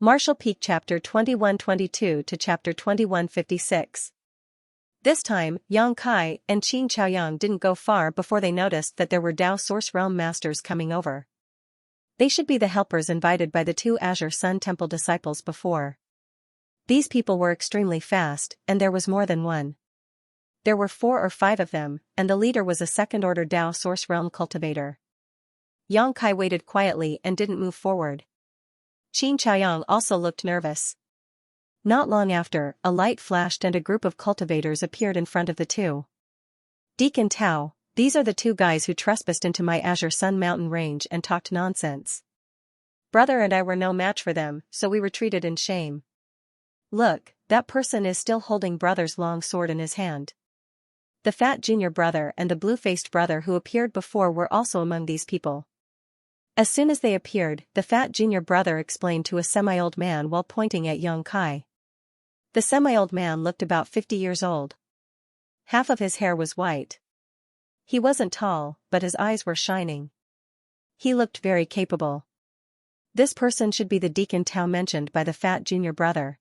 Martial Peak Chapter 2122 to Chapter 2156. This time, Yang Kai and Xianxia didn't go far before they noticed that there were Dao Source Realm Masters coming over. They should be the helpers invited by the two Azure Sun Temple disciples before. These people were extremely fast, and there was more than one. There were 4 or 5 of them, and the leader was a second-order Dao Source Realm cultivator. Yang Kai waited quietly and didn't move forward. Xianxia also looked nervous. Not long after, a light flashed and a group of cultivators appeared in front of the two. Deacon Tao, these are the 2 guys who trespassed into my Azure Sun Mountain range and talked nonsense. Brother and I were no match for them, so we retreated in shame. Look, that person is still holding Brother's long sword in his hand. The fat junior brother and the blue-faced brother who appeared before were also among these people. As soon as they appeared, the fat junior brother explained to a semi-old man while pointing at Yang Kai. The semi-old man looked about 50 years old. Half of his hair was white. He wasn't tall, but his eyes were shining. He looked very capable. This person should be the Deacon Tao mentioned by the fat junior brother.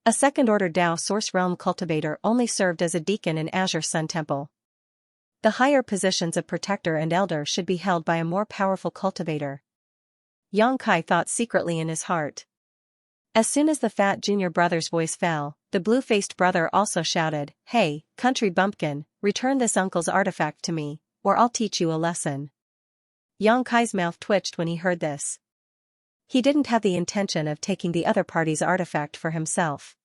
A second-order Dao Source Realm cultivator only served as a deacon in Azure Sun Temple. The higher positions of protector and elder should be held by a more powerful cultivator. Yang Kai thought secretly in his heart. As soon as the fat junior brother's voice fell, the blue-faced brother also shouted, "Hey, country bumpkin, return this uncle's artifact to me, or I'll teach you a lesson." Yang Kai's mouth twitched when he heard this. He didn't have the intention of taking the other party's artifact for himself.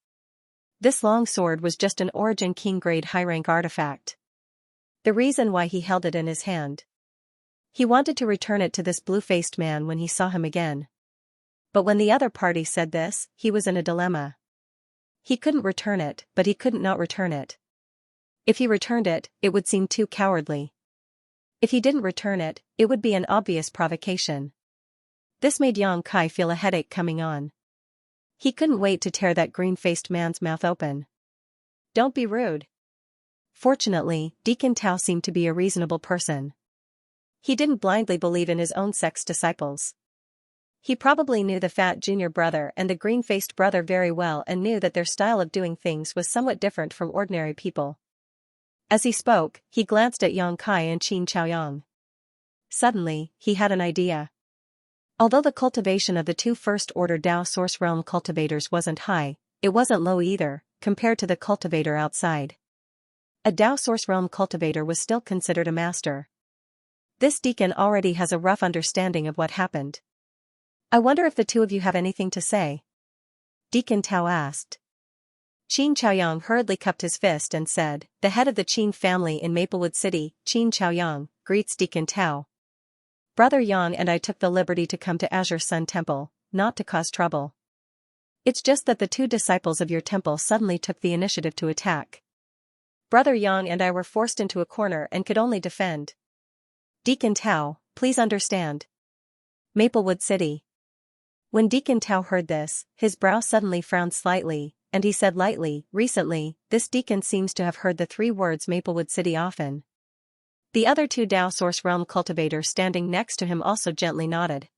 This long sword was just an Origin King grade high-rank artifact. The reason why he held it in his hand. He wanted to return it to this blue-faced man when he saw him again. But when the other party said this, he was in a dilemma. He couldn't return it, but he couldn't not return it. If he returned it, it would seem too cowardly. If he didn't return it, it would be an obvious provocation. This made Yang Kai feel a headache coming on. He couldn't wait to tear that green-faced man's mouth open. "Don't be rude." Fortunately, Deacon Tao seemed to be a reasonable person. He didn't blindly believe in his own sex disciples. He probably knew the fat junior brother and the green-faced brother very well and knew that their style of doing things was somewhat different from ordinary people. As he spoke, he glanced at Yang Kai and Xianxia. Suddenly, he had an idea. Although the cultivation of the 2 first-order Dao Source Realm cultivators wasn't high, it wasn't low either, compared to the cultivator outside. A Dao Source Realm cultivator was still considered a master. This deacon already has a rough understanding of what happened. "I wonder if the 2 of you have anything to say?" Deacon Tao asked. Xianxia hurriedly cupped his fist and said, "The head of the Qin family in Maplewood City, Xianxia, greets Deacon Tao. Brother Yang and I took the liberty to come to Azure Sun Temple, not to cause trouble. It's just that the 2 disciples of your temple suddenly took the initiative to attack. Brother Yang and I were forced into a corner and could only defend. Deacon Tao, please understand. Maplewood City." When Deacon Tao heard this, his brow suddenly frowned slightly, and he said lightly, "Recently, this deacon seems to have heard the 3 words Maplewood City often." The other 2 Dao Source Realm cultivators standing next to him also gently nodded.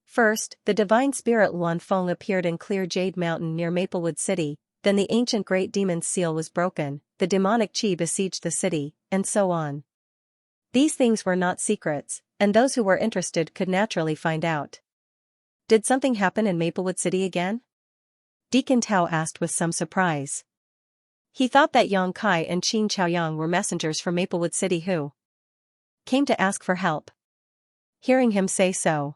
First, the divine spirit Luan Feng appeared in Clear Jade Mountain near Maplewood City, then the ancient great demon's seal was broken, the demonic chi besieged the city, and so on. These things were not secrets, and those who were interested could naturally find out. "Did something happen in Maplewood City again?" Deacon Tao asked with some surprise. He thought that Yang Kai and Xianxia were messengers from Maplewood City who came to ask for help. Hearing him say so,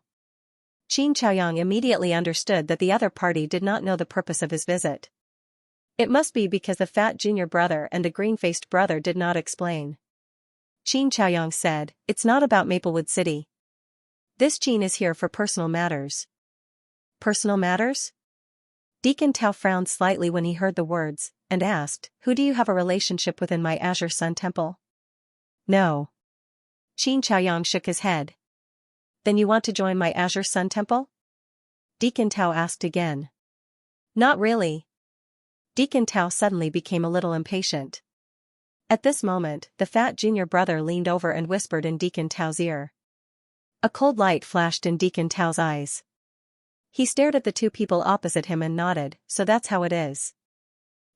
Xianxia immediately understood that the other party did not know the purpose of his visit. It must be because the fat junior brother and the green-faced brother did not explain. Xianxia said, "It's not about Maplewood City. This Qin is here for personal matters." "Personal matters?" Deacon Tao frowned slightly when he heard the words, and asked, "Who do you have a relationship with in my Azure Sun Temple?" "No." Xianxia shook his head. "Then you want to join my Azure Sun Temple?" Deacon Tao asked again. "Not really." Deacon Tao suddenly became a little impatient. At this moment, the fat junior brother leaned over and whispered in Deacon Tao's ear. A cold light flashed in Deacon Tao's eyes. He stared at the two people opposite him and nodded, so that's how it is.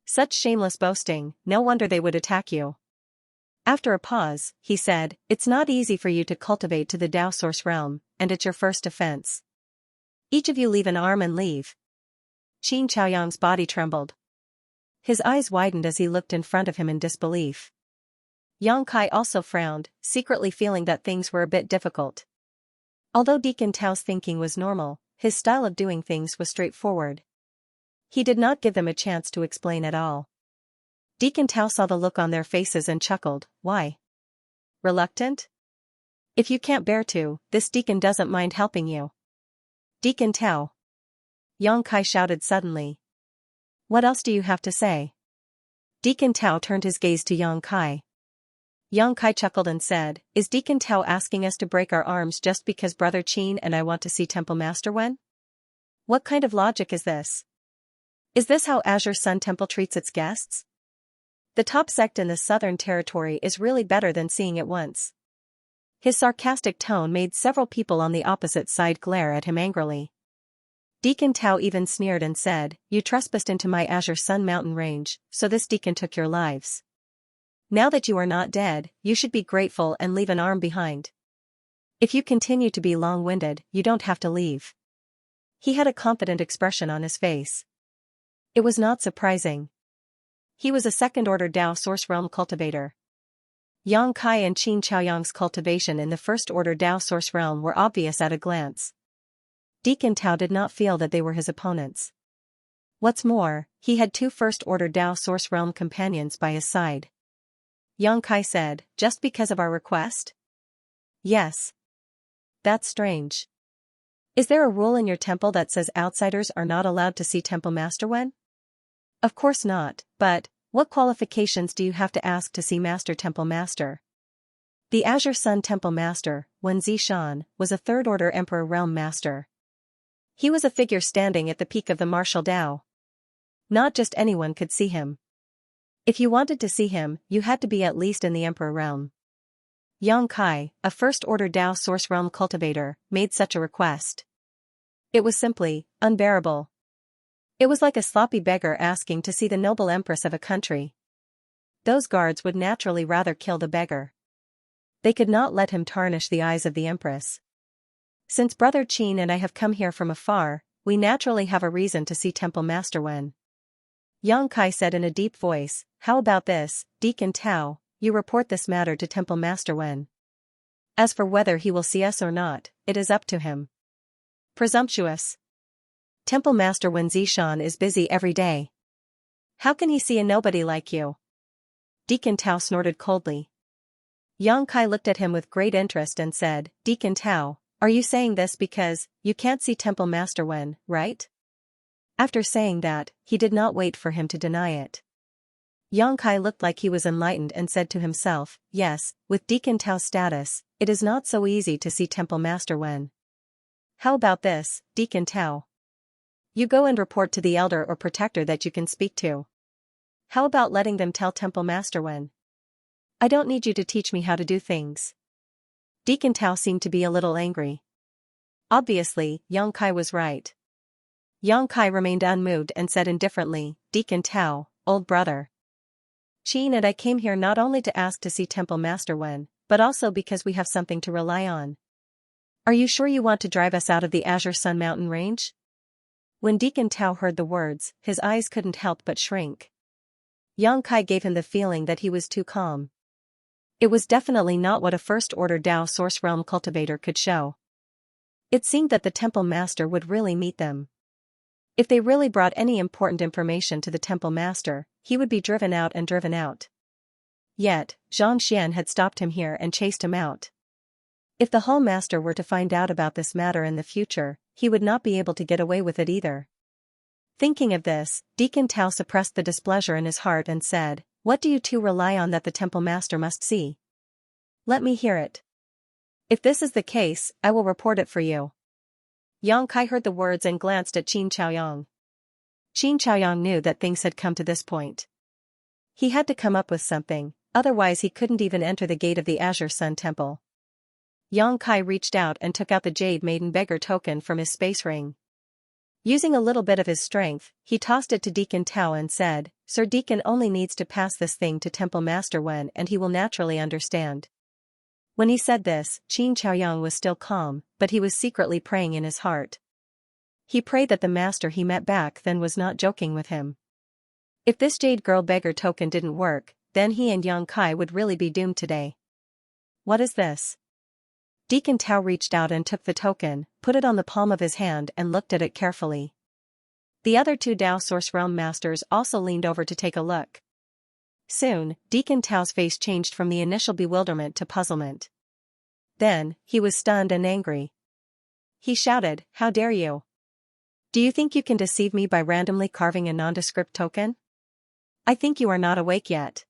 Such shameless boasting, no wonder they would attack you. After a pause, he said, it's not easy for you to cultivate to the Tao Source realm, and it's your first offense. Each of you leave an arm and leave. Qin Chaoyang's body trembled. His eyes widened as he looked in front of him in disbelief. Yang Kai also frowned, secretly feeling that things were a bit difficult. Although Deacon Tao's thinking was normal, his style of doing things was straightforward. He did not give them a chance to explain at all. Deacon Tao saw the look on their faces and chuckled, why? Reluctant? If you can't bear to, this deacon doesn't mind helping you. Deacon Tao. Yang Kai shouted suddenly. What else do you have to say? Deacon Tao turned his gaze to Yang Kai. Yang Kai chuckled and said, is Deacon Tao asking us to break our arms just because Brother Qin and I want to see Temple Master Wen? What kind of logic is this? Is this how Azure Sun Temple treats its guests? The top sect in the Southern Territory is really better than seeing it once. His sarcastic tone made several people on the opposite side glare at him angrily. Deacon Tao even sneered and said, you trespassed into my Azure Sun mountain range, so this deacon took your lives. Now that you are not dead, you should be grateful and leave an arm behind. If you continue to be long-winded, you don't have to leave. He had a confident expression on his face. It was not surprising. He was a second-order Tao Source Realm cultivator. Yang Kai and Qin Chaoyang's cultivation in the first-order Tao Source Realm were obvious at a glance. Deacon Tao did not feel that they were his opponents. What's more, he had two first-order Tao Source Realm companions by his side. Yang Kai said, just because of our request? Yes. That's strange. Is there a rule in your temple that says outsiders are not allowed to see Temple Master Wen? Of course not, but, what qualifications do you have to ask to see Master Temple Master? The Azure Sun Temple Master, Wen Zishan, was a third-order Emperor Realm Master. He was a figure standing at the peak of the martial Tao. Not just anyone could see him. If you wanted to see him, you had to be at least in the Emperor Realm. Yang Kai, a first-order Tao Source Realm cultivator, made such a request. It was simply unbearable. It was like a sloppy beggar asking to see the noble empress of a country. Those guards would naturally rather kill the beggar. They could not let him tarnish the eyes of the empress. Since Brother Qin and I have come here from afar, we naturally have a reason to see Temple Master Wen. Yang Kai said in a deep voice, how about this, Deacon Tao, you report this matter to Temple Master Wen. As for whether he will see us or not, it is up to him. Presumptuous. Temple Master Wen Zishan is busy every day. How can he see a nobody like you? Deacon Tao snorted coldly. Yang Kai looked at him with great interest and said, Deacon Tao, are you saying this because you can't see Temple Master Wen, right? After saying that, he did not wait for him to deny it. Yang Kai looked like he was enlightened and said to himself, yes, with Deacon Tao's status, it is not so easy to see Temple Master Wen. How about this, Deacon Tao? You go and report to the elder or protector that you can speak to. How about letting them tell Temple Master Wen? I don't need you to teach me how to do things. Deacon Tao seemed to be a little angry. Obviously, Yang Kai was right. Yang Kai remained unmoved and said indifferently, Deacon Tao, old brother. Qin and I came here not only to ask to see Temple Master Wen, but also because we have something to rely on. Are you sure you want to drive us out of the Azure Sun Mountain range? When Deacon Tao heard the words, his eyes couldn't help but shrink. Yang Kai gave him the feeling that he was too calm. It was definitely not what a first-order Tao Source Realm cultivator could show. It seemed that the Temple Master would really meet them. If they really brought any important information to the Temple Master, he would be driven out and driven out. Yet, Xianxia had stopped him here and chased him out. If the Hall Master were to find out about this matter in the future, he would not be able to get away with it either. Thinking of this, Deacon Tao suppressed the displeasure in his heart and said, what do you two rely on that the Temple Master must see? Let me hear it. If this is the case, I will report it for you. Yang Kai heard the words and glanced at Qin Chaoyang. Qin Chaoyang knew that things had come to this point. He had to come up with something, otherwise he couldn't even enter the gate of the Azure Sun Temple. Yang Kai reached out and took out the Jade Maiden beggar token from his space ring. Using a little bit of his strength, he tossed it to Deacon Tao and said, "Sir Deacon only needs to pass this thing to Temple Master Wen and he will naturally understand." When he said this, Qin Chaoyang was still calm, but he was secretly praying in his heart. He prayed that the master he met back then was not joking with him. If this jade girl beggar token didn't work, then he and Yang Kai would really be doomed today. What is this? Deacon Tao reached out and took the token, put it on the palm of his hand and looked at it carefully. The other two Dao Source Realm Masters also leaned over to take a look. Soon, Deacon Tao's face changed from the initial bewilderment to puzzlement. Then, he was stunned and angry. He shouted, "How dare you? Do you think you can deceive me by randomly carving a nondescript token? I think you are not awake yet."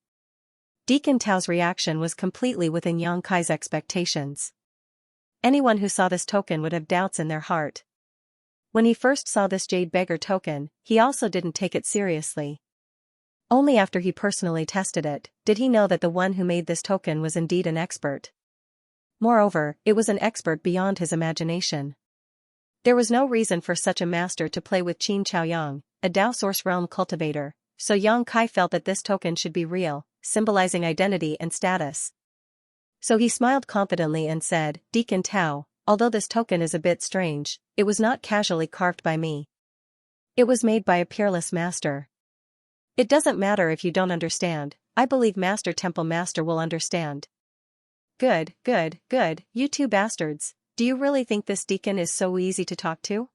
Deacon Tao's reaction was completely within Yang Kai's expectations. Anyone who saw this token would have doubts in their heart. When he first saw this jade beggar token, he also didn't take it seriously. Only after he personally tested it, did he know that the one who made this token was indeed an expert. Moreover, it was an expert beyond his imagination. There was no reason for such a master to play with Qin Chaoyang, a Dao Source Realm cultivator, so Yang Kai felt that this token should be real, symbolizing identity and status. So he smiled confidently and said, "Deacon Tao, although this token is a bit strange, it was not casually carved by me. It was made by a peerless master. It doesn't matter if you don't understand, I believe Master Temple Master will understand." Good, good, good, you two bastards, do you really think this deacon is so easy to talk to?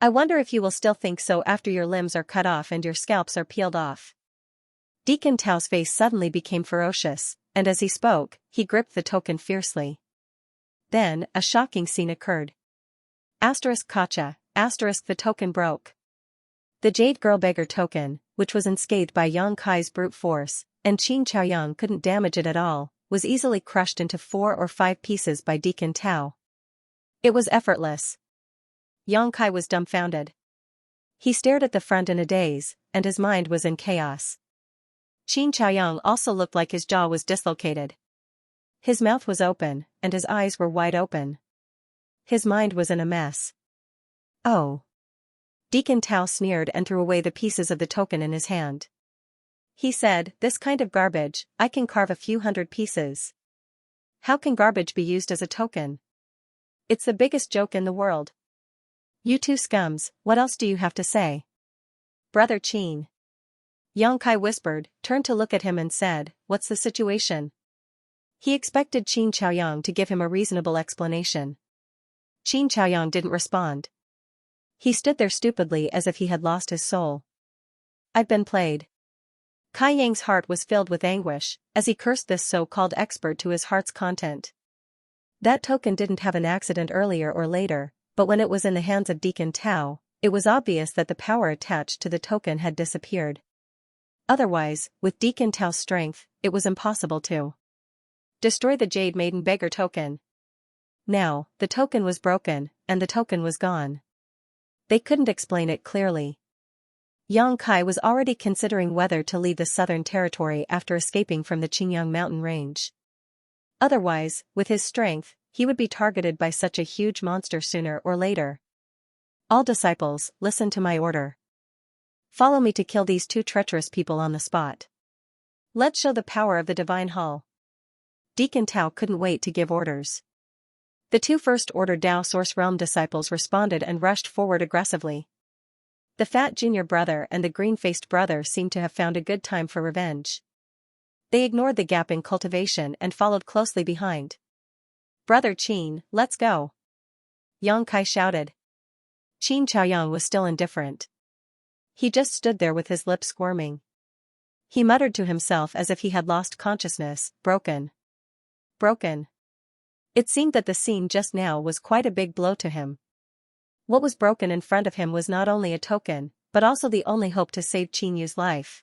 I wonder if you will still think so after your limbs are cut off and your scalps are peeled off. Deacon Tao's face suddenly became ferocious, and as he spoke, he gripped the token fiercely. Then, a shocking scene occurred. Gotcha, the token broke. The jade girl beggar token, which was unscathed by Yang Kai's brute force, and Qin Chaoyang couldn't damage it at all, was easily crushed into 4 or 5 pieces by Deacon Tao. It was effortless. Yang Kai was dumbfounded. He stared at the front in a daze, and his mind was in chaos. Qin Chaoyang also looked like his jaw was dislocated. His mouth was open, and his eyes were wide open. His mind was in a mess. Oh. Deacon Tao sneered and threw away the pieces of the token in his hand. He said, "This kind of garbage, I can carve a few hundred pieces. How can garbage be used as a token? It's the biggest joke in the world. You two scums, what else do you have to say?" "Brother Qin." Yang Kai whispered, turned to look at him and said, "What's the situation?" He expected Qin Chaoyang to give him a reasonable explanation. Qin Chaoyang didn't respond. He stood there stupidly as if he had lost his soul. "I've been played." Kai Yang's heart was filled with anguish, as he cursed this so-called expert to his heart's content. That token didn't have an accident earlier or later, but when it was in the hands of Deacon Tao, it was obvious that the power attached to the token had disappeared. Otherwise, with Deacon Tao's strength, it was impossible to destroy the Jade Maiden beggar token. Now, the token was broken, and the token was gone. They couldn't explain it clearly. Yang Kai was already considering whether to leave the southern territory after escaping from the Qingyang mountain range. Otherwise, with his strength, he would be targeted by such a huge monster sooner or later. All disciples, listen to my order. Follow me to kill these two treacherous people on the spot. Let's show the power of the divine hall. Deacon Tao couldn't wait to give orders. The 2 first-order Dao Source Realm disciples responded and rushed forward aggressively. The fat junior brother and the green-faced brother seemed to have found a good time for revenge. They ignored the gap in cultivation and followed closely behind. "Brother Qin, let's go!" Yang Kai shouted. Qin Chaoyang was still indifferent. He just stood there with his lips squirming. He muttered to himself as if he had lost consciousness, broken. Broken. It seemed that the scene just now was quite a big blow to him. What was broken in front of him was not only a token, but also the only hope to save Qin Yu's life.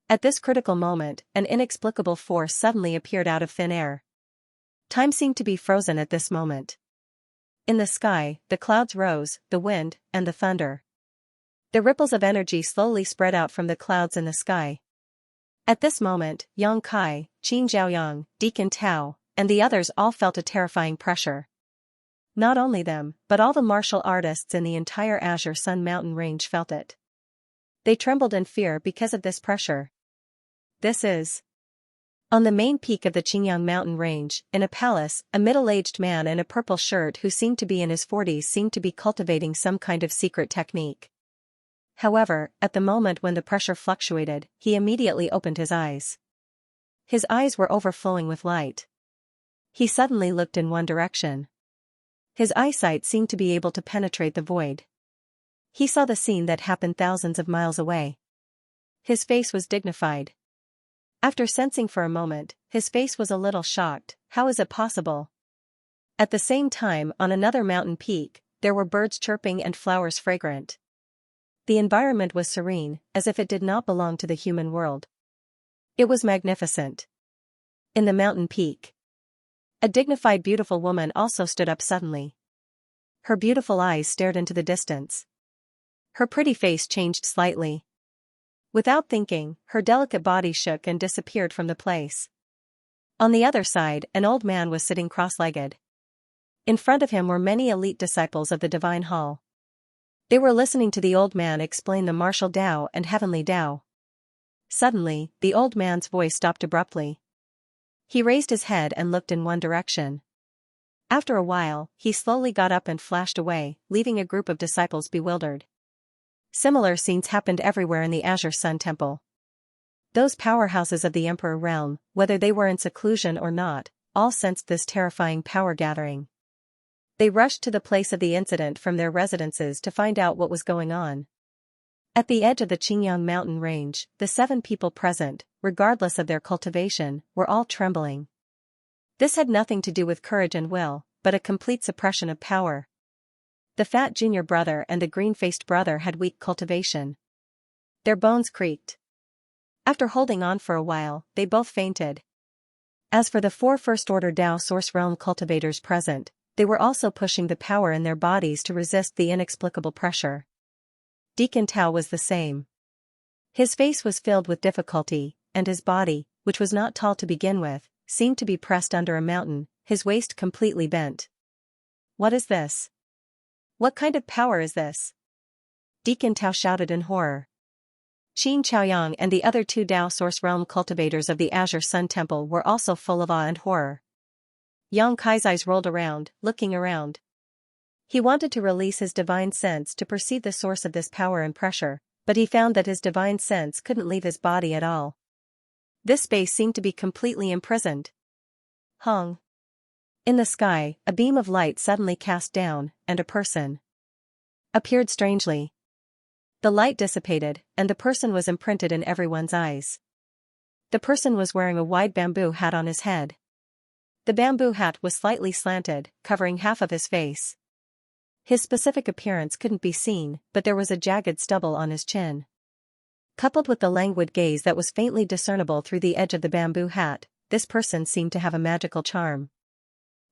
At this critical moment, an inexplicable force suddenly appeared out of thin air. Time seemed to be frozen at this moment. In the sky, the clouds rose, the wind, and the thunder. The ripples of energy slowly spread out from the clouds in the sky. At this moment, Yang Kai, Qin Zhaoyang, Deacon Tao, and the others all felt a terrifying pressure. Not only them, but all the martial artists in the entire Azure Sun mountain range felt it. They trembled in fear because of this pressure. This is. On the main peak of the Qingyang mountain range, in a palace, a middle-aged man in a purple shirt who seemed to be in his 40s seemed to be cultivating some kind of secret technique. However, at the moment when the pressure fluctuated, he immediately opened his eyes. His eyes were overflowing with light. He suddenly looked in one direction. His eyesight seemed to be able to penetrate the void. He saw the scene that happened thousands of miles away. His face was dignified. After sensing for a moment, his face was a little shocked. How is it possible? At the same time, on another mountain peak, there were birds chirping and flowers fragrant. The environment was serene, as if it did not belong to the human world. It was magnificent. In the mountain peak, a dignified beautiful woman also stood up suddenly. Her beautiful eyes stared into the distance. Her pretty face changed slightly. Without thinking, her delicate body shook and disappeared from the place. On the other side, an old man was sitting cross-legged. In front of him were many elite disciples of the Divine Hall. They were listening to the old man explain the martial Tao and heavenly Tao. Suddenly, the old man's voice stopped abruptly. He raised his head and looked in one direction. After a while, he slowly got up and flashed away, leaving a group of disciples bewildered. Similar scenes happened everywhere in the Azure Sun Temple. Those powerhouses of the Emperor realm, whether they were in seclusion or not, all sensed this terrifying power gathering. They rushed to the place of the incident from their residences to find out what was going on. At the edge of the Qingyang mountain range, the 7 people present, regardless of their cultivation, were all trembling. This had nothing to do with courage and will, but a complete suppression of power. The fat junior brother and the green-faced brother had weak cultivation. Their bones creaked. After holding on for a while, they both fainted. As for the 4 first-order Tao Source Realm cultivators present, they were also pushing the power in their bodies to resist the inexplicable pressure. Deacon Tao was the same. His face was filled with difficulty, and his body, which was not tall to begin with, seemed to be pressed under a mountain, his waist completely bent. What is this? What kind of power is this? Deacon Tao shouted in horror. Qin Chaoyang and the other 2 Tao Source Realm cultivators of the Azure Sun Temple were also full of awe and horror. Yang Kai's eyes rolled around, looking around. He wanted to release his divine sense to perceive the source of this power and pressure, but he found that his divine sense couldn't leave his body at all. This space seemed to be completely imprisoned. Hong. In the sky, a beam of light suddenly cast down, and a person appeared strangely. The light dissipated, and the person was imprinted in everyone's eyes. The person was wearing a wide bamboo hat on his head. The bamboo hat was slightly slanted, covering half of his face. His specific appearance couldn't be seen, but there was a jagged stubble on his chin. Coupled with the languid gaze that was faintly discernible through the edge of the bamboo hat, this person seemed to have a magical charm.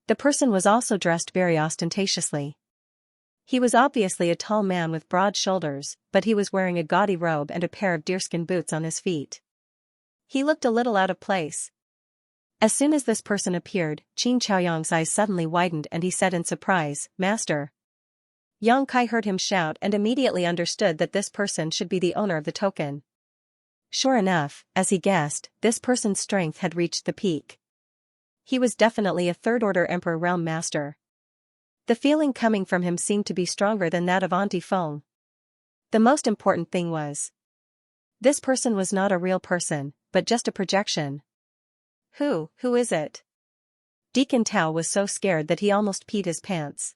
The person was also dressed very ostentatiously. He was obviously a tall man with broad shoulders, but he was wearing a gaudy robe and a pair of deerskin boots on his feet. He looked a little out of place. As soon as this person appeared, Qin Chaoyang's eyes suddenly widened and he said in surprise, "Master." Yang Kai heard him shout and immediately understood that this person should be the owner of the token. Sure enough, as he guessed, this person's strength had reached the peak. He was definitely a 3rd-order Emperor Realm Master. The feeling coming from him seemed to be stronger than that of Auntie Feng. The most important thing was, this person was not a real person, but just a projection. Who is it? Deacon Tao was so scared that he almost peed his pants.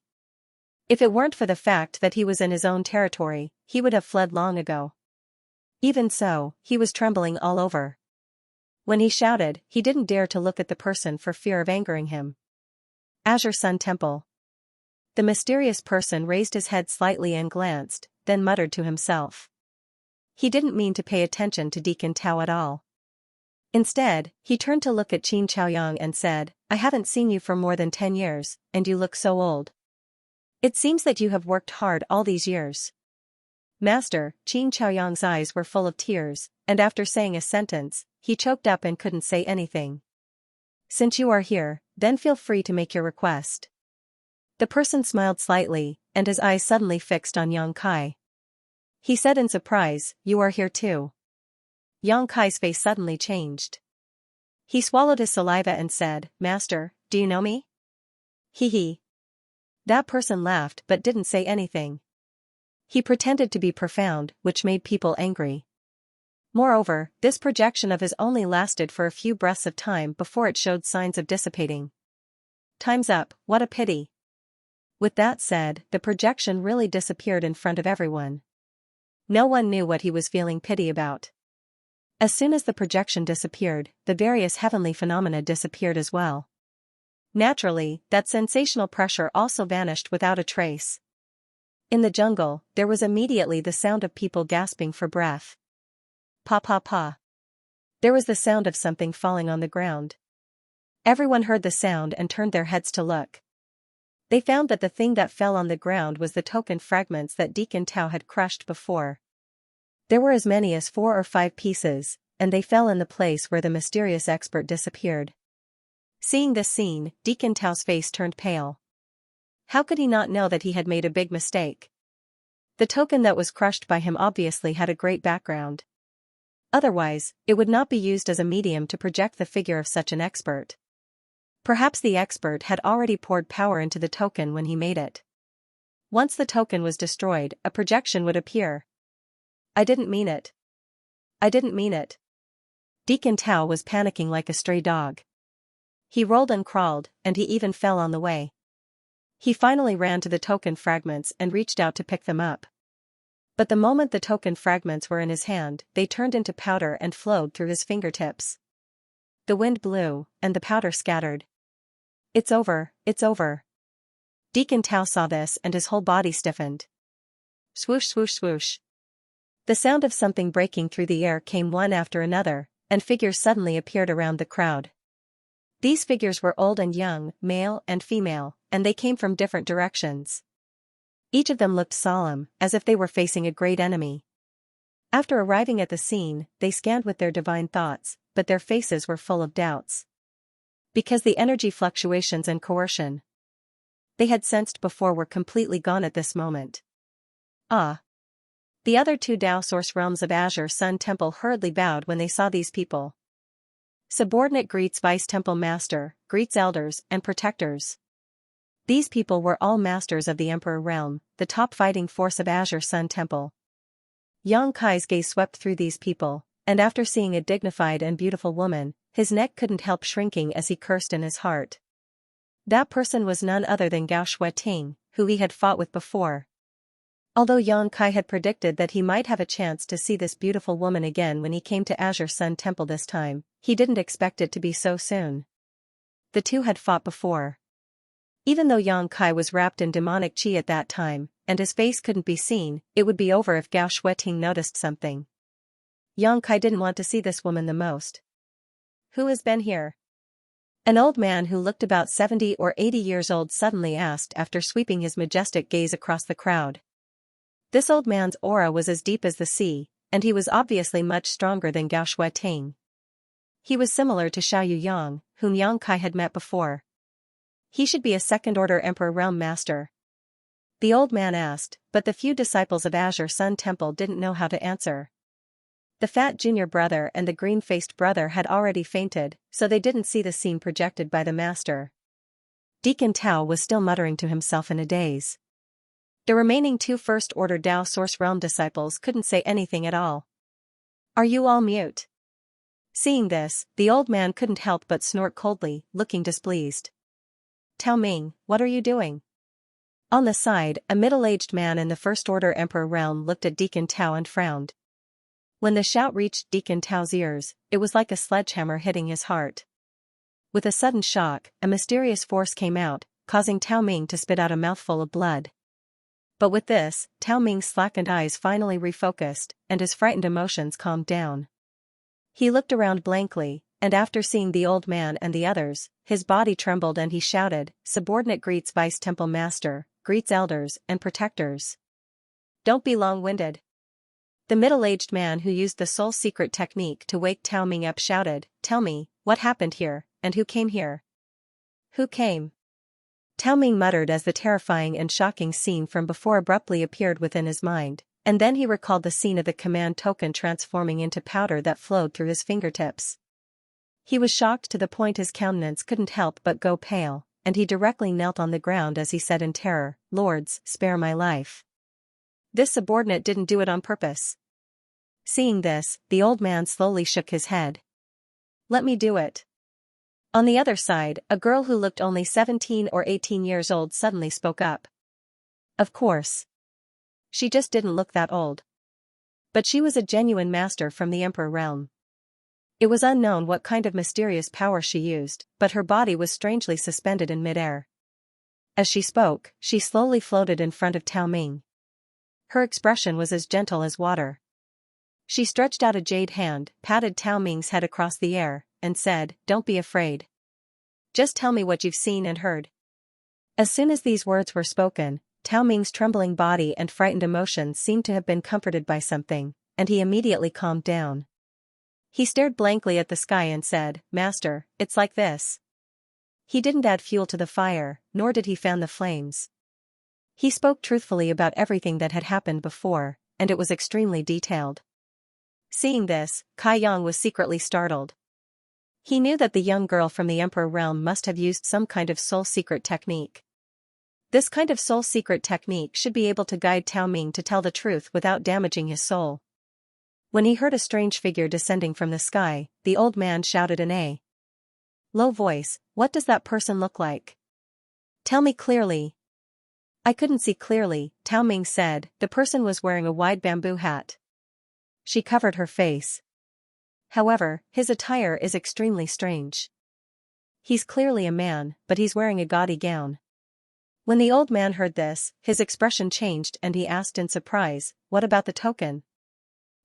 If it weren't for the fact that he was in his own territory, he would have fled long ago. Even so, he was trembling all over. When he shouted, he didn't dare to look at the person for fear of angering him. Azure Sun Temple. The mysterious person raised his head slightly and glanced, then muttered to himself. He didn't mean to pay attention to Deacon Tao at all. Instead, he turned to look at Qin Chaoyang and said, "I haven't seen you for more than 10 years, and you look so old. It seems that you have worked hard all these years." Master, Qin Chaoyang's eyes were full of tears, and after saying a sentence, he choked up and couldn't say anything. "Since you are here, then feel free to make your request." The person smiled slightly, and his eyes suddenly fixed on Yang Kai. He said in surprise, "You are here too." Yang Kai's face suddenly changed. He swallowed his saliva and said, "Master, do you know me?" Hee hee. That person laughed but didn't say anything. He pretended to be profound, which made people angry. Moreover, this projection of his only lasted for a few breaths of time before it showed signs of dissipating. "Time's up, what a pity." With that said, the projection really disappeared in front of everyone. No one knew what he was feeling pity about. As soon as the projection disappeared, the various heavenly phenomena disappeared as well. Naturally, that sensational pressure also vanished without a trace. In the jungle, there was immediately the sound of people gasping for breath. Pa pa pa. There was the sound of something falling on the ground. Everyone heard the sound and turned their heads to look. They found that the thing that fell on the ground was the token fragments that Deacon Tao had crushed before. There were as many as 4 or 5 pieces, and they fell in the place where the mysterious expert disappeared. Seeing this scene, Deacon Tao's face turned pale. How could he not know that he had made a big mistake? The token that was crushed by him obviously had a great background. Otherwise, it would not be used as a medium to project the figure of such an expert. Perhaps the expert had already poured power into the token when he made it. Once the token was destroyed, a projection would appear. I didn't mean it. I didn't mean it. Deacon Tao was panicking like a stray dog. He rolled and crawled, and he even fell on the way. He finally ran to the token fragments and reached out to pick them up. But the moment the token fragments were in his hand, they turned into powder and flowed through his fingertips. The wind blew, and the powder scattered. It's over, it's over. Deacon Tao saw this and his whole body stiffened. Swoosh swoosh swoosh. The sound of something breaking through the air came one after another, and figures suddenly appeared around the crowd. These figures were old and young, male and female, and they came from different directions. Each of them looked solemn, as if they were facing a great enemy. After arriving at the scene, they scanned with their divine thoughts, but their faces were full of doubts. Because the energy fluctuations and coercion they had sensed before were completely gone at this moment. Ah! The other 2 Tao Source Realms of Azure Sun Temple hurriedly bowed when they saw these people. Subordinate greets Vice Temple Master, greets elders and protectors. These people were all masters of the Emperor Realm, the top fighting force of Azure Sun Temple. Yang Kai's gaze swept through these people, and after seeing a dignified and beautiful woman, his neck couldn't help shrinking as he cursed in his heart. That person was none other than Gao Shueting, who he had fought with before. Although Yang Kai had predicted that he might have a chance to see this beautiful woman again when he came to Azure Sun Temple this time, he didn't expect it to be so soon. The two had fought before. Even though Yang Kai was wrapped in demonic qi at that time, and his face couldn't be seen, it would be over if Gao Shueting noticed something. Yang Kai didn't want to see this woman the most. Who has been here? An old man who looked about 70 or 80 years old suddenly asked after sweeping his majestic gaze across the crowd. This old man's aura was as deep as the sea, and he was obviously much stronger than Gao Shueting. He was similar to Xiao Yang, whom Yang Kai had met before. He should be a second-order Emperor Realm Master. The old man asked, but the few disciples of Azure Sun Temple didn't know how to answer. The fat junior brother and the green-faced brother had already fainted, so they didn't see the scene projected by the master. Deacon Tao was still muttering to himself in a daze. The remaining 2 first-order Tao Source Realm disciples couldn't say anything at all. Are you all mute? Seeing this, the old man couldn't help but snort coldly, looking displeased. Tao Ming, what are you doing? On the side, a middle-aged man in the first-order Emperor Realm looked at Deacon Tao and frowned. When the shout reached Deacon Tao's ears, it was like a sledgehammer hitting his heart. With a sudden shock, a mysterious force came out, causing Tao Ming to spit out a mouthful of blood. But with this, Tao Ming's slackened eyes finally refocused, and his frightened emotions calmed down. He looked around blankly, and after seeing the old man and the others, his body trembled and he shouted, "Subordinate greets Vice Temple Master, greets elders and protectors." Don't be long-winded. The middle-aged man who used the soul secret technique to wake Tao Ming up shouted, "Tell me, what happened here, and who came here?" Who came? Tao Ming muttered as the terrifying and shocking scene from before abruptly appeared within his mind, and then he recalled the scene of the command token transforming into powder that flowed through his fingertips. He was shocked to the point his countenance couldn't help but go pale, and he directly knelt on the ground as he said in terror, "Lords, spare my life." This subordinate didn't do it on purpose. Seeing this, the old man slowly shook his head. "Let me do it." On the other side, a girl who looked only 17 or 18 years old suddenly spoke up. Of course. She just didn't look that old. But she was a genuine master from the Emperor realm. It was unknown what kind of mysterious power she used, but her body was strangely suspended in midair. As she spoke, she slowly floated in front of Tao Ming. Her expression was as gentle as water. She stretched out a jade hand, patted Tao Ming's head across the air, and said, "Don't be afraid. Just tell me what you've seen and heard." As soon as these words were spoken, Tao Ming's trembling body and frightened emotions seemed to have been comforted by something, and he immediately calmed down. He stared blankly at the sky and said, "Master, it's like this." He didn't add fuel to the fire, nor did he fan the flames. He spoke truthfully about everything that had happened before, and it was extremely detailed. Seeing this, Kai Yang was secretly startled. He knew that the young girl from the Emperor realm must have used some kind of soul secret technique. This kind of soul secret technique should be able to guide Tao Ming to tell the truth without damaging his soul. When he heard a strange figure descending from the sky, the old man shouted in a low voice, "What does that person look like? Tell me clearly." "I couldn't see clearly," Tao Ming said. "The person was wearing a wide bamboo hat." She covered her face. "However, his attire is extremely strange. He's clearly a man, but he's wearing a gaudy gown." When the old man heard this, his expression changed and he asked in surprise, "What about the token?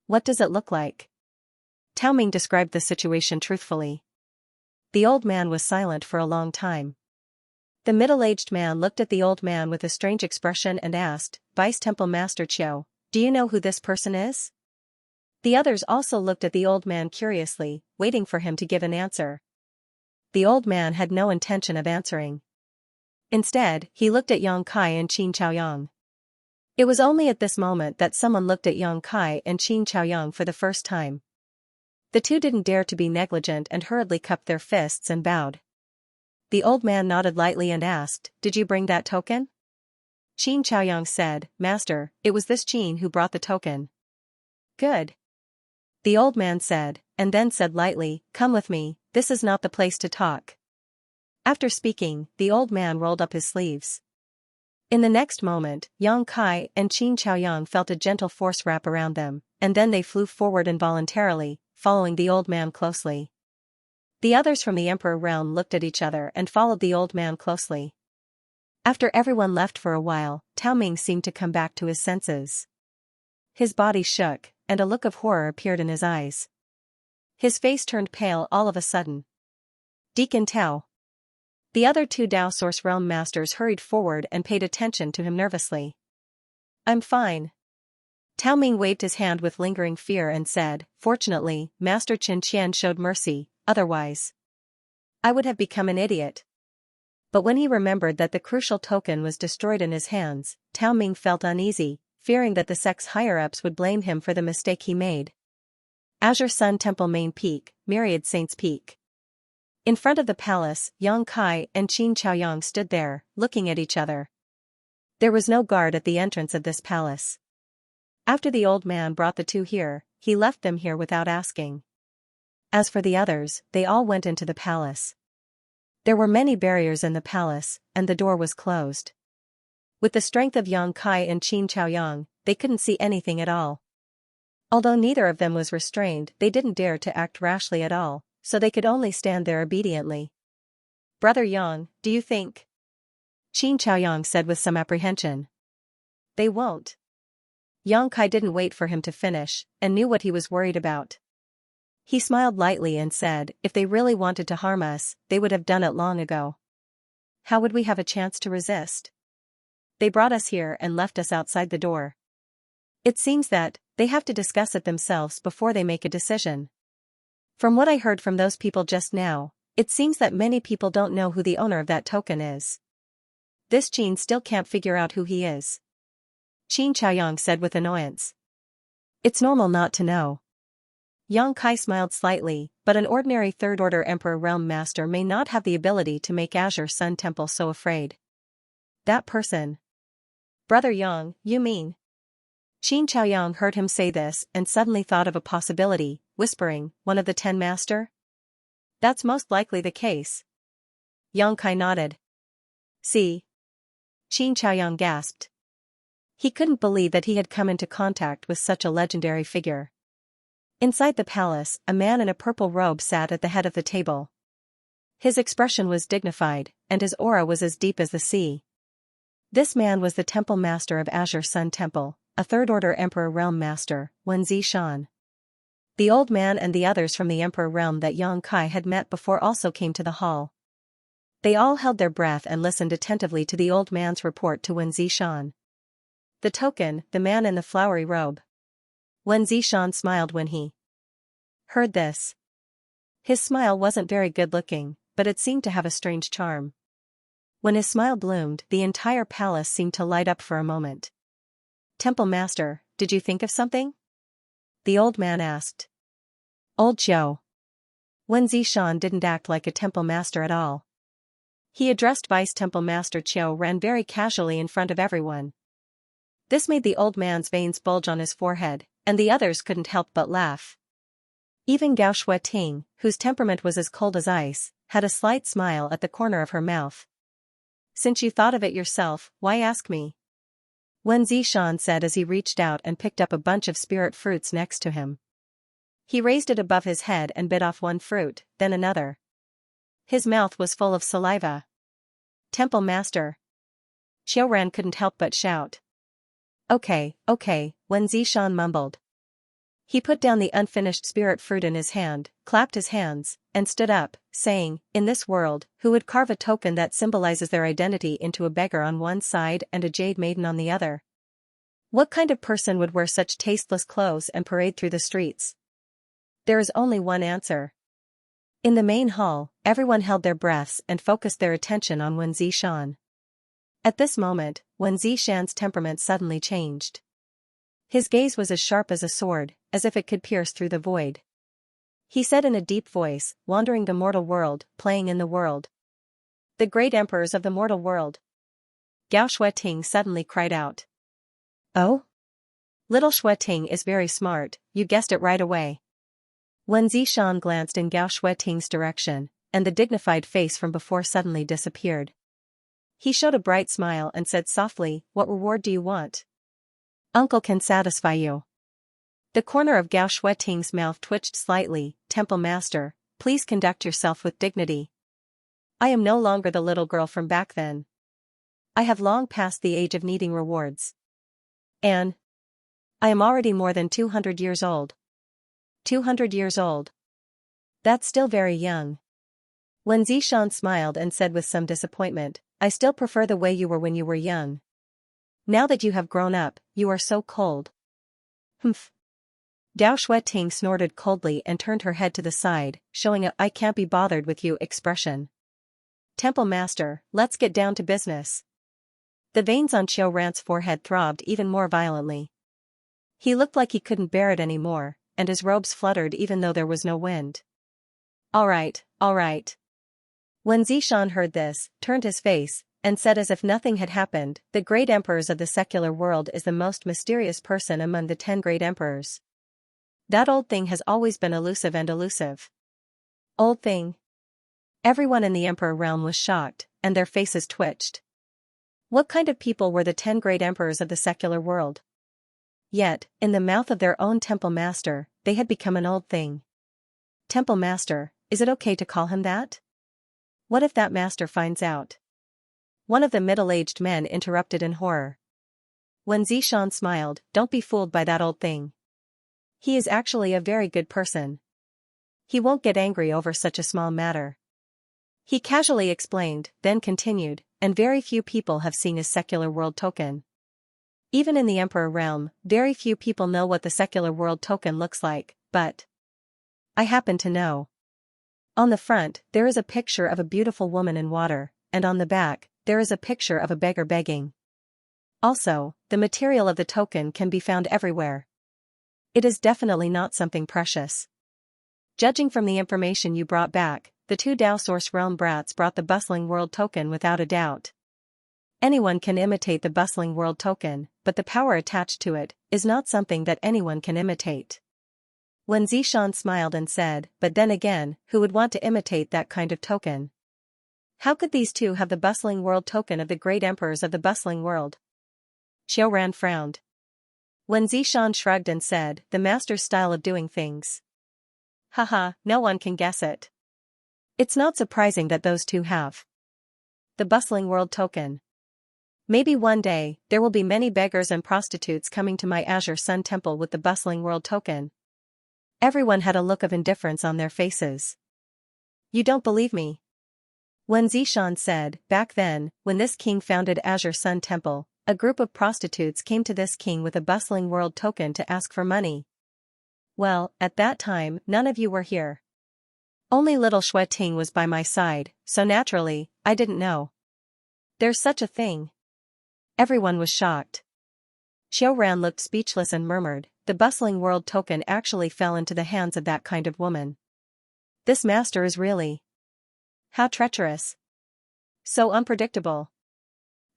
What does it look like?" Tao Ming described the situation truthfully. The old man was silent for a long time. The middle-aged man looked at the old man with a strange expression and asked, "Vice Temple Master Chiu, do you know who this person is?" The others also looked at the old man curiously, waiting for him to give an answer. The old man had no intention of answering. Instead, he looked at Yang Kai and Qin Chaoyang. It was only at this moment that someone looked at Yang Kai and Qin Chaoyang for the first time. The two didn't dare to be negligent and hurriedly cupped their fists and bowed. The old man nodded lightly and asked, "Did you bring that token?" Qin Chaoyang said, "Master, it was this Qin who brought the token." "Good," the old man said, and then said lightly, "Come with me, this is not the place to talk." After speaking, the old man rolled up his sleeves. In the next moment, Yang Kai and Qin Chaoyang felt a gentle force wrap around them, and then they flew forward involuntarily, following the old man closely. The others from the Emperor realm looked at each other and followed the old man closely. After everyone left for a while, Tao Ming seemed to come back to his senses. His body shook, and a look of horror appeared in his eyes. His face turned pale all of a sudden. "Deacon Tao." The other two Dao Source Realm Masters hurried forward and paid attention to him nervously. "I'm fine." Tao Ming waved his hand with lingering fear and said, "Fortunately, Master Chen Qian showed mercy, otherwise I would have become an idiot." But when he remembered that the crucial token was destroyed in his hands, Tao Ming felt uneasy, fearing that the sect's higher-ups would blame him for the mistake he made. Azure Sun Temple Main Peak, Myriad Saints Peak. In front of the palace, Yang Kai and Qin Chaoyang stood there, looking at each other. There was no guard at the entrance of this palace. After the old man brought the two here, he left them here without asking. As for the others, they all went into the palace. There were many barriers in the palace, and the door was closed. With the strength of Yang Kai and Qin Chaoyang, they couldn't see anything at all. Although neither of them was restrained, they didn't dare to act rashly at all, so they could only stand there obediently. "Brother Yang, do you think?" Qin Chaoyang said with some apprehension. "They won't." Yang Kai didn't wait for him to finish, and knew what he was worried about. He smiled lightly and said, "If they really wanted to harm us, they would have done it long ago. How would we have a chance to resist? They brought us here and left us outside the door. It seems that they have to discuss it themselves before they make a decision. From what I heard from those people just now, it seems that many people don't know who the owner of that token is." This Qin still can't figure out who he is. Xianxia said with annoyance. It's normal not to know. Yang Kai smiled slightly, but an ordinary third-order Emperor Realm Master may not have the ability to make Azure Sun Temple so afraid. That person. Brother Yang, you mean? Xianxia heard him say this and suddenly thought of a possibility, whispering, one of the 10 Master? That's most likely the case. Yang Kai nodded. See? Xianxia gasped. He couldn't believe that he had come into contact with such a legendary figure. Inside the palace, a man in a purple robe sat at the head of the table. His expression was dignified, and his aura was as deep as the sea. This man was the Temple Master of Azure Sun Temple, a third-order Emperor Realm Master, Xianxia. The old man and the others from the Emperor Realm that Yang Kai had met before also came to the hall. They all held their breath and listened attentively to the old man's report to Xianxia. The token, the man in the flowery robe. Xianxia smiled when he heard this. His smile wasn't very good-looking, but it seemed to have a strange charm. When his smile bloomed, the entire palace seemed to light up for a moment. Temple Master, did you think of something? The old man asked. Old Zhou. Xianxia didn't act like a Temple Master at all. He addressed Vice Temple Master Qiu Ran very casually in front of everyone. This made the old man's veins bulge on his forehead, and the others couldn't help but laugh. Even Gao Shueting, whose temperament was as cold as ice, had a slight smile at the corner of her mouth. Since you thought of it yourself, why ask me? Xianxia said as he reached out and picked up a bunch of spirit fruits next to him. He raised it above his head and bit off one fruit, then another. His mouth was full of saliva. Temple Master. Qiu Ran couldn't help but shout. Okay, Xianxia mumbled. He put down the unfinished spirit fruit in his hand, clapped his hands, and stood up, saying, in this world, who would carve a token that symbolizes their identity into a beggar on one side and a jade maiden on the other? What kind of person would wear such tasteless clothes and parade through the streets? There is only one answer. In the main hall, everyone held their breaths and focused their attention on Xianxia. At this moment, Xianxia's temperament suddenly changed. His gaze was as sharp as a sword, as if it could pierce through the void. He said in a deep voice, wandering the mortal world, playing in the world. The great emperors of the mortal world. Gao Shueting suddenly cried out. Oh? Little Shueting is very smart, you guessed it right away. Xianxia glanced in Gao Shueting's direction, and the dignified face from before suddenly disappeared. He showed a bright smile and said softly, what reward do you want? Uncle can satisfy you. The corner of Gao Shueting's mouth twitched slightly. Temple Master, please conduct yourself with dignity. I am no longer the little girl from back then. I have long passed the age of needing rewards. And I am already more than 200 years old. 200 years old. That's still very young. Xianxia smiled and said with some disappointment, I still prefer the way you were when you were young. Now that you have grown up, you are so cold. Humph. Gao Shueting snorted coldly and turned her head to the side, showing a I can't be bothered with you expression. Temple Master, let's get down to business. The veins on Qiu Ran's forehead throbbed even more violently. He looked like he couldn't bear it anymore, and his robes fluttered even though there was no wind. All right. Xianxia heard this, turned his face, and said as if nothing had happened, the great emperors of the secular world is the most mysterious person among the 10 great emperors. That old thing has always been elusive and elusive. Old thing? Everyone in the Emperor realm was shocked, and their faces twitched. What kind of people were the 10 great emperors of the secular world? Yet, in the mouth of their own Temple Master, they had become an old thing. Temple Master, is it okay to call him that? What if that master finds out? One of the middle-aged men interrupted in horror. Xianxia smiled, don't be fooled by that old thing. He is actually a very good person. He won't get angry over such a small matter. He casually explained, then continued, and very few people have seen his secular world token. Even in the Emperor realm, very few people know what the secular world token looks like, but I happen to know. On the front, there is a picture of a beautiful woman in water, and on the back, there is a picture of a beggar begging. Also, the material of the token can be found everywhere. It is definitely not something precious. Judging from the information you brought back, the two Dao Source Realm brats brought the Bustling World token without a doubt. Anyone can imitate the Bustling World token, but the power attached to it is not something that anyone can imitate. Wen Zishan smiled and said, but then again, who would want to imitate that kind of token? How could these two have the Bustling World token of the great emperors of the Bustling World? Xiaoran frowned. Wen Zishan shrugged and said, the master's style of doing things. Haha, no one can guess it. It's not surprising that those two have the Bustling World token. Maybe one day, there will be many beggars and prostitutes coming to my Azure Sun Temple with the Bustling World token. Everyone had a look of indifference on their faces. You don't believe me? Wen Zishan said, back then, when this king founded Azure Sun Temple, a group of prostitutes came to this king with a Bustling World token to ask for money. Well, at that time, none of you were here. Only little Xue Ting was by my side, so naturally, I didn't know. There's such a thing. Everyone was shocked. Xiaoran looked speechless and murmured, the Bustling World token actually fell into the hands of that kind of woman. This master is really... how treacherous. So unpredictable.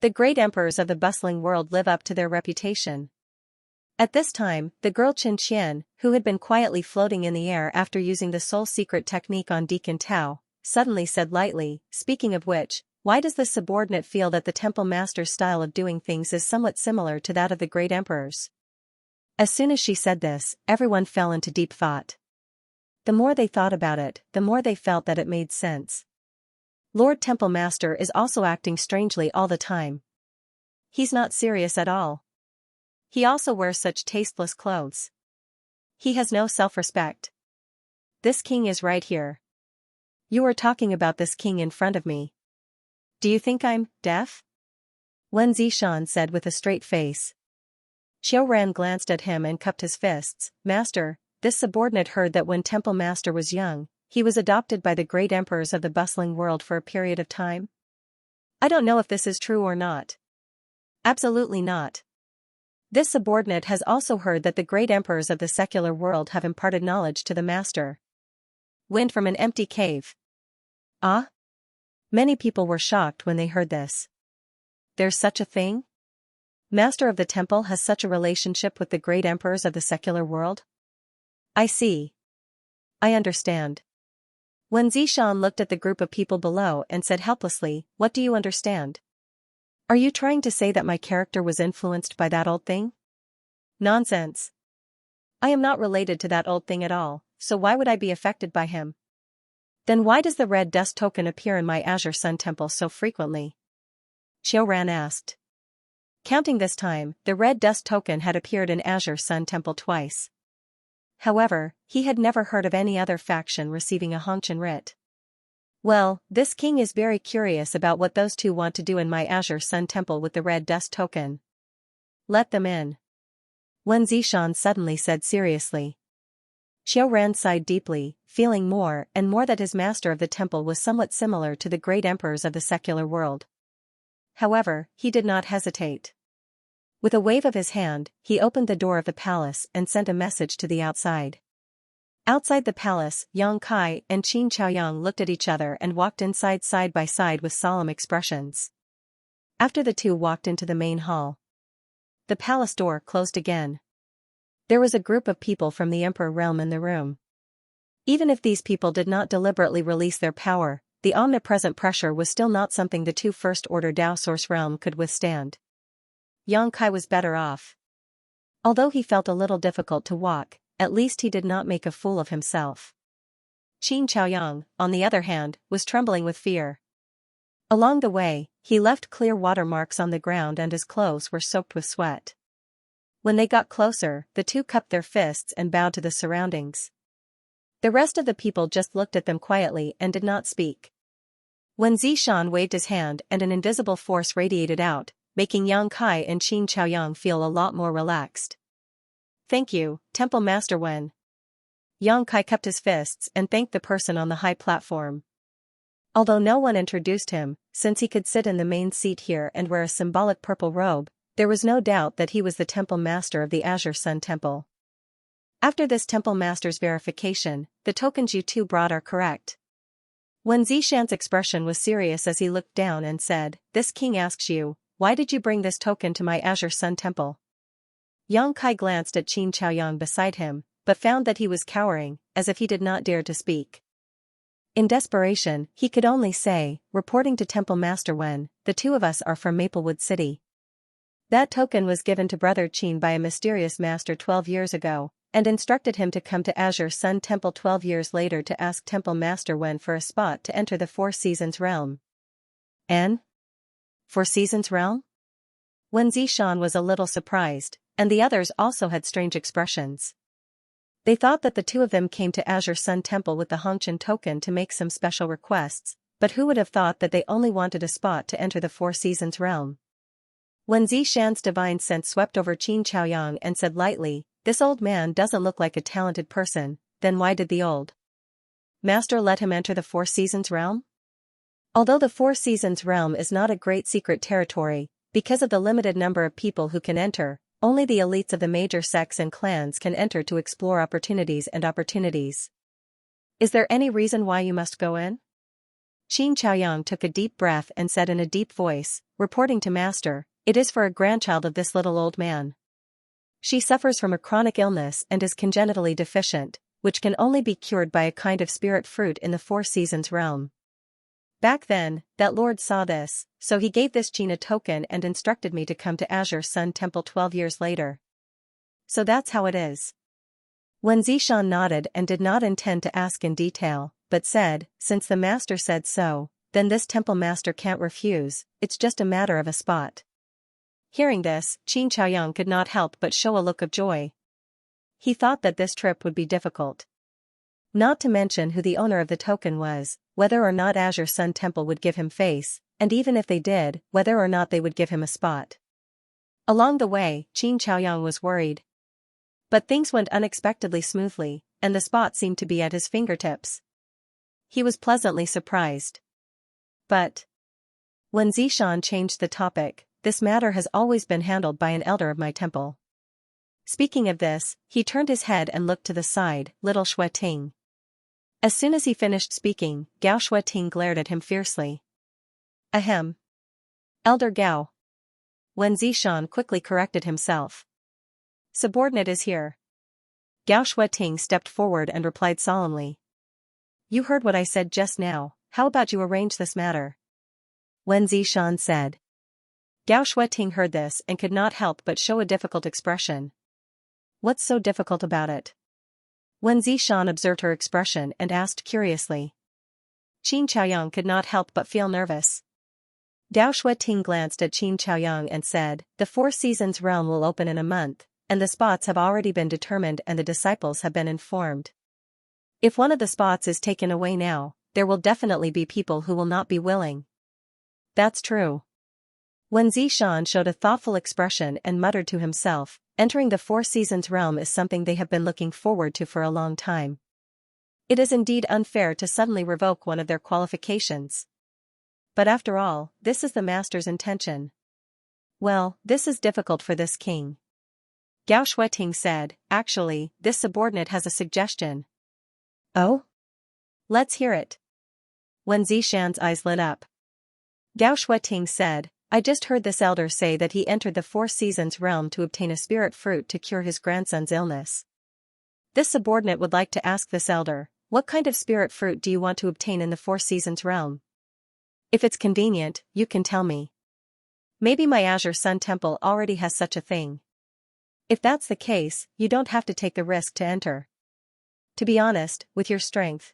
The great emperors of the Bustling World live up to their reputation. At this time, the girl Xianxia, who had been quietly floating in the air after using the soul secret technique on Deacon Tao, suddenly said lightly, speaking of which, why does the subordinate feel that the temple master's style of doing things is somewhat similar to that of the great emperors? As soon as she said this, everyone fell into deep thought. The more they thought about it, the more they felt that it made sense. Lord Temple Master is also acting strangely all the time. He's not serious at all. He also wears such tasteless clothes. He has no self-respect. This king is right here. You are talking about this king in front of me. Do you think I'm deaf? Wen Zishan said with a straight face. Xiaoran glanced at him and cupped his fists. Master, this subordinate heard that when Temple Master was young, he was adopted by the great emperors of the Bustling World for a period of time. I don't know if this is true or not. Absolutely not. This subordinate has also heard that the great emperors of the secular world have imparted knowledge to the master. Wind from an empty cave. Ah? Many people were shocked when they heard this. There's such a thing? Master of the temple has such a relationship with the great emperors of the secular world? I see. I understand. Wen Zishan looked at the group of people below and said helplessly, what do you understand? Are you trying to say that my character was influenced by that old thing? Nonsense. I am not related to that old thing at all, so why would I be affected by him? Then why does the red dust token appear in my Azure Sun Temple so frequently? Xiaoran asked. Counting this time, the red dust token had appeared in Azure Sun Temple twice. However, he had never heard of any other faction receiving a Hongqian writ. Well, this king is very curious about what those two want to do in my Azure Sun Temple with the red dust token. Let them in. Wen Zishan suddenly said seriously. Xiaoran sighed deeply, feeling more and more that his master of the temple was somewhat similar to the great emperors of the secular world. However, he did not hesitate. With a wave of his hand, he opened the door of the palace and sent a message to the outside. Outside the palace, Yang Kai and Qin Chaoyang looked at each other and walked inside side by side with solemn expressions. After the two walked into the main hall, the palace door closed again. There was a group of people from the Emperor realm in the room. Even if these people did not deliberately release their power, the omnipresent pressure was still not something the two first-order Dao Source realm could withstand. Yang Kai was better off. Although he felt a little difficult to walk, at least he did not make a fool of himself. Qin Chaoyang, on the other hand, was trembling with fear. Along the way, he left clear water marks on the ground and his clothes were soaked with sweat. When they got closer, the two cupped their fists and bowed to the surroundings. The rest of the people just looked at them quietly and did not speak. When Zishan waved his hand and an invisible force radiated out, making Yang Kai and Qin Chaoyang feel a lot more relaxed. Thank you, Temple Master Wen. Yang Kai cupped his fists and thanked the person on the high platform. Although no one introduced him, since he could sit in the main seat here and wear a symbolic purple robe, there was no doubt that he was the temple master of the Azure Sun Temple. After this temple master's verification, the tokens you two brought are correct. Wen Zishan's expression was serious as he looked down and said, "This king asks you, why did you bring this token to my Azure Sun Temple?" Yang Kai glanced at Qin Chaoyang beside him, but found that he was cowering, as if he did not dare to speak. In desperation, he could only say, reporting to Temple Master Wen, "The two of us are from Maplewood City. That token was given to Brother Qin by a mysterious master 12 years ago, and instructed him to come to Azure Sun Temple 12 years later to ask Temple Master Wen for a spot to enter the Four Seasons realm." "And? Four Seasons realm?" Wen Zishan was a little surprised, and the others also had strange expressions. They thought that the two of them came to Azure Sun Temple with the Hongqian token to make some special requests, but who would have thought that they only wanted a spot to enter the Four Seasons realm? Wen Zishan's divine sense swept over Qin Chaoyang and said lightly, "This old man doesn't look like a talented person, then why did the old master let him enter the Four Seasons realm?" Although the Four Seasons realm is not a great secret territory, because of the limited number of people who can enter, only the elites of the major sects and clans can enter to explore opportunities. "Is there any reason why you must go in?" Qin Chaoyang took a deep breath and said in a deep voice, reporting to Master, "It is for a grandchild of this little old man. She suffers from a chronic illness and is congenitally deficient, which can only be cured by a kind of spirit fruit in the Four Seasons realm. Back then, that lord saw this, so he gave this Qin a token and instructed me to come to Azure Sun Temple 12 years later. So that's how it is." Wen Zishan nodded and did not intend to ask in detail, but said, "Since the master said so, then this temple master can't refuse, it's just a matter of a spot." Hearing this, Qin Chaoyang could not help but show a look of joy. He thought that this trip would be difficult. Not to mention who the owner of the token was, whether or not Azure Sun Temple would give him face, and even if they did, whether or not they would give him a spot. Along the way, Qin Chaoyang was worried. But things went unexpectedly smoothly, and the spot seemed to be at his fingertips. He was pleasantly surprised. "But when Zishan changed the topic, this matter has always been handled by an elder of my temple." Speaking of this, he turned his head and looked to the side, little Xueting. As soon as he finished speaking, Gao Xueting glared at him fiercely. "Ahem. Elder Gao." Wen Zishan quickly corrected himself. "Subordinate is here." Gao Xueting stepped forward and replied solemnly. "You heard what I said just now, how about you arrange this matter?" Wen Zishan said. Gao Xueting heard this and could not help but show a difficult expression. "What's so difficult about it?" Wen Zishan observed her expression and asked curiously. Qin Chaoyang could not help but feel nervous. Gao Xueting glanced at Qin Chaoyang and said, "The Four Seasons realm will open in a month, and the spots have already been determined and the disciples have been informed. If one of the spots is taken away now, there will definitely be people who will not be willing." "That's true." Wen Zishan showed a thoughtful expression and muttered to himself, "Entering the Four Seasons realm is something they have been looking forward to for a long time. It is indeed unfair to suddenly revoke one of their qualifications. But after all, this is the master's intention. Well, this is difficult for this king." Gao Xueting said, "Actually, this subordinate has a suggestion." "Oh? Let's hear it." Wen Zishan's eyes lit up. Gao Xueting said, "I just heard this elder say that he entered the Four Seasons realm to obtain a spirit fruit to cure his grandson's illness. This subordinate would like to ask this elder, what kind of spirit fruit do you want to obtain in the Four Seasons realm? If it's convenient, you can tell me. Maybe my Azure Sun Temple already has such a thing. If that's the case, you don't have to take the risk to enter. To be honest, with your strength."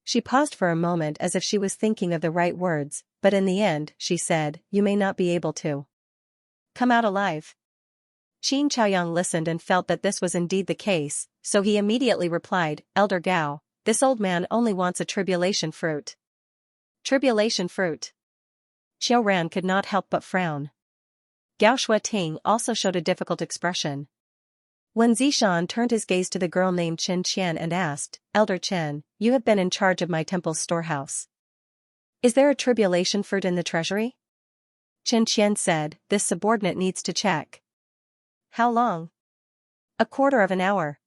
She paused for a moment as if she was thinking of the right words, but in the end, she said, "You may not be able to come out alive." Qin Chaoyang listened and felt that this was indeed the case, so he immediately replied, "Elder Gao, this old man only wants a tribulation fruit." "Tribulation fruit?" Xiao Ran could not help but frown. Gao Xueting also showed a difficult expression. Wen Zishan turned his gaze to the girl named Chen Qian and asked, "Elder Chen, you have been in charge of my temple's storehouse. Is there a tribulation fruit in the treasury? Xianxia said, this subordinate needs to check. How long? A quarter of an hour.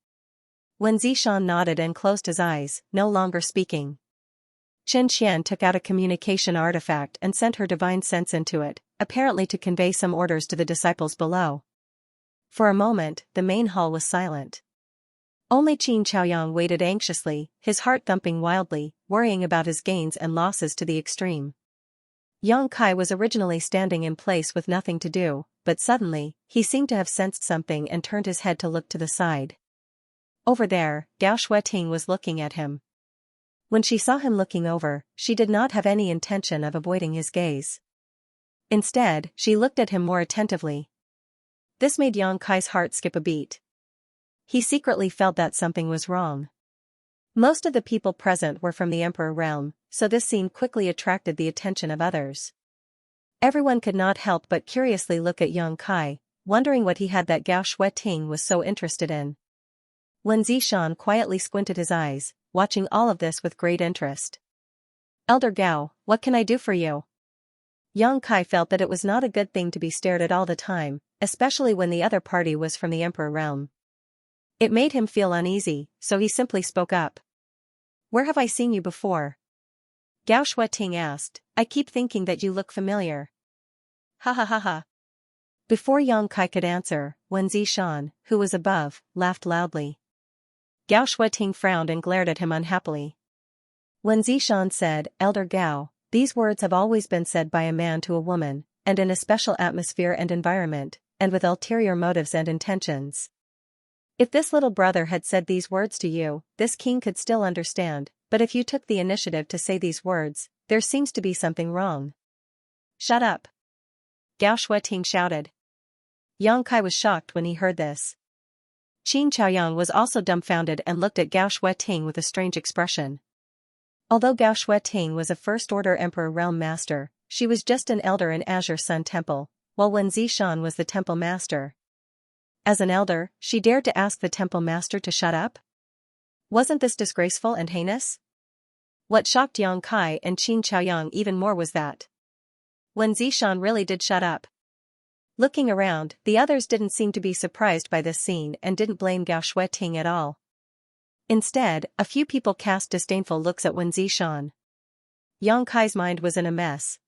Wen Zishan nodded and closed his eyes, no longer speaking. Xianxia took out a communication artifact and sent her divine sense into it, apparently to convey some orders to the disciples below. For a moment, the main hall was silent. Only Qin Chaoyang waited anxiously, his heart thumping wildly, worrying about his gains and losses to the extreme. Yang Kai was originally standing in place with nothing to do, but suddenly, he seemed to have sensed something and turned his head to look to the side. Over there, Gao Shueting was looking at him. When she saw him looking over, she did not have any intention of avoiding his gaze. Instead, she looked at him more attentively. This made Yang Kai's heart skip a beat. He secretly felt that something was wrong. Most of the people present were from the Emperor realm, so this scene quickly attracted the attention of others. Everyone could not help but curiously look at Yang Kai, wondering what he had that Gao Shueting was so interested in. Wen Zishan quietly squinted his eyes, watching all of this with great interest. Elder Gao, what can I do for you? Yang Kai felt that it was not a good thing to be stared at all the time, especially when the other party was from the Emperor realm. It made him feel uneasy, so he simply spoke up. Where have I seen you before? Gao Shueting asked, I keep thinking that you look familiar. Ha ha ha ha. Before Yang Kai could answer, Wen Zishan, who was above, laughed loudly. Gao Shueting frowned and glared at him unhappily. Wen Zishan said, Elder Gao, these words have always been said by a man to a woman, and in a special atmosphere and environment, and with ulterior motives and intentions. If this little brother had said these words to you, this king could still understand, but if you took the initiative to say these words, there seems to be something wrong. Shut up! Gao Shueting shouted. Yang Kai was shocked when he heard this. Qin Chaoyang was also dumbfounded and looked at Gao Shueting with a strange expression. Although Gao Shueting was a first-order Emperor Realm Master, she was just an elder in Azure Sun Temple, while Wen Zishan was the Temple Master. As an elder, she dared to ask the Temple Master to shut up? Wasn't this disgraceful and heinous? What shocked Yang Kai and Qin Chaoyang even more was that Wen Zishan really did shut up. Looking around, the others didn't seem to be surprised by this scene and didn't blame Gao Shueting at all. Instead, a few people cast disdainful looks at Wen Zishan. Yang Kai's mind was in a mess.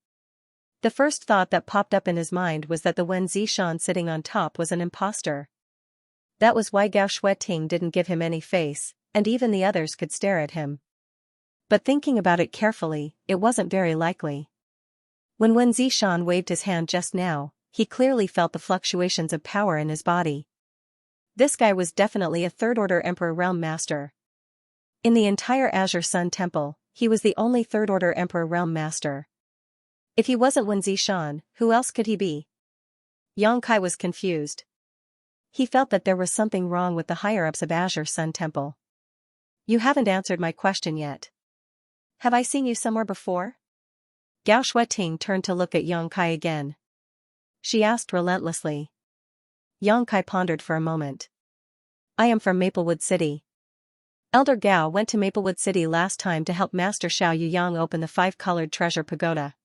The first thought that popped up in his mind was that the Wen Zishan sitting on top was an imposter. That was why Gao Shueting didn't give him any face, and even the others could stare at him. But thinking about it carefully, it wasn't very likely. When Wen Zishan waved his hand just now, he clearly felt the fluctuations of power in his body. This guy was definitely a third-order Emperor Realm Master. In the entire Azure Sun Temple, he was the only third-order Emperor Realm Master. If he wasn't Wen Zishan, who else could he be? Yang Kai was confused. He felt that there was something wrong with the higher-ups of Azure Sun Temple. You haven't answered my question yet. Have I seen you somewhere before? Gao Shueting turned to look at Yang Kai again. She asked relentlessly. Yang Kai pondered for a moment. I am from Maplewood City. Elder Gao went to Maplewood City last time to help Master Xiao Yuyang open the five-colored treasure pagoda.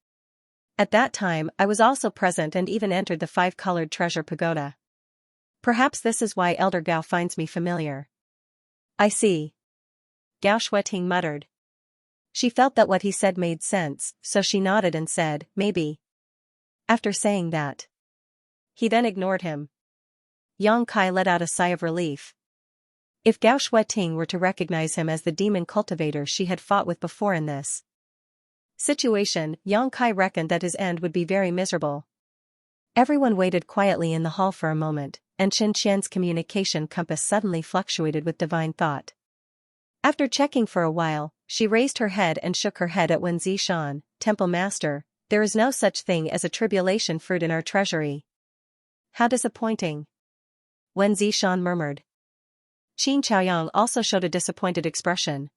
At that time, I was also present and even entered the five-colored treasure pagoda. Perhaps this is why Elder Gao finds me familiar. I see. Gao Shueting muttered. She felt that what he said made sense, so she nodded and said, maybe. After saying that, he then ignored him. Yang Kai let out a sigh of relief. If Gao Shueting were to recognize him as the demon cultivator she had fought with before in this situation, Yang Kai reckoned that his end would be very miserable. Everyone waited quietly in the hall for a moment, and Xianxia's communication compass suddenly fluctuated with divine thought. After checking for a while, she raised her head and shook her head at Wen Zishan, Temple Master, there is no such thing as a tribulation fruit in our treasury. How disappointing. Wen Zishan murmured. Qin Chaoyang also showed a disappointed expression.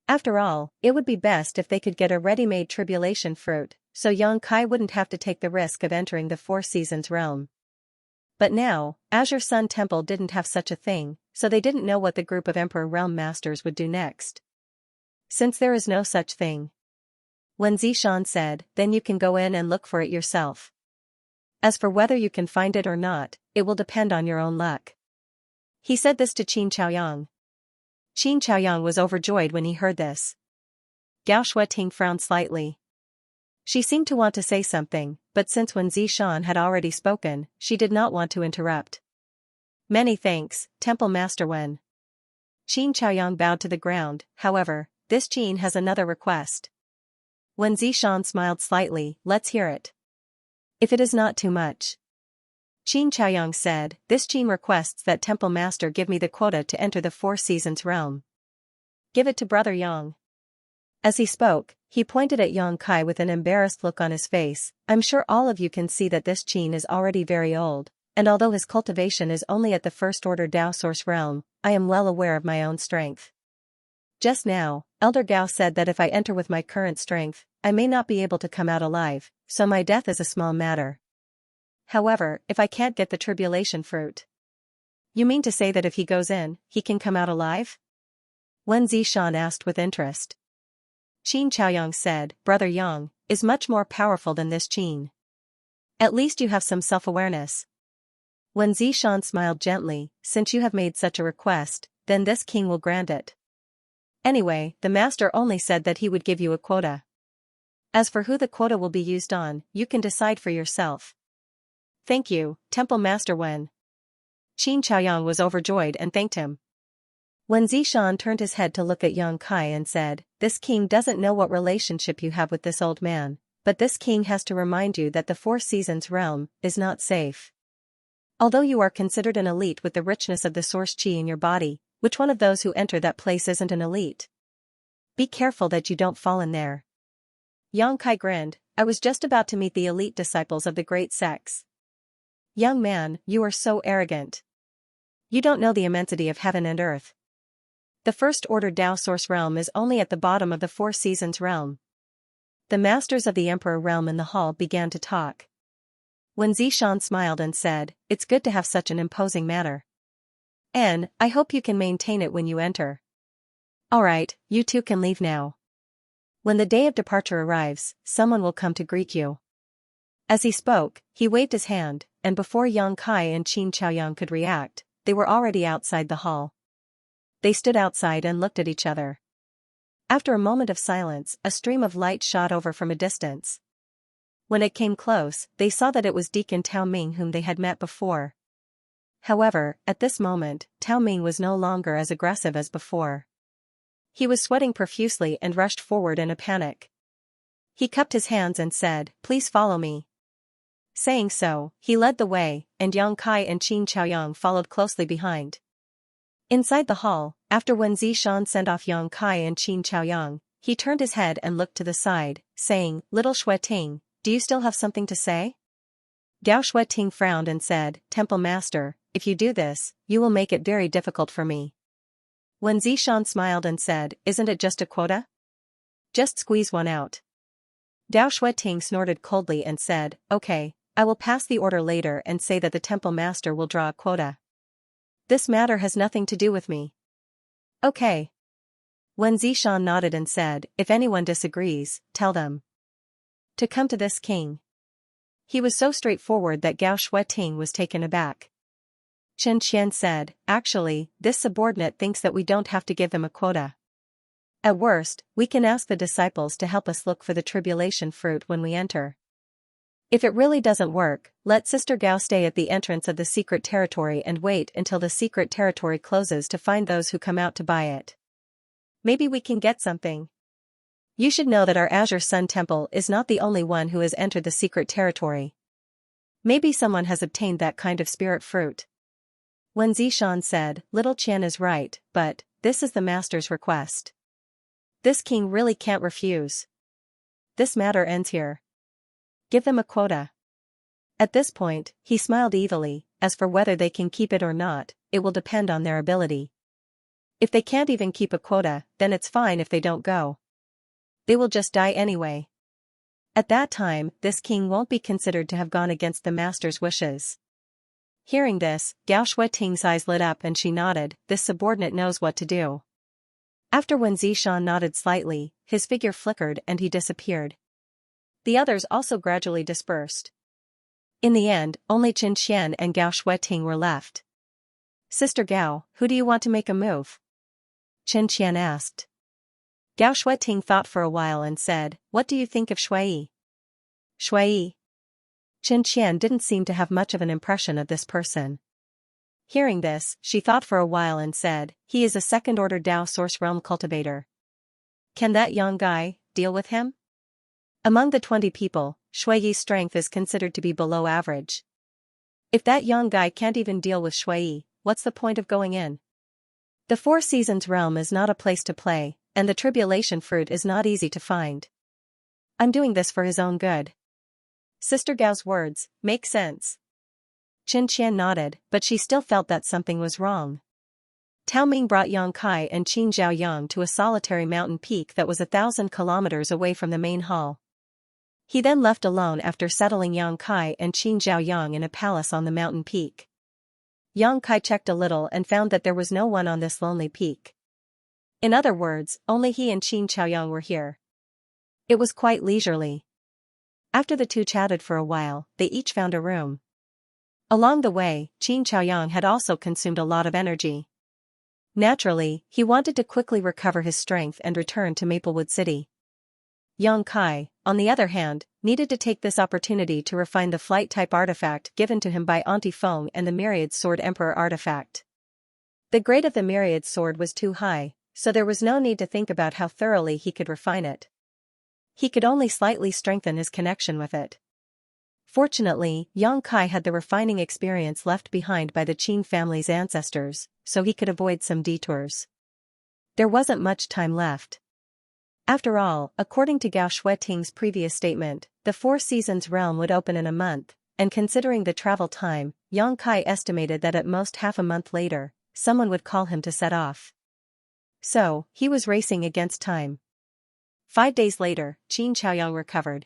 After all, it would be best if they could get a ready-made tribulation fruit, so Yang Kai wouldn't have to take the risk of entering the Four Seasons realm. But now, Azure Sun Temple didn't have such a thing, so they didn't know what the group of Emperor Realm Masters would do next. Since there is no such thing, When Zishan said, then you can go in and look for it yourself. As for whether you can find it or not, it will depend on your own luck. He said this to Qin Chaoyang. Qin Chaoyang was overjoyed when he heard this. Gao Shueting frowned slightly. She seemed to want to say something, but since Wen Zishan had already spoken, she did not want to interrupt. Many thanks, Temple Master Wen. Qin Chaoyang bowed to the ground. However, this Qin has another request. Wen Zishan smiled slightly. Let's hear it. If it is not too much. Qin Chaoyang said, this Qin requests that Temple Master give me the quota to enter the Four Seasons realm. Give it to Brother Yang. As he spoke, he pointed at Yang Kai with an embarrassed look on his face. I'm sure all of you can see that this Qin is already very old, and although his cultivation is only at the first order Dao Source realm, I am well aware of my own strength. Just now, Elder Gao said that if I enter with my current strength, I may not be able to come out alive, so my death is a small matter. However, if I can't get the tribulation fruit. You mean to say that if he goes in, he can come out alive? Wen Zishan asked with interest. Qin Chaoyang said, Brother Yang is much more powerful than this Qin. At least you have some self-awareness. Wen Zishan smiled gently, since you have made such a request, then this king will grant it. Anyway, the master only said that he would give you a quota. As for who the quota will be used on, you can decide for yourself. Thank you, Temple Master Wen. Qin Chaoyang was overjoyed and thanked him. Wen Zishan turned his head to look at Yang Kai and said, this king doesn't know what relationship you have with this old man, but this king has to remind you that the Four Seasons realm is not safe. Although you are considered an elite with the richness of the source qi in your body, which one of those who enter that place isn't an elite? Be careful that you don't fall in there. Yang Kai grinned, I was just about to meet the elite disciples of the great sects. Young man, you are so arrogant. You don't know the immensity of heaven and earth. The first order Dao Source realm is only at the bottom of the Four Seasons realm. The masters of the Emperor realm in the hall began to talk. Wen Zishan smiled and said, it's good to have such an imposing manner. And I hope you can maintain it when you enter. Alright, you two can leave now. When the day of departure arrives, someone will come to greet you. As he spoke, he waved his hand, and before Yang Kai and Qin Chaoyang could react, they were already outside the hall. They stood outside and looked at each other. After a moment of silence, a stream of light shot over from a distance. When it came close, they saw that it was Deacon Tao Ming whom they had met before. However, at this moment, Tao Ming was no longer as aggressive as before. He was sweating profusely and rushed forward in a panic. He cupped his hands and said, please follow me. Saying so, he led the way, and Yang Kai and Qin Chaoyang followed closely behind. Inside the hall, after Wen Zishan sent off Yang Kai and Qin Chaoyang, he turned his head and looked to the side, saying, Little Shueting, do you still have something to say? Gao Shueting frowned and said, Temple Master, if you do this, you will make it very difficult for me. Wen Zishan smiled and said, isn't it just a quota? Just squeeze one out. Gao Shueting snorted coldly and said, okay, I will pass the order later and say that the Temple Master will draw a quota. This matter has nothing to do with me. Okay. Wen Zishan nodded and said, if anyone disagrees, tell them to come to this king. He was so straightforward that Gao Shueting was taken aback. Chen Qian said, actually, this subordinate thinks that we don't have to give them a quota. At worst, we can ask the disciples to help us look for the tribulation fruit when we enter. If it really doesn't work, let Sister Gao stay at the entrance of the secret territory and wait until the secret territory closes to find those who come out to buy it. Maybe we can get something. You should know that our Azure Sun Temple is not the only one who has entered the secret territory. Maybe someone has obtained that kind of spirit fruit. Wen Zishan said, Little Qian is right, but this is the master's request. This king really can't refuse. This matter ends here. Give them a quota. At this point, he smiled evilly, as for whether they can keep it or not, it will depend on their ability. If they can't even keep a quota, then it's fine if they don't go. They will just die anyway. At that time, this king won't be considered to have gone against the master's wishes. Hearing this, Gao Shueting's eyes lit up and she nodded, this subordinate knows what to do. After when Zishan nodded slightly, his figure flickered and he disappeared. The others also gradually dispersed. In the end, only Xianxia and Gao Shueting were left. "Sister Gao, who do you want to make a move?" Xianxia asked. Gao Shueting thought for a while and said, "What do you think of Shui?" Shui? Xianxia didn't seem to have much of an impression of this person. Hearing this, she thought for a while and said, "He is a second-order Dao Source Realm cultivator. Can that young guy deal with him?" Among the 20 people, Shui's strength is considered to be below average. If that young guy can't even deal with Shui, what's the point of going in? The Four Seasons realm is not a place to play, and the tribulation fruit is not easy to find. I'm doing this for his own good. Sister Gao's words make sense. Xianxia nodded, but she still felt that something was wrong. Tao Ming brought Yang Kai and Qin Zhaoyang to a solitary mountain peak that was 1,000 kilometers away from the main hall. He then left alone after settling Yang Kai and Qin Zhaoyang in a palace on the mountain peak. Yang Kai checked a little and found that there was no one on this lonely peak. In other words, only he and Qin Zhaoyang were here. It was quite leisurely. After the two chatted for a while, they each found a room. Along the way, Qin Zhaoyang had also consumed a lot of energy. Naturally, he wanted to quickly recover his strength and return to Maplewood City. Yang Kai, on the other hand, needed to take this opportunity to refine the flight-type artifact given to him by Auntie Feng and the Myriad Sword Emperor artifact. The grade of the Myriad Sword was too high, so there was no need to think about how thoroughly he could refine it. He could only slightly strengthen his connection with it. Fortunately, Yang Kai had the refining experience left behind by the Qin family's ancestors, so he could avoid some detours. There wasn't much time left. After all, according to Gao Shueting's previous statement, the Four Seasons realm would open in a month, and considering the travel time, Yang Kai estimated that at most half a month later, someone would call him to set off. So, he was racing against time. 5 days later, Qin Zhaoyang recovered.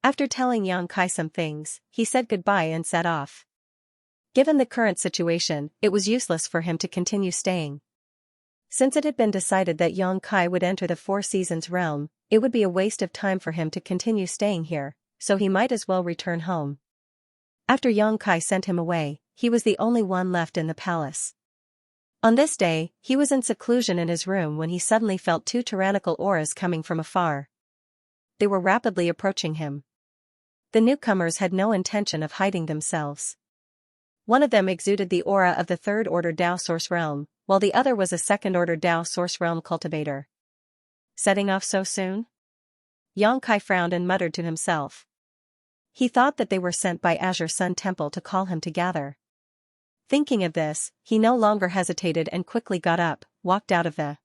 After telling Yang Kai some things, he said goodbye and set off. Given the current situation, it was useless for him to continue staying. Since it had been decided that Yang Kai would enter the Four Seasons realm, it would be a waste of time for him to continue staying here, so he might as well return home. After Yang Kai sent him away, he was the only one left in the palace. On this day, he was in seclusion in his room when he suddenly felt 2 tyrannical auras coming from afar. They were rapidly approaching him. The newcomers had no intention of hiding themselves. One of them exuded the aura of the third-order Dao Source Realm, while the other was a second-order Dao Source Realm cultivator. Setting off so soon? Yang Kai frowned and muttered to himself. He thought that they were sent by Azure Sun Temple to call him to gather. Thinking of this, he no longer hesitated and quickly got up, walked out of the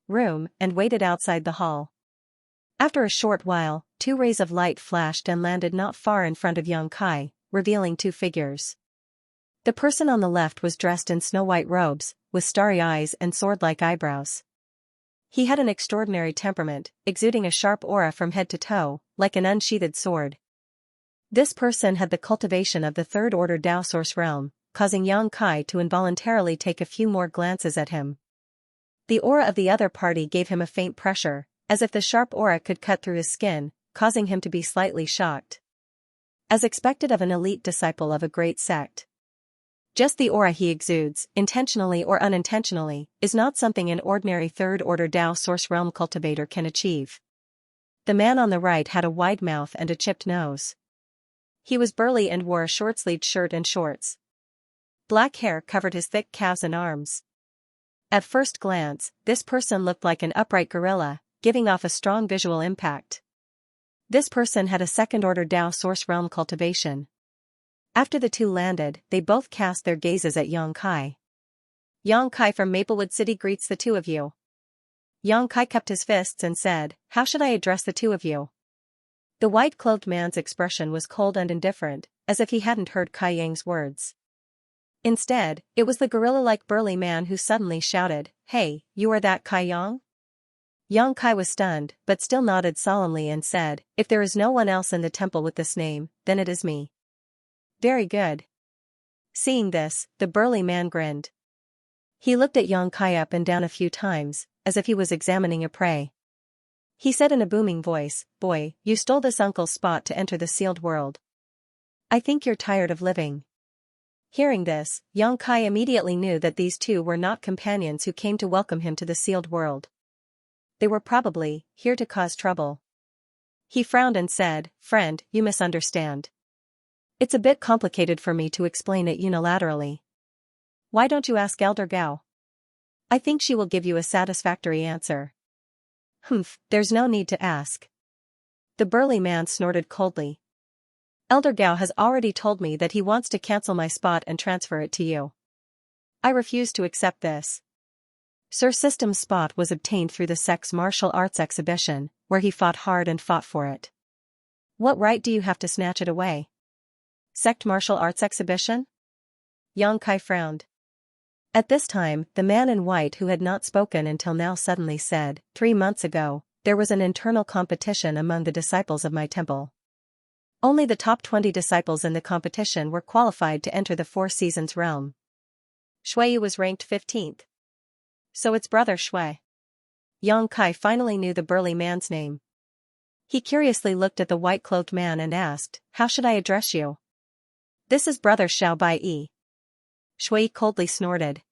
room, and waited outside the hall. After a short while, 2 rays of light flashed and landed not far in front of Yang Kai, revealing 2 figures. The person on the left was dressed in snow-white robes, with starry eyes and sword-like eyebrows. He had an extraordinary temperament, exuding a sharp aura from head to toe, like an unsheathed sword. This person had the cultivation of the third-order Dao Source Realm, causing Yang Kai to involuntarily take a few more glances at him. The aura of the other party gave him a faint pressure, as if the sharp aura could cut through his skin, causing him to be slightly shocked. As expected of an elite disciple of a great sect. Just the aura he exudes, intentionally or unintentionally, is not something an ordinary third-order Dao Source Realm cultivator can achieve. The man on the right had a wide mouth and a chipped nose. He was burly and wore a short-sleeved shirt and shorts. Black hair covered his thick calves and arms. At first glance, this person looked like an upright gorilla, giving off a strong visual impact. This person had a second-order Dao Source Realm cultivation. After the two landed, they both cast their gazes at Yang Kai. Yang Kai from Maplewood City greets the two of you. Yang Kai cupped his fists and said, "How should I address the two of you?" The white-clothed man's expression was cold and indifferent, as if he hadn't heard Kai Yang's words. Instead, it was the gorilla-like burly man who suddenly shouted, "Hey, you are that Kai Yang?" Yang Kai was stunned, but still nodded solemnly and said, "If there is no one else in the temple with this name, then it is me." "Very good." Seeing this, the burly man grinned. He looked at Yang Kai up and down a few times, as if he was examining a prey. He said in a booming voice, "Boy, you stole this uncle's spot to enter the sealed world. I think you're tired of living." Hearing this, Xianxia immediately knew that these two were not companions who came to welcome him to the sealed world. They were probably here to cause trouble. He frowned and said, "Friend, you misunderstand. It's a bit complicated for me to explain it unilaterally. Why don't you ask Elder Gao? I think she will give you a satisfactory answer." "Humph, there's no need to ask." The burly man snorted coldly. "Elder Gao has already told me that he wants to cancel my spot and transfer it to you. I refuse to accept this." Sir System's spot was obtained through the sect's martial arts exhibition, where he fought hard and fought for it. "What right do you have to snatch it away?" "Sect martial arts exhibition?" Xianxia frowned. At this time, the man in white who had not spoken until now suddenly said, 3 months ago, there was an internal competition among the disciples of my temple. Only the top 20 disciples in the competition were qualified to enter the Four Seasons realm. Shui was ranked 15th. So it's Brother Shui. Xianxia finally knew the burly man's name. He curiously looked at the white-clothed man and asked, "How should I address you?" "This is Brother Xiao Bai. Shui coldly snorted.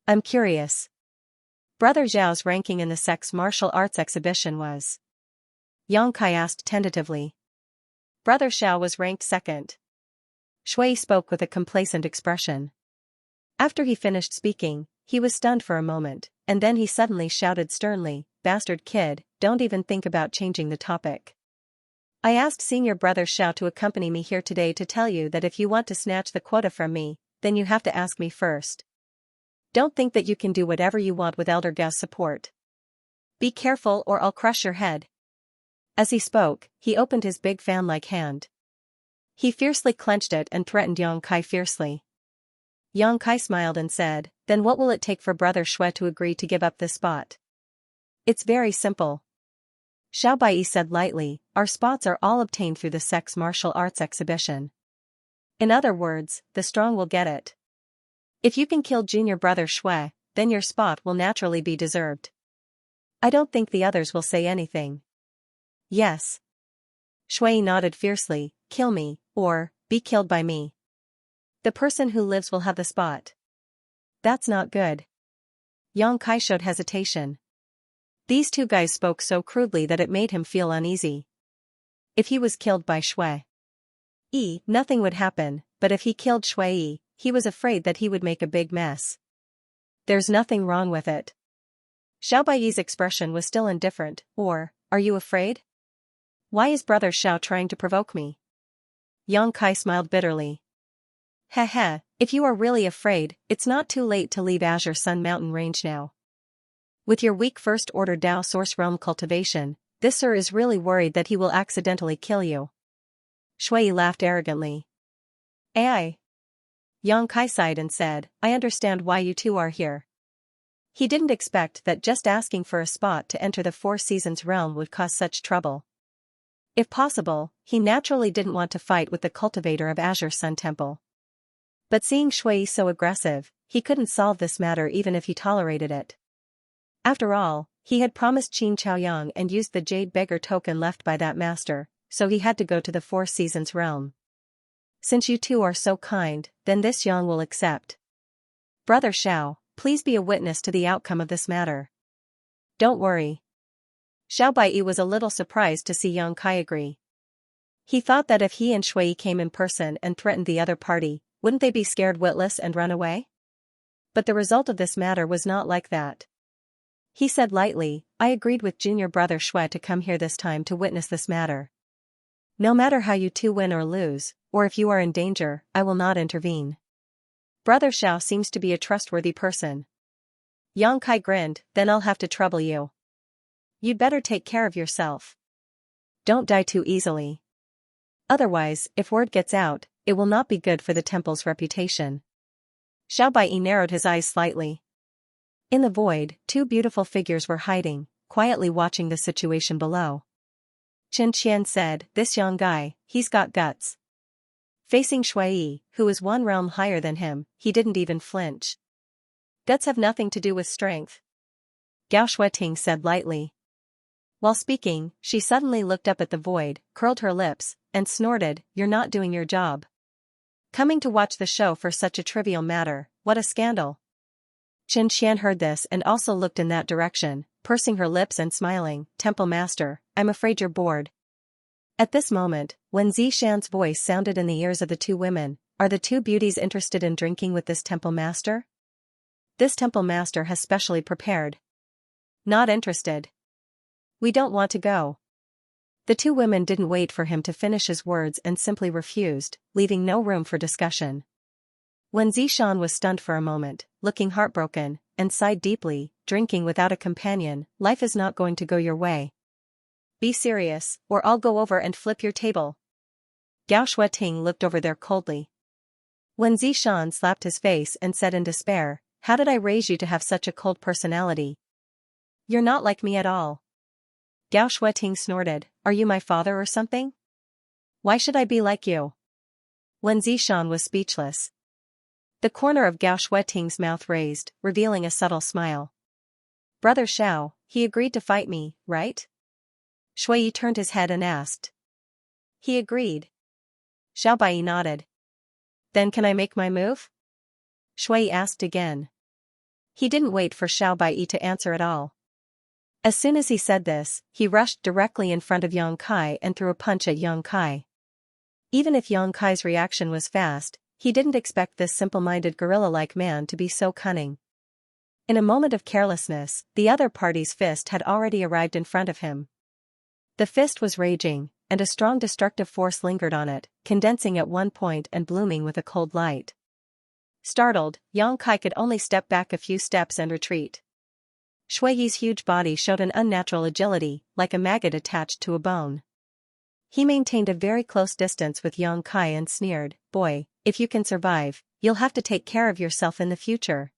"I'm curious." Brother Zhao's ranking in the sect's martial arts exhibition was? Xianxia asked tentatively. Brother Xiao was ranked 2nd. Shui spoke with a complacent expression. After he finished speaking, he was stunned for a moment, and then he suddenly shouted sternly, "Bastard kid, don't even think about changing the topic. I asked Senior Brother Xiao to accompany me here today to tell you that if you want to snatch the quota from me, then you have to ask me first. Don't think that you can do whatever you want with Elder Gao's support. Be careful or I'll crush your head." As he spoke, he opened his big fan-like hand. He fiercely clenched it and threatened Xianxia fiercely. Xianxia smiled and said, "Then what will it take for Brother Shui to agree to give up this spot?" "It's very simple." Xiao Bai said lightly, "Our spots are all obtained through the sect's martial arts exhibition. In other words, the strong will get it. If you can kill Junior Brother Shui, then your spot will naturally be deserved. I don't think the others will say anything." "Yes." Shui nodded fiercely, "Kill me, or be killed by me. The person who lives will have the spot." "That's not good." Xianxia showed hesitation. These two guys spoke so crudely that it made him feel uneasy. If he was killed by Shui, nothing would happen, but if he killed Shui, he was afraid that he would make a big mess. "There's nothing wrong with it." Xiao Bai's expression was still indifferent. "Or, are you afraid? Why is Brother Xiao trying to provoke me?" Xianxia smiled bitterly. "Heh, if you are really afraid, it's not too late to leave Azure Sun Mountain Range now. With your weak First Order Dao Source Realm cultivation, this sir is really worried that he will accidentally kill you." Shui laughed arrogantly. "Ai." Xianxia sighed and said, "I understand why you two are here." He didn't expect that just asking for a spot to enter the Four Seasons realm would cause such trouble. If possible, he naturally didn't want to fight with the cultivator of Azure Sun Temple. But seeing Shui so aggressive, he couldn't solve this matter even if he tolerated it. After all, he had promised Qin Chaoyang and used the Jade Beggar token left by that master, so he had to go to the Four Seasons realm. "Since you two are so kind, then this Yang will accept. Brother Xiao, please be a witness to the outcome of this matter." "Don't worry." Xiao Bai was a little surprised to see Xianxia agree. He thought that if he and Shui came in person and threatened the other party, wouldn't they be scared witless and run away? But the result of this matter was not like that. He said lightly, "I agreed with Junior Brother Shui to come here this time to witness this matter. No matter how you two win or lose, or if you are in danger, I will not intervene. Brother Xiao seems to be a trustworthy person." Xianxia grinned, "Then I'll have to trouble you. You'd better take care of yourself. Don't die too easily. Otherwise, if word gets out, it will not be good for the temple's reputation." Xiao Bai narrowed his eyes slightly. In the void, two beautiful figures were hiding, quietly watching the situation below. Chen Qian said, "This young guy, he's got guts." Facing Shui, who was one realm higher than him, he didn't even flinch. Guts have nothing to do with strength. Gao Shueting said lightly. While speaking, she suddenly looked up at the void, curled her lips, and snorted, "You're not doing your job. Coming to watch the show for such a trivial matter, what a scandal." Xianxia heard this and also looked in that direction, pursing her lips and smiling. "Temple Master, I'm afraid you're bored." At this moment, when Zishan's voice sounded in the ears of the two women, "Are the two beauties interested in drinking with this Temple Master? This Temple Master has specially prepared." "Not interested. We don't want to go." The two women didn't wait for him to finish his words and simply refused, leaving no room for discussion. When Zishan was stunned for a moment, looking heartbroken, and sighed deeply, "Drinking without a companion, life is not going to go your way. Be serious, or I'll go over and flip your table." Gao Shueting looked over there coldly. When Zishan slapped his face and said in despair, "How did I raise you to have such a cold personality? You're not like me at all." Gao Shueting snorted, "Are you my father or something? Why should I be like you?" When Zishan was speechless, the corner of Gao Shueting's mouth raised, revealing a subtle smile. "Brother Xiao, he agreed to fight me, right?" Shui turned his head and asked. "He agreed." Xiao Bai nodded. "Then can I make my move?" Shui asked again. He didn't wait for Xiao Bai to answer at all. As soon as he said this, he rushed directly in front of Yang Kai and threw a punch at Yang Kai. Even if Yang Kai's reaction was fast, he didn't expect this simple-minded gorilla-like man to be so cunning. In a moment of carelessness, the other party's fist had already arrived in front of him. The fist was raging, and a strong destructive force lingered on it, condensing at one point and blooming with a cold light. Startled, Yang Kai could only step back a few steps and retreat. Shuiyi's huge body showed an unnatural agility, like a maggot attached to a bone. He maintained a very close distance with Yang Kai and sneered, "Boy, if you can survive, you'll have to take care of yourself in the future."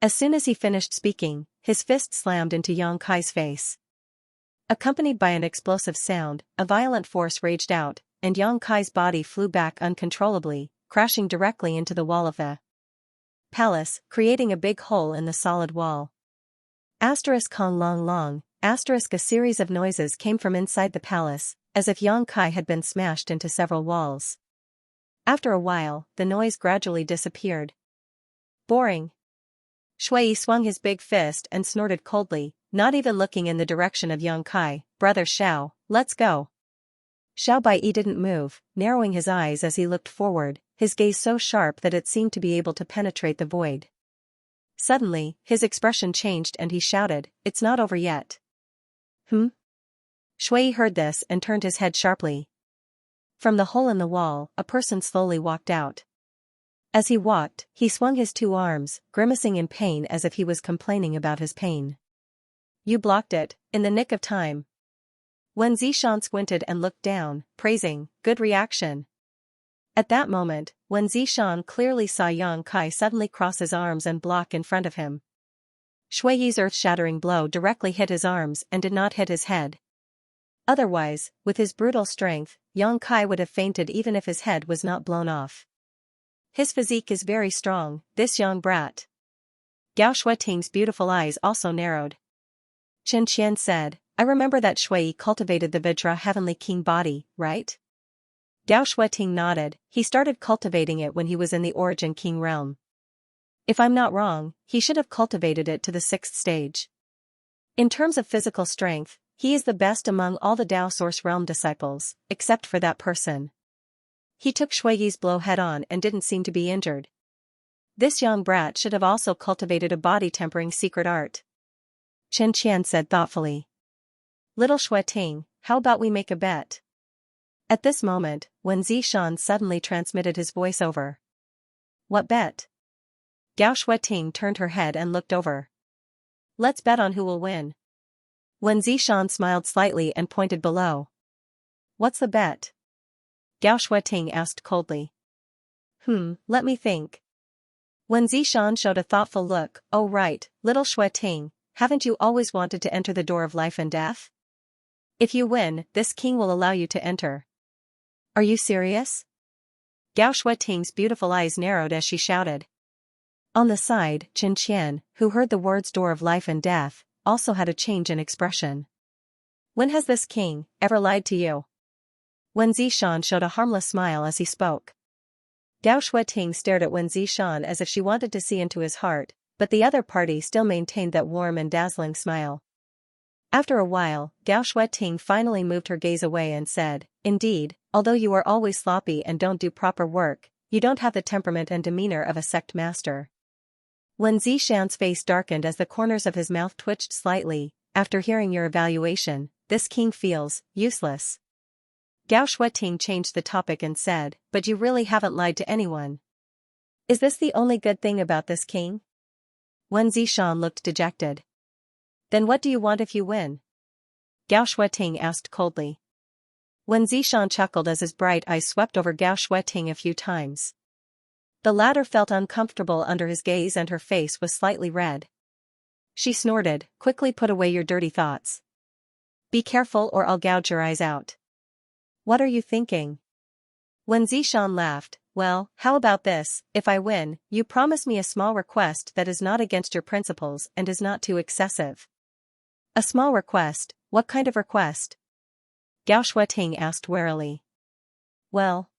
As soon as he finished speaking, his fist slammed into Yang Kai's face. Accompanied by an explosive sound, a violent force raged out, and Yang Kai's body flew back uncontrollably, crashing directly into the wall of the palace, creating a big hole in the solid wall. Kong long long, a series of noises came from inside the palace, as if Yang Kai had been smashed into several walls. After a while, the noise gradually disappeared. "Boring." Shui swung his big fist and snorted coldly, not even looking in the direction of Yang Kai. "Brother Xiao, let's go." Xiao Bai didn't move, narrowing his eyes as he looked forward, his gaze so sharp that it seemed to be able to penetrate the void. Suddenly, his expression changed and he shouted, "It's not over yet." Shui heard this and turned his head sharply. From the hole in the wall, a person slowly walked out. As he walked, he swung his two arms, grimacing in pain as if he was complaining about his pain. "You blocked it, in the nick of time." When Zishan squinted and looked down, praising, "Good reaction." At that moment, when Zishan clearly saw Yang Kai suddenly cross his arms and block in front of him. Shuiyi's earth-shattering blow directly hit his arms and did not hit his head. Otherwise, with his brutal strength, Yang Kai would have fainted even if his head was not blown off. "His physique is very strong, this young brat." Gao Shueting's beautiful eyes also narrowed. Chen Qian said, "I remember that Shui cultivated the Vajra Heavenly King body, right?" Gao Shueting nodded. "He started cultivating it when he was in the Origin King realm. If I'm not wrong, he should have cultivated it to the 6th stage. In terms of physical strength, he is the best among all the Dao Source Realm disciples, except for that person. He took Shuiyi's blow head-on and didn't seem to be injured. This young brat should have also cultivated a body-tempering secret art." Chen Qian said thoughtfully. "Little Shueting, how about we make a bet?" At this moment, when Zishan suddenly transmitted his voice over. "What bet?" Gao Shueting turned her head and looked over. "Let's bet on who will win." When Zishan smiled slightly and pointed below. "What's the bet?" Gao Shueting asked coldly. Let me think." When Zishan showed a thoughtful look, "Oh right, little Shueting, haven't you always wanted to enter the door of life and death? If you win, this king will allow you to enter." "Are you serious?" Gao Shueting's beautiful eyes narrowed as she shouted. On the side, Chen Qian, who heard the words door of life and death, also had a change in expression. When has this king ever lied to you? Wen Zishan showed a harmless smile as he spoke. Gao Shuiting stared at Wen Zishan as if she wanted to see into his heart, but the other party still maintained that warm and dazzling smile. After a while, Gao Shuiting finally moved her gaze away and said, "Indeed, although you are always sloppy and don't do proper work, you don't have the temperament and demeanor of a sect master." Wen Zishan's face darkened as the corners of his mouth twitched slightly. "After hearing your evaluation, this king feels useless." Gao Shuiting changed the topic and said, "But you really haven't lied to anyone. Is this the only good thing about this king?" Wen Zishan looked dejected. "Then what do you want if you win?" Gao Shuiting asked coldly. Wen Zishan chuckled as his bright eyes swept over Gao Shuiting a few times. The latter felt uncomfortable under his gaze and her face was slightly red. She snorted, "Quickly put away your dirty thoughts. Be careful or I'll gouge your eyes out." "What are you thinking?" Wen Zishan laughed. "Well, how about this, if I win, you promise me a small request that is not against your principles and is not too excessive." "A small request? What kind of request?" Gao Shuiting asked warily. "Well,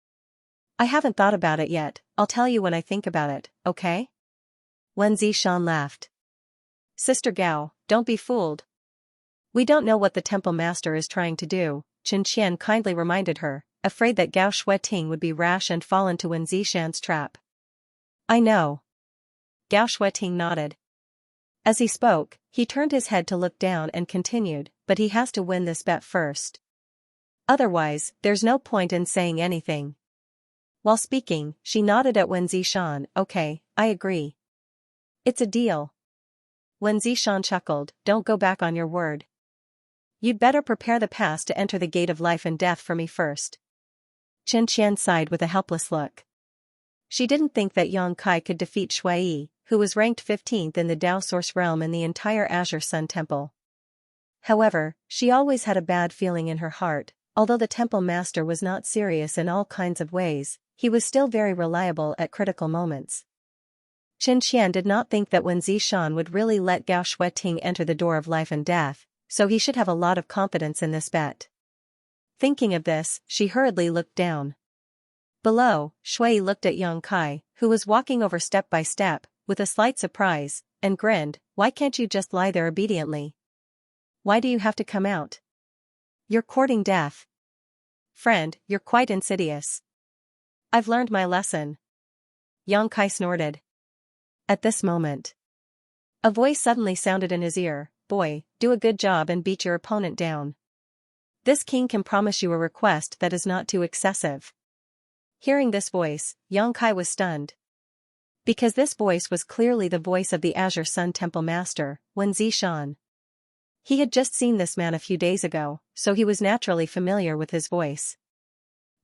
I haven't thought about it yet, I'll tell you when I think about it, okay?" Wen Zishan laughed. "Sister Gao, don't be fooled. We don't know what the temple master is trying to do," Xianxia kindly reminded her, afraid that Gao Shuiting would be rash and fall into Wen Zishan's trap. "I know." Gao Shuiting nodded. As he spoke, he turned his head to look down and continued, "But he has to win this bet first. Otherwise, there's no point in saying anything." While speaking, she nodded at Wen Zishan. "Okay, I agree. It's a deal." Wen Zishan chuckled, "Don't go back on your word. You'd better prepare the pass to enter the gate of life and death for me first." Xianxia sighed with a helpless look. She didn't think that Yang Kai could defeat Shui, who was ranked 15th in the Dao Source realm in the entire Azure Sun Temple. However, she always had a bad feeling in her heart. Although the temple master was not serious in all kinds of ways, he was still very reliable at critical moments. Xianxian did not think that Wen Zishan would really let Gao Shuiting enter the door of life and death, so he should have a lot of confidence in this bet. Thinking of this, she hurriedly looked down. Below, Shui looked at Yang Kai, who was walking over step by step, with a slight surprise, and grinned. "Why can't you just lie there obediently? Why do you have to come out? You're courting death. Friend, you're quite insidious." "I've learned my lesson." Yang Kai snorted. At this moment, a voice suddenly sounded in his ear. "Boy, do a good job and beat your opponent down. This king can promise you a request that is not too excessive." Hearing this voice, Yang Kai was stunned. Because this voice was clearly the voice of the Azure Sun Temple Master, Wen Zishan. He had just seen this man a few days ago, so he was naturally familiar with his voice.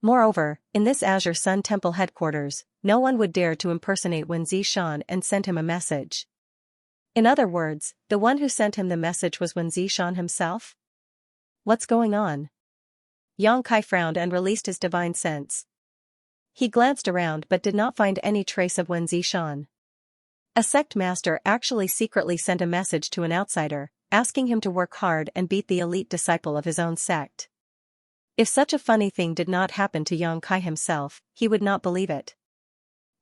Moreover, in this Azure Sun Temple headquarters, no one would dare to impersonate Wen Zishan and send him a message. In other words, the one who sent him the message was Wen Zishan himself? What's going on? Yang Kai frowned and released his divine sense. He glanced around but did not find any trace of Wen Zishan. A sect master actually secretly sent a message to an outsider, asking him to work hard and beat the elite disciple of his own sect. If such a funny thing did not happen to Yang Kai himself, he would not believe it.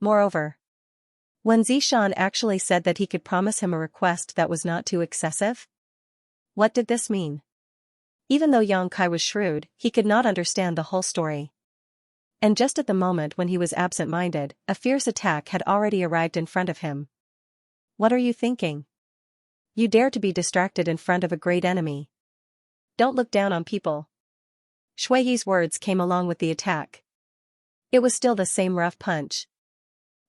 Moreover, Wen Zishan actually said that he could promise him a request that was not too excessive? What did this mean? Even though Yang Kai was shrewd, he could not understand the whole story. And just at the moment when he was absent-minded, a fierce attack had already arrived in front of him. What are you thinking? You dare to be distracted in front of a great enemy. Don't look down on people. Shuiyi's words came along with the attack. It was still the same rough punch.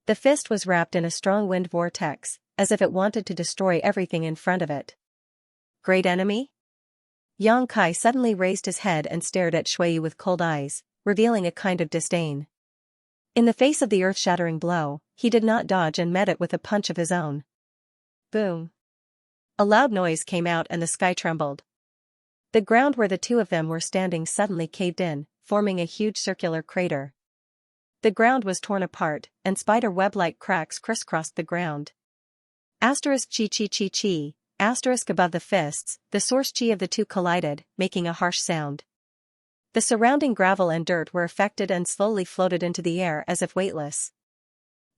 The fist was wrapped in a strong wind vortex, as if it wanted to destroy everything in front of it. Great enemy? Yang Kai suddenly raised his head and stared at Shuiyi with cold eyes, revealing a kind of disdain. In the face of the earth-shattering blow, he did not dodge and met it with a punch of his own. Boom. A loud noise came out and the sky trembled. The ground where the two of them were standing suddenly caved in, forming a huge circular crater. The ground was torn apart, and spider web-like cracks crisscrossed the ground. Asterisk chi chi chi chi, asterisk above the fists, the source chi of the two collided, making a harsh sound. The surrounding gravel and dirt were affected and slowly floated into the air as if weightless.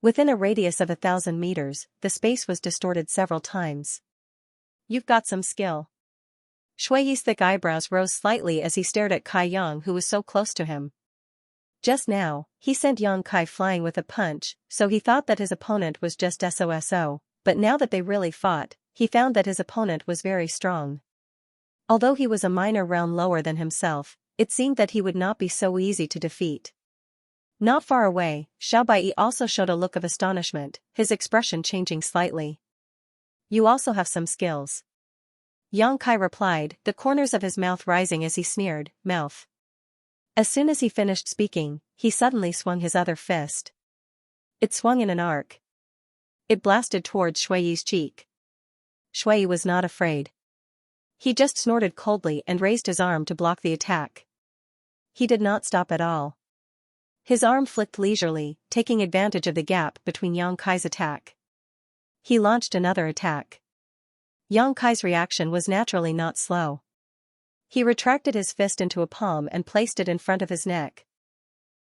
Within a radius of 1,000 meters, the space was distorted several times. You've got some skill. Shui Yi's thick eyebrows rose slightly as he stared at Kai Yang, who was so close to him. Just now, he sent Yang Kai flying with a punch, so he thought that his opponent was just SOSO, but now that they really fought, he found that his opponent was very strong. Although he was a minor realm lower than himself, it seemed that he would not be so easy to defeat. Not far away, Xiao Baiyi also showed a look of astonishment, his expression changing slightly. You also have some skills. Yang Kai replied, the corners of his mouth rising as he sneered, mouth. As soon as he finished speaking, he suddenly swung his other fist. It swung in an arc. It blasted towards Shui Yi's cheek. Shui Yi was not afraid. He just snorted coldly and raised his arm to block the attack. He did not stop at all. His arm flicked leisurely, taking advantage of the gap between Yang Kai's attack. He launched another attack. Yang Kai's reaction was naturally not slow. He retracted his fist into a palm and placed it in front of his neck.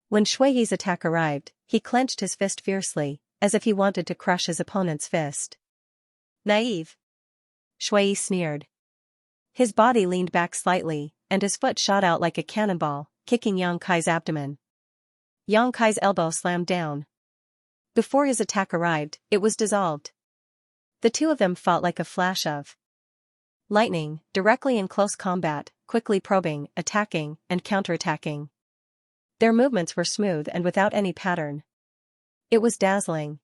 When Shui Yi's attack arrived, he clenched his fist fiercely, as if he wanted to crush his opponent's fist. Naive. Shui Yi sneered. His body leaned back slightly, and his foot shot out like a cannonball, kicking Yang Kai's abdomen. Yang Kai's elbow slammed down. Before his attack arrived, it was dissolved. The two of them fought like a flash of lightning, directly in close combat, quickly probing, attacking, and counterattacking. Their movements were smooth and without any pattern. It was dazzling.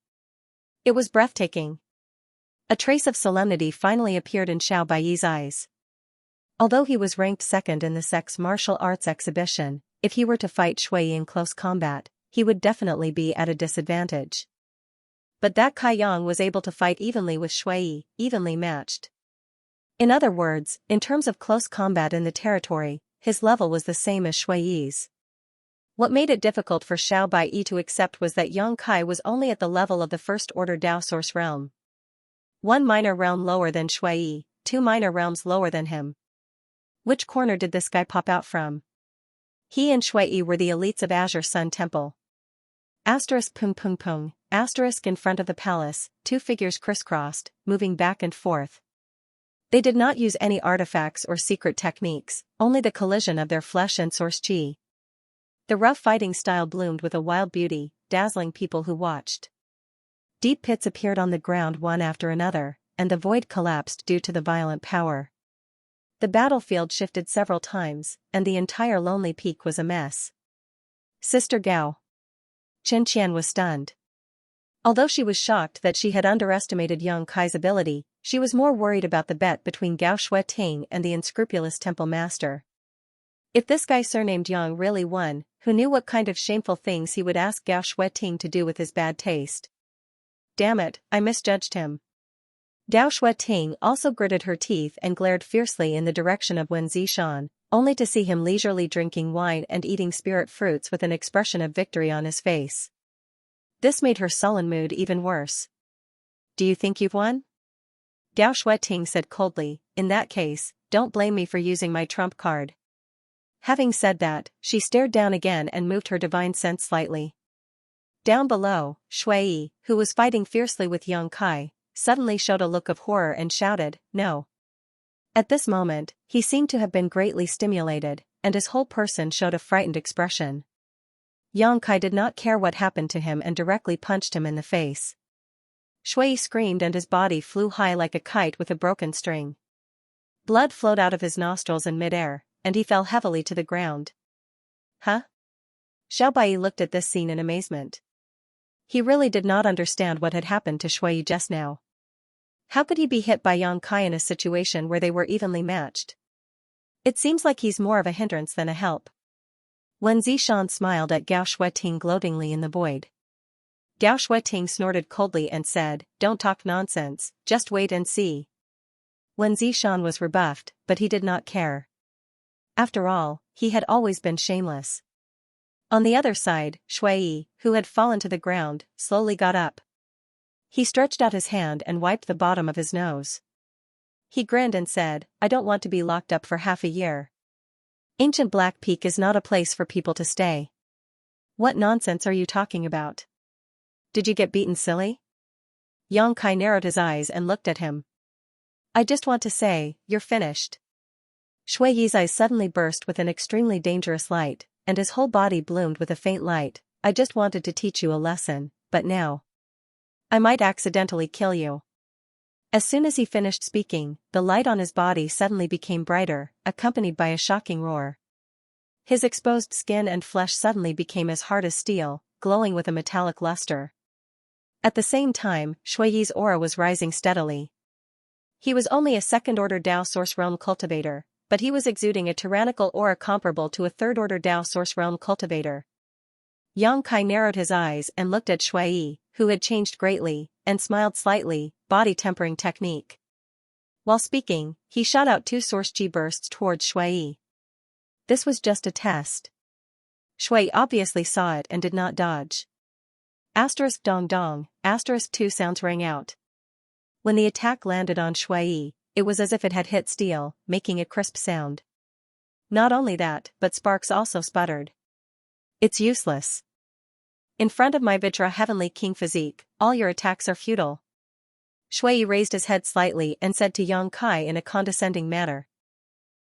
It was breathtaking. A trace of solemnity finally appeared in Xiao Baiyi's eyes. Although he was ranked second in the sex martial arts exhibition, if he were to fight Shui Yi in close combat, he would definitely be at a disadvantage. But that Kai Yang was able to fight evenly with Shui Yi, evenly matched. In other words, in terms of close combat in the territory, his level was the same as Shui Yi's. What made it difficult for Xiao Baiyi to accept was that Yang Kai was only at the level of the first-order Dao Source realm. One minor realm lower than Shui Yi, two minor realms lower than him. Which corner did this guy pop out from? He and Shui Yi were the elites of Azure Sun Temple. Asterisk pung pung pung, asterisk in front of the palace, two figures crisscrossed, moving back and forth. They did not use any artifacts or secret techniques, only the collision of their flesh and source chi. The rough fighting style bloomed with a wild beauty, dazzling people who watched. Deep pits appeared on the ground one after another, and the void collapsed due to the violent power. The battlefield shifted several times, and the entire lonely peak was a mess. Sister Gao. Chen Qian was stunned. Although she was shocked that she had underestimated Yang Kai's ability, she was more worried about the bet between Gao Shueting and the unscrupulous temple master. If this guy surnamed Yang really won, who knew what kind of shameful things he would ask Gao Shueting to do with his bad taste? Damn it, I misjudged him. Gao Shueting also gritted her teeth and glared fiercely in the direction of Wen Zishan, only to see him leisurely drinking wine and eating spirit fruits with an expression of victory on his face. This made her sullen mood even worse. Do you think you've won? Gao Shueting said coldly, in that case, don't blame me for using my trump card. Having said that, she stared down again and moved her divine sense slightly. Down below, Shui Yi, who was fighting fiercely with Yang Kai, suddenly showed a look of horror and shouted, no. At this moment, he seemed to have been greatly stimulated, and his whole person showed a frightened expression. Yang Kai did not care what happened to him and directly punched him in the face. Shui Yi screamed and his body flew high like a kite with a broken string. Blood flowed out of his nostrils in midair, and he fell heavily to the ground. Huh? Xiao Baiyi looked at this scene in amazement. He really did not understand what had happened to Shui Yi just now. How could he be hit by Yang Kai in a situation where they were evenly matched? It seems like he's more of a hindrance than a help. Wen Zishan smiled at Gao Shueting gloatingly in the void. Gao Shueting snorted coldly and said, don't talk nonsense, just wait and see. Wen Zishan was rebuffed, but he did not care. After all, he had always been shameless. On the other side, Shui Yi, who had fallen to the ground, slowly got up. He stretched out his hand and wiped the bottom of his nose. He grinned and said, I don't want to be locked up for half a year. Ancient Black Peak is not a place for people to stay. What nonsense are you talking about? Did you get beaten silly? Yang Kai narrowed his eyes and looked at him. I just want to say, you're finished. Shui Yi's eyes suddenly burst with an extremely dangerous light, and his whole body bloomed with a faint light. I just wanted to teach you a lesson, but now I might accidentally kill you. As soon as he finished speaking, the light on his body suddenly became brighter, accompanied by a shocking roar. His exposed skin and flesh suddenly became as hard as steel, glowing with a metallic luster. At the same time, Shui Yi's aura was rising steadily. He was only a second-order Dao Source Realm cultivator, but he was exuding a tyrannical aura comparable to a third-order Dao Source Realm cultivator. Yang Kai narrowed his eyes and looked at Shui Yi, who had changed greatly, and smiled slightly, body tempering technique. While speaking, he shot out 2 Source Chi bursts towards Shui Yi. This was just a test. Shui Yi obviously saw it and did not dodge. Asterisk dong dong, asterisk 2 sounds rang out. When the attack landed on Shui Yi, it was as if it had hit steel, making a crisp sound. Not only that, but sparks also sputtered. It's useless. In front of my Vitra Heavenly King physique, all your attacks are futile. Shui Yi raised his head slightly and said to Yang Kai in a condescending manner.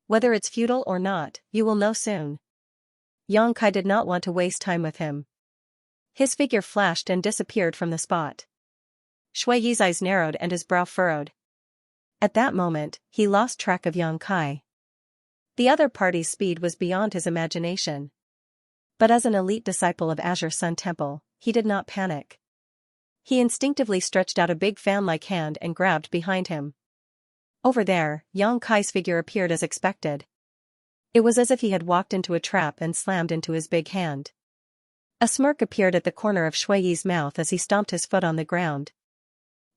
Whether it's futile or not, you will know soon. Yang Kai did not want to waste time with him. His figure flashed and disappeared from the spot. Shui Yi's eyes narrowed and his brow furrowed. At that moment, he lost track of Yang Kai. The other party's speed was beyond his imagination. But as an elite disciple of Azure Sun Temple, he did not panic. He instinctively stretched out a big fan-like hand and grabbed behind him. Over there, Yang Kai's figure appeared as expected. It was as if he had walked into a trap and slammed into his big hand. A smirk appeared at the corner of Shui Yi's mouth as he stomped his foot on the ground.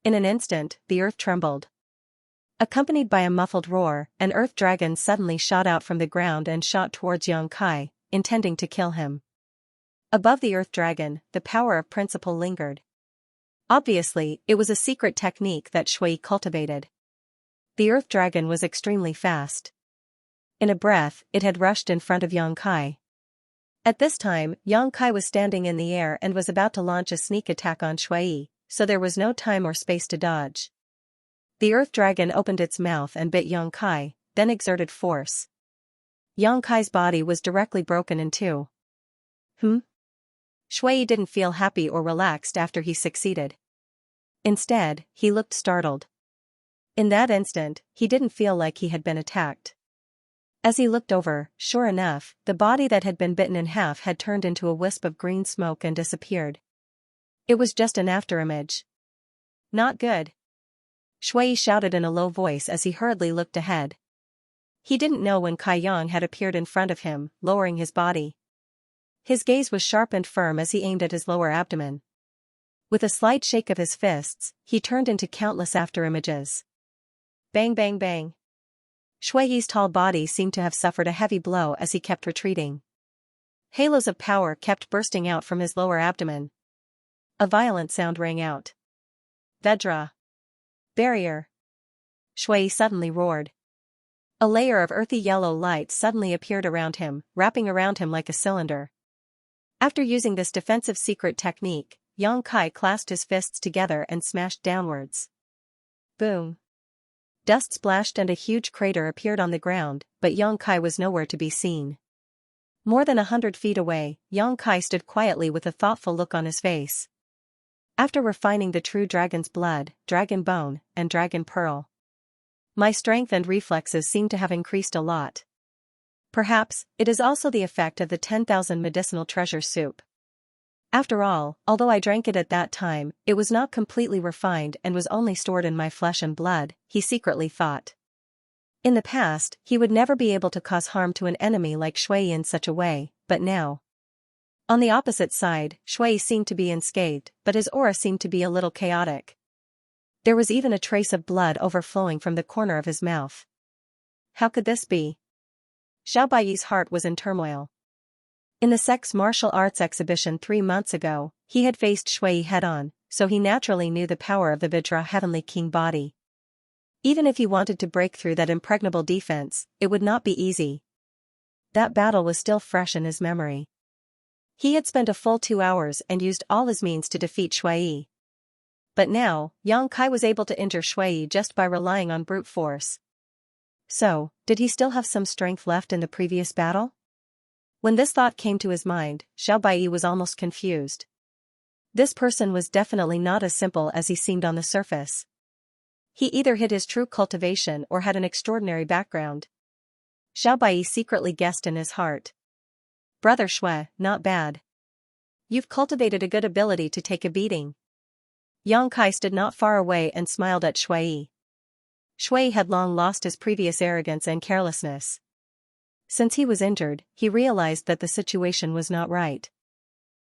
In an instant, the earth trembled. Accompanied by a muffled roar, an earth dragon suddenly shot out from the ground and shot towards Yang Kai, intending to kill him. Above the earth dragon, the power of principle lingered. Obviously, it was a secret technique that Shui Yi cultivated. The earth dragon was extremely fast. In a breath, it had rushed in front of Yang Kai. At this time, Yang Kai was standing in the air and was about to launch a sneak attack on Shui Yi, so there was no time or space to dodge. The earth dragon opened its mouth and bit Yang Kai, then exerted force. Yang Kai's body was directly broken in 2. Shui Yi didn't feel happy or relaxed after he succeeded. Instead, he looked startled. In that instant, he didn't feel like he had been attacked. As he looked over, sure enough, the body that had been bitten in half had turned into a wisp of green smoke and disappeared. It was just an afterimage. Not good. Shui Yi shouted in a low voice as he hurriedly looked ahead. He didn't know when Kai Yang had appeared in front of him, lowering his body. His gaze was sharp and firm as he aimed at his lower abdomen. With a slight shake of his fists, he turned into countless afterimages. Bang bang bang. Shui Yi's tall body seemed to have suffered a heavy blow as he kept retreating. Halos of power kept bursting out from his lower abdomen. A violent sound rang out. Vedra. Barrier. Shui Yi suddenly roared. A layer of earthy yellow light suddenly appeared around him, wrapping around him like a cylinder. After using this defensive secret technique, Yang Kai clasped his fists together and smashed downwards. Boom. Dust splashed and a huge crater appeared on the ground, but Yang Kai was nowhere to be seen. More than 100 feet away, Yang Kai stood quietly with a thoughtful look on his face. After refining the true dragon's blood, dragon bone, and dragon pearl, my strength and reflexes seem to have increased a lot. Perhaps, it is also the effect of the 10,000 medicinal treasure soup. After all, although I drank it at that time, it was not completely refined and was only stored in my flesh and blood, he secretly thought. In the past, he would never be able to cause harm to an enemy like Shui Yi in such a way, but now. On the opposite side, Shui Yi seemed to be unscathed, but his aura seemed to be a little chaotic. There was even a trace of blood overflowing from the corner of his mouth. How could this be? Xiao Baiyi's heart was in turmoil. In the Sex Martial Arts exhibition 3 months ago, he had faced Shui Yi head-on, so he naturally knew the power of the Vajra Heavenly King body. Even if he wanted to break through that impregnable defense, it would not be easy. That battle was still fresh in his memory. He had spent a full 2 hours and used all his means to defeat Shui. But now, Yang Kai was able to injure Shui just by relying on brute force. So, did he still have some strength left in the previous battle? When this thought came to his mind, Xiao Bai was almost confused. This person was definitely not as simple as he seemed on the surface. He either hid his true cultivation or had an extraordinary background. Xiao Bai secretly guessed in his heart. Brother Shui, not bad. You've cultivated a good ability to take a beating. Yang Kai stood not far away and smiled at Shui. Shui had long lost his previous arrogance and carelessness. Since he was injured, he realized that the situation was not right.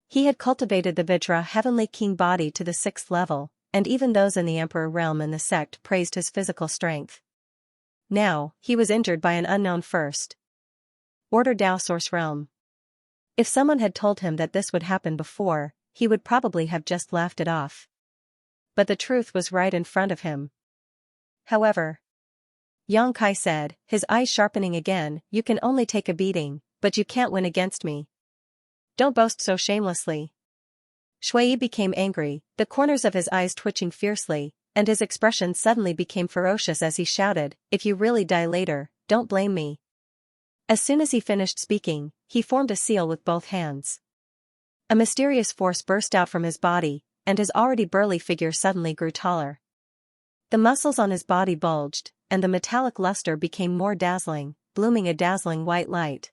He had cultivated the Vajra heavenly king body to the 6th level, and even those in the emperor realm and the sect praised his physical strength. Now, he was injured by an unknown first order Dao source realm. If someone had told him that this would happen before, he would probably have just laughed it off. But the truth was right in front of him. However, Yang Kai said, his eyes sharpening again, you can only take a beating, but you can't win against me. Don't boast so shamelessly. Shui became angry, the corners of his eyes twitching fiercely, and his expression suddenly became ferocious as he shouted, if you really die later, don't blame me. As soon as he finished speaking, he formed a seal with both hands. A mysterious force burst out from his body, and his already burly figure suddenly grew taller. The muscles on his body bulged, and the metallic luster became more dazzling, blooming a dazzling white light.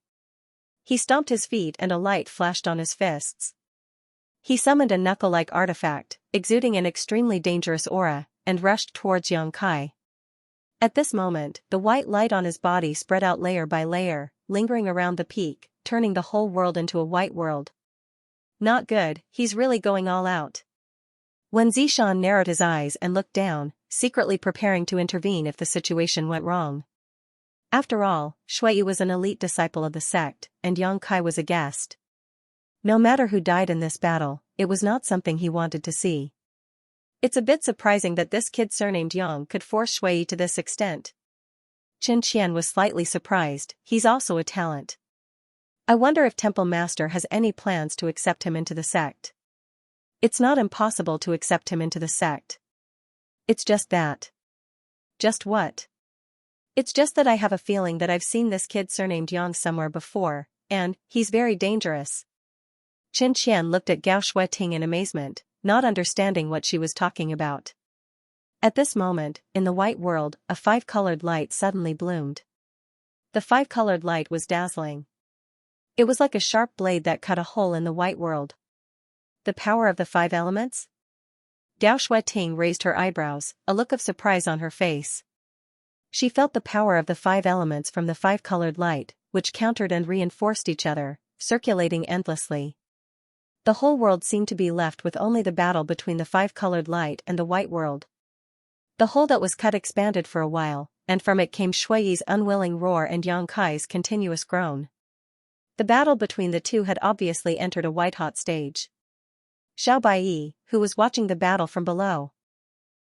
He stomped his feet and a light flashed on his fists. He summoned a knuckle-like artifact, exuding an extremely dangerous aura, and rushed towards Yang Kai. At this moment, the white light on his body spread out layer by layer, lingering around the peak, turning the whole world into a white world. Not good, he's really going all out. When Zishan narrowed his eyes and looked down, secretly preparing to intervene if the situation went wrong. After all, Shui was an elite disciple of the sect, and Yang Kai was a guest. No matter who died in this battle, it was not something he wanted to see. It's a bit surprising that this kid surnamed Yang could force Shui to this extent. Qin Qian was slightly surprised, he's also a talent. I wonder if Temple Master has any plans to accept him into the sect. It's not impossible to accept him into the sect. It's just that. Just what? It's just that I have a feeling that I've seen this kid surnamed Yang somewhere before, and he's very dangerous. Qin Qian looked at Gao Shueting in amazement, not understanding what she was talking about. At this moment, in the white world, a 5-colored light suddenly bloomed. The 5-colored light was dazzling. It was like a sharp blade that cut a hole in the white world. The power of the 5 elements? Dao Shueting raised her eyebrows, a look of surprise on her face. She felt the power of the 5 elements from the 5-colored light, which countered and reinforced each other, circulating endlessly. The whole world seemed to be left with only the battle between the 5-colored light and the white world. The hole that was cut expanded for a while, and from it came Shui's unwilling roar and Yang Kai's continuous groan. The battle between the two had obviously entered a white-hot stage. Xiao Bai, who was watching the battle from below.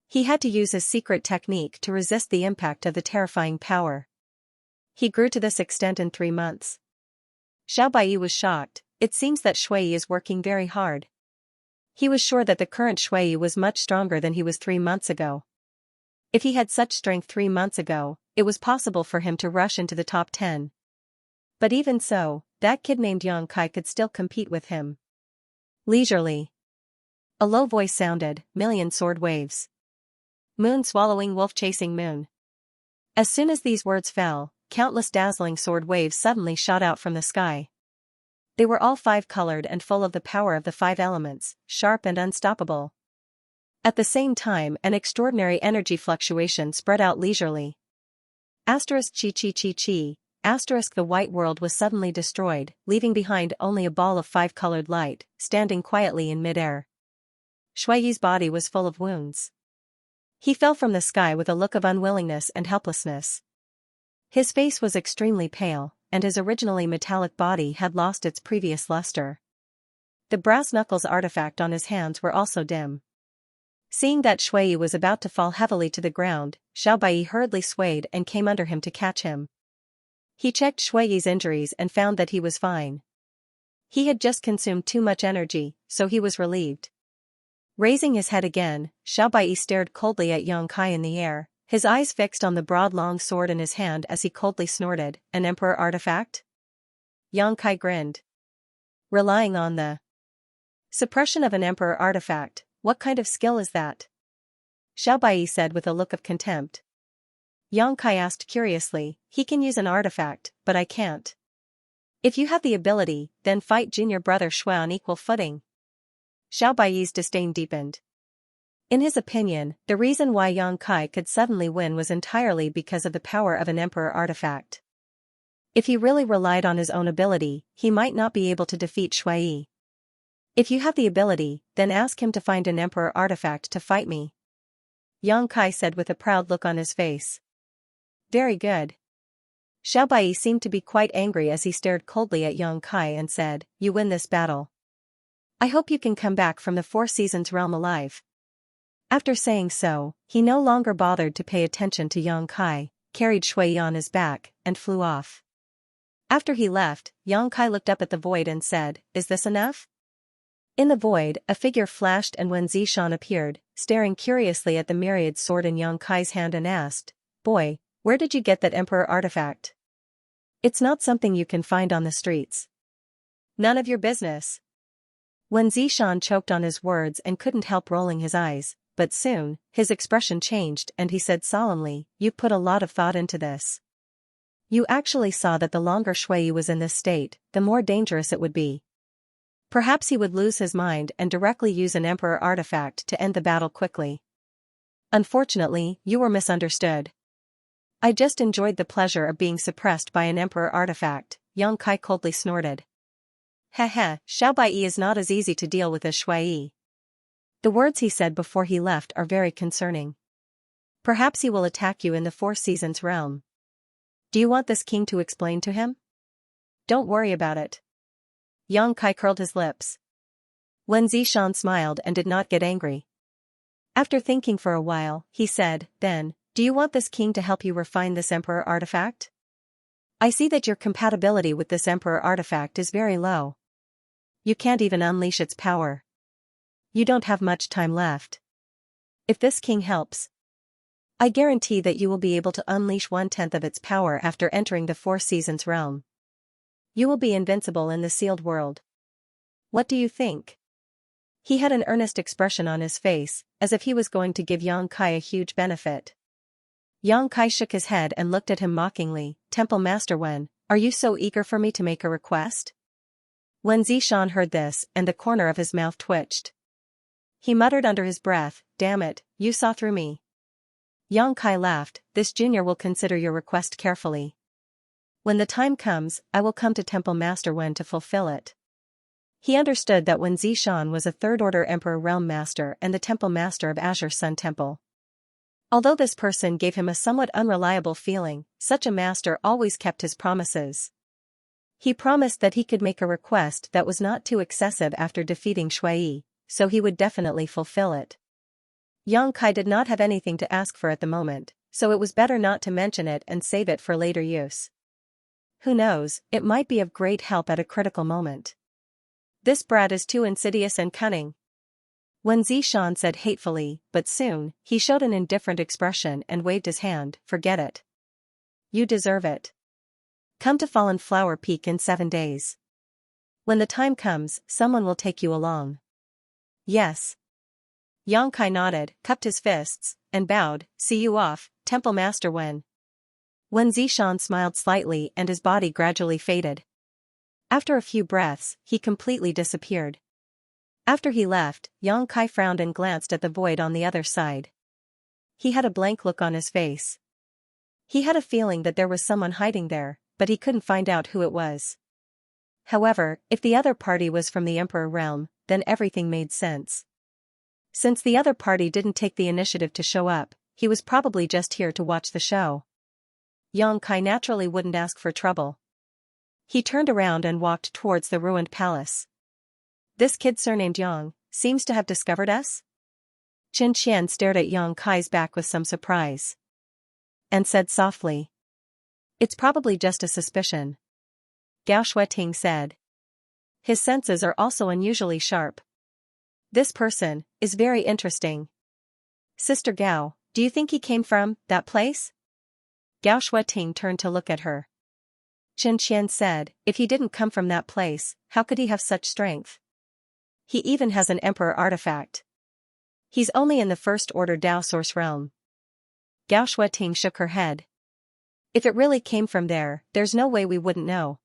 He had to use his secret technique to resist the impact of the terrifying power. He grew to this extent in 3 months. Xiao Bai was shocked. It seems that Shui is working very hard. He was sure that the current Shui was much stronger than he was 3 months ago. If he had such strength 3 months ago, it was possible for him to rush into the top 10. But even so, that kid named Yang Kai could still compete with him. Leisurely. A low voice sounded, million sword waves. Moon swallowing wolf chasing moon. As soon as these words fell, countless dazzling sword waves suddenly shot out from the sky. They were all 5-colored and full of the power of the 5 elements, sharp and unstoppable. At the same time, an extraordinary energy fluctuation spread out leisurely. Asterisk chi chi chi chi, asterisk the white world was suddenly destroyed, leaving behind only a ball of 5-colored light, standing quietly in midair. Shui's body was full of wounds. He fell from the sky with a look of unwillingness and helplessness. His face was extremely pale, and his originally metallic body had lost its previous luster. The brass knuckles artifact on his hands were also dim. Seeing that Shui was about to fall heavily to the ground, Xiao Bai hurriedly swayed and came under him to catch him. He checked Shui's injuries and found that he was fine. He had just consumed too much energy, so he was relieved. Raising his head again, Xiao Bai stared coldly at Yang Kai in the air, his eyes fixed on the broad long sword in his hand as he coldly snorted, "An emperor artifact?" Yang Kai grinned. "Relying on the suppression of an emperor artifact, what kind of skill is that?" Xiao Bai said with a look of contempt. Yang Kai asked curiously, "He can use an artifact, but I can't." "If you have the ability, then fight junior brother Shui on equal footing." Xiao Bai's disdain deepened. In his opinion, the reason why Yang Kai could suddenly win was entirely because of the power of an emperor artifact. If he really relied on his own ability, he might not be able to defeat Shui. "If you have the ability, then ask him to find an emperor artifact to fight me," Yang Kai said with a proud look on his face. "Very good." Xiao Bai seemed to be quite angry as he stared coldly at Yang Kai and said, "You win this battle. I hope you can come back from the Four Seasons realm alive." After saying so, he no longer bothered to pay attention to Yang Kai, carried Shui on his back, and flew off. After he left, Yang Kai looked up at the void and said, "Is this enough?" In the void, a figure flashed and Wen Zishan appeared, staring curiously at the myriad sword in Yang Kai's hand and asked, "Boy, where did you get that emperor artifact? It's not something you can find on the streets." "None of your business." Wen Zishan choked on his words and couldn't help rolling his eyes, but soon, his expression changed and he said solemnly, "You put a lot of thought into this. You actually saw that the longer Shui was in this state, the more dangerous it would be. Perhaps he would lose his mind and directly use an emperor artifact to end the battle quickly. Unfortunately, you were misunderstood. I just enjoyed the pleasure of being suppressed by an emperor artifact," Yang Kai coldly snorted. "Heh, Xiao Bai is not as easy to deal with as Shui. The words he said before he left are very concerning. Perhaps he will attack you in the Four Seasons realm. Do you want this king to explain to him?" "Don't worry about it." Yang Kai curled his lips. Wen Zishan smiled and did not get angry. After thinking for a while, he said, "Then, do you want this king to help you refine this emperor artifact? I see that your compatibility with this emperor artifact is very low. You can't even unleash its power. You don't have much time left. If this king helps, I guarantee that you will be able to unleash 1/10 of its power after entering the Four Seasons realm. You will be invincible in the sealed world. What do you think?" He had an earnest expression on his face, as if he was going to give Yang Kai a huge benefit. Yang Kai shook his head and looked at him mockingly. "Temple Master Wen, are you so eager for me to make a request?" Wen Zishan heard this, and the corner of his mouth twitched. He muttered under his breath, "Damn it, you saw through me." Yang Kai laughed, "This junior will consider your request carefully. When the time comes, I will come to Temple Master Wen to fulfill it." He understood that Wen Zishan was a third-order Emperor Realm Master and the Temple Master of Azure Sun Temple. Although this person gave him a somewhat unreliable feeling, such a master always kept his promises. He promised that he could make a request that was not too excessive after defeating Shui, so he would definitely fulfill it. Yang Kai did not have anything to ask for at the moment, so it was better not to mention it and save it for later use. Who knows, it might be of great help at a critical moment. "This brat is too insidious and cunning," Wen Zishan said hatefully, but soon, he showed an indifferent expression and waved his hand. "Forget it. You deserve it. Come to Fallen Flower Peak in 7 days. When the time comes, someone will take you along." "Yes." Yang Kai nodded, cupped his fists, and bowed. "See you off, Temple Master Wen." Wen Zishan smiled slightly and his body gradually faded. After a few breaths, he completely disappeared. After he left, Yang Kai frowned and glanced at the void on the other side. He had a blank look on his face. He had a feeling that there was someone hiding there, but he couldn't find out who it was. However, if the other party was from the Emperor realm, then everything made sense. Since the other party didn't take the initiative to show up, he was probably just here to watch the show. Yang Kai naturally wouldn't ask for trouble. He turned around and walked towards the ruined palace. "This kid surnamed Yang seems to have discovered us?" Xianxia stared at Yang Kai's back with some surprise. And said softly. It's probably just a suspicion. Gao Shueting said. His senses are also unusually sharp. This person is very interesting. Sister Gao, do you think he came from that place? Gao Shueting turned to look at her. Xianxia said, if he didn't come from that place, how could he have such strength? He even has an emperor artifact. He's only in the first order Dao source realm. Gao Shueting shook her head. If it really came from there, there's no way we wouldn't know.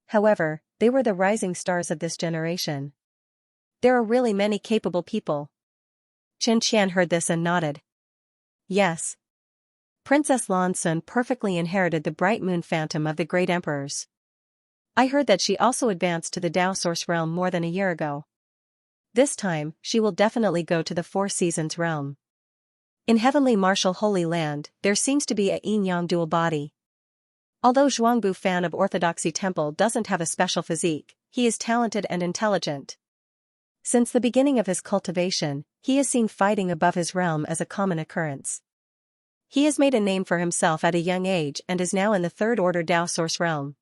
However, they were the rising stars of this generation. There are really many capable people. Xianxia heard this and nodded. Yes. Princess Lan Sun perfectly inherited the bright moon phantom of the great emperors. I heard that she also advanced to the Dao source realm more than a year ago. This time, she will definitely go to the Four Seasons realm. In heavenly martial Holy Land, there seems to be a yin-yang dual body. Although Zhuangbu Fan of Orthodoxy Temple doesn't have a special physique, he is talented and intelligent. Since the beginning of his cultivation, he is seen fighting above his realm as a common occurrence. He has made a name for himself at a young age and is now in the third order Dao source realm.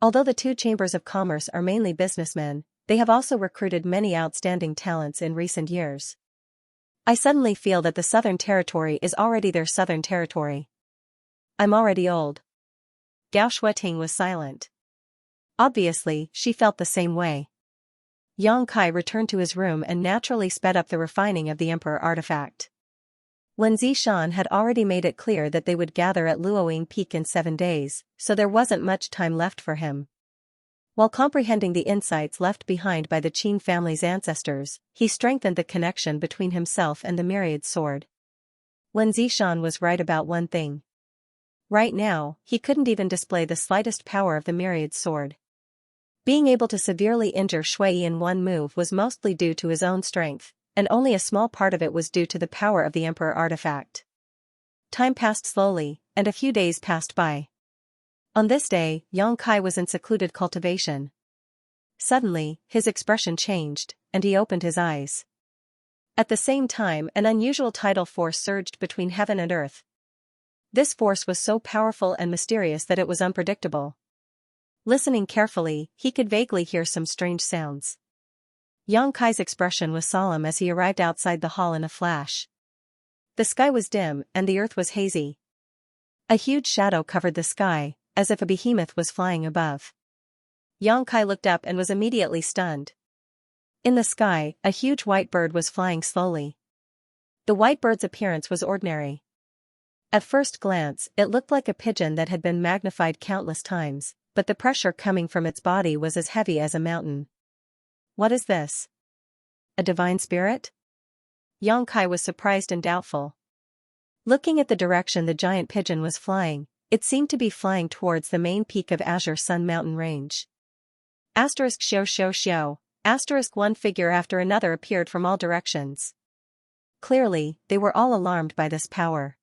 Although the two chambers of commerce are mainly businessmen, they have also recruited many outstanding talents in recent years. I suddenly feel that the Southern Territory is already their Southern Territory. I'm already old. Gao Shueting was silent. Obviously, she felt the same way. Yang Kai returned to his room and naturally sped up the refining of the Emperor artifact. Wen Zishan had already made it clear that they would gather at Luoying Peak in 7 days, so there wasn't much time left for him. While comprehending the insights left behind by the Qin family's ancestors, he strengthened the connection between himself and the Myriad Sword. Wen Zishan was right about one thing. Right now, he couldn't even display the slightest power of the Myriad Sword. Being able to severely injure Shui in one move was mostly due to his own strength, and only a small part of it was due to the power of the Emperor artifact. Time passed slowly, and a few days passed by. On this day, Yang Kai was in secluded cultivation. Suddenly, his expression changed, and he opened his eyes. At the same time, an unusual tidal force surged between heaven and earth. This force was so powerful and mysterious that it was unpredictable. Listening carefully, he could vaguely hear some strange sounds. Yang Kai's expression was solemn as he arrived outside the hall in a flash. The sky was dim, and the earth was hazy. A huge shadow covered the sky, as if a behemoth was flying above. Yang Kai looked up and was immediately stunned. In the sky, a huge white bird was flying slowly. The white bird's appearance was ordinary. At first glance, it looked like a pigeon that had been magnified countless times, but the pressure coming from its body was as heavy as a mountain. What is this? A divine spirit? Yang Kai was surprised and doubtful. Looking at the direction the giant pigeon was flying, it seemed to be flying towards the main peak of Azure Sun Mountain Range. Asterisk xiao xiao xiao, asterisk one figure after another appeared from all directions. Clearly, they were all alarmed by this power.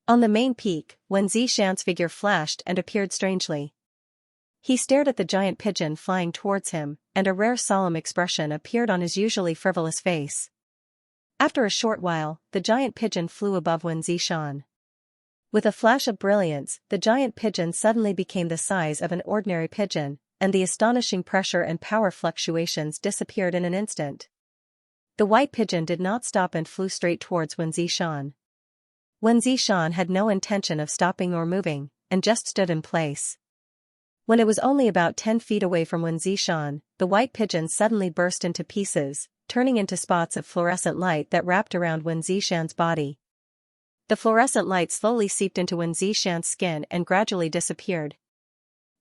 On the main peak, Wen Zishan's figure flashed and appeared strangely. He stared at the giant pigeon flying towards him, and a rare solemn expression appeared on his usually frivolous face. After a short while, the giant pigeon flew above Wen Zishan. With a flash of brilliance, the giant pigeon suddenly became the size of an ordinary pigeon, and the astonishing pressure and power fluctuations disappeared in an instant. The white pigeon did not stop and flew straight towards Wen Zishan. Wen Zishan had no intention of stopping or moving, and just stood in place. When it was only about 10 feet away from Wen Zishan, the white pigeon suddenly burst into pieces, turning into spots of fluorescent light that wrapped around Wen Zishan's body. The fluorescent light slowly seeped into Wen Zishan's skin and gradually disappeared.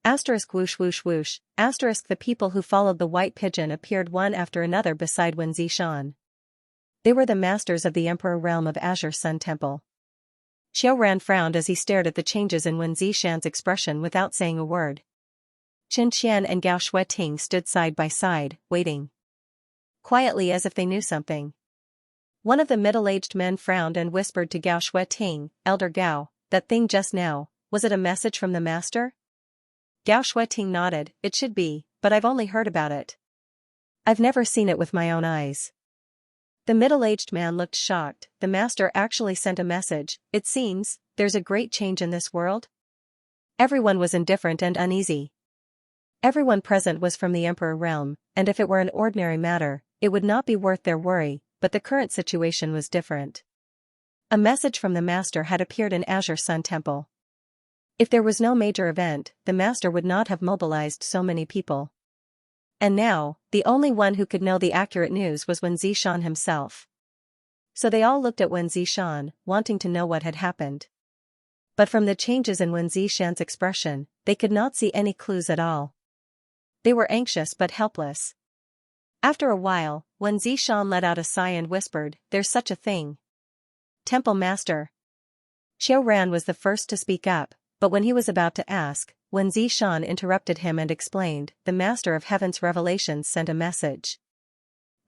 Asterisk whoosh whoosh whoosh, asterisk the people who followed the white pigeon appeared one after another beside Wen Zishan. They were the masters of the Emperor realm of Azure Sun Temple. Qiao Ran frowned as he stared at the changes in Wen Zishan's expression without saying a word. Xianxia and Gao Shueting stood side by side, waiting quietly as if they knew something. One of the middle-aged men frowned and whispered to Gao Shueting, Elder Gao, that thing just now, was it a message from the master? Gao Shueting nodded, it should be, but I've only heard about it. I've never seen it with my own eyes. The middle-aged man looked shocked. The master actually sent a message. It seems, there's a great change in this world? Everyone was indifferent and uneasy. Everyone present was from the Emperor realm, and if it were an ordinary matter, it would not be worth their worry, but the current situation was different. A message from the master had appeared in Azure Sun Temple. If there was no major event, the master would not have mobilized so many people. And now, the only one who could know the accurate news was Wen Zishan himself. So they all looked at Wen Zishan, wanting to know what had happened. But from the changes in Wen Zishan's expression, they could not see any clues at all. They were anxious but helpless. After a while, Wen Zishan let out a sigh and whispered, "There's such a thing." Temple Master. Xiao Ran was the first to speak up, but when he was about to ask, Wen Zishan interrupted him and explained, "The Master of Heaven's Revelations sent a message.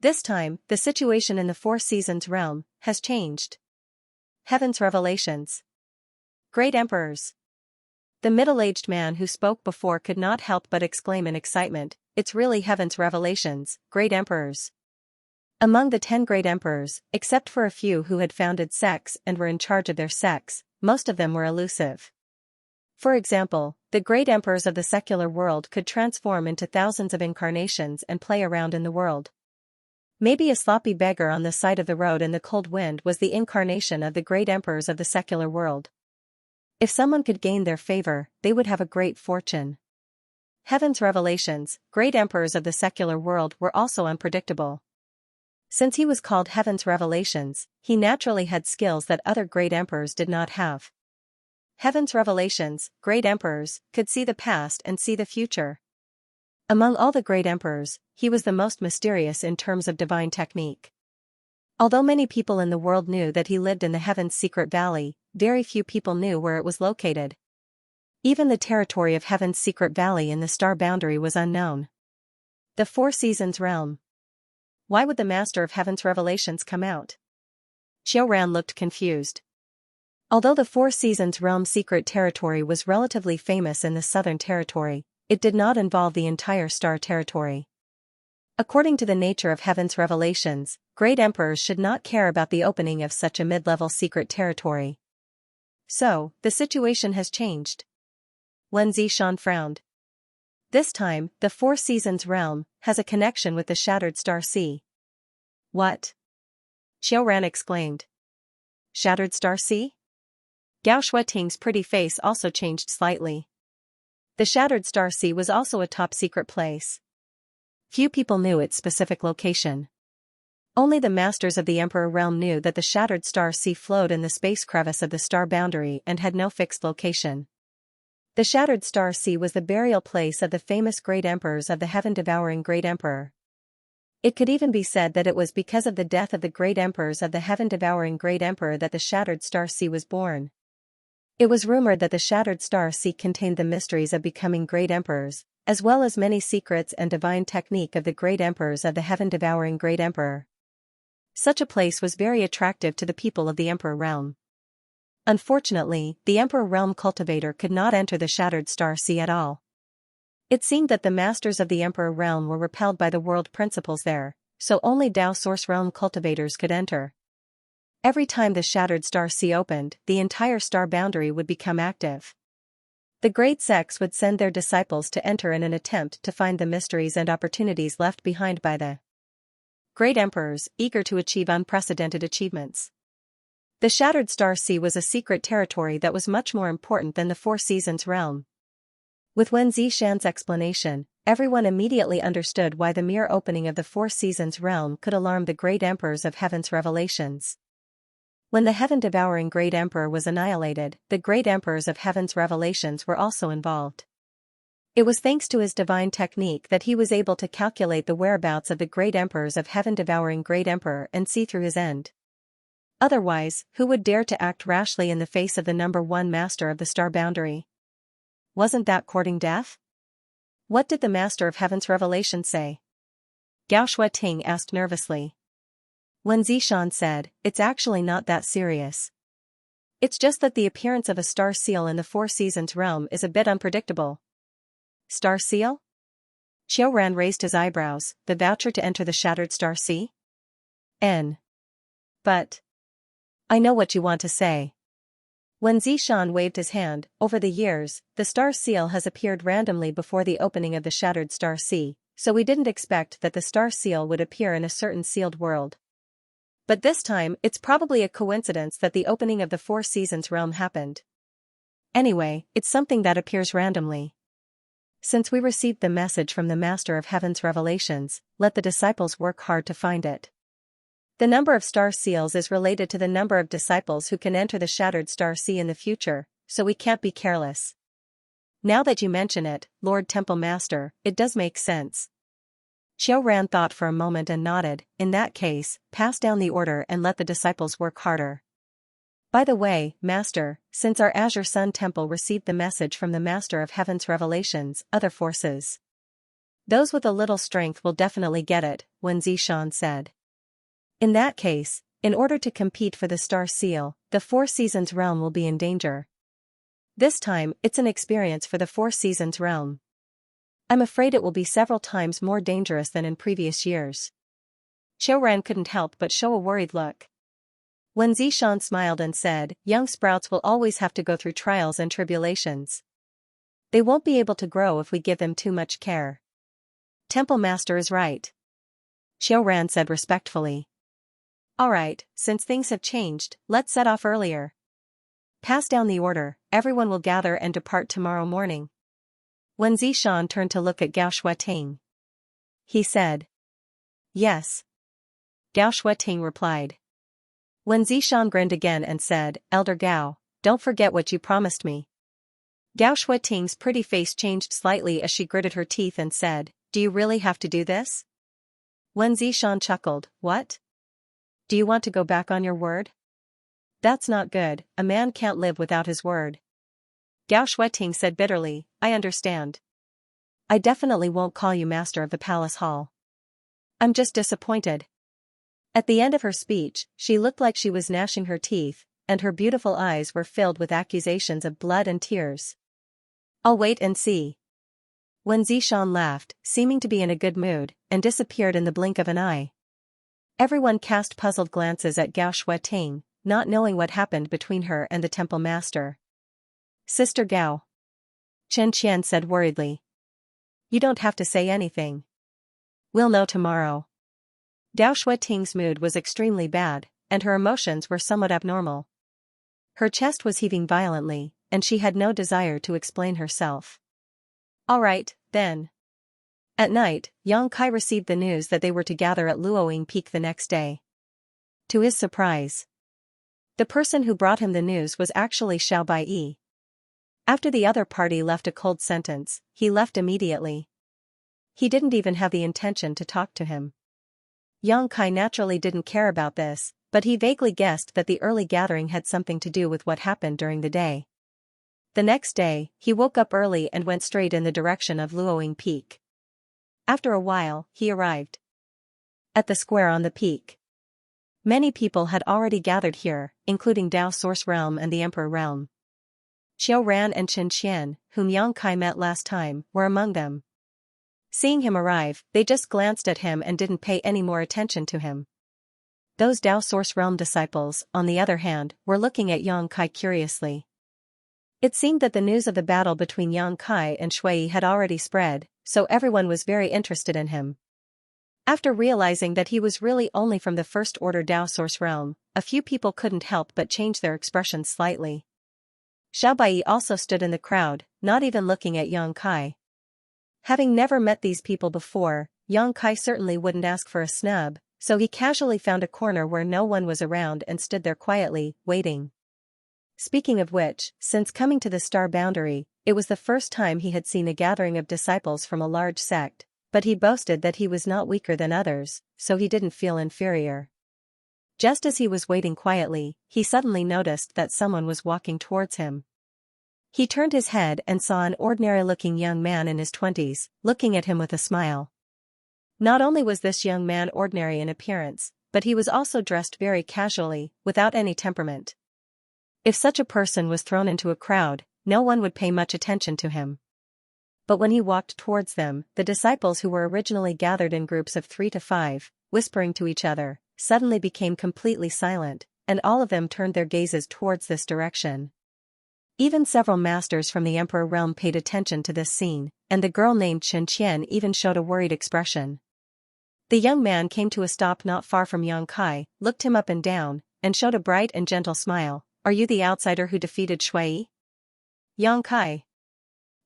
This time, the situation in the Four Seasons realm has changed. Heaven's Revelations. Great Emperors." The middle-aged man who spoke before could not help but exclaim in excitement, "It's really Heaven's Revelations, Great Emperors." Among the 10 great emperors, except for a few who had founded sects and were in charge of their sects, most of them were elusive. For example, the great emperors of the secular world could transform into thousands of incarnations and play around in the world. Maybe a sloppy beggar on the side of the road in the cold wind was the incarnation of the great emperors of the secular world. If someone could gain their favor, they would have a great fortune. Heaven's Revelations, great emperors of the secular world were also unpredictable. Since he was called Heaven's Revelations, he naturally had skills that other great emperors did not have. Heaven's Revelations, great emperors, could see the past and see the future. Among all the great emperors, he was the most mysterious in terms of divine technique. Although many people in the world knew that he lived in the Heaven's Secret Valley, very few people knew where it was located. Even the territory of Heaven's Secret Valley in the star boundary was unknown. The Four Seasons realm. Why would the Master of Heaven's Revelations come out? Xiao Ran looked confused. Although the Four Seasons realm secret territory was relatively famous in the Southern Territory, it did not involve the entire star territory. According to the nature of Heaven's Revelations, great emperors should not care about the opening of such a mid-level secret territory. So, the situation has changed. Wen Zishan frowned. This time, the Four Seasons realm has a connection with the Shattered Star Sea. What? Xiao Ran exclaimed. Shattered Star Sea? Gao Shuating's pretty face also changed slightly. The Shattered Star Sea was also a top-secret place. Few people knew its specific location. Only the masters of the Emperor realm knew that the Shattered Star Sea flowed in the space crevice of the star boundary and had no fixed location. The Shattered Star Sea was the burial place of the famous great emperors of the heaven-devouring Great Emperor. It could even be said that it was because of the death of the great emperors of the heaven-devouring Great Emperor that the Shattered Star Sea was born. It was rumored that the Shattered Star Sea contained the mysteries of becoming great emperors, as well as many secrets and divine technique of the great emperors of the heaven-devouring Great Emperor. Such a place was very attractive to the people of the Emperor realm. Unfortunately, the Emperor realm cultivator could not enter the Shattered Star Sea at all. It seemed that the masters of the Emperor realm were repelled by the world principles there, so only Tao Source realm cultivators could enter. Every time the Shattered Star Sea opened, the entire star boundary would become active. The great sects would send their disciples to enter in an attempt to find the mysteries and opportunities left behind by the great emperors, eager to achieve unprecedented achievements. The Shattered Star Sea was a secret territory that was much more important than the Four Seasons realm. With Wen Zishan's explanation, everyone immediately understood why the mere opening of the Four Seasons realm could alarm the great emperors of Heaven's Revelations. When the heaven-devouring Great Emperor was annihilated, the great emperors of Heaven's Revelations were also involved. It was thanks to his divine technique that he was able to calculate the whereabouts of the great emperors of heaven-devouring Great Emperor and see through his end. Otherwise, who would dare to act rashly in the face of the number one master of the star boundary? Wasn't that courting death? What did the Master of Heaven's Revelation say? Gao Shuating asked nervously. Wen Zishan said, "It's actually not that serious. It's just that the appearance of a star seal in the Four Seasons realm is a bit unpredictable." Star seal? Xiao Ran raised his eyebrows. The voucher to enter the Shattered Star Sea? But I know what you want to say. When Zishan waved his hand, over the years, the star seal has appeared randomly before the opening of the Shattered Star Sea, so we didn't expect that the star seal would appear in a certain sealed world. But this time, it's probably a coincidence that the opening of the Four Seasons realm happened. Anyway, it's something that appears randomly. Since we received the message from the Master of Heaven's revelations, let the disciples work hard to find it. The number of star seals is related to the number of disciples who can enter the Shattered Star Sea in the future, so we can't be careless. Now that you mention it, Lord Temple Master, it does make sense. Xiaoran thought for a moment and nodded. In that case, pass down the order and let the disciples work harder. By the way, Master, since our Azure Sun Temple received the message from the Master of Heaven's revelations, other forces. Those with a little strength will definitely get it, Wen Zishan said. In that case, in order to compete for the Star Seal, the Four Seasons realm will be in danger. This time, it's an experience for the Four Seasons realm. I'm afraid it will be several times more dangerous than in previous years. Xiaoran couldn't help but show a worried look. Wen Zishan smiled and said, young sprouts will always have to go through trials and tribulations. They won't be able to grow if we give them too much care. Temple Master is right. Xiaoran said respectfully. Alright, since things have changed, let's set off earlier. Pass down the order, everyone will gather and depart tomorrow morning. Wen Zishan turned to look at Gao Shueting. He said. Yes. Gao Shueting replied. Wen Zishan grinned again and said, Elder Gao, don't forget what you promised me. Gao Shueting's pretty face changed slightly as she gritted her teeth and said, do you really have to do this? Wen Zishan chuckled, what? Do you want to go back on your word? That's not good, a man can't live without his word. Gao Shueting said bitterly, I understand. I definitely won't call you master of the palace hall. I'm just disappointed. At the end of her speech, she looked like she was gnashing her teeth, and her beautiful eyes were filled with accusations of blood and tears. I'll wait and see. Wen Zishan laughed, seeming to be in a good mood, and disappeared in the blink of an eye. Everyone cast puzzled glances at Gao Shueting, not knowing what happened between her and the temple master. Sister Gao. Chen Qian said worriedly. You don't have to say anything. We'll know tomorrow. Gao Shueting's mood was extremely bad, and her emotions were somewhat abnormal. Her chest was heaving violently, and she had no desire to explain herself. Alright, then. At night, Yang Kai received the news that they were to gather at Luoying Peak the next day. To his surprise, the person who brought him the news was actually Xiao Baiyi. After the other party left a cold sentence, he left immediately. He didn't even have the intention to talk to him. Yang Kai naturally didn't care about this, but he vaguely guessed that the early gathering had something to do with what happened during the day. The next day, he woke up early and went straight in the direction of Luoying Peak. After a while, he arrived at the square on the peak. Many people had already gathered here, including Dao Source Realm and the Emperor Realm. Xiao Ran and Chen Qian, whom Yang Kai met last time, were among them. Seeing him arrive, they just glanced at him and didn't pay any more attention to him. Those Dao Source Realm disciples, on the other hand, were looking at Yang Kai curiously. It seemed that the news of the battle between Yang Kai and Shui had already spread, so everyone was very interested in him. After realizing that he was really only from the First Order Dao Source Realm, a few people couldn't help but change their expressions slightly. Xiao Baiyi also stood in the crowd, not even looking at Yang Kai. Having never met these people before, Yang Kai certainly wouldn't ask for a snub, so he casually found a corner where no one was around and stood there quietly, waiting. Speaking of which, since coming to the star boundary, it was the first time he had seen a gathering of disciples from a large sect, but he boasted that he was not weaker than others, so he didn't feel inferior. Just as he was waiting quietly, he suddenly noticed that someone was walking towards him. He turned his head and saw an ordinary-looking young man in his 20s, looking at him with a smile. Not only was this young man ordinary in appearance, but he was also dressed very casually, without any temperament. If such a person was thrown into a crowd, no one would pay much attention to him. But when he walked towards them, the disciples who were originally gathered in groups of 3 to 5, whispering to each other, suddenly became completely silent, and all of them turned their gazes towards this direction. Even several masters from the Emperor realm paid attention to this scene, and the girl named Xianxia even showed a worried expression. The young man came to a stop not far from Yang Kai, looked him up and down, and showed a bright and gentle smile. "Are you the outsider who defeated Shui?" Yang Kai.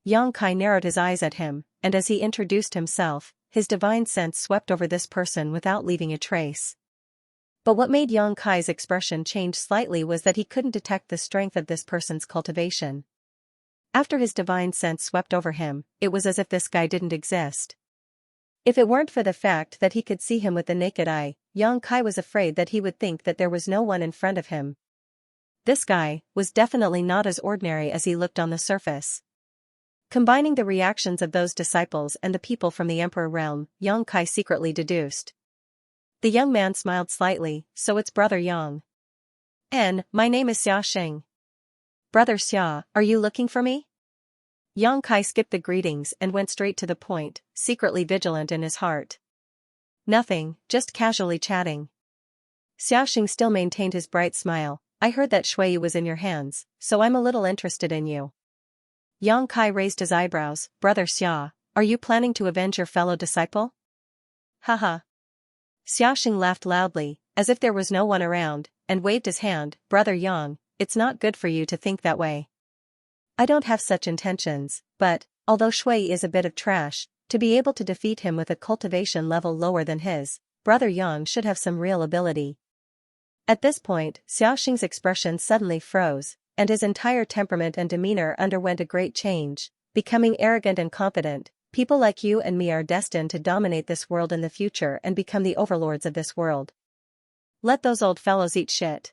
Yang Kai narrowed his eyes at him, and as he introduced himself, his divine sense swept over this person without leaving a trace. But what made Yang Kai's expression change slightly was that he couldn't detect the strength of this person's cultivation. After his divine sense swept over him, it was as if this guy didn't exist. If it weren't for the fact that he could see him with the naked eye, Yang Kai was afraid that he would think that there was no one in front of him. This guy was definitely not as ordinary as he looked on the surface. Combining the reactions of those disciples and the people from the Emperor realm, Yang Kai secretly deduced. The young man smiled slightly. "So it's Brother Yang." My name is Xiaxia." "Brother Xia, are you looking for me?" Yang Kai skipped the greetings and went straight to the point, secretly vigilant in his heart. "Nothing, just casually chatting." Xiaxia still maintained his bright smile. "I heard that Shui was in your hands, so I'm a little interested in you." Yang Kai raised his eyebrows. "Brother Xia, are you planning to avenge your fellow disciple?" "Haha." Xiaxia laughed loudly, as if there was no one around, and waved his hand. "Brother Yang, it's not good for you to think that way. I don't have such intentions, but, although Shui is a bit of trash, to be able to defeat him with a cultivation level lower than his, Brother Yang should have some real ability." At this point, Xiaoxing's expression suddenly froze, and his entire temperament and demeanor underwent a great change, becoming arrogant and confident. "People like you and me are destined to dominate this world in the future and become the overlords of this world. Let those old fellows eat shit."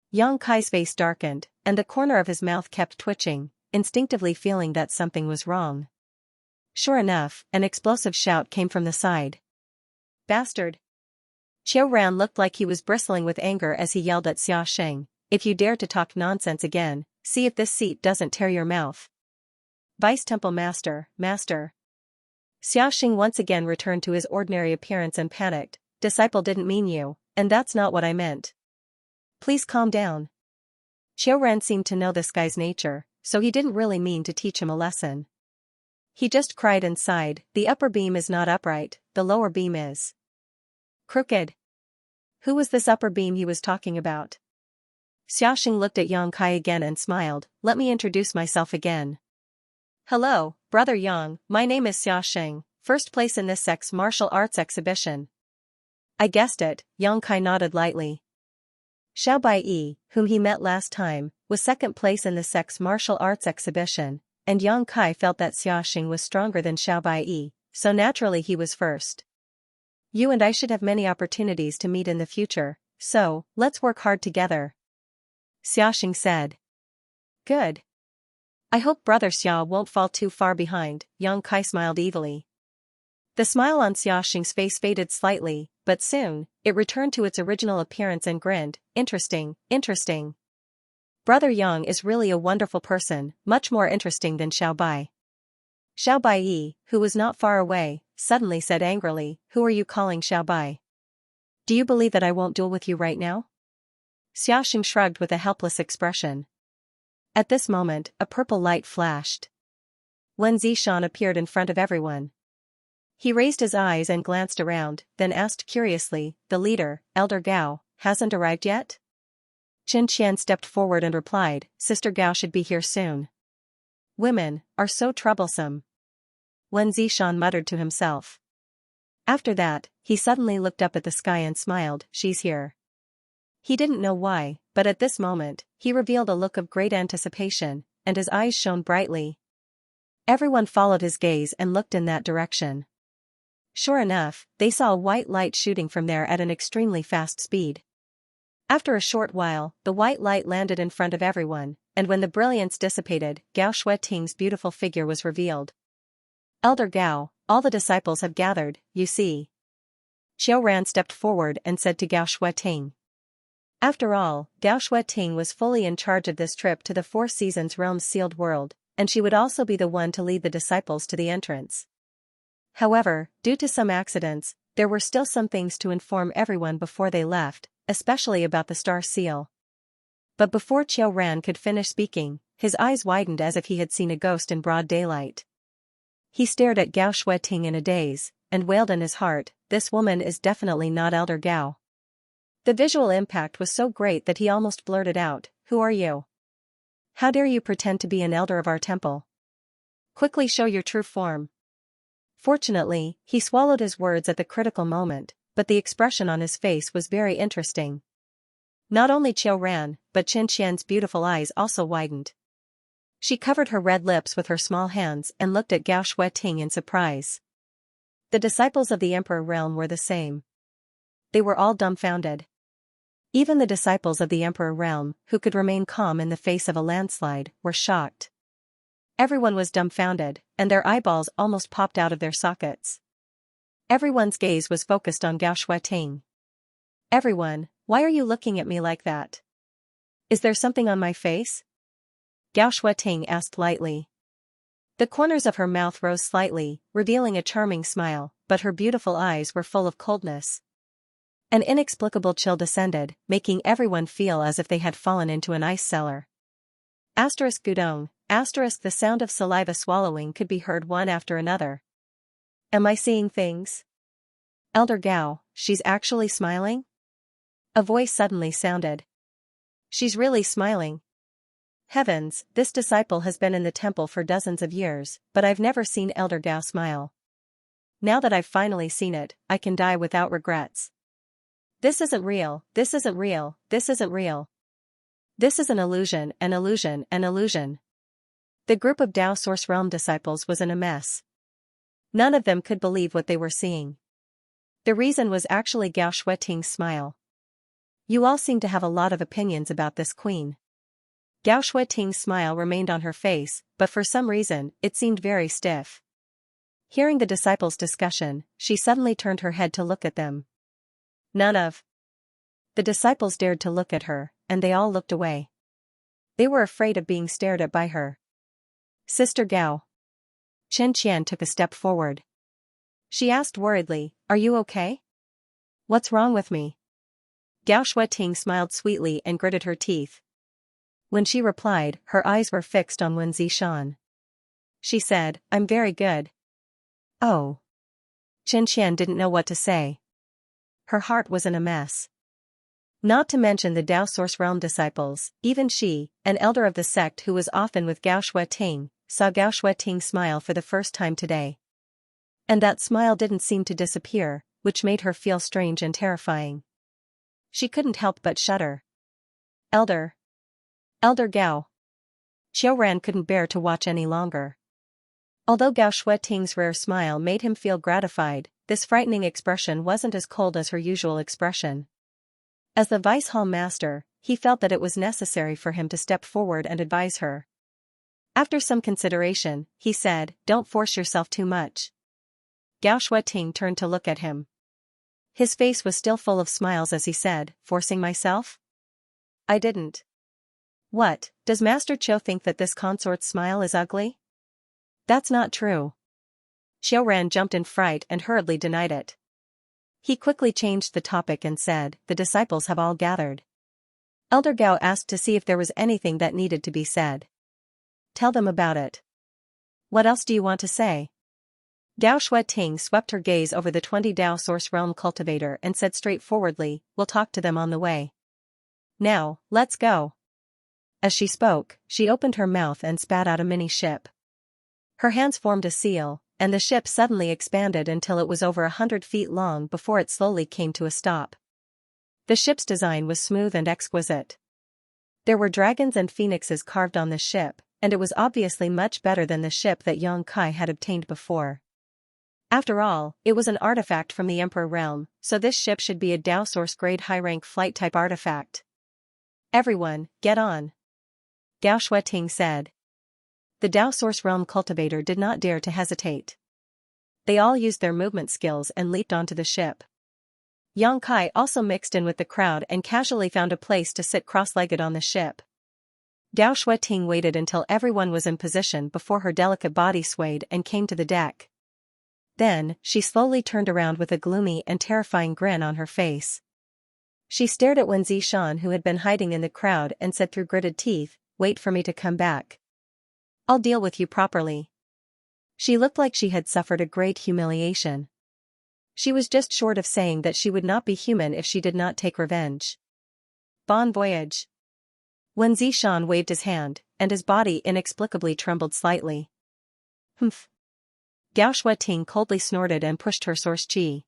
Yang Kai's face darkened, and the corner of his mouth kept twitching, instinctively feeling that something was wrong. Sure enough, an explosive shout came from the side. "Bastard!" Qiu Ran looked like he was bristling with anger as he yelled at Xiaoxing, "If you dare to talk nonsense again, see if this seat doesn't tear your mouth." "Vice Temple Master, Master." Xiaoxing once again returned to his ordinary appearance and panicked. "Disciple didn't mean you, and that's not what I meant. Please calm down." Qiu Ran seemed to know this guy's nature, so he didn't really mean to teach him a lesson. He just cried and sighed. "The upper beam is not upright, the lower beam is crooked." Who was this upper beam he was talking about? Xiaoxing looked at Yang Kai again and smiled. "Let me introduce myself again. Hello, Brother Yang, my name is Xiaoxing, first place in this sex martial arts exhibition." "I guessed it," Yang Kai nodded lightly. Xiao Baiyi, whom he met last time, was second place in the sex martial arts exhibition, and Yang Kai felt that Xiaoxing was stronger than Xiao Baiyi, so naturally he was first. "You and I should have many opportunities to meet in the future, so, let's work hard together," Xiaoxing said. "Good. I hope Brother Xia won't fall too far behind," Yang Kai smiled evilly. The smile on Xiaoxing's face faded slightly, but soon, it returned to its original appearance and grinned. Interesting, interesting. Brother Yang is really a wonderful person, much more interesting than Xiao Bai." Xiao Baiyi, who was not far away, suddenly said angrily, "Who are you calling Xiao Bai? Do you believe that I won't duel with you right now?" Xiaoxing shrugged with a helpless expression. At this moment, a purple light flashed. Wen Zishan appeared in front of everyone. He raised his eyes and glanced around, then asked curiously, "The leader, Elder Gao, hasn't arrived yet?" Qin Qian stepped forward and replied, "Sister Gao should be here soon. Women are so troublesome." Wen Zishan muttered to himself. After that, he suddenly looked up at the sky and smiled. "She's here." He didn't know why, but at this moment, he revealed a look of great anticipation, and his eyes shone brightly. Everyone followed his gaze and looked in that direction. Sure enough, they saw a white light shooting from there at an extremely fast speed. After a short while, the white light landed in front of everyone, and when the brilliance dissipated, Gao Shueting's beautiful figure was revealed. "Elder Gao, all the disciples have gathered, you see." Qiu Ran stepped forward and said to Gao Shueting. After all, Gao Shueting was fully in charge of this trip to the Four Seasons Realm's sealed world, and she would also be the one to lead the disciples to the entrance. However, due to some accidents, There were still some things to inform everyone before they left, especially about the star seal. But before Qiu Ran could finish speaking, his eyes widened as if he had seen a ghost in broad daylight. He stared at Gao Shueting in a daze, and wailed in his heart, "This woman is definitely not Elder Gao." The visual impact was so great that he almost blurted out, "Who are you? How dare you pretend to be an elder of our temple? Quickly show your true form." Fortunately, he swallowed his words at the critical moment, but the expression on his face was very interesting. Not only Qiu Ran, but Xianxia's beautiful eyes also widened. She covered her red lips with her small hands and looked at Gao Shueting in surprise. The disciples of the Emperor realm were the same. They were all dumbfounded. Even the disciples of the Emperor realm, who could remain calm in the face of a landslide, were shocked. Everyone was dumbfounded, and their eyeballs almost popped out of their sockets. Everyone's gaze was focused on Gao Shueting. "Everyone, why are you looking at me like that? Is there something on my face?" Gao Shueting asked lightly. The corners of her mouth rose slightly, revealing a charming smile, but her beautiful eyes were full of coldness. An inexplicable chill descended, making everyone feel as if they had fallen into an ice cellar. Gudong, the sound of saliva swallowing could be heard one after another. "Am I seeing things? Elder Gao, she's actually smiling?" A voice suddenly sounded. "She's really smiling. Heavens, this disciple has been in the temple for dozens of years, but I've never seen Elder Gao smile. Now that I've finally seen it, I can die without regrets. This isn't real, this isn't real, this isn't real. This is an illusion, an illusion, an illusion." The group of Dao Source Realm disciples was in a mess. None of them could believe what they were seeing. The reason was actually Gao Shueting's smile. "You all seem to have a lot of opinions about this queen." Gao Shueting's smile remained on her face, but for some reason, it seemed very stiff. Hearing the disciples' discussion, she suddenly turned her head to look at them. None of the disciples dared to look at her, and they all looked away. They were afraid of being stared at by her. "Sister Gao." Chen Qian took a step forward. She asked worriedly, "Are you okay? What's wrong with me?" Gao Shueting smiled sweetly and gritted her teeth. When she replied, her eyes were fixed on Wen Zishan. She said, "I'm very good." "Oh." Chen Qian didn't know what to say. Her heart was in a mess. Not to mention the Dao Source Realm disciples, even she, an elder of the sect who was often with Gao Shueting, saw Gao Shueting smile for the first time today. And that smile didn't seem to disappear, which made her feel strange and terrifying. She couldn't help but shudder. Elder Gao." Qiu Ran couldn't bear to watch any longer. Although Gao Shueting's rare smile made him feel gratified, this frightening expression wasn't as cold as her usual expression. As the Vice Hall Master, he felt that it was necessary for him to step forward and advise her. After some consideration, he said, "Don't force yourself too much." Gao Shueting turned to look at him. His face was still full of smiles as he said, "Forcing myself? I didn't." "What, does Master Qiu think that this consort's smile is ugly?" "That's not true." Qiu Ran jumped in fright and hurriedly denied it. He quickly changed the topic and said, "The disciples have all gathered. Elder Gao asked to see if there was anything that needed to be said." "Tell them about it." "What else do you want to say?" Gao Shueting swept her gaze over the 20 Dao Source Realm cultivator and said straightforwardly, "We'll talk to them on the way. Now, let's go." As she spoke, she opened her mouth and spat out a mini ship. Her hands formed a seal, and the ship suddenly expanded until it was over 100 feet long before it slowly came to a stop. The ship's design was smooth and exquisite. There were dragons and phoenixes carved on the ship, and it was obviously much better than the ship that Yang Kai had obtained before. After all, it was an artifact from the Emperor realm, so this ship should be a Dao Source grade high-rank flight-type artifact. "Everyone, get on," Gao Shueting said. The Dao Source Realm cultivator did not dare to hesitate. They all used their movement skills and leaped onto the ship. Yang Kai also mixed in with the crowd and casually found a place to sit cross-legged on the ship. Gao Shueting waited until everyone was in position before her delicate body swayed and came to the deck. Then, she slowly turned around with a gloomy and terrifying grin on her face. She stared at Wen Zishan, who had been hiding in the crowd, and said through gritted teeth, "Wait for me to come back. I'll deal with you properly." She looked like she had suffered a great humiliation. She was just short of saying that she would not be human if she did not take revenge. Bon voyage. Wen Zishan waved his hand, and his body inexplicably trembled slightly. Humph. Gao Shueting coldly snorted and pushed her source qi.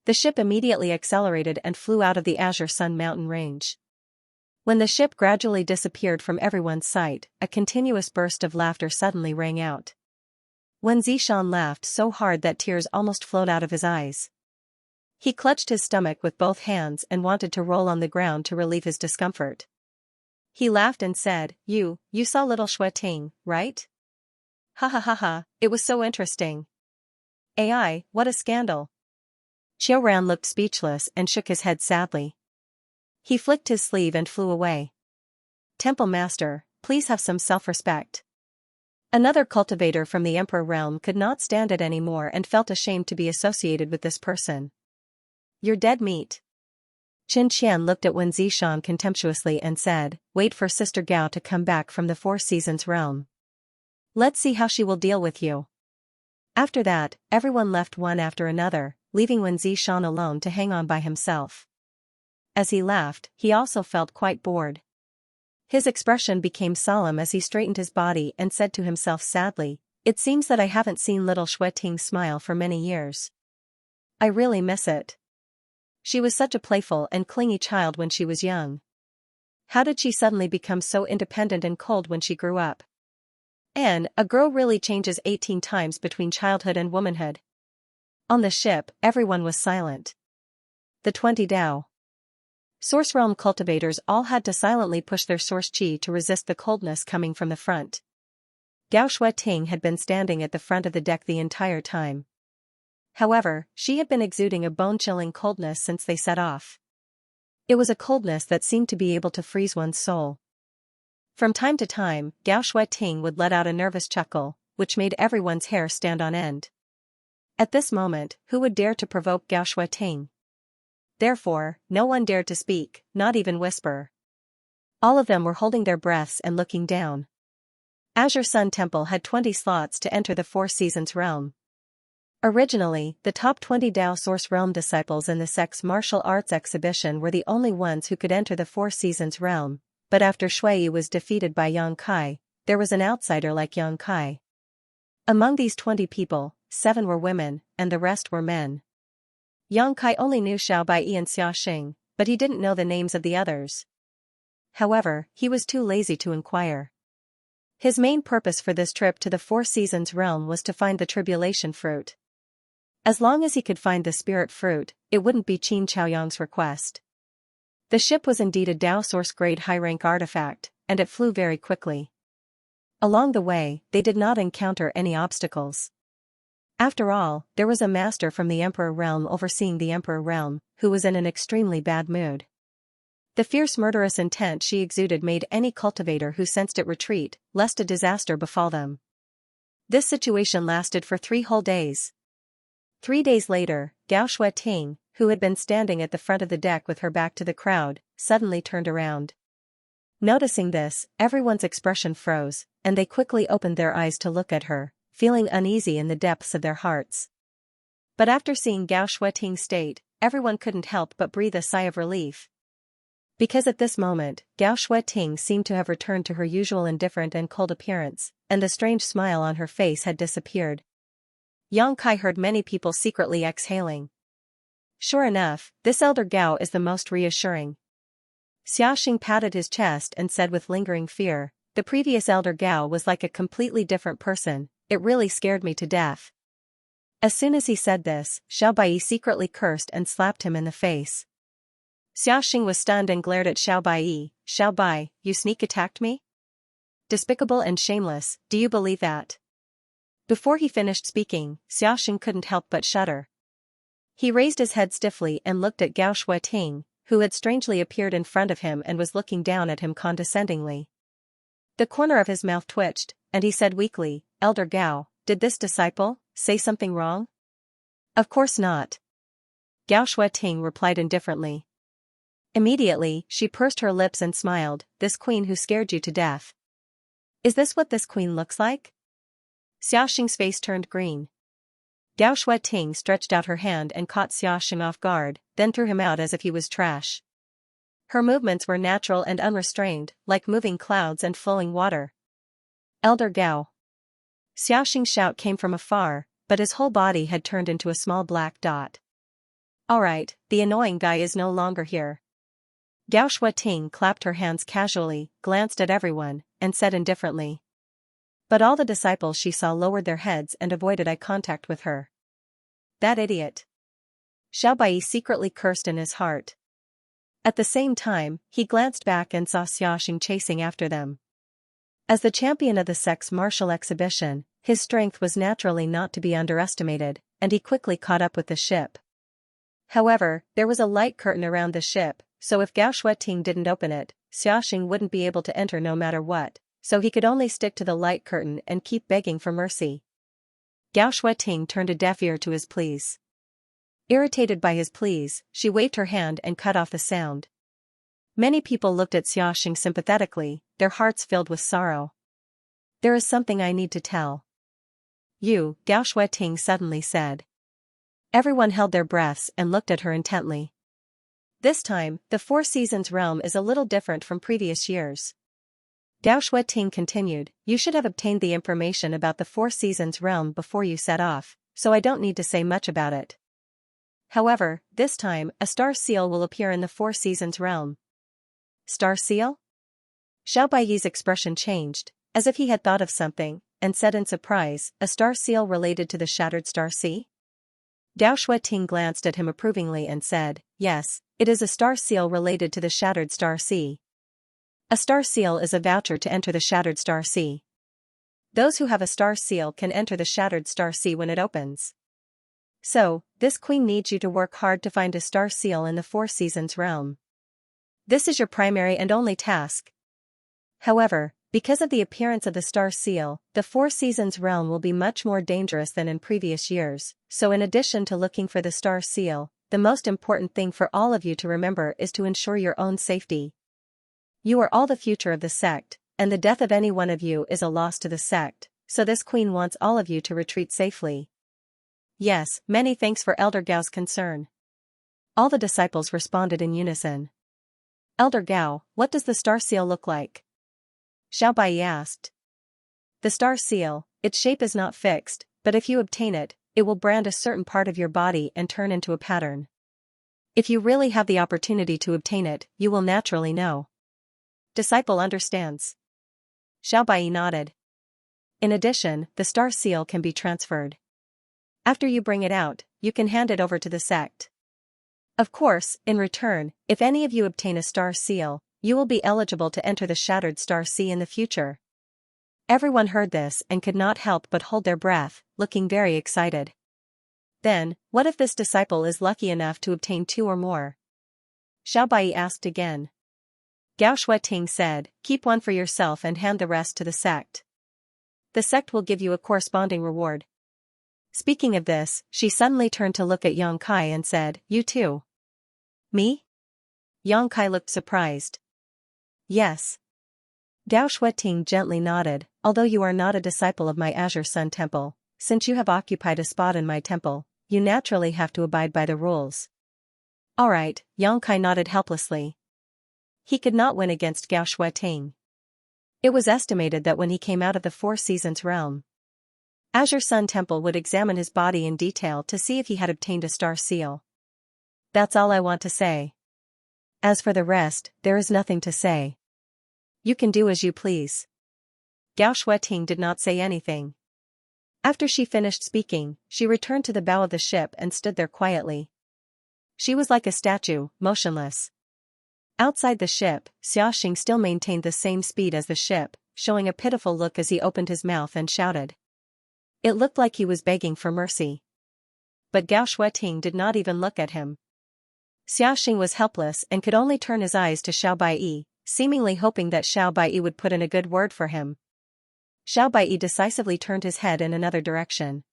The ship immediately accelerated and flew out of the Azure Sun mountain range. When the ship gradually disappeared from everyone's sight, a continuous burst of laughter suddenly rang out. Wen Zishan laughed so hard that tears almost flowed out of his eyes. He clutched his stomach with both hands and wanted to roll on the ground to relieve his discomfort. He laughed and said, You saw little Shueting, right? Ha ha ha ha, it was so interesting. AI, what a scandal. Qiu Ran looked speechless and shook his head sadly. He flicked his sleeve and flew away. Temple Master, please have some self-respect. Another cultivator from the Emperor realm could not stand it anymore and felt ashamed to be associated with this person. You're dead meat. Qin Qian looked at Wen Zishan contemptuously and said, Wait for Sister Gao to come back from the Four Seasons realm. Let's see how she will deal with you. After that, everyone left one after another, leaving Wen Zishan alone to hang on by himself. As he laughed, he also felt quite bored. His expression became solemn as he straightened his body and said to himself sadly, It seems that I haven't seen little Shueting smile for many years. I really miss it. She was such a playful and clingy child when she was young. How did she suddenly become so independent and cold when she grew up? And a girl really changes 18 times between childhood and womanhood. On the ship, everyone was silent. The 20 Dao. Source Realm cultivators all had to silently push their source qi to resist the coldness coming from the front. Gao Shueting had been standing at the front of the deck the entire time. However, she had been exuding a bone-chilling coldness since they set off. It was a coldness that seemed to be able to freeze one's soul. From time to time, Gao Shueting would let out a nervous chuckle, which made everyone's hair stand on end. At this moment, who would dare to provoke Gao Shueting? Therefore, no one dared to speak, not even whisper. All of them were holding their breaths and looking down. Azure Sun Temple had 20 slots to enter the Four Seasons realm. Originally, the top 20 Dao Source Realm disciples in the Sect's martial arts exhibition were the only ones who could enter the Four Seasons realm, but after Shui was defeated by Yang Kai, there was an outsider like Yang Kai. Among these 20 people, 7 were women, and the rest were men. Yang Kai only knew Xiao Bai and Xiaxing, but he didn't know the names of the others. However, he was too lazy to inquire. His main purpose for this trip to the Four Seasons realm was to find the tribulation fruit. As long as he could find the spirit fruit, it wouldn't be Qin Chaoyang's request. The ship was indeed a Dao Source grade high-rank artifact, and it flew very quickly. Along the way, they did not encounter any obstacles. After all, there was a master from the Emperor realm overseeing the Emperor realm, who was in an extremely bad mood. The fierce murderous intent she exuded made any cultivator who sensed it retreat, lest a disaster befall them. This situation lasted for 3 whole days. 3 days later, Gao Shueting, who had been standing at the front of the deck with her back to the crowd, suddenly turned around. Noticing this, everyone's expression froze, and they quickly opened their eyes to look at her, feeling uneasy in the depths of their hearts. But after seeing Gao Shueting's state, everyone couldn't help but breathe a sigh of relief. Because at this moment, Gao Shueting seemed to have returned to her usual indifferent and cold appearance, and the strange smile on her face had disappeared. Yang Kai heard many people secretly exhaling. Sure enough, this elder Gao is the most reassuring. Xiaxing patted his chest and said with lingering fear, the previous elder Gao was like a completely different person, it really scared me to death. As soon as he said this, Xiao Bai secretly cursed and slapped him in the face. Xiaxing was stunned and glared at Xiao Bai. Xiao Bai, you sneak attacked me? Despicable and shameless, do you believe that? Before he finished speaking, Xiaxing couldn't help but shudder. He raised his head stiffly and looked at Gao Shueting, who had strangely appeared in front of him and was looking down at him condescendingly. The corner of his mouth twitched, and he said weakly, Elder Gao, did this disciple say something wrong? Of course not. Gao Shueting replied indifferently. Immediately, she pursed her lips and smiled, this queen who scared you to death. Is this what this queen looks like? Xiaoxing's face turned green. Gao Shueting stretched out her hand and caught Xiaoxing off guard, then threw him out as if he was trash. Her movements were natural and unrestrained, like moving clouds and flowing water. Elder Gao. Xiaoxing's shout came from afar, but his whole body had turned into a small black dot. Alright, the annoying guy is no longer here. Gao Shueting clapped her hands casually, glanced at everyone, and said indifferently. But all the disciples she saw lowered their heads and avoided eye contact with her. That idiot. Xiao Bai secretly cursed in his heart. At the same time, he glanced back and saw Xiaoxing chasing after them. As the champion of the sex martial exhibition, his strength was naturally not to be underestimated, and he quickly caught up with the ship. However, there was a light curtain around the ship, so if Gao Shueting didn't open it, Xiaoxing wouldn't be able to enter no matter what, so he could only stick to the light curtain and keep begging for mercy. Gao Shueting turned a deaf ear to his pleas. Irritated by his pleas, she waved her hand and cut off the sound. Many people looked at Xiaoxing sympathetically, their hearts filled with sorrow. There is something I need to tell you, Gao Shueting suddenly said. Everyone held their breaths and looked at her intently. This time, the Four Seasons realm is a little different from previous years. Gao Shueting continued, you should have obtained the information about the Four Seasons realm before you set off, so I don't need to say much about it. However, this time, a star seal will appear in the Four Seasons realm. Star seal? Xiao Baiyi's expression changed, as if he had thought of something, and said in surprise, a star seal related to the Shattered Star Sea? Gao Shueting glanced at him approvingly and said, yes, it is a star seal related to the Shattered Star Sea. A star seal is a voucher to enter the Shattered Star Sea. Those who have a star seal can enter the Shattered Star Sea when it opens. So, this queen needs you to work hard to find a star seal in the Four Seasons realm. This is your primary and only task. However, because of the appearance of the star seal, the Four Seasons realm will be much more dangerous than in previous years, so in addition to looking for the star seal, the most important thing for all of you to remember is to ensure your own safety. You are all the future of the sect, and the death of any one of you is a loss to the sect, so this queen wants all of you to retreat safely. Yes, many thanks for Elder Gao's concern. All the disciples responded in unison. Elder Gao, what does the star seal look like? Xiao Bai asked. The star seal, its shape is not fixed, but if you obtain it, it will brand a certain part of your body and turn into a pattern. If you really have the opportunity to obtain it, you will naturally know. Disciple understands. Xiao Bai nodded. In addition, the star seal can be transferred. After you bring it out, you can hand it over to the sect. Of course, in return, if any of you obtain a star seal, you will be eligible to enter the Shattered Star Sea in the future. Everyone heard this and could not help but hold their breath, looking very excited. Then, what if this disciple is lucky enough to obtain 2 or more? Xiao Bai asked again. Gao Shueting said, keep one for yourself and hand the rest to the sect. The sect will give you a corresponding reward. Speaking of this, she suddenly turned to look at Yang Kai and said, you too? Me? Yang Kai looked surprised. Yes. Gao Shueting gently nodded, although you are not a disciple of my Azure Sun Temple, since you have occupied a spot in my temple, you naturally have to abide by the rules. Alright, Yang Kai nodded helplessly. He could not win against Gao Shueting. It was estimated that when he came out of the Four Seasons realm, Azure Sun Temple would examine his body in detail to see if he had obtained a star seal. That's all I want to say. As for the rest, there is nothing to say. You can do as you please. Gao Shueting did not say anything. After she finished speaking, she returned to the bow of the ship and stood there quietly. She was like a statue, motionless. Outside the ship, Xiaoxing still maintained the same speed as the ship, showing a pitiful look as he opened his mouth and shouted. It looked like he was begging for mercy. But Gao Shueting did not even look at him. Xiaoxing was helpless and could only turn his eyes to Xiao Baiyi, seemingly hoping that Xiao Baiyi would put in a good word for him. Xiao Baiyi decisively turned his head in another direction.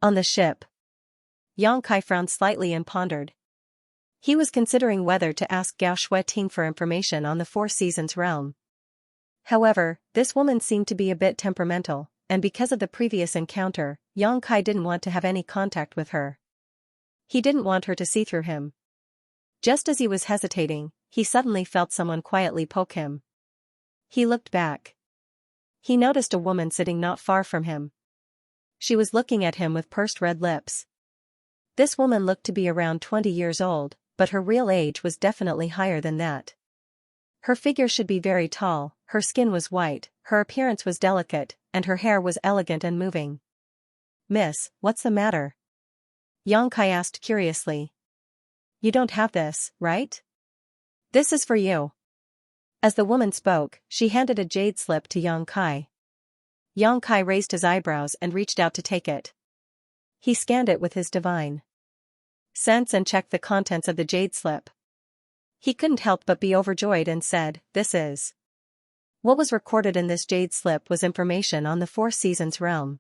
On the ship. Yang Kai frowned slightly and pondered. He was considering whether to ask Gao Shueting for information on the Four Seasons realm. However, this woman seemed to be a bit temperamental, and because of the previous encounter, Yang Kai didn't want to have any contact with her. He didn't want her to see through him. Just as he was hesitating, he suddenly felt someone quietly poke him. He looked back. He noticed a woman sitting not far from him. She was looking at him with pursed red lips. This woman looked to be around 20 years old, but her real age was definitely higher than that. Her figure should be very tall, her skin was white, her appearance was delicate, and her hair was elegant and moving. "Miss, what's the matter?" Yang Kai asked curiously. "You don't have this, right? This is for you." As the woman spoke, she handed a jade slip to Yang Kai. Yang Kai raised his eyebrows and reached out to take it. He scanned it with his divine sense and checked the contents of the jade slip. He couldn't help but be overjoyed and said, "This is." What was recorded in this jade slip was information on the Four Seasons realm.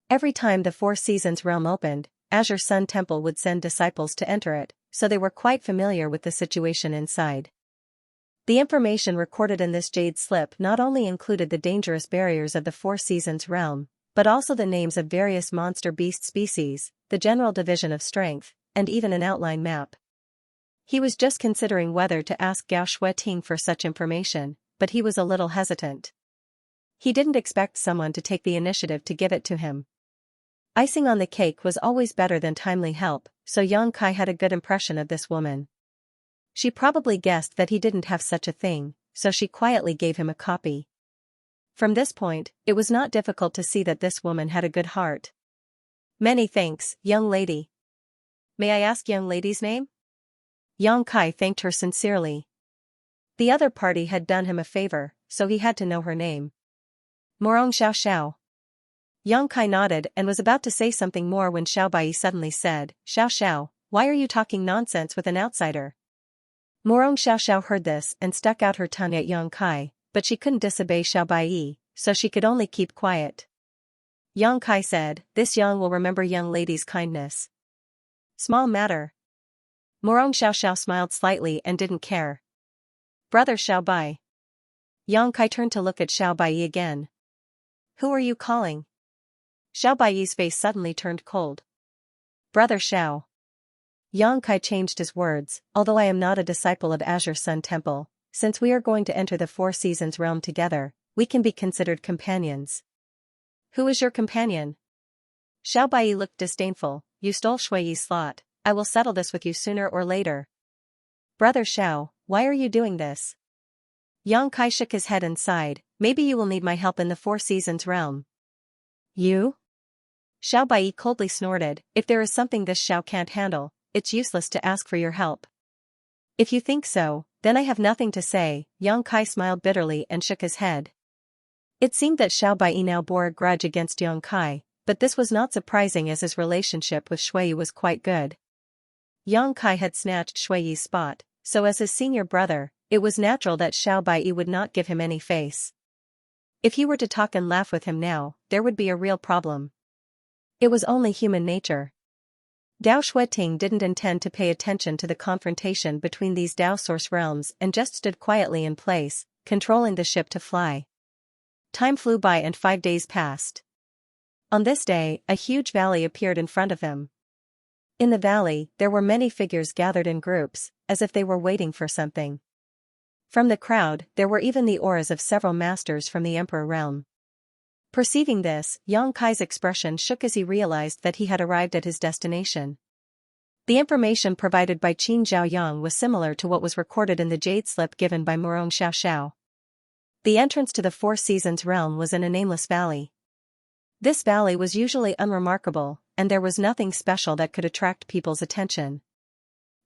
Every time the Four Seasons realm opened, Azure Sun Temple would send disciples to enter it, so they were quite familiar with the situation inside. The information recorded in this jade slip not only included the dangerous barriers of the Four Seasons realm, but also the names of various monster beast species, the general division of strength, and even an outline map. He was just considering whether to ask Gao Shueting for such information, but he was a little hesitant. He didn't expect someone to take the initiative to give it to him. Icing on the cake was always better than timely help, so Yang Kai had a good impression of this woman. She probably guessed that he didn't have such a thing, so she quietly gave him a copy. From this point, it was not difficult to see that this woman had a good heart. "Many thanks, young lady. May I ask young lady's name?" Yang Kai thanked her sincerely. The other party had done him a favor, so he had to know her name. "Morong Xiao Xiao." Yang Kai nodded and was about to say something more when Xiao Bai suddenly said, "Xiao Xiao, why are you talking nonsense with an outsider?" Morong Xiao Xiao heard this and stuck out her tongue at Yang Kai, but she couldn't disobey Xiao Bai, so she could only keep quiet. Yang Kai said, "This Yang will remember young lady's kindness. Small matter." Morong Xiao Xiao smiled slightly and didn't care. "Brother Xiao Bai." Yang Kai turned to look at Xiao Bai again. "Who are you calling?" Xiao Bai's face suddenly turned cold. "Brother Xiao." Yang Kai changed his words, "Although I am not a disciple of Azure Sun Temple, since we are going to enter the Four Seasons realm together, we can be considered companions." "Who is your companion?" Xiao Bai looked disdainful. "You stole Shui's slot. I will settle this with you sooner or later." "Brother Xiao, why are you doing this?" Yang Kai shook his head and sighed. "Maybe you will need my help in the Four Seasons realm." "You?" Xiao Bai coldly snorted, "If there is something this Xiao can't handle, it's useless to ask for your help." "If you think so, then I have nothing to say." Yang Kai smiled bitterly and shook his head. It seemed that Xiao Bai now bore a grudge against Yang Kai, but this was not surprising as his relationship with Shui was quite good. Yang Kai had snatched Shui's spot, so as his senior brother, it was natural that Xiao Bai would not give him any face. If he were to talk and laugh with him now, there would be a real problem. It was only human nature. Dao Shueting didn't intend to pay attention to the confrontation between these Dao source realms and just stood quietly in place, controlling the ship to fly. Time flew by and 5 days passed. On this day, a huge valley appeared in front of him. In the valley, there were many figures gathered in groups, as if they were waiting for something. From the crowd, there were even the auras of several masters from the Emperor realm. Perceiving this, Yang Kai's expression shook as he realized that he had arrived at his destination. The information provided by Qin Zhaoyang was similar to what was recorded in the jade slip given by Morong Xiao Xiao. The entrance to the Four Seasons realm was in a nameless valley. This valley was usually unremarkable, and there was nothing special that could attract people's attention.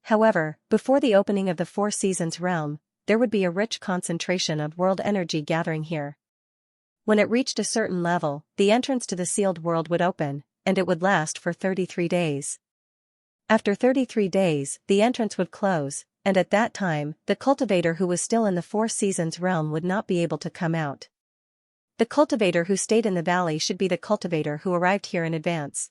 However, before the opening of the Four Seasons realm, there would be a rich concentration of world energy gathering here. When it reached a certain level, the entrance to the sealed world would open, and it would last for 33 days. After 33 days, the entrance would close, and at that time, the cultivator who was still in the Four Seasons realm would not be able to come out. The cultivator who stayed in the valley should be the cultivator who arrived here in advance.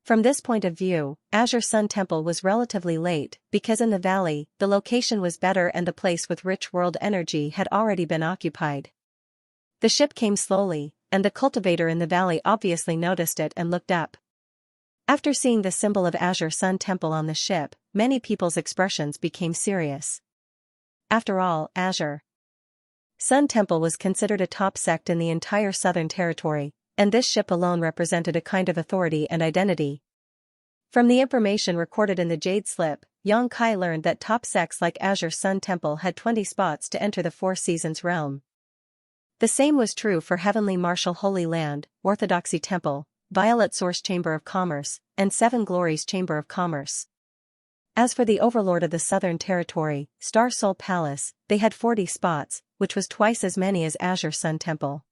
From this point of view, Azure Sun Temple was relatively late because in the valley, the location was better and the place with rich world energy had already been occupied. The ship came slowly, and the cultivator in the valley obviously noticed it and looked up. After seeing the symbol of Azure Sun Temple on the ship, many people's expressions became serious. After all, Azure Sun Temple was considered a top sect in the entire Southern Territory, and this ship alone represented a kind of authority and identity. From the information recorded in the Jade Slip, Xianxia learned that top sects like Azure Sun Temple had 20 spots to enter the Four Seasons realm. The same was true for Heavenly Martial Holy Land, Orthodoxy Temple, Violet Source Chamber of Commerce, and Seven Glories Chamber of Commerce. As for the Overlord of the Southern Territory, Star Soul Palace, they had 40 spots, which was twice as many as Azure Sun Temple.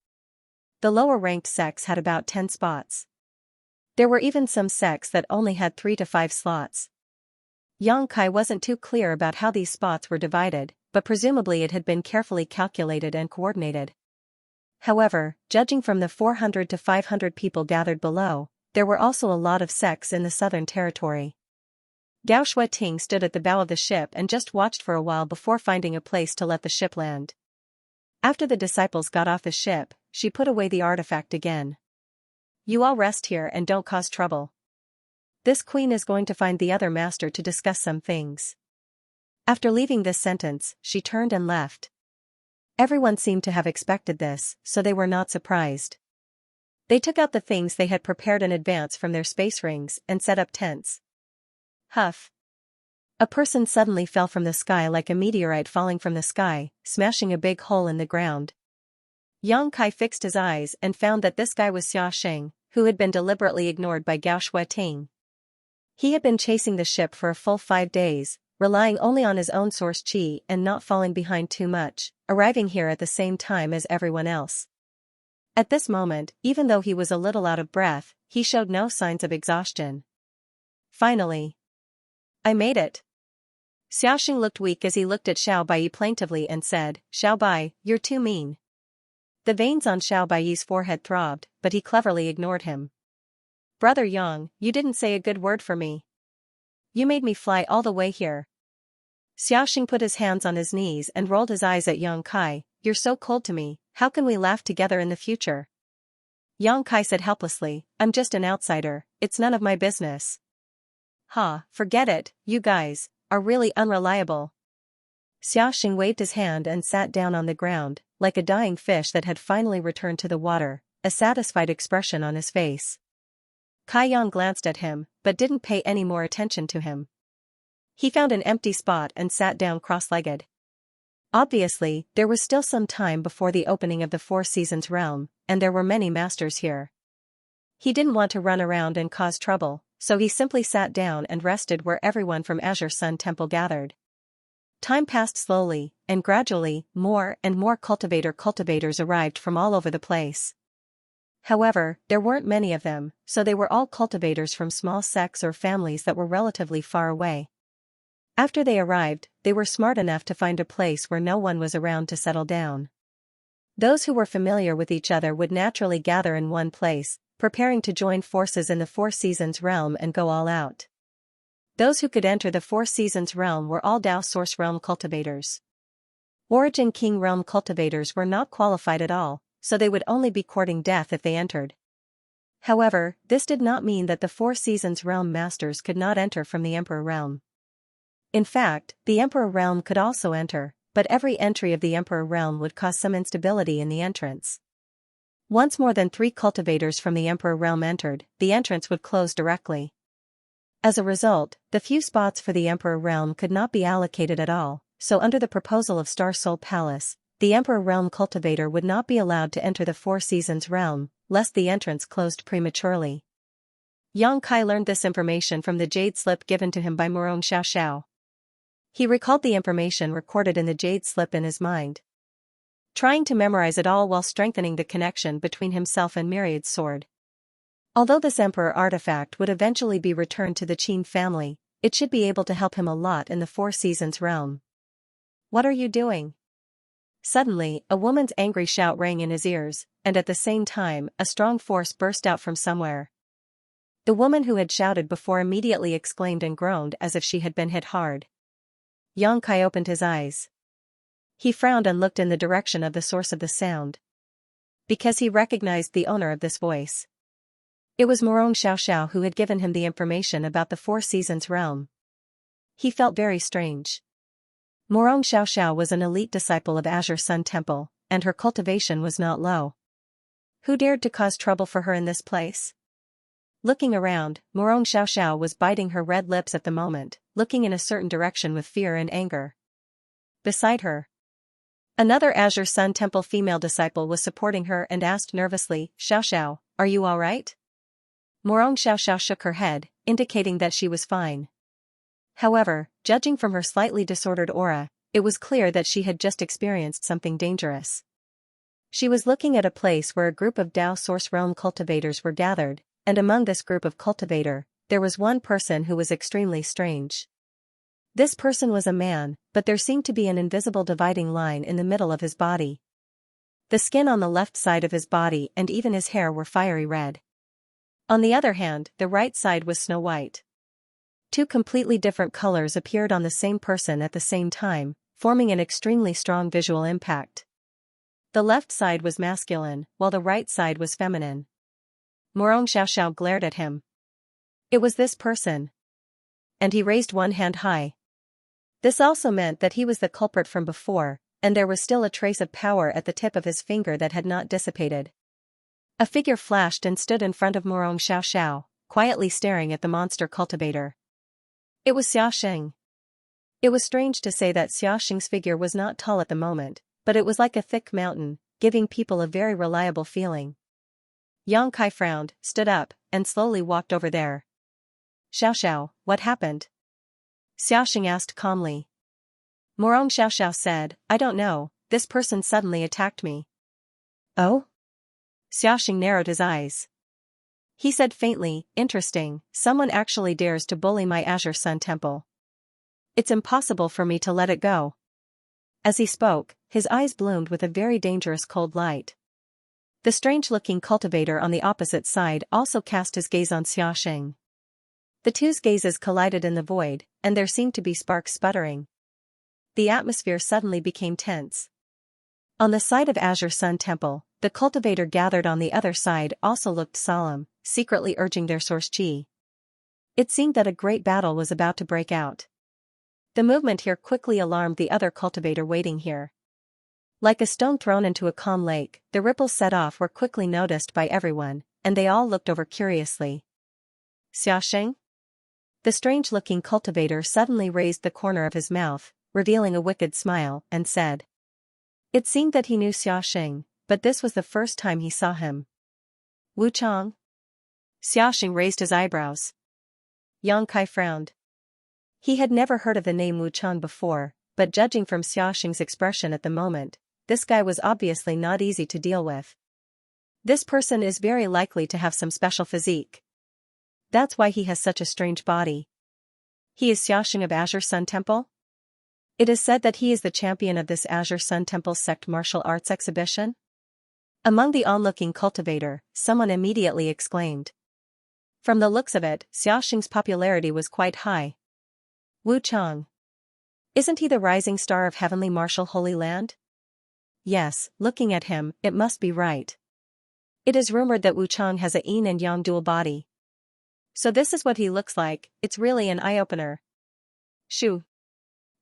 The lower-ranked sects had about 10 spots. There were even some sects that only had 3 to 5 slots. Xianxia wasn't too clear about how these spots were divided, but presumably it had been carefully calculated and coordinated. However, judging from the 400 to 500 people gathered below, there were also a lot of sects in the Southern Territory. Gao Shuiting stood at the bow of the ship and just watched for a while before finding a place to let the ship land. After the disciples got off the ship, she put away the artifact again. You all rest here and don't cause trouble. This queen is going to find the other master to discuss some things. After leaving this sentence, she turned and left. Everyone seemed to have expected this, so they were not surprised. They took out the things they had prepared in advance from their space rings and set up tents. Huff. A person suddenly fell from the sky like a meteorite falling from the sky, smashing a big hole in the ground. Xianxia fixed his eyes and found that this guy was Xiaxia, who had been deliberately ignored by Gao Shuiting. He had been chasing the ship for a full 5 days, relying only on his own source chi and not falling behind too much, arriving here at the same time as everyone else. At this moment, even though he was a little out of breath, he showed no signs of exhaustion. Finally, I made it. Xiaoxing looked weak as he looked at Xiao Bai plaintively and said, Xiao Bai, you're too mean. The veins on Xiao Bai's forehead throbbed, but he cleverly ignored him. Brother Yang, you didn't say a good word for me. You made me fly all the way here. Xiaoxing put his hands on his knees and rolled his eyes at Xianxia. You're so cold to me, how can we laugh together in the future? Xianxia said helplessly, I'm just an outsider, it's none of my business. Ha, forget it, you guys are really unreliable. Xiaoxing waved his hand and sat down on the ground, like a dying fish that had finally returned to the water, a satisfied expression on his face. Kai Yang glanced at him, but didn't pay any more attention to him. He found an empty spot and sat down cross-legged. Obviously, there was still some time before the opening of the Four Seasons realm, and there were many masters here. He didn't want to run around and cause trouble, so he simply sat down and rested where everyone from Azure Sun Temple gathered. Time passed slowly, and gradually, more and more cultivators arrived from all over the place. However, there weren't many of them, so they were all cultivators from small sects or families that were relatively far away. After they arrived, they were smart enough to find a place where no one was around to settle down. Those who were familiar with each other would naturally gather in one place, preparing to join forces in the Four Seasons realm and go all out. Those who could enter the Four Seasons realm were all Dao Source realm cultivators. Origin King realm cultivators were not qualified at all, so they would only be courting death if they entered. However, this did not mean that the Four Seasons realm masters could not enter from the Emperor realm. In fact, the Emperor realm could also enter, but every entry of the Emperor realm would cause some instability in the entrance. Once more than 3 cultivators from the Emperor realm entered, the entrance would close directly. As a result, the few spots for the Emperor realm could not be allocated at all, so under the proposal of Star Soul Palace, the Emperor realm cultivator would not be allowed to enter the Four Seasons realm, lest the entrance closed prematurely. Xianxia learned this information from the Jade Slip given to him by Murong Xiaoxiao. He recalled the information recorded in the Jade Slip in his mind, trying to memorize it all while strengthening the connection between himself and Myriad's sword. Although this Emperor artifact would eventually be returned to the Qin family, it should be able to help him a lot in the Four Seasons realm. What are you doing? Suddenly, a woman's angry shout rang in his ears, and at the same time, a strong force burst out from somewhere. The woman who had shouted before immediately exclaimed and groaned as if she had been hit hard. Yang Kai opened his eyes. He frowned and looked in the direction of the source of the sound. Because he recognized the owner of this voice. It was Morong Xiaoxiao who had given him the information about the Four Seasons realm. He felt very strange. Morong Xiaoxiao was an elite disciple of Azure Sun Temple, and her cultivation was not low. Who dared to cause trouble for her in this place? Looking around, Morong Xiaoxiao was biting her red lips at the moment, looking in a certain direction with fear and anger. Beside her, another Azure Sun Temple female disciple was supporting her and asked nervously, "Xiaoxiao, are you all right?" Morong Xiaoxiao shook her head, indicating that she was fine. However, judging from her slightly disordered aura, it was clear that she had just experienced something dangerous. She was looking at a place where a group of Dao Source Realm cultivators were gathered, and among this group of cultivator, there was one person who was extremely strange. This person was a man, but there seemed to be an invisible dividing line in the middle of his body. The skin on the left side of his body and even his hair were fiery red. On the other hand, the right side was snow white. Two completely different colors appeared on the same person at the same time, forming an extremely strong visual impact. The left side was masculine, while the right side was feminine. Morong Xiaoxiao glared at him. It was this person. And he raised one hand high. This also meant that he was the culprit from before, and there was still a trace of power at the tip of his finger that had not dissipated. A figure flashed and stood in front of Morong Xiaoxiao, quietly staring at the monster cultivator. It was Xiaoxing. It was strange to say that Xiaoxing's figure was not tall at the moment, but it was like a thick mountain, giving people a very reliable feeling. Yang Kai frowned, stood up, and slowly walked over there. "Xiaoxiao, what happened?" Xiaoxing asked calmly. Morong Xiaoxiao said, "I don't know, this person suddenly attacked me." "Oh?" Xiaoxing narrowed his eyes. He said faintly, "Interesting, someone actually dares to bully my Azure Sun Temple. It's impossible for me to let it go." As he spoke, his eyes bloomed with a very dangerous cold light. The strange-looking cultivator on the opposite side also cast his gaze on Xiaoxing. The two's gazes collided in the void, and there seemed to be sparks sputtering. The atmosphere suddenly became tense. On the side of Azure Sun Temple, the cultivator gathered on the other side also looked solemn, secretly urging their source chi. It seemed that a great battle was about to break out. The movement here quickly alarmed the other cultivator waiting here. Like a stone thrown into a calm lake, the ripples set off were quickly noticed by everyone, and they all looked over curiously. "Xiaoxing?" The strange-looking cultivator suddenly raised the corner of his mouth, revealing a wicked smile, and said. It seemed that he knew Xiaoxing, but this was the first time he saw him. "Wu Chang?" Xiaoxing raised his eyebrows. Yang Kai frowned. He had never heard of the name Wu Chang before, but judging from Xiaoxing's expression at the moment, this guy was obviously not easy to deal with. This person is very likely to have some special physique. That's why he has such a strange body. He is Xiaoxing of Azure Sun Temple? It is said that he is the champion of this Azure Sun Temple sect martial arts exhibition? Among the onlooking cultivator, someone immediately exclaimed. From the looks of it, Xiaoxing's popularity was quite high. Wu Chang. Isn't he the rising star of heavenly martial holy land? Yes, looking at him, it must be right. It is rumored that Wu Chang has a yin and yang dual body. So this is what he looks like, it's really an eye-opener. Shoo.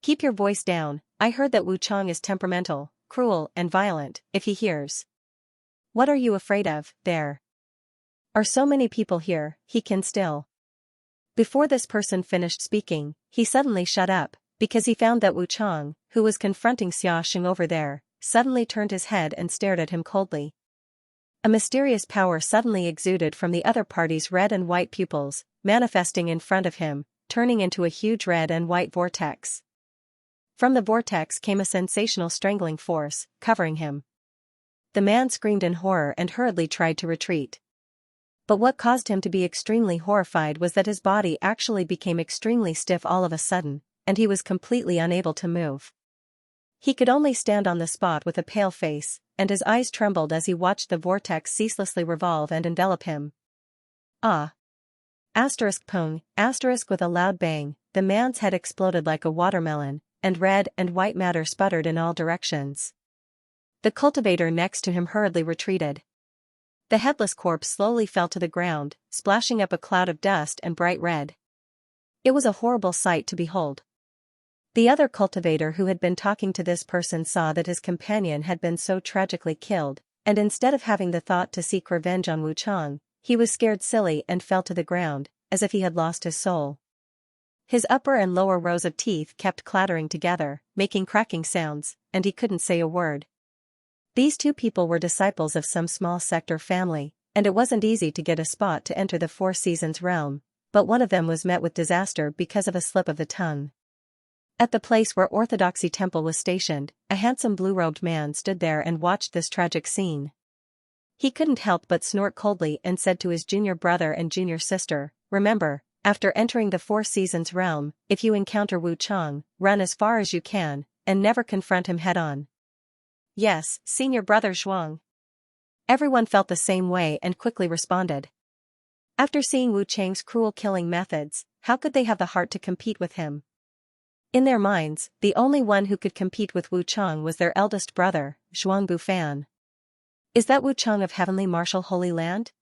Keep your voice down, I heard that Wu Chang is temperamental, cruel, and violent, if he hears. What are you afraid of, there? Are so many people here, he can still. Before this person finished speaking, he suddenly shut up, because he found that Wu Chang, who was confronting Xiaoxing over there, suddenly turned his head and stared at him coldly. A mysterious power suddenly exuded from the other party's red and white pupils, manifesting in front of him, turning into a huge red and white vortex. From the vortex came a sensational strangling force, covering him. The man screamed in horror and hurriedly tried to retreat. But what caused him to be extremely horrified was that his body actually became extremely stiff all of a sudden, and he was completely unable to move. He could only stand on the spot with a pale face, and his eyes trembled as he watched the vortex ceaselessly revolve and envelop him. Ah! Asterisk pung, asterisk with a loud bang, the man's head exploded like a watermelon, and red and white matter sputtered in all directions. The cultivator next to him hurriedly retreated. The headless corpse slowly fell to the ground, splashing up a cloud of dust and bright red. It was a horrible sight to behold. The other cultivator who had been talking to this person saw that his companion had been so tragically killed, and instead of having the thought to seek revenge on Wu Chang, he was scared silly and fell to the ground, as if he had lost his soul. His upper and lower rows of teeth kept clattering together, making cracking sounds, and he couldn't say a word. These two people were disciples of some small sect or family, and it wasn't easy to get a spot to enter the Four Seasons realm, but one of them was met with disaster because of a slip of the tongue. At the place where Orthodoxy Temple was stationed, a handsome blue-robed man stood there and watched this tragic scene. He couldn't help but snort coldly and said to his junior brother and junior sister, "Remember, after entering the Four Seasons realm, if you encounter Wu Chang, run as far as you can, and never confront him head-on." "Yes, senior brother Zhuang." Everyone felt the same way and quickly responded. After seeing Wu Chang's cruel killing methods, how could they have the heart to compete with him? In their minds, the only one who could compete with Wu Chang was their eldest brother, Zhuang Bufan. Is that Wu Chang of Heavenly Martial Holy Land?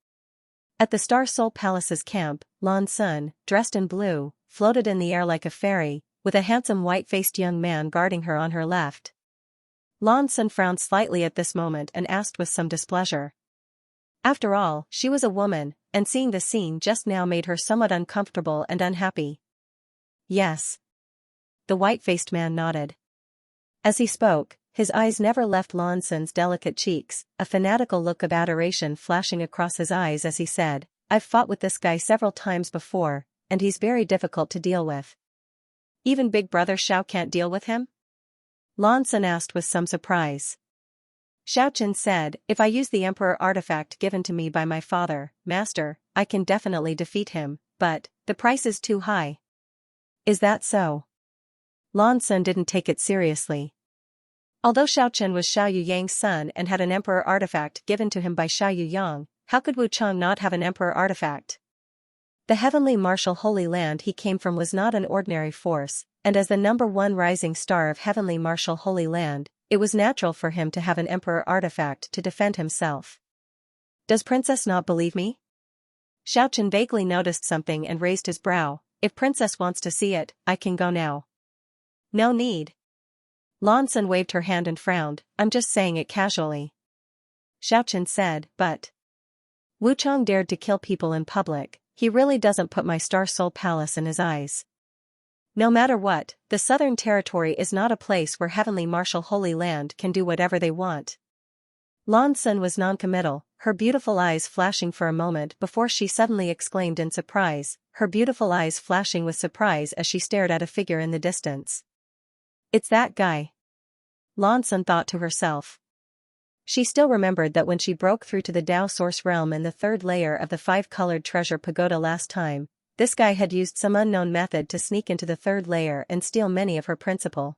At the Star Soul Palace's camp, Lan Sun, dressed in blue, floated in the air like a fairy, with a handsome white-faced young man guarding her on her left. Lan Sun frowned slightly at this moment and asked with some displeasure. After all, she was a woman, and seeing the scene just now made her somewhat uncomfortable and unhappy. "Yes." The white-faced man nodded. As he spoke, his eyes never left Lan Sun's delicate cheeks, a fanatical look of adoration flashing across his eyes as he said, "I've fought with this guy several times before, and he's very difficult to deal with." "Even Big Brother Xiao can't deal with him?" Lan Sun asked with some surprise. Xiaoqin said, "If I use the Emperor artifact given to me by my father, Master, I can definitely defeat him, but the price is too high." "Is that so?" Lan Sun didn't take it seriously. Although Xiaoqin was Xiao Yuyang's son and had an Emperor artifact given to him by Xiao Yuyang, how could Wu Chang not have an Emperor artifact? The Heavenly Martial Holy Land he came from was not an ordinary force, and as the #1 rising star of Heavenly Martial Holy Land, it was natural for him to have an Emperor artifact to defend himself. "Does Princess not believe me?" Xiaoqin vaguely noticed something and raised his brow. "If Princess wants to see it, I can go now." "No need." Lan Sun waved her hand and frowned. "I'm just saying it casually." Xiaoqin said, "But Wu Chang dared to kill people in public. He really doesn't put my Star Soul Palace in his eyes." "No matter what, the Southern Territory is not a place where Heavenly Martial Holy Land can do whatever they want." Lan Sun was noncommittal, her beautiful eyes flashing for a moment before she suddenly exclaimed in surprise, her beautiful eyes flashing with surprise as she stared at a figure in the distance. "It's that guy." Lan Sun thought to herself. She still remembered that when she broke through to the Tao Source realm in the third layer of the five-colored treasure pagoda last time, this guy had used some unknown method to sneak into the third layer and steal many of her principal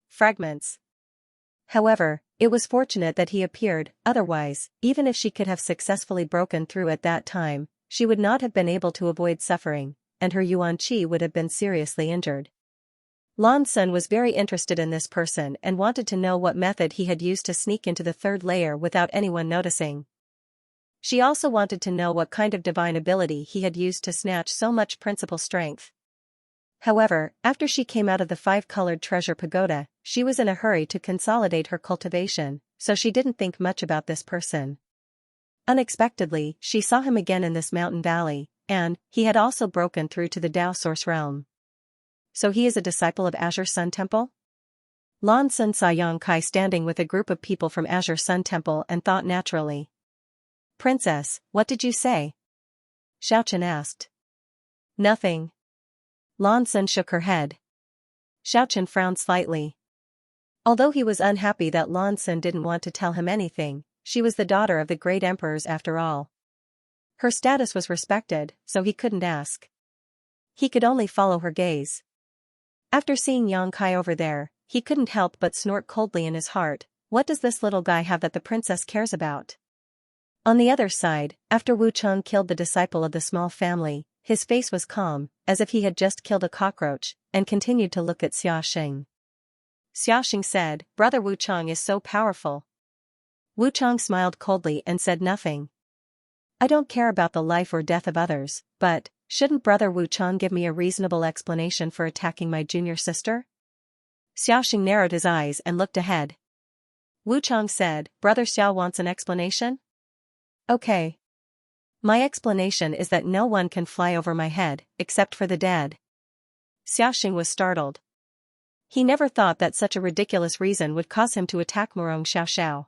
fragments. However, it was fortunate that he appeared, otherwise, even if she could have successfully broken through at that time, she would not have been able to avoid suffering, and her Yuan Qi would have been seriously injured. Lan Sun was very interested in this person and wanted to know what method he had used to sneak into the third layer without anyone noticing. She also wanted to know what kind of divine ability he had used to snatch so much principal strength. However, after she came out of the five-colored treasure pagoda, she was in a hurry to consolidate her cultivation, so she didn't think much about this person. Unexpectedly, she saw him again in this mountain valley, and he had also broken through to the Tao Source realm. So he is a disciple of Azure Sun Temple? Lan Sun saw Yang Kai standing with a group of people from Azure Sun Temple and thought naturally. "Princess, what did you say?" Xiaoqin asked. "Nothing." Lan Sun shook her head. Xiaoqin frowned slightly. Although he was unhappy that Lan Sun didn't want to tell him anything, she was the daughter of the great emperors after all. Her status was respected, so he couldn't ask. He could only follow her gaze. After seeing Yang Kai over there, he couldn't help but snort coldly in his heart. What does this little guy have that the princess cares about? On the other side, after Wu Chang killed the disciple of the small family, His face was calm, as if he had just killed a cockroach, and continued to look at Xiaxing. Xiaxing said, "Brother Wu Chang is so powerful." Wu Chang smiled coldly and said nothing. "I don't care about the life or death of others, but, shouldn't Brother Wu Chang give me a reasonable explanation for attacking my junior sister?" Xiaxing narrowed his eyes and looked ahead. Wu Chang said, "Brother Xiao wants an explanation? Okay. My explanation is that no one can fly over my head, except for the dead." Xiaxing was startled. He never thought that such a ridiculous reason would cause him to attack Morong Xiaoxiao.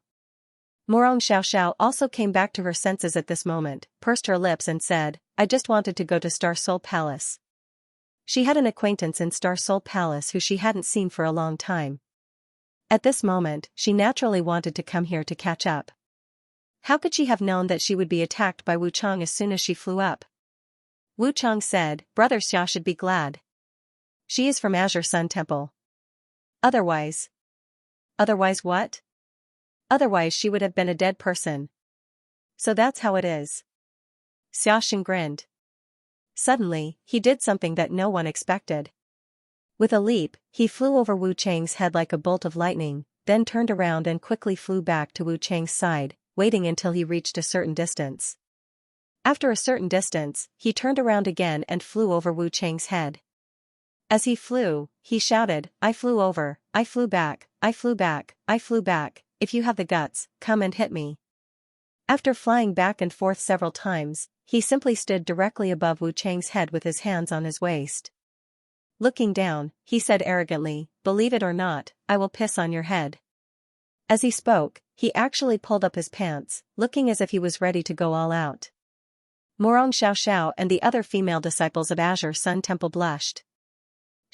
Morong Xiaoxiao also came back to her senses at this moment, pursed her lips and said, "I just wanted to go to Star Soul Palace." She had an acquaintance in Star Soul Palace who she hadn't seen for a long time. At this moment, she naturally wanted to come here to catch up. How could she have known that she would be attacked by Wu Chang as soon as she flew up? Wu Chang said, "Brother Xia should be glad. She is from Azure Sun Temple. Otherwise what? Otherwise she would have been a dead person. So that's how it is." Xiaxing grinned. Suddenly, he did something that no one expected. With a leap, he flew over Wu Chang's head like a bolt of lightning, then turned around and quickly flew back to Wu Chang's side, waiting until he reached a certain distance. After a certain distance, he turned around again and flew over Wu Chang's head. As he flew, he shouted, "I flew over, I flew back, I flew back, I flew back, if you have the guts, come and hit me." After flying back and forth several times, he simply stood directly above Wu Chang's head with his hands on his waist. Looking down, he said arrogantly, "Believe it or not, I will piss on your head." As he spoke, he actually pulled up his pants, looking as if he was ready to go all out. Morong Xiaoxiao and the other female disciples of Azure Sun Temple blushed.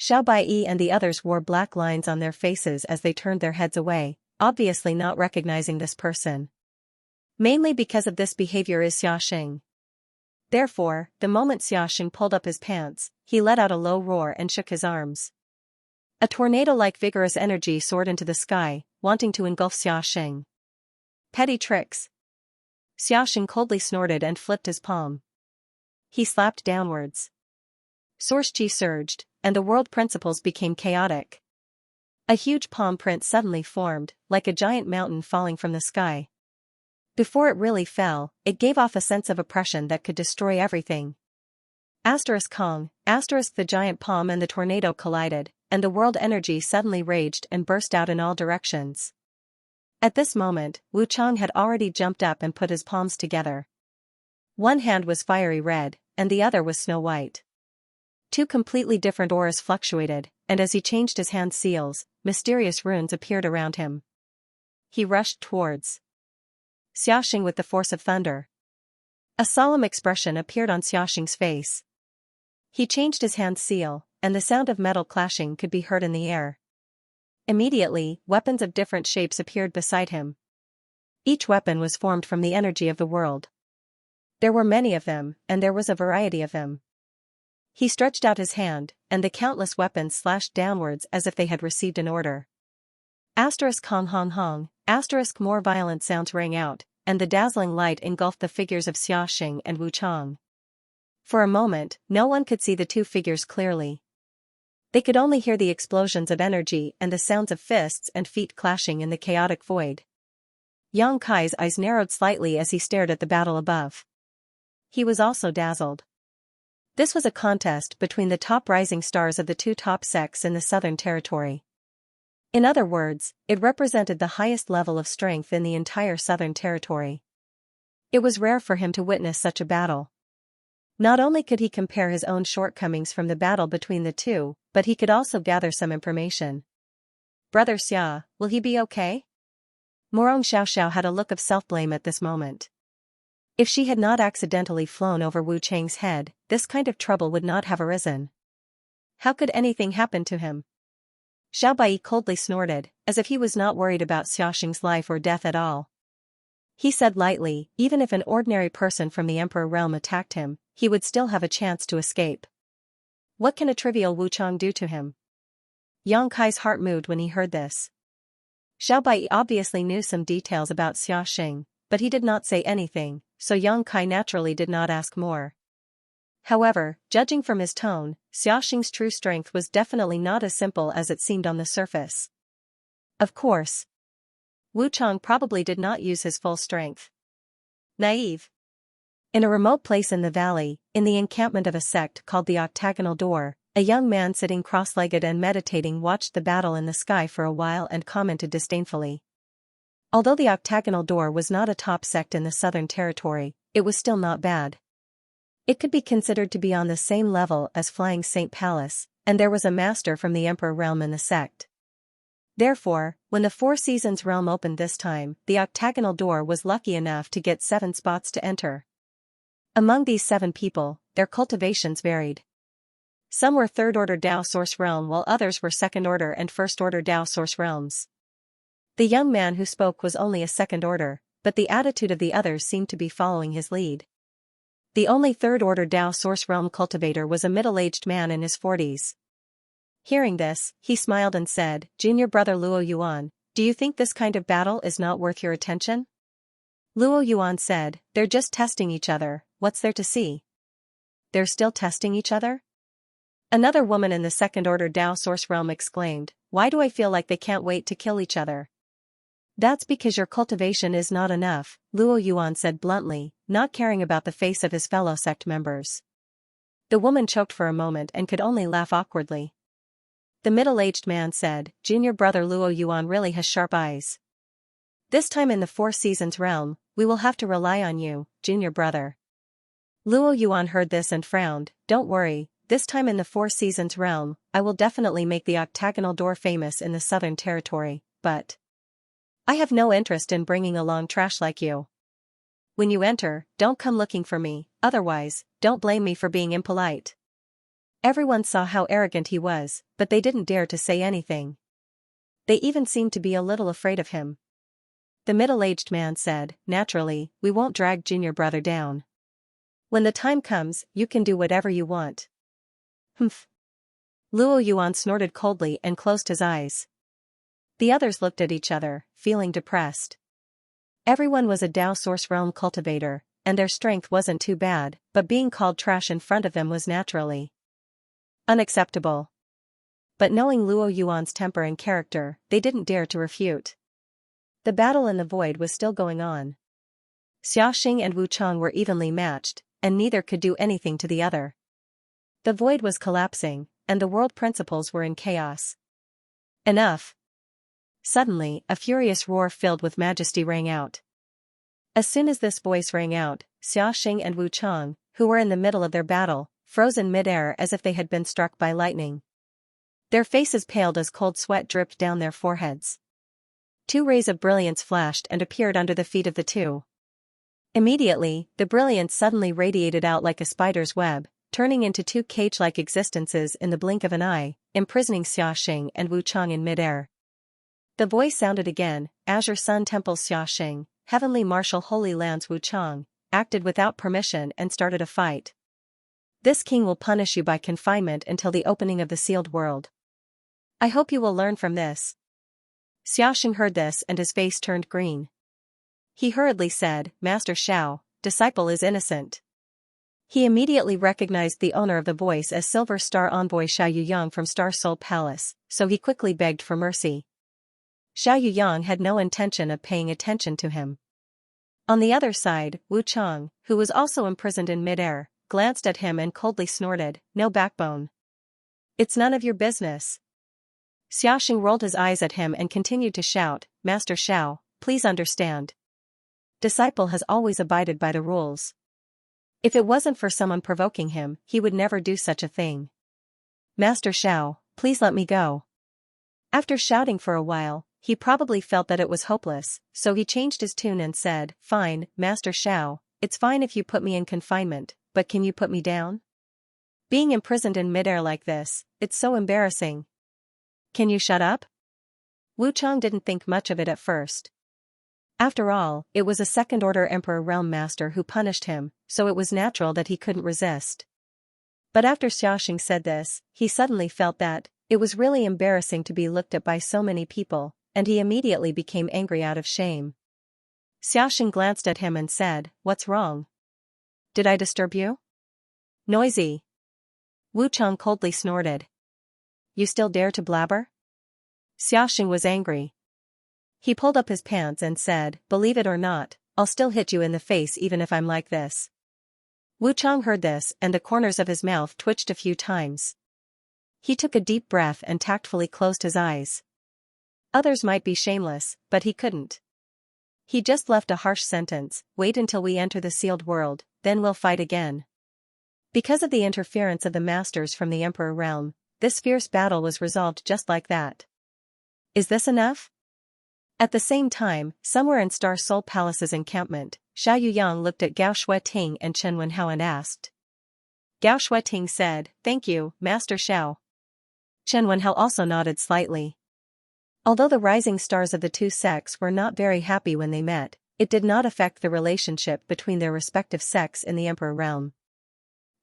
Xiao Baiyi and the others wore black lines on their faces as they turned their heads away, obviously not recognizing this person. Mainly because of this behavior is Xiaxing. Therefore, the moment Xiaxing pulled up his pants, he let out a low roar and shook his arms. A tornado-like vigorous energy soared into the sky, wanting to engulf Xiaxing. Petty tricks. Xiaxing coldly snorted and flipped his palm. He slapped downwards. Source chi surged, and the world principles became chaotic. A huge palm print suddenly formed, like a giant mountain falling from the sky. Before it really fell, it gave off a sense of oppression that could destroy everything. Kong, the giant palm and the tornado collided, and the world energy suddenly raged and burst out in all directions. At this moment, Wu Chang had already jumped up and put his palms together. One hand was fiery red, and the other was snow white. Two completely different auras fluctuated, and as he changed his hand seals, mysterious runes appeared around him. He rushed towards Xiaxing with the force of thunder. A solemn expression appeared on Xiaxing's face. He changed his hand seal, and the sound of metal clashing could be heard in the air. Immediately, weapons of different shapes appeared beside him. Each weapon was formed from the energy of the world. There were many of them, and there was a variety of them. He stretched out his hand, and the countless weapons slashed downwards as if they had received an order. Hong hong hong, more violent sounds rang out, and the dazzling light engulfed the figures of Xiaxing and Wu Chang. For a moment, no one could see the two figures clearly. They could only hear the explosions of energy and the sounds of fists and feet clashing in the chaotic void. Yang Kai's eyes narrowed slightly as he stared at the battle above. He was also dazzled. This was a contest between the top rising stars of the two top sects in the Southern Territory. In other words, it represented the highest level of strength in the entire Southern Territory. It was rare for him to witness such a battle. Not only could he compare his own shortcomings from the battle between the two, but he could also gather some information. "Brother Xia, will he be okay?" Morong Xiaoxiao had a look of self-blame at this moment. If she had not accidentally flown over Wu Chang's head, this kind of trouble would not have arisen. How could anything happen to him? Xiao Bai coldly snorted, as if he was not worried about Xiaxing's life or death at all. He said lightly, even if an ordinary person from the Emperor realm attacked him, he would still have a chance to escape. What can a trivial Wu Chang do to him? Yang Kai's heart moved when he heard this. Xiao Bai obviously knew some details about Xiaxing, but he did not say anything, so Yang Kai naturally did not ask more. However, judging from his tone, Xiaoxing's true strength was definitely not as simple as it seemed on the surface. Of course, Wu Chang probably did not use his full strength. Naive. In a remote place in the valley, in the encampment of a sect called the Octagonal Door, a young man sitting cross-legged and meditating watched the battle in the sky for a while and commented disdainfully. Although the Octagonal Door was not a top sect in the Southern Territory, it was still not bad. It could be considered to be on the same level as Flying Saint Palace, and there was a master from the Emperor realm in the sect. Therefore, when the Four Seasons realm opened this time, the Octagonal Door was lucky enough to get 7 spots to enter. Among these 7 people, their cultivations varied. Some were third-order Dao Source realm while others were second-order and first-order Dao Source realms. The young man who spoke was only a second-order, but the attitude of the others seemed to be following his lead. The only third-order Dao Source realm cultivator was a middle-aged man in his 40s. Hearing this, he smiled and said, "Junior brother Luo Yuan, do you think this kind of battle is not worth your attention?" Luo Yuan said, "They're just testing each other, what's there to see?" "They're still testing each other?" Another woman in the second-order Dao Source realm exclaimed, "Why do I feel like they can't wait to kill each other?" "That's because your cultivation is not enough," Luo Yuan said bluntly, not caring about the face of his fellow sect members. The woman choked for a moment and could only laugh awkwardly. The middle-aged man said, "Junior brother Luo Yuan really has sharp eyes. This time in the Four Seasons realm, we will have to rely on you, junior brother." Luo Yuan heard this and frowned. "Don't worry, this time in the Four Seasons realm, I will definitely make the Octagonal Door famous in the Southern Territory, but I have no interest in bringing along trash like you. When you enter, don't come looking for me, otherwise, don't blame me for being impolite." Everyone saw how arrogant he was, but they didn't dare to say anything. They even seemed to be a little afraid of him. The middle-aged man said, "Naturally, we won't drag junior brother down. When the time comes, you can do whatever you want." "Humph." Luo Yuan snorted coldly and closed his eyes. The others looked at each other, feeling depressed. Everyone was a Dao Source realm cultivator, and their strength wasn't too bad, but being called trash in front of them was naturally unacceptable. But knowing Luo Yuan's temper and character, they didn't dare to refute. The battle in the void was still going on. Xiaoxing and Wu Chang were evenly matched, and neither could do anything to the other. The void was collapsing, and the world principles were in chaos. "Enough!" Suddenly, a furious roar filled with majesty rang out. As soon as this voice rang out, Xiaoxing and Wu Chang, who were in the middle of their battle, froze in mid-air as if they had been struck by lightning. Their faces paled as cold sweat dripped down their foreheads. 2 rays of brilliance flashed and appeared under the feet of the two. Immediately, the brilliance suddenly radiated out like a spider's web, turning into 2 cage-like existences in the blink of an eye, imprisoning Xiaoxing and Wu Chang in mid-air. The voice sounded again, "Azure Sun Temple's Xiaoxing, Heavenly Marshal Holy Land's Wu Chang, acted without permission and started a fight. This king will punish you by confinement until the opening of the sealed world. I hope you will learn from this." Xiaoxing heard this and his face turned green. He hurriedly said, "Master Xiao, disciple is innocent." He immediately recognized the owner of the voice as Silver Star Envoy Xiao Yuyang from Star Soul Palace, so he quickly begged for mercy. Xiao Yuyang had no intention of paying attention to him. On the other side, Wu Chang, who was also imprisoned in mid-air, glanced at him and coldly snorted, "No backbone. It's none of your business." Xiaoxing rolled his eyes at him and continued to shout, "Master Xiao, please understand. Disciple has always abided by the rules. If it wasn't for someone provoking him, he would never do such a thing. Master Xiao, please let me go." After shouting for a while, he probably felt that it was hopeless, so he changed his tune and said, "Fine, Master Xiao, it's fine if you put me in confinement, but can you put me down? Being imprisoned in midair like this, it's so embarrassing. Can you shut up?" Wu Chang didn't think much of it at first. After all, it was a second-order Emperor Realm Master who punished him, so it was natural that he couldn't resist. But after Xiaoxing said this, he suddenly felt that it was really embarrassing to be looked at by so many people, and he immediately became angry out of shame. Xiaoxing glanced at him and said, "What's wrong? Did I disturb you?" Noisy. Wu Chang coldly snorted. You still dare to blabber? Xiaxing was angry. He pulled up his pants and said, believe it or not, I'll still hit you in the face even if I'm like this. Wu Chang heard this and the corners of his mouth twitched a few times. He took a deep breath and tactfully closed his eyes. Others might be shameless, but he couldn't. He just left a harsh sentence, wait until we enter the sealed world, then we'll fight again. Because of the interference of the masters from the Emperor realm, this fierce battle was resolved just like that. Is this enough? At the same time, somewhere in Star Soul Palace's encampment, Xiao Yuyang looked at Gao Shueting and Chen Wenhao and asked. Gao Shueting said, thank you, Master Xiao. Chen Wenhao also nodded slightly. Although the rising stars of the two sects were not very happy when they met, it did not affect the relationship between their respective sects in the Emperor realm.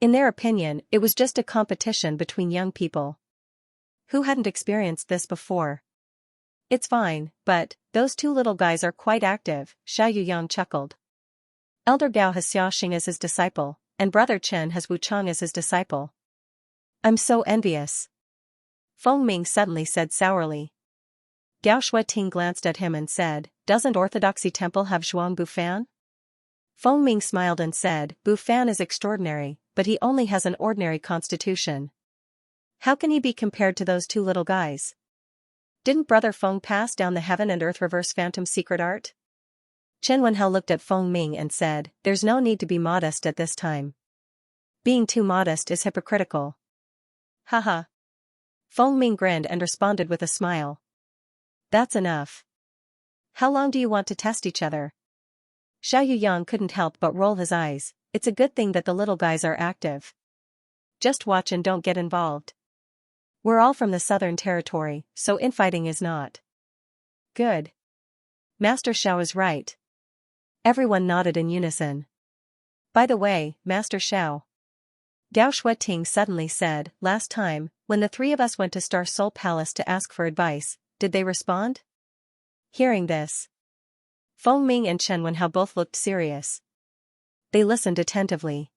In their opinion, it was just a competition between young people. Who hadn't experienced this before? It's fine, but those two little guys are quite active, Xiao Yuyang chuckled. Elder Gao has Xiaxing as his disciple, and Brother Chen has Wu Chang as his disciple. I'm so envious. Feng Ming suddenly said sourly. Gao Shueting glanced at him and said, doesn't Orthodoxy Temple have Zhuang Bufan? Feng Ming smiled and said, Bufan is extraordinary, but he only has an ordinary constitution. How can he be compared to those two little guys? Didn't Brother Feng pass down the heaven and earth reverse phantom secret art? Chen Wenhao looked at Feng Ming and said, there's no need to be modest at this time. Being too modest is hypocritical. Haha. Feng Ming grinned and responded with a smile. That's enough. How long do you want to test each other? Xiao Yuyang couldn't help but roll his eyes. It's a good thing that the little guys are active. Just watch and don't get involved. We're all from the Southern Territory, so infighting is not good. Master Xiao is right. Everyone nodded in unison. By the way, Master Xiao. Gao Shueting suddenly said, last time, when the three of us went to Star Soul Palace to ask for advice, did they respond? Hearing this, Feng Ming and Chen Wenhao both looked serious. They listened attentively.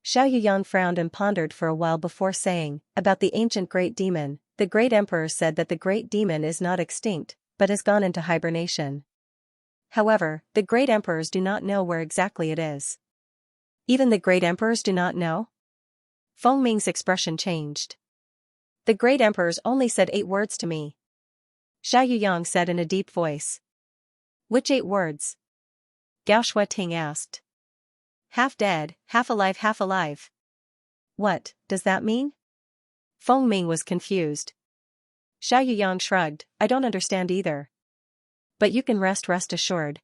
Xiao Yuyang frowned and pondered for a while before saying, about the ancient great demon, the great emperor said that the great demon is not extinct, but has gone into hibernation. However, the great emperors do not know where exactly it is. Even the great emperors do not know? Feng Ming's expression changed. The great emperors only said 8 words to me. Xiao Yuyang said in a deep voice. Which 8 words? Gao Shueting asked. Half dead, half alive, half alive. What does that mean? Feng Ming was confused. Xiao Yuyang shrugged, I don't understand either. But you can rest assured.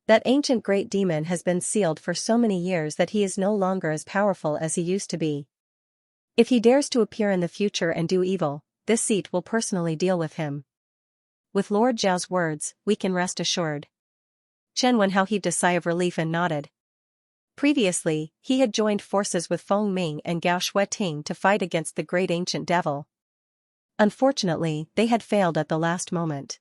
That ancient great demon has been sealed for so many years that he is no longer as powerful as he used to be. If he dares to appear in the future and do evil, this seat will personally deal with him. With Lord Zhao's words, we can rest assured. Chen Wenhao heaved a sigh of relief and nodded. Previously, he had joined forces with Feng Ming and Gao Shueting to fight against the great ancient devil. Unfortunately, they had failed at the last moment.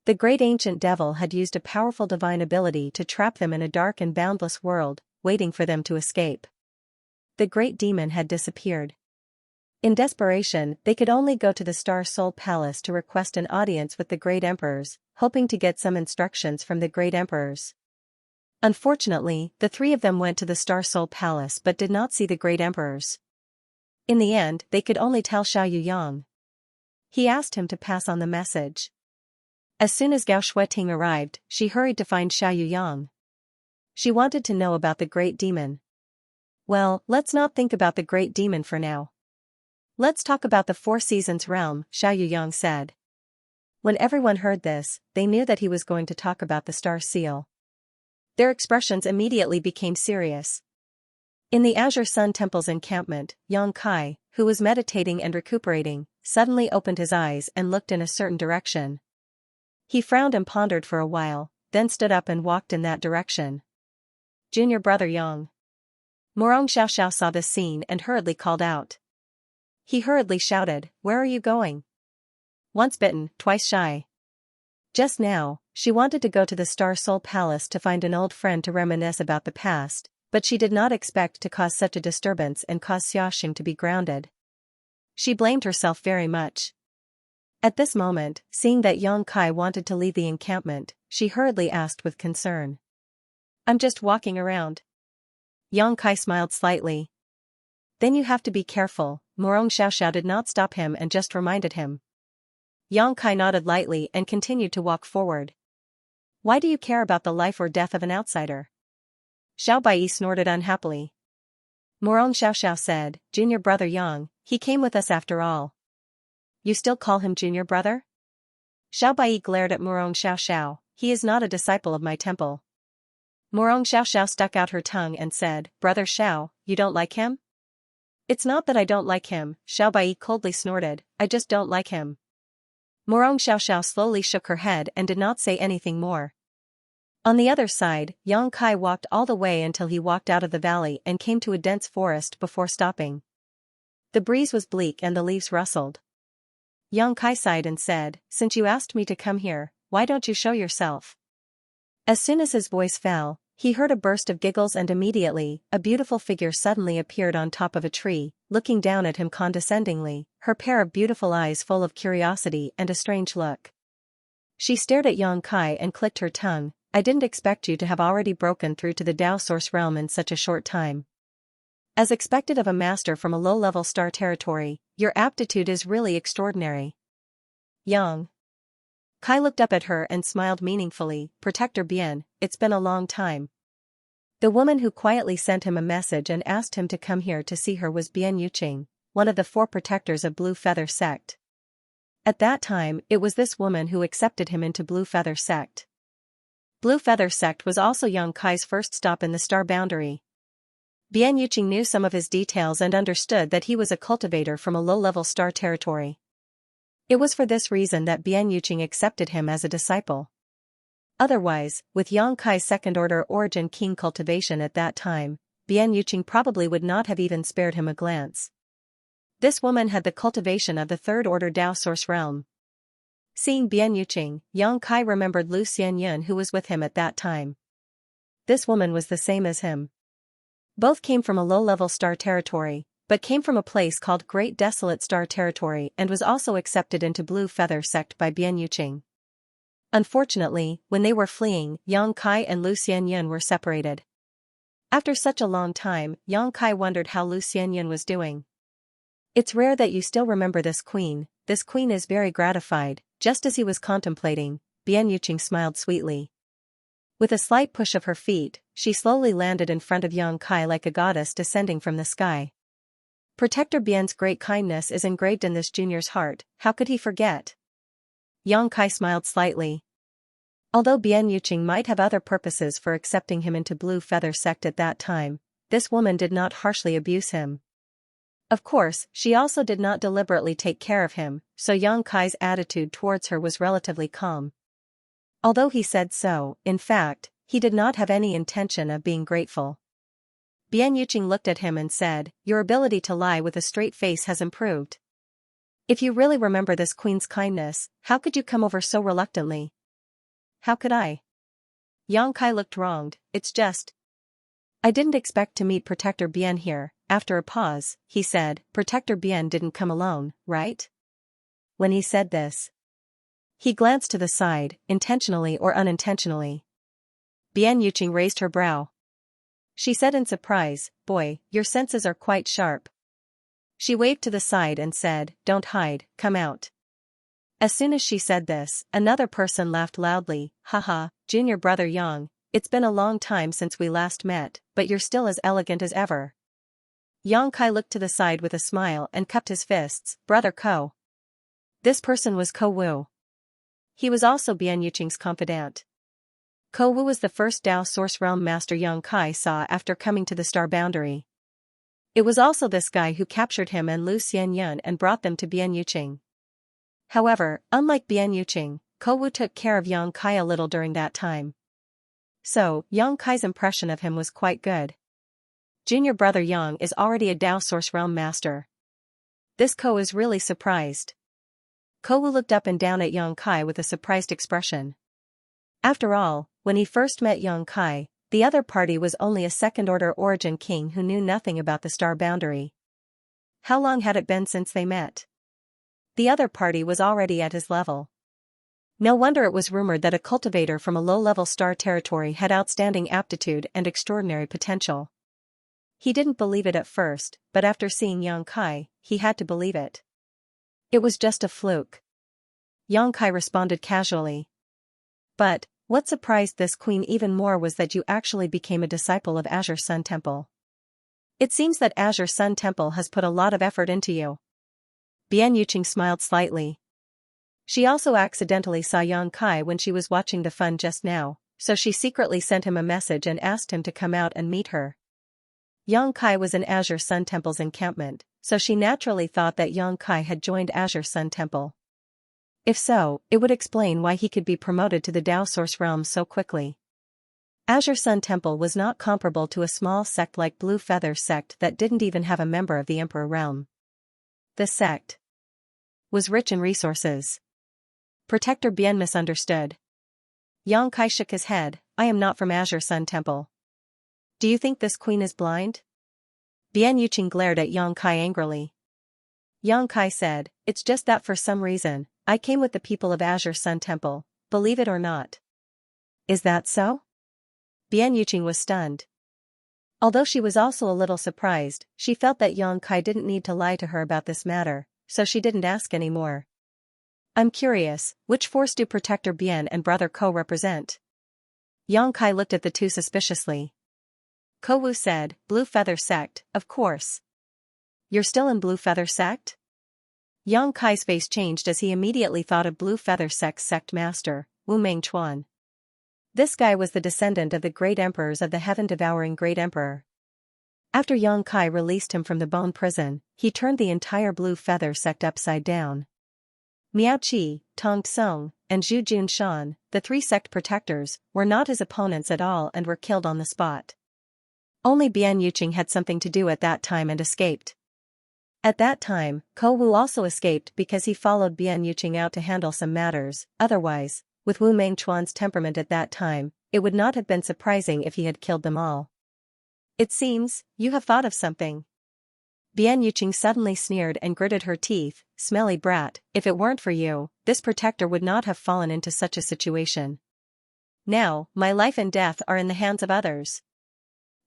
The great ancient devil had used a powerful divine ability to trap them in a dark and boundless world, waiting for them to escape. The great demon had disappeared. In desperation, they could only go to the Star Soul Palace to request an audience with the great emperors, hoping to get some instructions from the great emperors. Unfortunately, the 3 of them went to the Star Soul Palace but did not see the great emperors. In the end, they could only tell Xiao Yuyang. He asked him to pass on the message. As soon as Gao Shueting arrived, she hurried to find Xiao Yuyang. She wanted to know about the great demon. Well, let's not think about the great demon for now. Let's talk about the 4 Seasons realm, Xiao Yuyang said. When everyone heard this, they knew that he was going to talk about the Star Seal. Their expressions immediately became serious. In the Azure Sun Temple's encampment, Yang Kai, who was meditating and recuperating, suddenly opened his eyes and looked in a certain direction. He frowned and pondered for a while, then stood up and walked in that direction. Junior brother Yang. Morong Xiaoxiao saw this scene and hurriedly called out. He hurriedly shouted, where are you going? Once bitten, twice shy. Just now, she wanted to go to the Star Soul Palace to find an old friend to reminisce about the past, But she did not expect to cause such a disturbance and cause Xiaxing to be grounded. She blamed herself very much. At this moment, seeing that Yang Kai wanted to leave the encampment, she hurriedly asked with concern. "I'm just walking around." Yang Kai smiled slightly. "Then you have to be careful." Morong Xiaoxiao did not stop him and just reminded him. Yang Kai nodded lightly and continued to walk forward. "Why do you care about the life or death of an outsider?" Xiao Bai snorted unhappily. Morong Xiaoxiao said, "Junior brother Yang, he came with us after all." "You still call him junior brother?" Xiao Bai glared at Morong Xiaoxiao. "He is not a disciple of my temple." Morong Xiaoxiao stuck out her tongue and said, "Brother Xiao, you don't like him?" "It's not that I don't like him," Xiao Bai coldly snorted, "I just don't like him." Morong Xiaoxiao slowly shook her head and did not say anything more. On the other side, Yang Kai walked all the way until he walked out of the valley and came to a dense forest before stopping. The breeze was bleak and the leaves rustled. Yang Kai sighed and said, "Since you asked me to come here, why don't you show yourself?" As soon as his voice fell, he heard a burst of giggles and immediately, a beautiful figure suddenly appeared on top of a tree, looking down at him condescendingly, her pair of beautiful eyes full of curiosity and a strange look. She stared at Yang Kai and clicked her tongue. "I didn't expect you to have already broken through to the Dao Source realm in such a short time. As expected of a master from a low-level star territory, your aptitude is really extraordinary." Yang Kai looked up at her and smiled meaningfully. "Protector Bien, it's been a long time." The woman who quietly sent him a message and asked him to come here to see her was Bien Yuqing, one of the 4 protectors of Blue Feather Sect. At that time, it was this woman who accepted him into Blue Feather Sect. Blue Feather Sect was also Yang Kai's first stop in the star boundary. Bien Yuqing knew some of his details and understood that he was a cultivator from a low-level star territory. It was for this reason that Bien Yuqing accepted him as a disciple. Otherwise, with Yang Kai's second-order origin keen cultivation at that time, Bien Yuqing probably would not have even spared him a glance. This woman had the cultivation of the third-order Dao Source realm. Seeing Bien Yuqing, Yang Kai remembered Lu Xianyun who was with him at that time. This woman was the same as him. Both came from a low-level star territory, but came from a place called Great Desolate Star Territory and was also accepted into Blue Feather Sect by Bien Yuqing. Unfortunately, when they were fleeing, Yang Kai and Lu Xianyun were separated. After such a long time, Yang Kai wondered how Lu Xianyun was doing. "It's rare that you still remember this queen is very gratified." Just as he was contemplating, Bien Yuqing smiled sweetly. With a slight push of her feet, she slowly landed in front of Yang Kai like a goddess descending from the sky. Protector Bien's great kindness is engraved in this junior's heart, how could he forget? Yang Kai smiled slightly. Although Bien Yuqing might have other purposes for accepting him into Blue Feather Sect at that time, this woman did not harshly abuse him. Of course, she also did not deliberately take care of him, so Yang Kai's attitude towards her was relatively calm. Although he said so, in fact, he did not have any intention of being grateful. Bien Yuqing looked at him and said, "Your ability to lie with a straight face has improved. If you really remember this queen's kindness, how could you come over so reluctantly?" "How could I?" Yang Kai looked wronged. "It's just, I didn't expect to meet Protector Bien here." After a pause, he said, "Protector Bien didn't come alone, right?" When he said this, he glanced to the side, intentionally or unintentionally. Bien Yuqing raised her brow. She said in surprise, "Boy, your senses are quite sharp." She waved to the side and said, "Don't hide, come out." As soon as she said this, another person laughed loudly. "Haha, junior brother Yang, it's been a long time since we last met, but you're still as elegant as ever." Yang Kai looked to the side with a smile and cupped his fists. "Brother Ko." This person was Ko Wu. He was also Bien Yuqing's confidant. Ko Wu was the first Dao Source Realm Master Yang Kai saw after coming to the star boundary. It was also this guy who captured him and Lu Xianyun and brought them to Bien Yuqing. However, unlike Bien Yuqing, Ko Wu took care of Yang Kai a little during that time. So, Yang Kai's impression of him was quite good. Junior brother Yang is already a Dao Source Realm Master. This Ko is really surprised. Ko Wu looked up and down at Yang Kai with a surprised expression. After all, when he first met Yang Kai, The other party was only a second-order origin king who knew nothing about the star boundary. How long had it been since they met? The other party was already at his level. No wonder it was rumored that a cultivator from a low-level star territory had outstanding aptitude and extraordinary potential. He didn't believe it at first, but after seeing Yang Kai, he had to believe it. It was just a fluke. Yang Kai responded casually. But, what surprised this queen even more was that you actually became a disciple of Azure Sun Temple. It seems that Azure Sun Temple has put a lot of effort into you. Bian Yuqing smiled slightly. She also accidentally saw Yang Kai when she was watching the fun just now, so she secretly sent him a message and asked him to come out and meet her. Yang Kai was in Azure Sun Temple's encampment, so she naturally thought that Yang Kai had joined Azure Sun Temple. If so, it would explain why he could be promoted to the Dao Source realm so quickly. Azure Sun Temple was not comparable to a small sect like Blue Feather sect that didn't even have a member of the Emperor realm. The sect was rich in resources. Protector Bian misunderstood. Yang Kai shook his head. I am not from Azure Sun Temple. Do you think this queen is blind? Bian Yuqing glared at Yang Kai angrily. Yang Kai said, it's just that for some reason, I came with the people of Azure Sun Temple, believe it or not. Is that so? Bian Yuqing was stunned. Although she was also a little surprised, she felt that Yang Kai didn't need to lie to her about this matter, so she didn't ask any more. I'm curious, which force do Protector Bian and Brother Ko represent? Yang Kai looked at the two suspiciously. Ko Wu said, Blue Feather Sect, of course. You're still in Blue Feather Sect? Yang Kai's face changed as he immediately thought of Blue Feather Sect's sect master, Wu Mengchuan. This guy was the descendant of the great emperors of the heaven-devouring great emperor. After Yang Kai released him from the bone prison, he turned the entire Blue Feather Sect upside down. Miao Qi, Tong Tsung, and Zhu Junshan, the three sect protectors, were not his opponents at all and were killed on the spot. Only Bian Yuqing had something to do at that time and escaped. At that time, Ko Wu also escaped because he followed Bian Yuqing out to handle some matters. Otherwise, with Wu Mengchuan's temperament at that time, it would not have been surprising if he had killed them all. It seems, you have thought of something. Bian Yuqing suddenly sneered and gritted her teeth, smelly brat, if it weren't for you, this protector would not have fallen into such a situation. Now, my life and death are in the hands of others.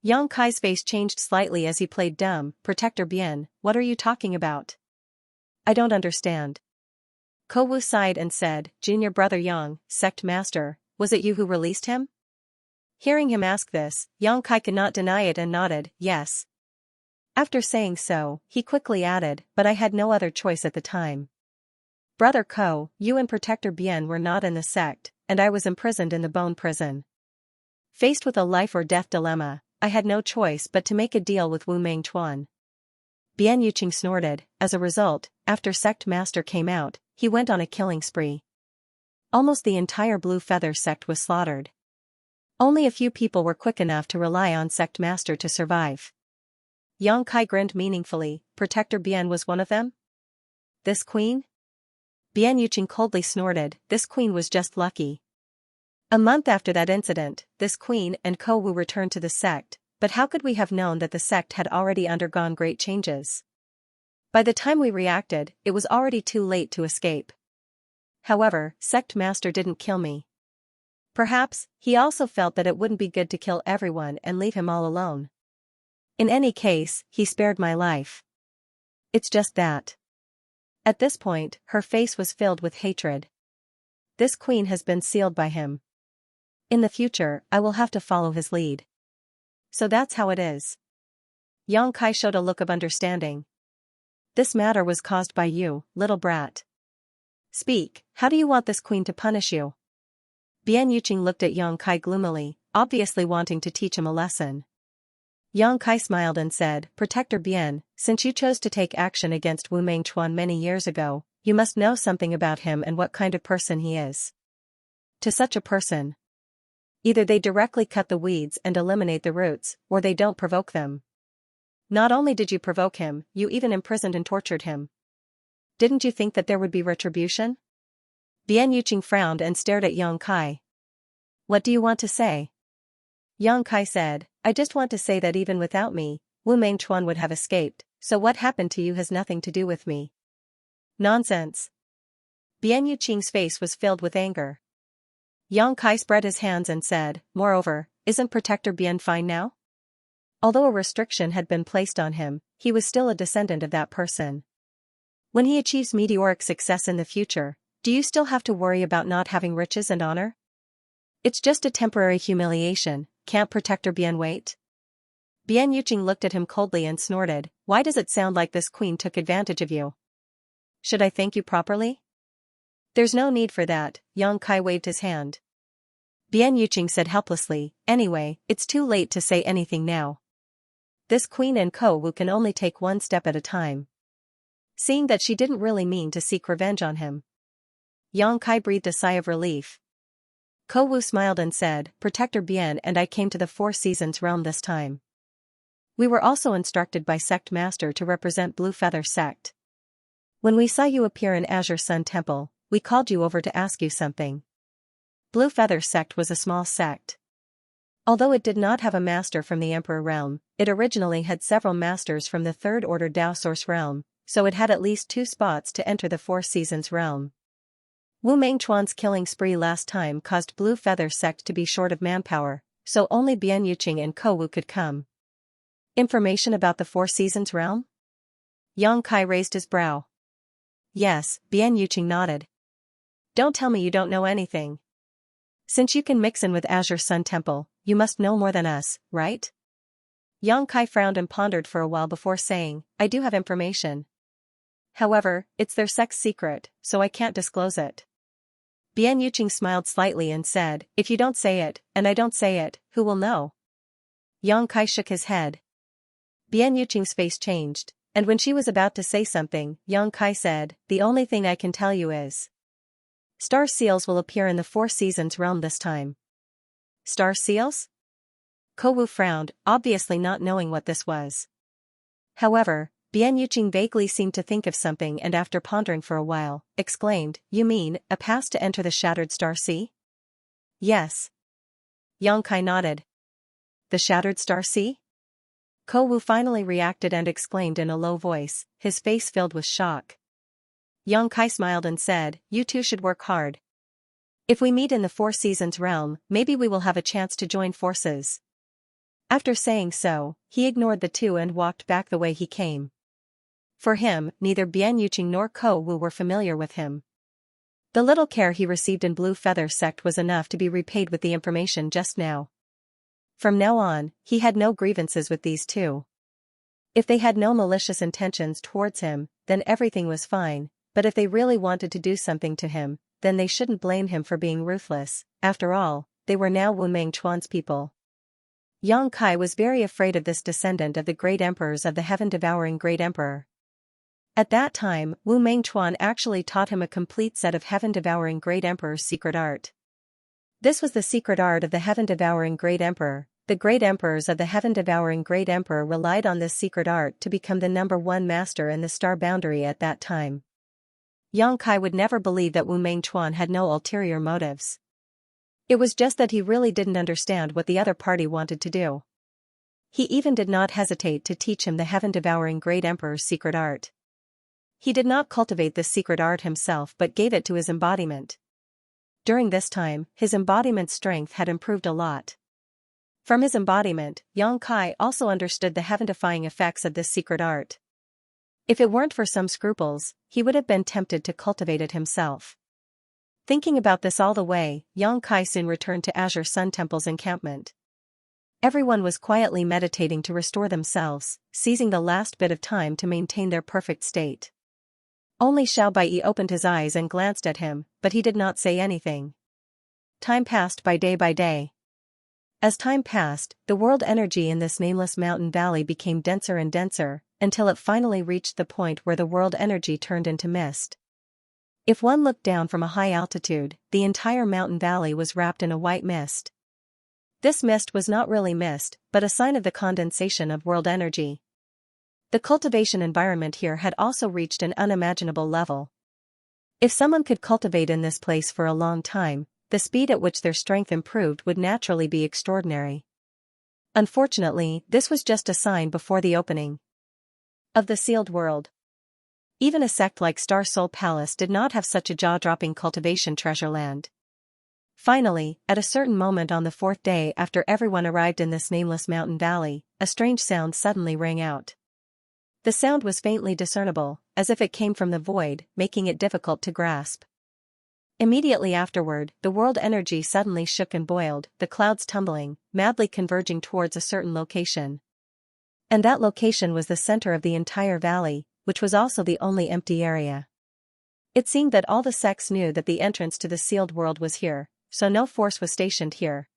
Yang Kai's face changed slightly as he played dumb. Protector Bian, what are you talking about? I don't understand. Ko Wu sighed and said, Junior Brother Yang, sect master, was it you who released him? Hearing him ask this, Yang Kai could not deny it and nodded, yes. After saying so, he quickly added, but I had no other choice at the time. Brother Ko, you and Protector Bian were not in the sect, and I was imprisoned in the bone prison. Faced with a life-or-death dilemma, I had no choice but to make a deal with Wu Mengchuan. Bian Yuqing snorted. As a result, after sect master came out, he went on a killing spree. Almost the entire Blue Feather sect was slaughtered. Only a few people were quick enough to rely on sect master to survive. Yang Kai grinned meaningfully. Protector Bian was one of them? This queen? Bian Yuqing coldly snorted. This queen was just lucky. A month after that incident, this queen and Ko Wu returned to the sect, but how could we have known that the sect had already undergone great changes? By the time we reacted, it was already too late to escape. However, sect master didn't kill me. Perhaps, he also felt that it wouldn't be good to kill everyone and leave him all alone. In any case, he spared my life. It's just that. At this point, her face was filled with hatred. This queen has been sealed by him. In the future, I will have to follow his lead. So that's how it is. Yang Kai showed a look of understanding. This matter was caused by you, little brat. Speak, how do you want this queen to punish you? Bian Yuqing looked at Yang Kai gloomily, obviously wanting to teach him a lesson. Yang Kai smiled and said, Protector Bian, since you chose to take action against Wu Mengchuan many years ago, you must know something about him and what kind of person he is. To such a person, either they directly cut the weeds and eliminate the roots, or they don't provoke them. Not only did you provoke him, you even imprisoned and tortured him. Didn't you think that there would be retribution? Bian Yuqing frowned and stared at Yang Kai. What do you want to say? Yang Kai said, I just want to say that even without me, Wu Mengchuan would have escaped, so what happened to you has nothing to do with me. Nonsense. Bian Yuqing's face was filled with anger. Yang Kai spread his hands and said, moreover, isn't Protector Bian fine now? Although a restriction had been placed on him, he was still a descendant of that person. When he achieves meteoric success in the future, do you still have to worry about not having riches and honor? It's just a temporary humiliation, can't Protector Bian wait? Bian Yuqing looked at him coldly and snorted, why does it sound like this queen took advantage of you? Should I thank you properly? There's no need for that, Yang Kai waved his hand. Bian Yuqing said helplessly, anyway, it's too late to say anything now. This queen and Ko Wu can only take one step at a time. Seeing that she didn't really mean to seek revenge on him, Yang Kai breathed a sigh of relief. Ko Wu smiled and said, Protector Bian and I came to the Four Seasons realm this time. We were also instructed by Sect Master to represent Blue Feather Sect. When we saw you appear in Azure Sun Temple, we called you over to ask you something. Blue Feather Sect was a small sect. Although it did not have a master from the Emperor realm, it originally had several masters from the Third Order Dao Source realm, so it had at least 2 spots to enter the Four Seasons realm. Wu Mengchuan's killing spree last time caused Blue Feather Sect to be short of manpower, so only Bian Yuqing and Ko Wu could come. Information about the Four Seasons realm? Yang Kai raised his brow. Yes, Bian Yuqing nodded. Don't tell me you don't know anything. Since you can mix in with Azure Sun Temple, you must know more than us, right? Yang Kai frowned and pondered for a while before saying, I do have information. However, it's their sect's secret, so I can't disclose it. Bian Yuqing smiled slightly and said, if you don't say it, and I don't say it, who will know? Yang Kai shook his head. Bian Yuqing's face changed, and when she was about to say something, Yang Kai said, the only thing I can tell you is Star Seals will appear in the Four Seasons realm this time. Star Seals? Ko Wu frowned, obviously not knowing what this was. However, Bian Yuqing vaguely seemed to think of something and after pondering for a while, exclaimed, you mean, a pass to enter the Shattered Star Sea? Yes. Yang Kai nodded. The Shattered Star Sea? Ko Wu finally reacted and exclaimed in a low voice, his face filled with shock. Yang Kai smiled and said, you two should work hard. If we meet in the Four Seasons realm, maybe we will have a chance to join forces. After saying so, he ignored the two and walked back the way he came. For him, neither Bian Yuqing nor Ko Wu were familiar with him. The little care he received in Blue Feather Sect was enough to be repaid with the information just now. From now on, he had no grievances with these two. If they had no malicious intentions towards him, then everything was fine, but if they really wanted to do something to him, then they shouldn't blame him for being ruthless. After all, they were now Wu Mengchuan's people. Yang Kai was very afraid of this descendant of the great emperors of the heaven-devouring great emperor. At that time, Wu Mengchuan actually taught him a complete set of heaven-devouring great emperor's secret art. This was the secret art of the heaven-devouring great emperor. The great emperors of the heaven-devouring great emperor relied on this secret art to become the #1 master in the star boundary at that time. Yang Kai would never believe that Wu Mengchuan had no ulterior motives. It was just that he really didn't understand what the other party wanted to do. He even did not hesitate to teach him the heaven-devouring great emperor's secret art. He did not cultivate this secret art himself but gave it to his embodiment. During this time, his embodiment's strength had improved a lot. From his embodiment, Yang Kai also understood the heaven-defying effects of this secret art. If it weren't for some scruples, he would have been tempted to cultivate it himself. Thinking about this all the way, Yang Kai soon returned to Azure Sun Temple's encampment. Everyone was quietly meditating to restore themselves, seizing the last bit of time to maintain their perfect state. Only Xiao Baiyi opened his eyes and glanced at him, but he did not say anything. Time passed by day. As time passed, the world energy in this nameless mountain valley became denser and denser, until it finally reached the point where the world energy turned into mist. If one looked down from a high altitude, the entire mountain valley was wrapped in a white mist. This mist was not really mist, but a sign of the condensation of world energy. The cultivation environment here had also reached an unimaginable level. If someone could cultivate in this place for a long time, the speed at which their strength improved would naturally be extraordinary. Unfortunately, this was just a sign before the opening of the sealed world. Even a sect like Star Soul Palace did not have such a jaw-dropping cultivation treasure land. Finally, at a certain moment on the fourth day after everyone arrived in this nameless mountain valley, a strange sound suddenly rang out. The sound was faintly discernible, as if it came from the void, making it difficult to grasp. Immediately afterward, the world energy suddenly shook and boiled, the clouds tumbling, madly converging towards a certain location. And that location was the center of the entire valley, which was also the only empty area. It seemed that all the sects knew that the entrance to the sealed world was here, so no force was stationed here.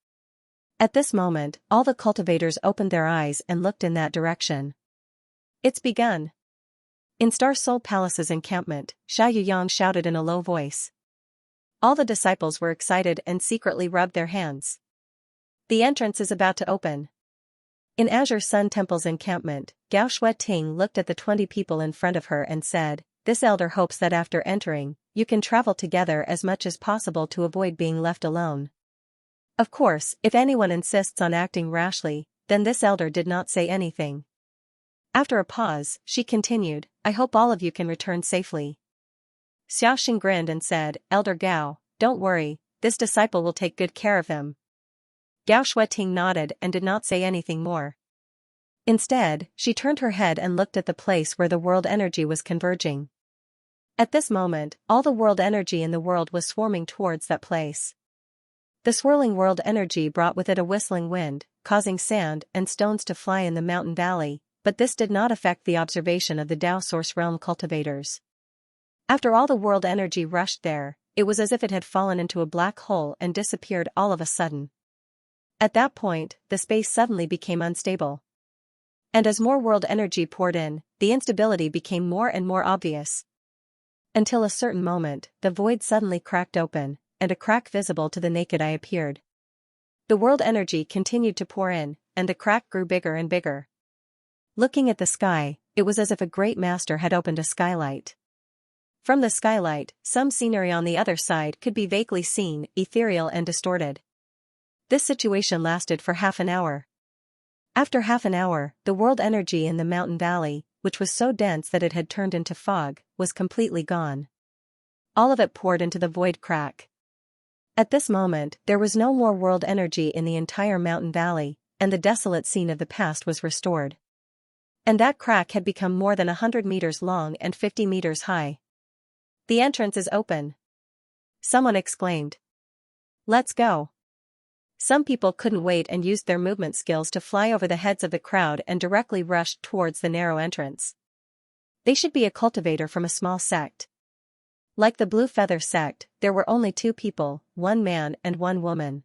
At this moment, all the cultivators opened their eyes and looked in that direction. It's begun. In Star Soul Palace's encampment, Xianxia shouted in a low voice. All the disciples were excited and secretly rubbed their hands. The entrance is about to open. In Azure Sun Temple's encampment, Gao Shueting looked at the 20 people in front of her and said, "This elder hopes that after entering, you can travel together as much as possible to avoid being left alone." Of course, if anyone insists on acting rashly, then this elder did not say anything. After a pause, she continued, "I hope all of you can return safely." Xiaoxing grinned and said, "Elder Gao, don't worry, this disciple will take good care of them." Gao Shueting nodded and did not say anything more. Instead, she turned her head and looked at the place where the world energy was converging. At this moment, all the world energy in the world was swarming towards that place. The swirling world energy brought with it a whistling wind, causing sand and stones to fly in the mountain valley, but this did not affect the observation of the Tao Source Realm cultivators. After all the world energy rushed there, it was as if it had fallen into a black hole and disappeared all of a sudden. At that point, the space suddenly became unstable. And as more world energy poured in, the instability became more and more obvious. Until a certain moment, the void suddenly cracked open, and a crack visible to the naked eye appeared. The world energy continued to pour in, and the crack grew bigger and bigger. Looking at the sky, it was as if a great master had opened a skylight. From the skylight, some scenery on the other side could be vaguely seen, ethereal and distorted. This situation lasted for half an hour. After half an hour, the world energy in the mountain valley, which was so dense that it had turned into fog, was completely gone. All of it poured into the void crack. At this moment, there was no more world energy in the entire mountain valley, and the desolate scene of the past was restored. And that crack had become more than 100 meters long and 50 meters high. "The entrance is open," someone exclaimed. "Let's go." Some people couldn't wait and used their movement skills to fly over the heads of the crowd and directly rushed towards the narrow entrance. They should be a cultivator from a small sect. Like the Blue Feather sect, there were only 2 people, 1 man and 1 woman.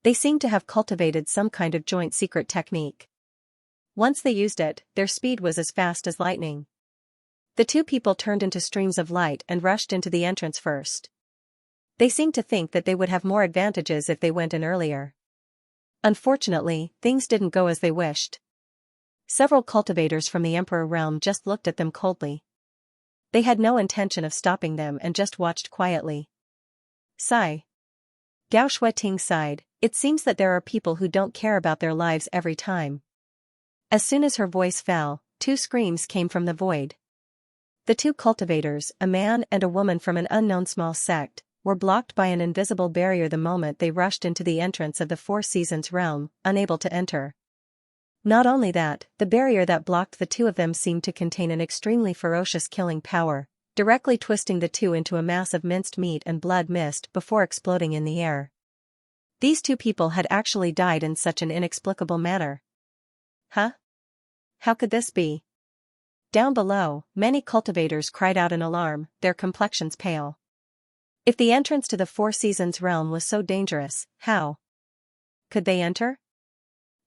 They seemed to have cultivated some kind of joint secret technique. Once they used it, their speed was as fast as lightning. The 2 people turned into streams of light and rushed into the entrance first. They seemed to think that they would have more advantages if they went in earlier. Unfortunately, things didn't go as they wished. Several cultivators from the Emperor realm just looked at them coldly. They had no intention of stopping them and just watched quietly. Sigh. Gao Shueting sighed. It seems that there are people who don't care about their lives every time. As soon as her voice fell, 2 screams came from the void. The 2 cultivators, a man and a woman from an unknown small sect, were blocked by an invisible barrier the moment they rushed into the entrance of the 4 Seasons realm, unable to enter. Not only that, the barrier that blocked the 2 of them seemed to contain an extremely ferocious killing power, directly twisting the 2 into a mass of minced meat and blood mist before exploding in the air. These 2 people had actually died in such an inexplicable manner. Huh? How could this be? Down below, many cultivators cried out in alarm, their complexions pale. If the entrance to the 4 Seasons realm was so dangerous, how could they enter?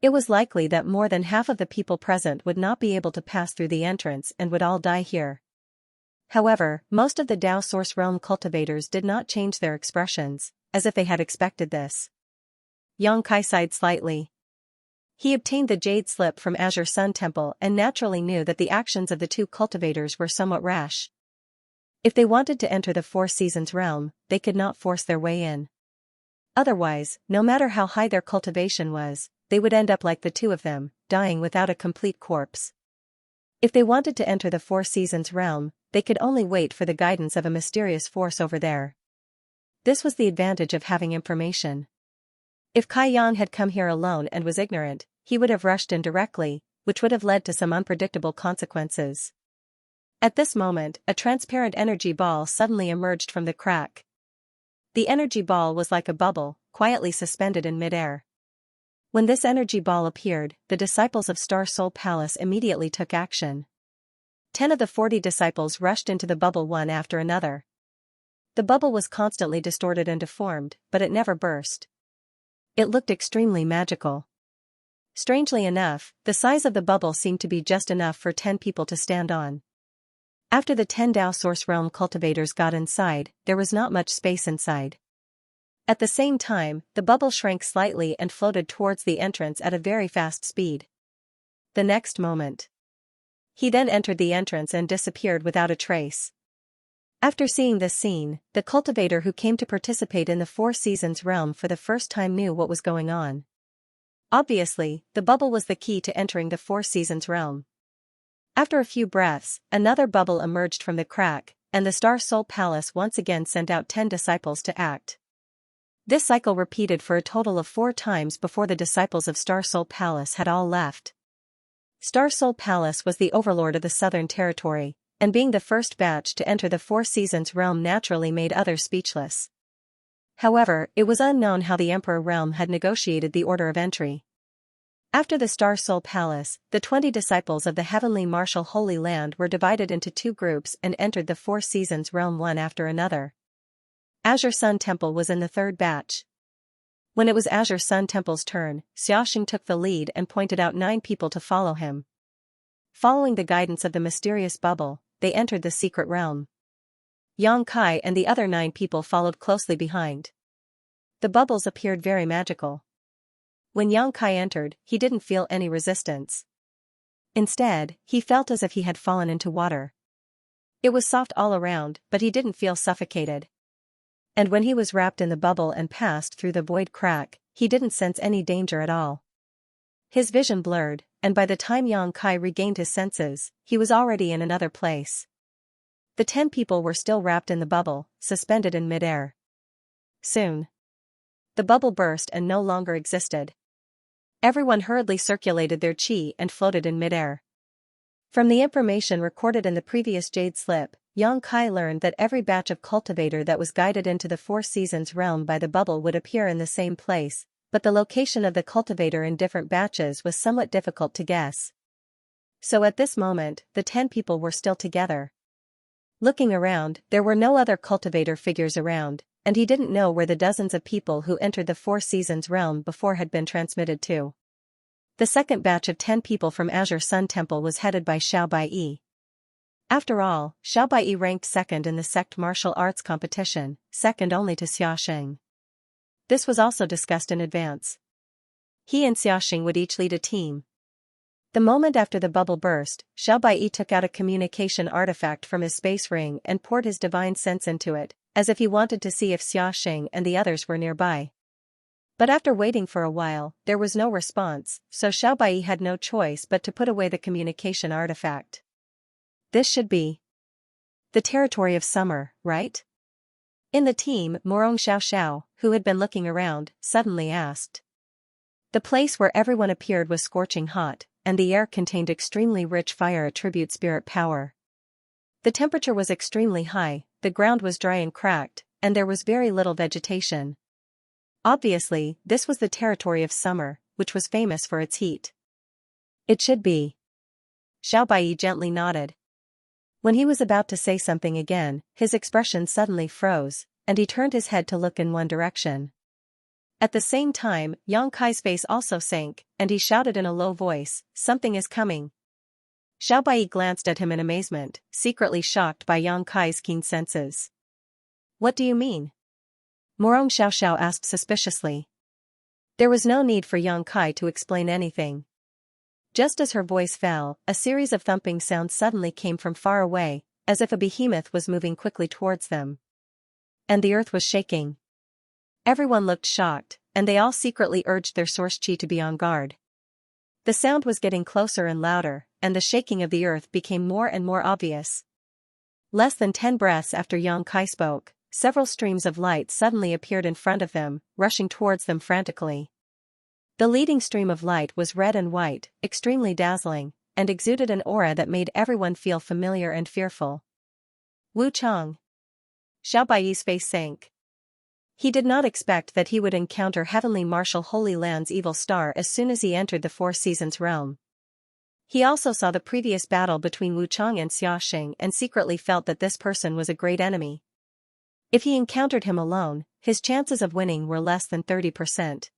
It was likely that more than half of the people present would not be able to pass through the entrance and would all die here. However, most of the Tao Source Realm cultivators did not change their expressions, as if they had expected this. Xianxia sighed slightly. He obtained the jade slip from Azure Sun Temple and naturally knew that the actions of the 2 cultivators were somewhat rash. If they wanted to enter the 4 Seasons realm, they could not force their way in. Otherwise, no matter how high their cultivation was, they would end up like the two of them, dying without a complete corpse. If they wanted to enter the Four Seasons realm, they could only wait for the guidance of a mysterious force over there. This was the advantage of having information. If Kai Yang had come here alone and was ignorant, he would have rushed in directly, which would have led to some unpredictable consequences. At this moment, a transparent energy ball suddenly emerged from the crack. The energy ball was like a bubble, quietly suspended in midair. When this energy ball appeared, the disciples of Star Soul Palace immediately took action. 10 of the 40 disciples rushed into the bubble one after another. The bubble was constantly distorted and deformed, but it never burst. It looked extremely magical. Strangely enough, the size of the bubble seemed to be just enough for 10 people to stand on. After the 10 Dao Source Realm cultivators got inside, there was not much space inside. At the same time, the bubble shrank slightly and floated towards the entrance at a very fast speed. The next moment, he then entered the entrance and disappeared without a trace. After seeing this scene, the cultivator who came to participate in the Four Seasons realm for the first time knew what was going on. Obviously, the bubble was the key to entering the Four Seasons realm. After a few breaths, another bubble emerged from the crack, and the Star Soul Palace once again sent out 10 disciples to act. This cycle repeated for a total of 4 times before the disciples of Star Soul Palace had all left. Star Soul Palace was the overlord of the Southern Territory, and being the first batch to enter the Four Seasons realm naturally made others speechless. However, it was unknown how the Emperor realm had negotiated the order of entry. After the Star Soul Palace, the 20 disciples of the Heavenly Martial Holy Land were divided into 2 groups and entered the Four Seasons realm one after another. Azure Sun Temple was in the 3rd batch. When it was Azure Sun Temple's turn, Xianxia took the lead and pointed out 9 people to follow him. Following the guidance of the mysterious bubble, they entered the secret realm. Yang Kai and the other 9 people followed closely behind. The bubbles appeared very magical. When Yang Kai entered, he didn't feel any resistance. Instead, he felt as if he had fallen into water. It was soft all around, but he didn't feel suffocated. And when he was wrapped in the bubble and passed through the void crack, he didn't sense any danger at all. His vision blurred, and by the time Yang Kai regained his senses, he was already in another place. The 10 people were still wrapped in the bubble, suspended in midair. Soon, the bubble burst and no longer existed. Everyone hurriedly circulated their qi and floated in midair. From the information recorded in the previous Jade Slip, Yang Kai learned that every batch of cultivator that was guided into the Four Seasons realm by the bubble would appear in the same place, but the location of the cultivator in different batches was somewhat difficult to guess. So at this moment, the 10 people were still together. Looking around, there were no other cultivator figures around, and he didn't know where the dozens of people who entered the Four Seasons realm before had been transmitted to. The second batch of 10 people from Azure Sun Temple was headed by Xiao Baiyi. After all, Xiao Baiyi ranked 2nd in the sect martial arts competition, second only to Xiaoxing. This was also discussed in advance. He and Xiaoxing would each lead a team. The moment after the bubble burst, Xiao Baiyi took out a communication artifact from his space ring and poured his divine sense into it, as if he wanted to see if Xiaoxing and the others were nearby. But after waiting for a while, there was no response, so Xiao Baiyi had no choice but to put away the communication artifact. This should be the territory of summer, right? In the team, Morong Xiao, who had been looking around, suddenly asked. The place where everyone appeared was scorching hot, and the air contained extremely rich fire attribute spirit power. The temperature was extremely high, the ground was dry and cracked, and there was very little vegetation. Obviously, this was the territory of summer, which was famous for its heat. It should be. Xiao Baiyi gently nodded. When he was about to say something again, his expression suddenly froze, and he turned his head to look in one direction. At the same time, Yang Kai's face also sank, and he shouted in a low voice, "Something is coming." Xiao Baiyi glanced at him in amazement, secretly shocked by Yang Kai's keen senses. "What do you mean?" Morong Xiao asked suspiciously. There was no need for Yang Kai to explain anything. Just as her voice fell, a series of thumping sounds suddenly came from far away, as if a behemoth was moving quickly towards them. And the earth was shaking. Everyone looked shocked, and they all secretly urged their source chi to be on guard. The sound was getting closer and louder, and the shaking of the earth became more and more obvious. Less than 10 breaths after Yang Kai spoke, several streams of light suddenly appeared in front of them, rushing towards them frantically. The leading stream of light was red and white, extremely dazzling, and exuded an aura that made everyone feel familiar and fearful. Wu Chang. Xiao Baiyi's face sank. He did not expect that he would encounter Heavenly Marshal Holy Land's evil star as soon as he entered the Four Seasons realm. He also saw the previous battle between Wu Chang and Xiaxia and secretly felt that this person was a great enemy. If he encountered him alone, his chances of winning were less than 30%.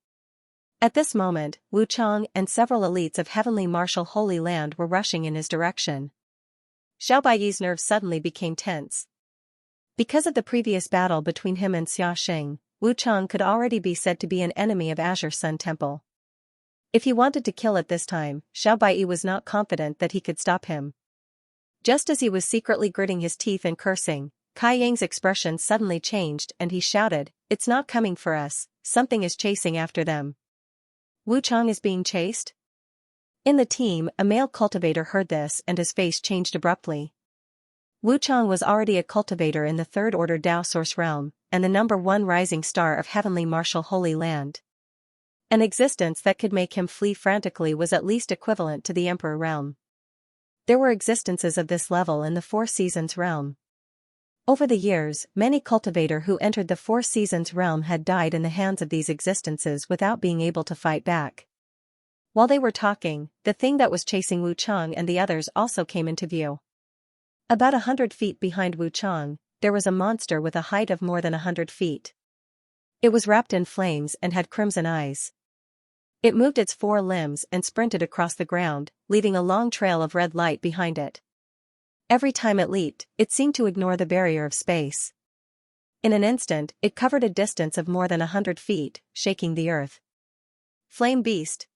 At this moment, Wu Chang and several elites of Heavenly Marshal Holy Land were rushing in his direction. Xiao Baiyi's nerves suddenly became tense. Because of the previous battle between him and Xiaxia, Wu Chang could already be said to be an enemy of Azure Sun Temple. If he wanted to kill it this time, Xiao Baiyi was not confident that he could stop him. Just as he was secretly gritting his teeth and cursing, Kai Yang's expression suddenly changed and he shouted, "It's not coming for us, something is chasing after them." Wu Chang is being chased? In the team, a male cultivator heard this and his face changed abruptly. Wu Chang was already a cultivator in the Third Order Dao Source Realm, and the #1 rising star of Heavenly Marshal Holy Land. An existence that could make him flee frantically was at least equivalent to the Emperor realm. There were existences of this level in the Four Seasons realm. Over the years, many cultivators who entered the Four Seasons realm had died in the hands of these existences without being able to fight back. While they were talking, the thing that was chasing Wu Chang and the others also came into view. About 100 feet behind Wu Chang, there was a monster with a height of more than 100 feet. It was wrapped in flames and had crimson eyes. It moved its 4 limbs and sprinted across the ground, leaving a long trail of red light behind it. Every time it leaped, it seemed to ignore the barrier of space. In an instant, it covered a distance of more than 100 feet, shaking the earth. Flame Beast.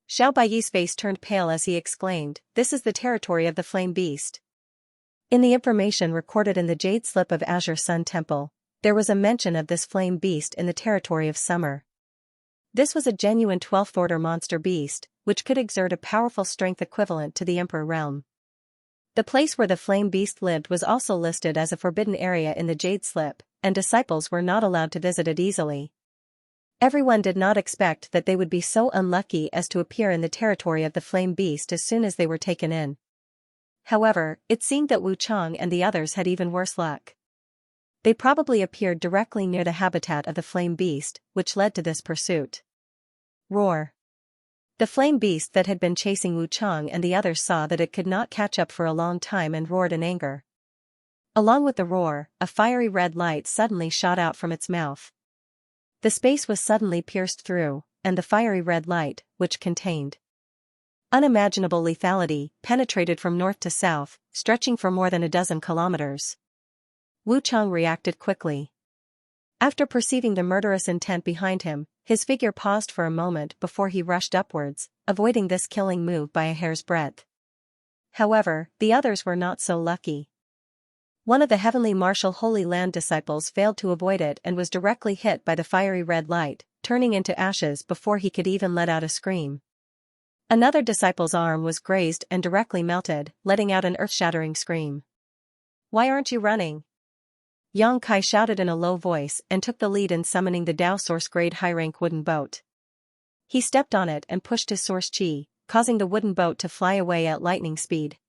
Xiao Baiyi's face turned pale as he exclaimed, "This is the territory of the Flame Beast." In the information recorded in the Jade Slip of Azure Sun Temple, there was a mention of this Flame Beast in the territory of Summer. This was a genuine 12th Order monster beast, which could exert a powerful strength equivalent to the Emperor realm. The place where the Flame Beast lived was also listed as a forbidden area in the Jade Slip, and disciples were not allowed to visit it easily. Everyone did not expect that they would be so unlucky as to appear in the territory of the Flame Beast as soon as they were taken in. However, it seemed that Wu Chang and the others had even worse luck. They probably appeared directly near the habitat of the Flame Beast, which led to this pursuit. Roar. The Flame Beast that had been chasing Wu Chang and the others saw that it could not catch up for a long time and roared in anger. Along with the roar, a fiery red light suddenly shot out from its mouth. The space was suddenly pierced through, and the fiery red light, which contained unimaginable lethality, penetrated from north to south, stretching for more than a dozen kilometers. Wu Chang reacted quickly. After perceiving the murderous intent behind him, his figure paused for a moment before he rushed upwards, avoiding this killing move by a hair's breadth. However, the others were not so lucky. One of the Heavenly Marshal Holy Land disciples failed to avoid it and was directly hit by the fiery red light, turning into ashes before he could even let out a scream. Another disciple's arm was grazed and directly melted, letting out an earth-shattering scream. "Why aren't you running?" Yang Kai shouted in a low voice and took the lead in summoning the Dao Source grade high-rank wooden boat. He stepped on it and pushed his source chi, causing the wooden boat to fly away at lightning speed.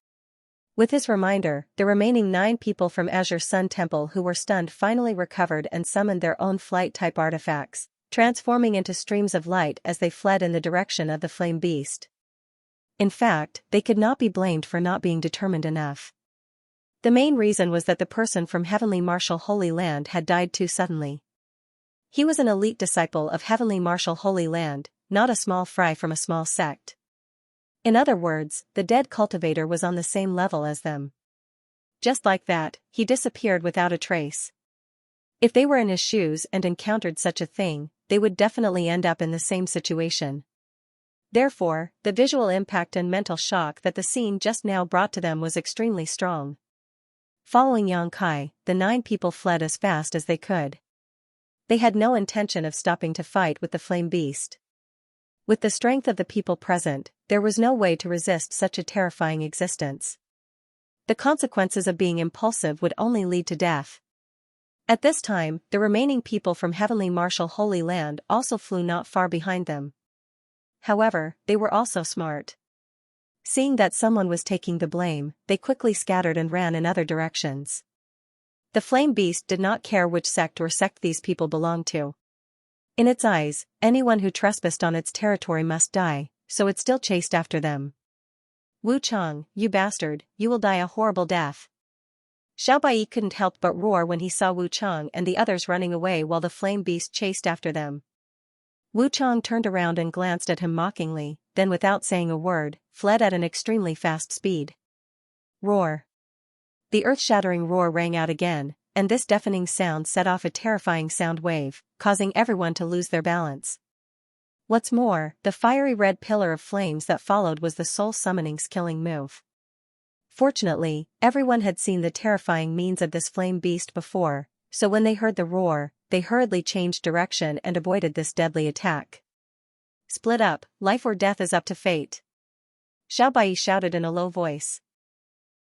With his reminder, the remaining 9 people from Azure Sun Temple who were stunned finally recovered and summoned their own flight-type artifacts, transforming into streams of light as they fled in the direction of the Flame Beast. In fact, they could not be blamed for not being determined enough. The main reason was that the person from Heavenly Marshal Holy Land had died too suddenly. He was an elite disciple of Heavenly Marshal Holy Land, not a small fry from a small sect. In other words, the dead cultivator was on the same level as them. Just like that, he disappeared without a trace. If they were in his shoes and encountered such a thing, they would definitely end up in the same situation. Therefore, the visual impact and mental shock that the scene just now brought to them was extremely strong. Following Yang Kai, the 9 people fled as fast as they could. They had no intention of stopping to fight with the flame beast. With the strength of the people present, there was no way to resist such a terrifying existence. The consequences of being impulsive would only lead to death. At this time, the remaining people from Heavenly Martial Holy Land also flew not far behind them. However, they were also smart. Seeing that someone was taking the blame, they quickly scattered and ran in other directions. The flame beast did not care which sect these people belonged to. In its eyes, anyone who trespassed on its territory must die, so it still chased after them. "Wu Chang, you bastard, you will die a horrible death." Xiao Bai couldn't help but roar when he saw Wu Chang and the others running away while the flame beast chased after them. Wu Chang turned around and glanced at him mockingly, then without saying a word, fled at an extremely fast speed. Roar. The earth-shattering roar rang out again, and this deafening sound set off a terrifying sound wave, causing everyone to lose their balance. What's more, the fiery red pillar of flames that followed was the Soul Summoning's killing move. Fortunately, everyone had seen the terrifying means of this flame beast before, so when they heard the roar, they hurriedly changed direction and avoided this deadly attack. "Split up, life or death is up to fate," Xiao Bai shouted in a low voice.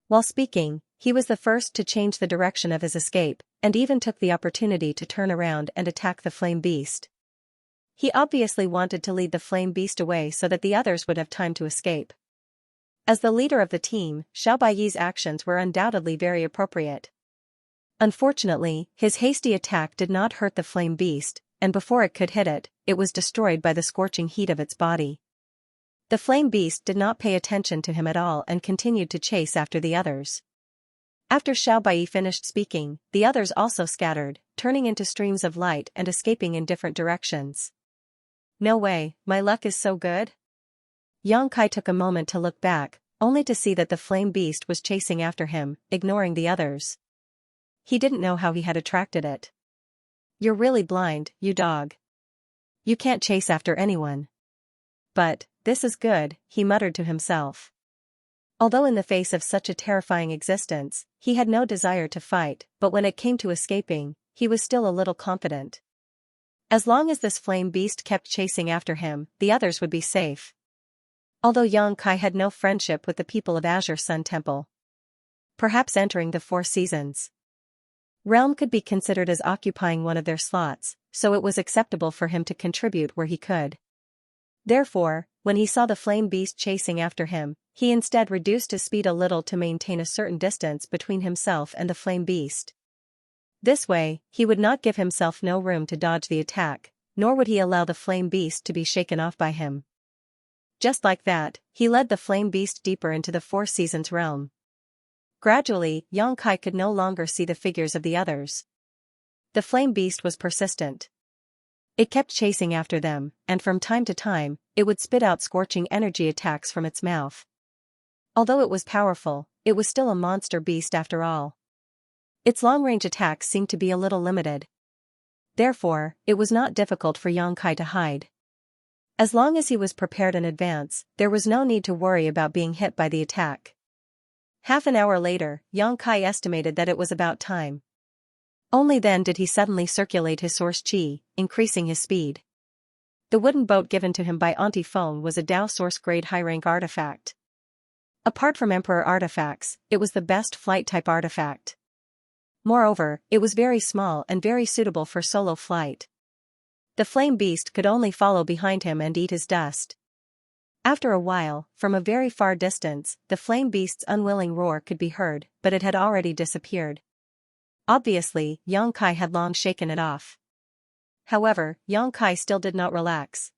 While speaking, he was the first to change the direction of his escape, and even took the opportunity to turn around and attack the flame beast. He obviously wanted to lead the flame beast away so that the others would have time to escape. As the leader of the team, Xiao Baiyi's actions were undoubtedly very appropriate. Unfortunately, his hasty attack did not hurt the flame beast, and before it could hit it, it was destroyed by the scorching heat of its body. The flame beast did not pay attention to him at all and continued to chase after the others. After Xiao Bai finished speaking, the others also scattered, turning into streams of light and escaping in different directions. "No way, my luck is so good?" Yang Kai took a moment to look back, only to see that the flame beast was chasing after him, ignoring the others. He didn't know how he had attracted it. "You're really blind, you dog. You can't chase after anyone." "But, this is good," he muttered to himself. Although in the face of such a terrifying existence, he had no desire to fight, but when it came to escaping, he was still a little confident. As long as this flame beast kept chasing after him, the others would be safe. Although Yang Kai had no friendship with the people of Azure Sun Temple. Perhaps entering the Four Seasons realm could be considered as occupying one of their slots, so it was acceptable for him to contribute where he could. Therefore, when he saw the flame beast chasing after him, he instead reduced his speed a little to maintain a certain distance between himself and the flame beast. This way, he would not give himself no room to dodge the attack, nor would he allow the flame beast to be shaken off by him. Just like that, he led the flame beast deeper into the Four Seasons realm. Gradually, Yang Kai could no longer see the figures of the others. The flame beast was persistent. It kept chasing after them, and from time to time, it would spit out scorching energy attacks from its mouth. Although it was powerful, it was still a monster beast after all. Its long-range attacks seemed to be a little limited. Therefore, it was not difficult for Yang Kai to hide. As long as he was prepared in advance, there was no need to worry about being hit by the attack. Half an hour later, Yang Kai estimated that it was about time. Only then did he suddenly circulate his source qi, increasing his speed. The wooden boat given to him by Auntie Feng was a Dao Source grade high-rank artifact. Apart from Emperor artifacts, it was the best flight-type artifact. Moreover, it was very small and very suitable for solo flight. The flame beast could only follow behind him and eat his dust. After a while, from a very far distance, the flame beast's unwilling roar could be heard, but it had already disappeared. Obviously, Yang Kai had long shaken it off. However, Yang Kai still did not relax.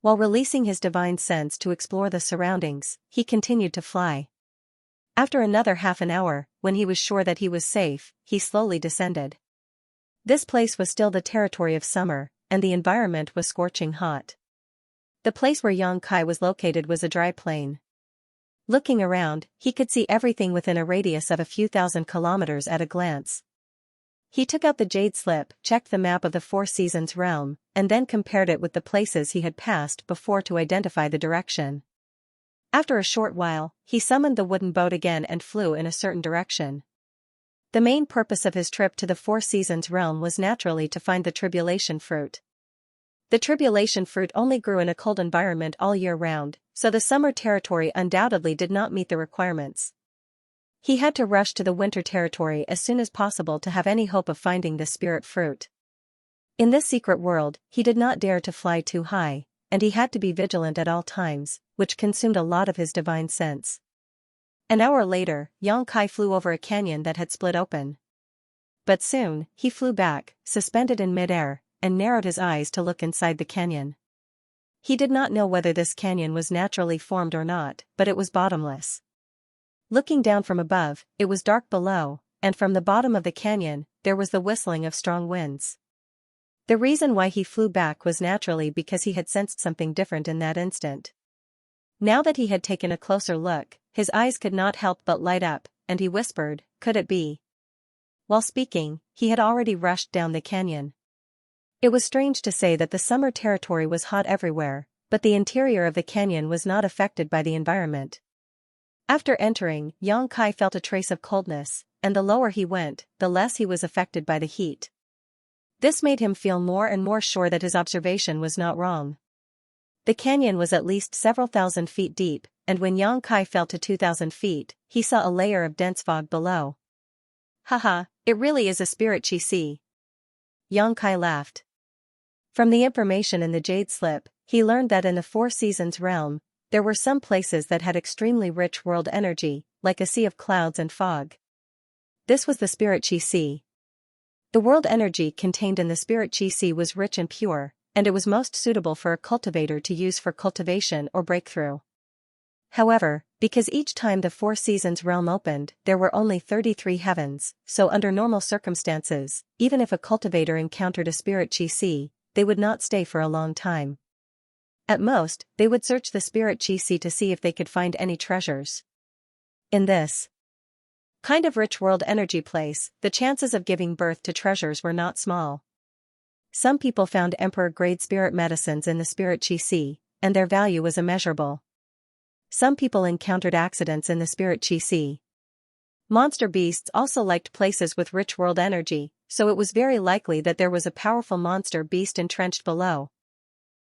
While releasing his divine sense to explore the surroundings, he continued to fly. After another half an hour, when he was sure that he was safe, he slowly descended. This place was still the territory of summer, and the environment was scorching hot. The place where Yang Kai was located was a dry plain. Looking around, he could see everything within a radius of a few thousand kilometers at a glance. He took out the jade slip, checked the map of the Four Seasons realm, and then compared it with the places he had passed before to identify the direction. After a short while, he summoned the wooden boat again and flew in a certain direction. The main purpose of his trip to the Four Seasons realm was naturally to find the tribulation fruit. The tribulation fruit only grew in a cold environment all year round, so the summer territory undoubtedly did not meet the requirements. He had to rush to the winter territory as soon as possible to have any hope of finding the spirit fruit. In this secret world, he did not dare to fly too high, and he had to be vigilant at all times, which consumed a lot of his divine sense. An hour later, Xianxia flew over a canyon that had split open. But soon, he flew back, suspended in midair, and narrowed his eyes to look inside the canyon. He did not know whether this canyon was naturally formed or not, but it was bottomless. Looking down from above, it was dark below, and from the bottom of the canyon, there was the whistling of strong winds. The reason why he flew back was naturally because he had sensed something different in that instant. Now that he had taken a closer look, his eyes could not help but light up, and he whispered, "Could it be?" While speaking, he had already rushed down the canyon. It was strange to say that the summer territory was hot everywhere, but the interior of the canyon was not affected by the environment. After entering, Xianxia felt a trace of coldness, and the lower he went, the less he was affected by the heat. This made him feel more and more sure that his observation was not wrong. The canyon was at least several thousand feet deep, and when Xianxia fell to 2,000 feet, he saw a layer of dense fog below. "Haha, it really is a spirit chi si." Xianxia laughed. From the information in the jade slip, he learned that in the Four Seasons realm, there were some places that had extremely rich world energy, like a sea of clouds and fog. This was the spirit chi si. The world energy contained in the spirit chi si was rich and pure, and it was most suitable for a cultivator to use for cultivation or breakthrough. However, because each time the Four Seasons realm opened, there were only 33 heavens, so under normal circumstances, even if a cultivator encountered a spirit chi si, they would not stay for a long time. At most, they would search the spirit chi si to see if they could find any treasures. In this kind of rich world energy place, the chances of giving birth to treasures were not small. Some people found emperor-grade spirit medicines in the spirit chi si, and their value was immeasurable. Some people encountered accidents in the spirit chi si. Monster beasts also liked places with rich world energy, so it was very likely that there was a powerful monster beast entrenched below.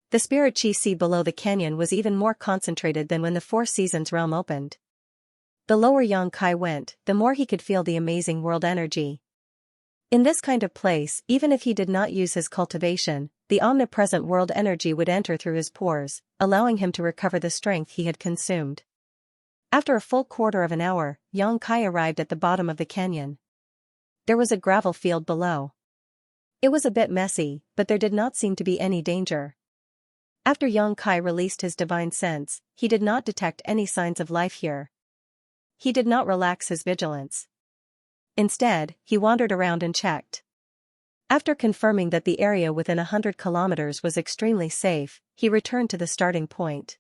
The spirit chi si below the canyon was even more concentrated than when the Four Seasons realm opened. The lower Xianxia went, the more he could feel the amazing world energy. In this kind of place, even if he did not use his cultivation, the omnipresent world energy would enter through his pores, allowing him to recover the strength he had consumed. After a full quarter of an hour, Xianxia arrived at the bottom of the canyon. There was a gravel field below. It was a bit messy, but there did not seem to be any danger. After Xianxia released his divine sense, he did not detect any signs of life here. He did not relax his vigilance. Instead, he wandered around and checked. After confirming that the area within 100 kilometers was extremely safe, he returned to the starting point.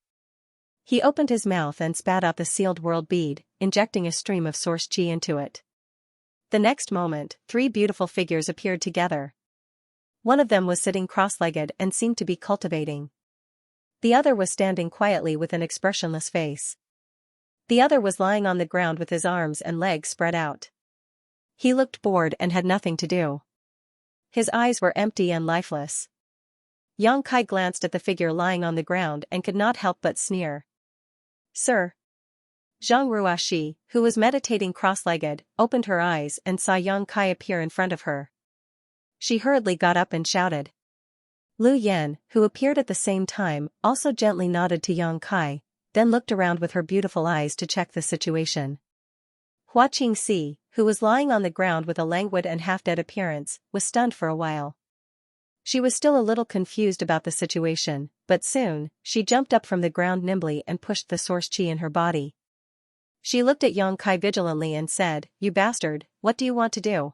He opened his mouth and spat out the sealed world bead, injecting a stream of source chi into it. The next moment, 3 beautiful figures appeared together. One of them was sitting cross-legged and seemed to be cultivating. The other was standing quietly with an expressionless face. The other was lying on the ground with his arms and legs spread out. He looked bored and had nothing to do. His eyes were empty and lifeless. Xianxia glanced at the figure lying on the ground and could not help but sneer. "Sir." Zhang Ruashi, who was meditating cross-legged, opened her eyes and saw Xianxia appear in front of her. She hurriedly got up and shouted. Lu Yan, who appeared at the same time, also gently nodded to Xianxia, then looked around with her beautiful eyes to check the situation. Hua Qingxi, who was lying on the ground with a languid and half-dead appearance, was stunned for a while. She was still a little confused about the situation, but soon, she jumped up from the ground nimbly and pushed the source chi in her body. She looked at Xianxia vigilantly and said, "You bastard, what do you want to do?"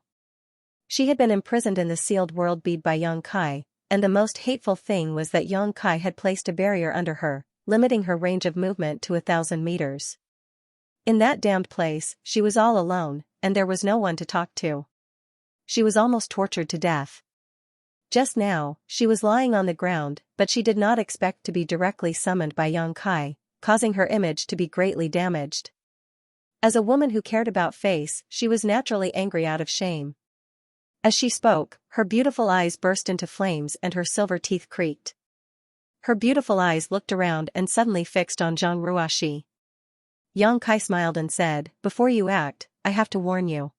She had been imprisoned in the sealed world bead by Xianxia, and the most hateful thing was that Xianxia had placed a barrier under her, limiting her range of movement to 1,000 meters. In that damned place, she was all alone, and there was no one to talk to. She was almost tortured to death. Just now, she was lying on the ground, but she did not expect to be directly summoned by Xianxia, causing her image to be greatly damaged. As a woman who cared about face, she was naturally angry out of shame. As she spoke, her beautiful eyes burst into flames and her silver teeth creaked. Her beautiful eyes looked around and suddenly fixed on Zhang Ruoxi. Yang Kai smiled and said, "Before you act, I have to warn you.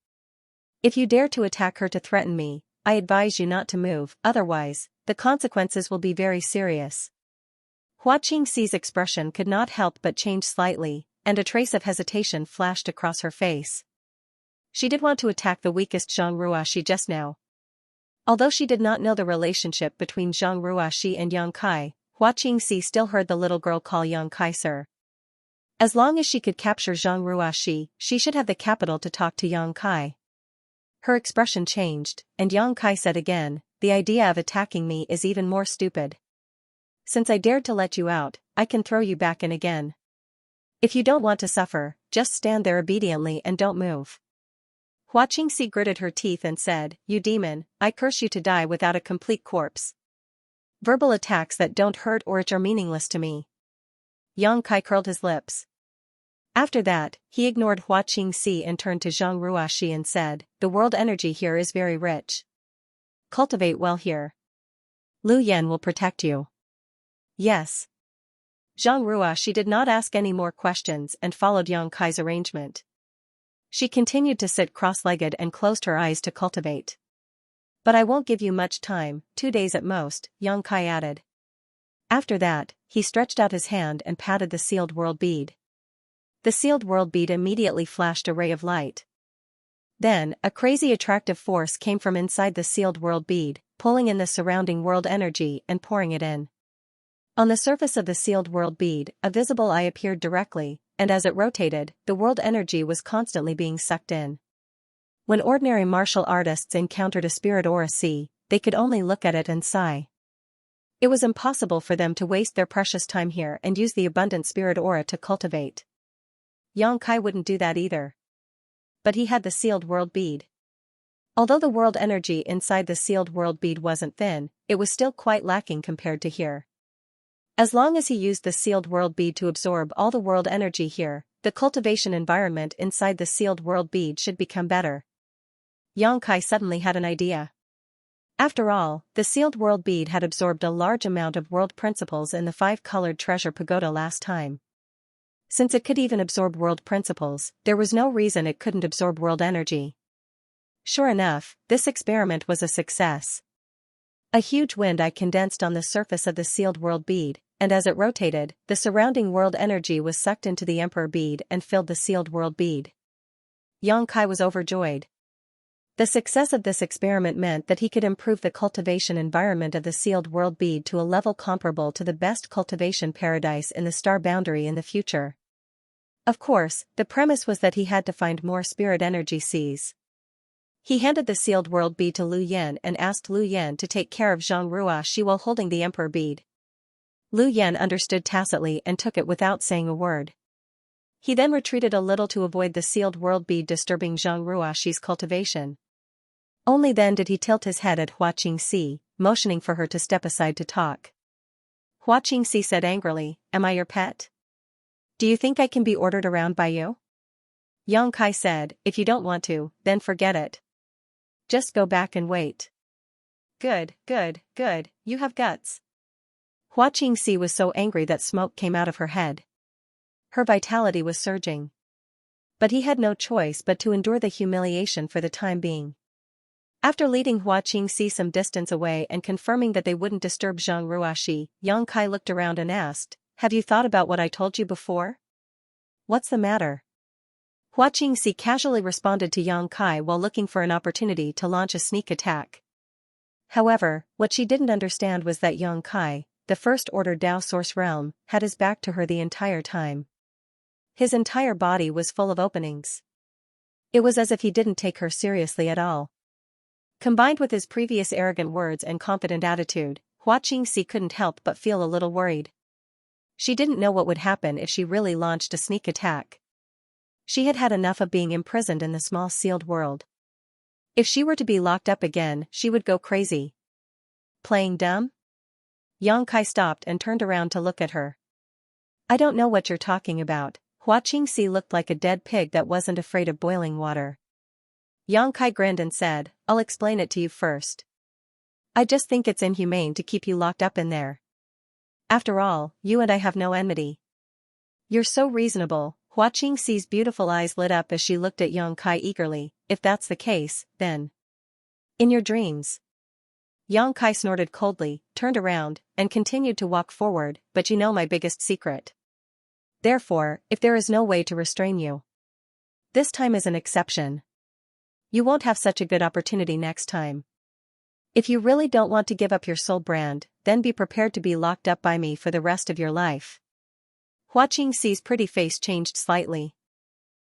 If you dare to attack her to threaten me, I advise you not to move, otherwise, the consequences will be very serious." Hua Qingxi's expression could not help but change slightly, and a trace of hesitation flashed across her face. She did want to attack the weakest Zhang Ruoxi just now. Although she did not know the relationship between Zhang Ruoxi and Yang Kai, Hua Qingxi still heard the little girl call Yang Kai sir. As long as she could capture Zhang Ruoxi, she should have the capital to talk to Yang Kai. Her expression changed, and Yang Kai said again, "The idea of attacking me is even more stupid. Since I dared to let you out, I can throw you back in again. If you don't want to suffer, just stand there obediently and don't move." Hua Qingxi gritted her teeth and said, "You demon, I curse you to die without a complete corpse. Verbal attacks that don't hurt or itch are meaningless to me." Yang Kai curled his lips. After that, he ignored Hua Qingxi and turned to Zhang Ruoxi and said, "The world energy here is very rich. Cultivate well here. Lu Yan will protect you." "Yes." Zhang Ruoxi did not ask any more questions and followed Yang Kai's arrangement. She continued to sit cross-legged and closed her eyes to cultivate. "But I won't give you much time, 2 days at most," Yang Kai added. After that, he stretched out his hand and patted the sealed world bead. The sealed world bead immediately flashed a ray of light. Then, a crazy attractive force came from inside the sealed world bead, pulling in the surrounding world energy and pouring it in. On the surface of the sealed world bead, a visible eye appeared directly, and as it rotated, the world energy was constantly being sucked in. When ordinary martial artists encountered a spirit aura sea, they could only look at it and sigh. It was impossible for them to waste their precious time here and use the abundant spirit aura to cultivate. Yang Kai wouldn't do that either. But he had the sealed world bead. Although the world energy inside the sealed world bead wasn't thin, it was still quite lacking compared to here. As long as he used the sealed world bead to absorb all the world energy here, the cultivation environment inside the sealed world bead should become better. Yang Kai suddenly had an idea. After all, the sealed world bead had absorbed a large amount of world principles in the 5-colored treasure pagoda last time. Since it could even absorb world principles, there was no reason it couldn't absorb world energy. Sure enough, this experiment was a success. A huge wind eye condensed on the surface of the sealed world bead, and as it rotated, the surrounding world energy was sucked into the emperor bead and filled the sealed world bead. Yang Kai was overjoyed. The success of this experiment meant that he could improve the cultivation environment of the sealed world bead to a level comparable to the best cultivation paradise in the star boundary in the future. Of course, the premise was that he had to find more spirit energy seas. He handed the sealed world bead to Lu Yan and asked Lu Yan to take care of Zhang Ruoxi while holding the emperor bead. Lu Yan understood tacitly and took it without saying a word. He then retreated a little to avoid the sealed world bead disturbing Zhang Ruoxi's cultivation. Only then did he tilt his head at Hua Qingxi, motioning for her to step aside to talk. Hua Qingxi said angrily, "Am I your pet? Do you think I can be ordered around by you?" Yang Kai said, "If you don't want to, then forget it. Just go back and wait." Good, you have guts." Hua Qingxi was so angry that smoke came out of her head. Her vitality was surging. But he had no choice but to endure the humiliation for the time being. After leading Hua Qingxi some distance away and confirming that they wouldn't disturb Zhang Ruoxi, Yang Kai looked around and asked, "Have you thought about what I told you before? What's the matter?" Hua Qingxi casually responded to Yang Kai while looking for an opportunity to launch a sneak attack. However, what she didn't understand was that Yang Kai, the First Order Dao Source Realm, had his back to her the entire time. His entire body was full of openings. It was as if he didn't take her seriously at all. Combined with his previous arrogant words and confident attitude, Hua Qingxi couldn't help but feel a little worried. She didn't know what would happen if she really launched a sneak attack. She had had enough of being imprisoned in the small sealed world. If she were to be locked up again, she would go crazy. Playing dumb? Yang Kai stopped and turned around to look at her. "I don't know what you're talking about," Hua Qingxi looked like a dead pig that wasn't afraid of boiling water. Yang Kai grinned and said, I'll explain it to you first. I just think it's inhumane to keep you locked up in there. After all, you and I have no enmity. You're so reasonable. Hua Qingxi's beautiful eyes lit up as she looked at Yang Kai eagerly. If that's the case, then. In your dreams. Yang Kai snorted coldly, turned around, and continued to walk forward, but you know my biggest secret. Therefore, if there is no way to restrain you. This time is an exception. You won't have such a good opportunity next time. If you really don't want to give up your soul brand, then be prepared to be locked up by me for the rest of your life. Hua Qingxi's pretty face changed slightly.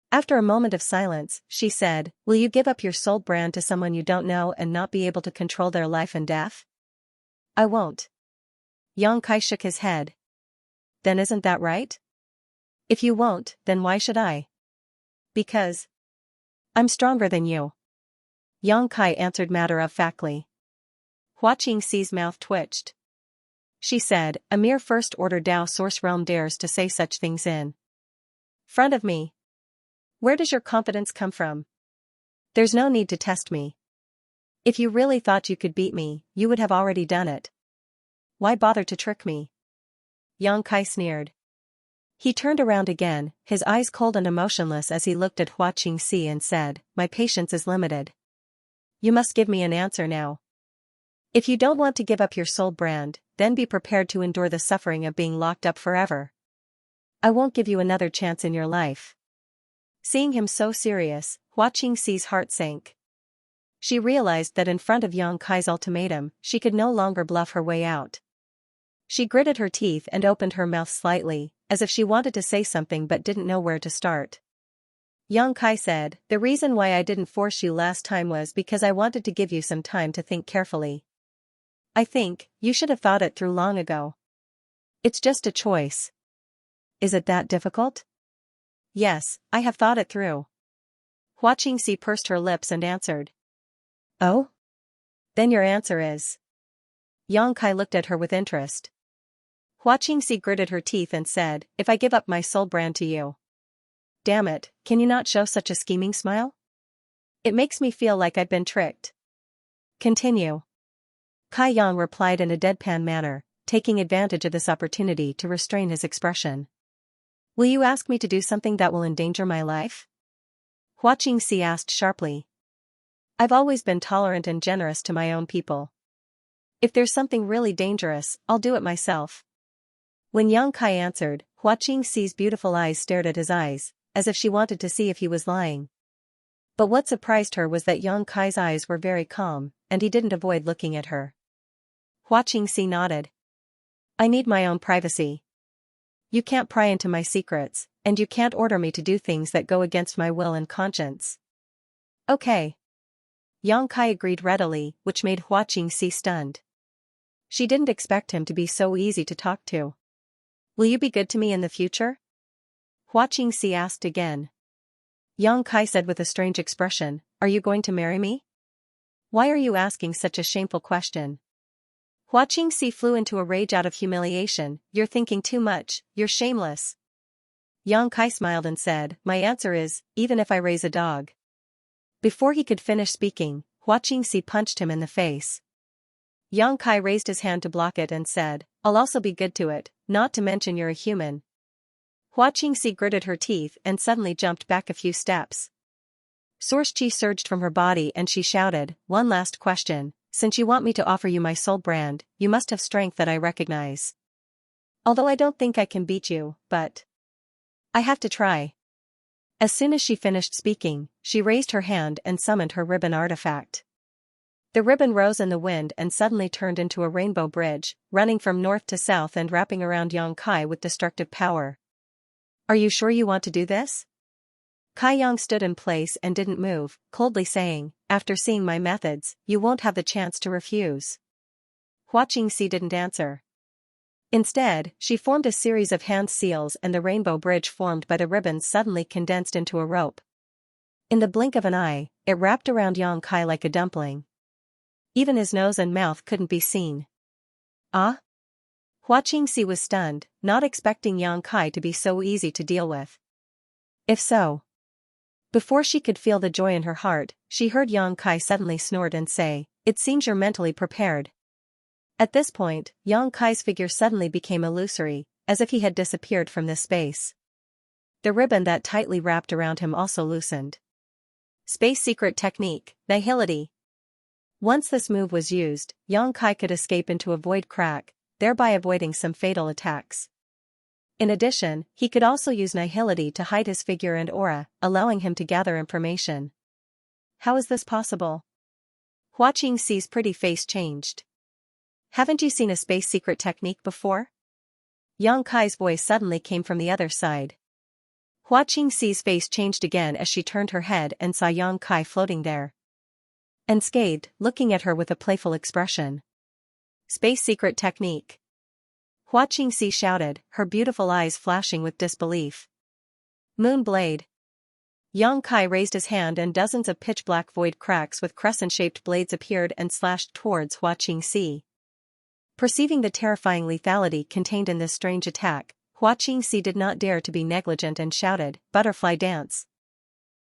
After a moment of silence, she said, will you give up your soul brand to someone you don't know and not be able to control their life and death? I won't. Yang Kai shook his head. Then isn't that right? If you won't, then why should I? Because I'm stronger than you. Yang Kai answered matter-of-factly. Hua Qingxi's mouth twitched. She said, a mere first-order Dao source realm dares to say such things in front of me. Where does your confidence come from? There's no need to test me. If you really thought you could beat me, you would have already done it. Why bother to trick me? Yang Kai sneered. He turned around again, his eyes cold and emotionless as he looked at Hua Qingxi and said, my patience is limited. You must give me an answer now. If you don't want to give up your soul brand, then be prepared to endure the suffering of being locked up forever. I won't give you another chance in your life. Seeing him so serious, Hua Qingxi's heart sank. She realized that in front of Yang Kai's ultimatum, she could no longer bluff her way out. She gritted her teeth and opened her mouth slightly, as if she wanted to say something but didn't know where to start. Yang Kai said, the reason why I didn't force you last time was because I wanted to give you some time to think carefully. I think you should have thought it through long ago. It's just a choice. Is it that difficult? Yes, I have thought it through. Hua Qingxi pursed her lips and answered. Oh? Then your answer is? Yang Kai looked at her with interest. Hua Qingxi gritted her teeth and said, if I give up my soul brand to you. Damn it, can you not show such a scheming smile? It makes me feel like I've been tricked. Continue. Kai Yang replied in a deadpan manner, taking advantage of this opportunity to restrain his expression. Will you ask me to do something that will endanger my life? Hua Qingxi asked sharply. I've always been tolerant and generous to my own people. If there's something really dangerous, I'll do it myself. When Yang Kai answered, Hua Qingxi's beautiful eyes stared at his eyes, as if she wanted to see if he was lying. But what surprised her was that Yang Kai's eyes were very calm, and he didn't avoid looking at her. Hua Qingxi nodded. I need my own privacy. You can't pry into my secrets, and you can't order me to do things that go against my will and conscience. Okay. Yang Kai agreed readily, which made Hua Qingxi stunned. She didn't expect him to be so easy to talk to. Will you be good to me in the future? Hua Qingxi asked again. Yang Kai said with a strange expression, are you going to marry me? Why are you asking such a shameful question? Hua Qingxi flew into a rage out of humiliation, you're thinking too much, you're shameless. Yang Kai smiled and said, my answer is, even if I raise a dog. Before he could finish speaking, Hua Qingxi punched him in the face. Yang Kai raised his hand to block it and said, I'll also be good to it, not to mention you're a human. Hua Qingxi gritted her teeth and suddenly jumped back a few steps. Source chi surged from her body and she shouted, one last question, since you want me to offer you my soul brand, you must have strength that I recognize. Although I don't think I can beat you, but I have to try. As soon as she finished speaking, she raised her hand and summoned her ribbon artifact. The ribbon rose in the wind and suddenly turned into a rainbow bridge, running from north to south and wrapping around Yang Kai with destructive power. Are you sure you want to do this? Kai Yang stood in place and didn't move, coldly saying, after seeing my methods, you won't have the chance to refuse. Hua Qingxi didn't answer. Instead, she formed a series of hand seals and the rainbow bridge formed by the ribbons suddenly condensed into a rope. In the blink of an eye, it wrapped around Yang Kai like a dumpling. Even his nose and mouth couldn't be seen. Ah? Hua Qingxi was stunned, not expecting Yang Kai to be so easy to deal with. If so. Before she could feel the joy in her heart, she heard Yang Kai suddenly snort and say, "It seems you're mentally prepared." At this point, Yang Kai's figure suddenly became illusory, as if he had disappeared from this space. The ribbon that tightly wrapped around him also loosened. Space secret technique, nihility. Once this move was used, Yang Kai could escape into a void crack, thereby avoiding some fatal attacks. In addition, he could also use nihility to hide his figure and aura, allowing him to gather information. How is this possible? Hua Qingxi's pretty face changed. Haven't you seen a space secret technique before? Yang Kai's voice suddenly came from the other side. Hua Qingxi's face changed again as she turned her head and saw Yang Kai floating there. Unscathed, looking at her with a playful expression. Space secret technique. Hua Qingxi shouted, her beautiful eyes flashing with disbelief. Moon blade. Yang Kai raised his hand and dozens of pitch-black void cracks with crescent-shaped blades appeared and slashed towards Hua Qingxi. Perceiving the terrifying lethality contained in this strange attack, Hua Qingxi did not dare to be negligent and shouted, "Butterfly dance."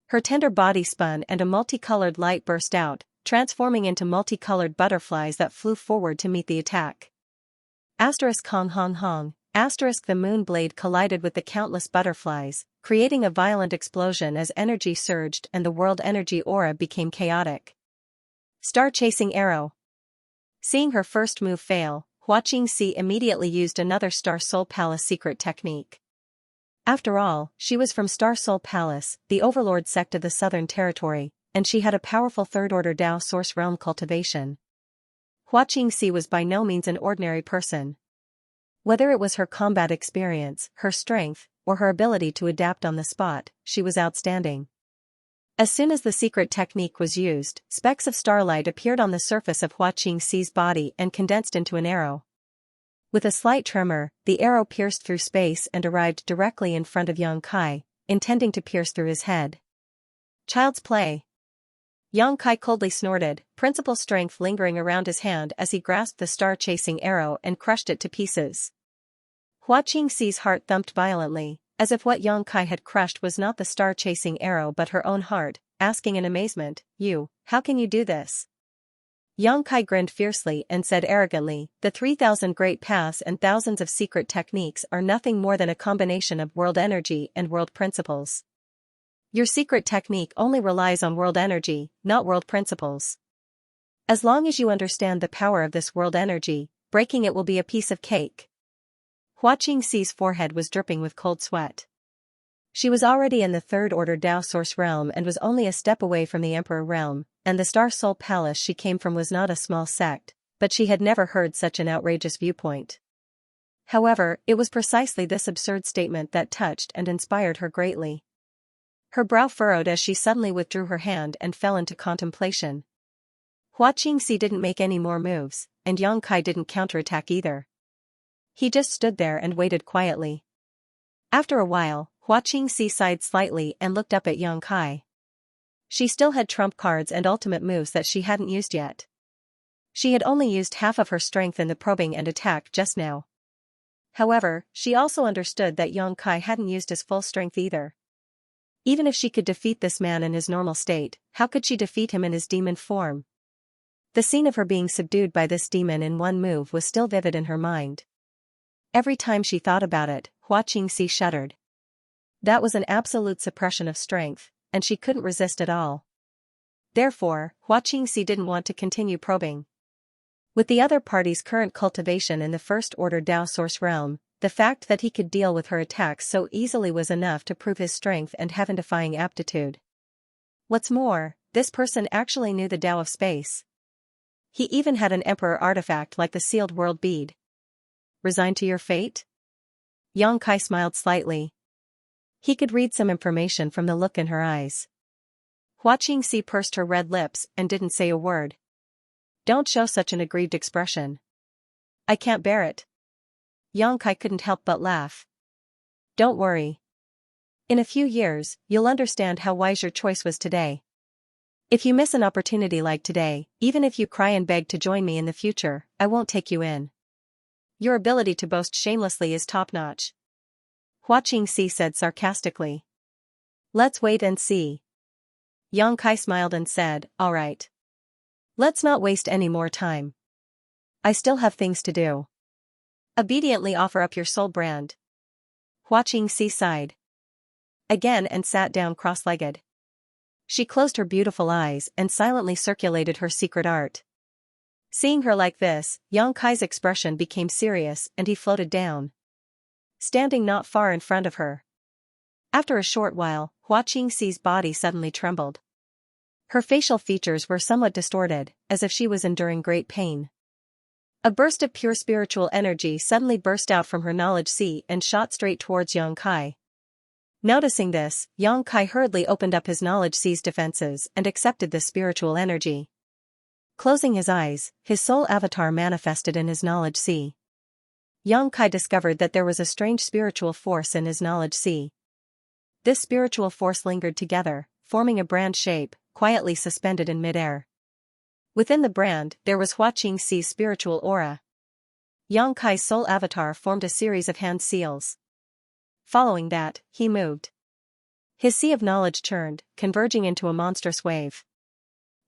Her tender body spun and a multicolored light burst out, transforming into multicolored butterflies that flew forward to meet the attack. Asterisk hong hong hong, asterisk the moon blade collided with the countless butterflies, creating a violent explosion as energy surged and the world energy aura became chaotic. Star-chasing arrow. Seeing her first move fail, Hua Qingxi immediately used another Star Soul Palace secret technique. After all, she was from Star Soul Palace, the overlord sect of the Southern Territory, and she had a powerful third-order Dao Source Realm cultivation. Hua Qingxi was by no means an ordinary person. Whether it was her combat experience, her strength, or her ability to adapt on the spot, she was outstanding. As soon as the secret technique was used, specks of starlight appeared on the surface of Hua Qingxi's body and condensed into an arrow. With a slight tremor, the arrow pierced through space and arrived directly in front of Yang Kai, intending to pierce through his head. Child's play. Yang Kai coldly snorted, principal strength lingering around his hand as he grasped the star-chasing arrow and crushed it to pieces. Hua Qingxi's heart thumped violently, as if what Yang Kai had crushed was not the star-chasing arrow but her own heart, asking in amazement, how can you do this?" Yang Kai grinned fiercely and said arrogantly, "The 3,000 great paths and thousands of secret techniques are nothing more than a combination of world energy and world principles. Your secret technique only relies on world energy, not world principles. As long as you understand the power of this world energy, breaking it will be a piece of cake." Hua Qingxi's forehead was dripping with cold sweat. She was already in the third-order Dao Source Realm and was only a step away from the Emperor Realm, and the Star Soul Palace she came from was not a small sect, but she had never heard such an outrageous viewpoint. However, it was precisely this absurd statement that touched and inspired her greatly. Her brow furrowed as she suddenly withdrew her hand and fell into contemplation. Hua Qingxi didn't make any more moves, and Yang Kai didn't counterattack either. He just stood there and waited quietly. After a while, Hua Qingxi sighed slightly and looked up at Yang Kai. She still had trump cards and ultimate moves that she hadn't used yet. She had only used half of her strength in the probing and attack just now. However, she also understood that Yang Kai hadn't used his full strength either. Even if she could defeat this man in his normal state, how could she defeat him in his demon form? The scene of her being subdued by this demon in one move was still vivid in her mind. Every time she thought about it, Hua Qingxi shuddered. That was an absolute suppression of strength, and she couldn't resist at all. Therefore, Hua Qingxi didn't want to continue probing. With the other party's current cultivation in the first-order Dao Source Realm, the fact that he could deal with her attacks so easily was enough to prove his strength and heaven-defying aptitude. What's more, this person actually knew the Dao of space. He even had an emperor artifact like the sealed world bead. Resigned to your fate? Yang Kai smiled slightly. He could read some information from the look in her eyes. Hua Qingxi pursed her red lips and didn't say a word. Don't show such an aggrieved expression. I can't bear it. Yang Kai couldn't help but laugh. Don't worry. In a few years, you'll understand how wise your choice was today. If you miss an opportunity like today, even if you cry and beg to join me in the future, I won't take you in. Your ability to boast shamelessly is top-notch. Hua Qingxi said sarcastically. Let's wait and see. Yang Kai smiled and said, all right. Let's not waste any more time. I still have things to do. Obediently offer up your soul brand. Hua Qingxi sighed again and sat down cross-legged. She closed her beautiful eyes and silently circulated her secret art. Seeing her like this, Yang Kai's expression became serious and he floated down, standing not far in front of her. After a short while, Hua Qingxi's body suddenly trembled. Her facial features were somewhat distorted, as if she was enduring great pain. A burst of pure spiritual energy suddenly burst out from her knowledge sea and shot straight towards Yang Kai. Noticing this, Yang Kai hurriedly opened up his knowledge sea's defenses and accepted this spiritual energy. Closing his eyes, his soul avatar manifested in his knowledge sea. Yang Kai discovered that there was a strange spiritual force in his knowledge sea. This spiritual force lingered together, forming a brand shape, quietly suspended in midair. Within the brand, there was Hua Qingxi's spiritual aura. Yang Kai's soul avatar formed a series of hand seals. Following that, he moved. His sea of knowledge churned, converging into a monstrous wave.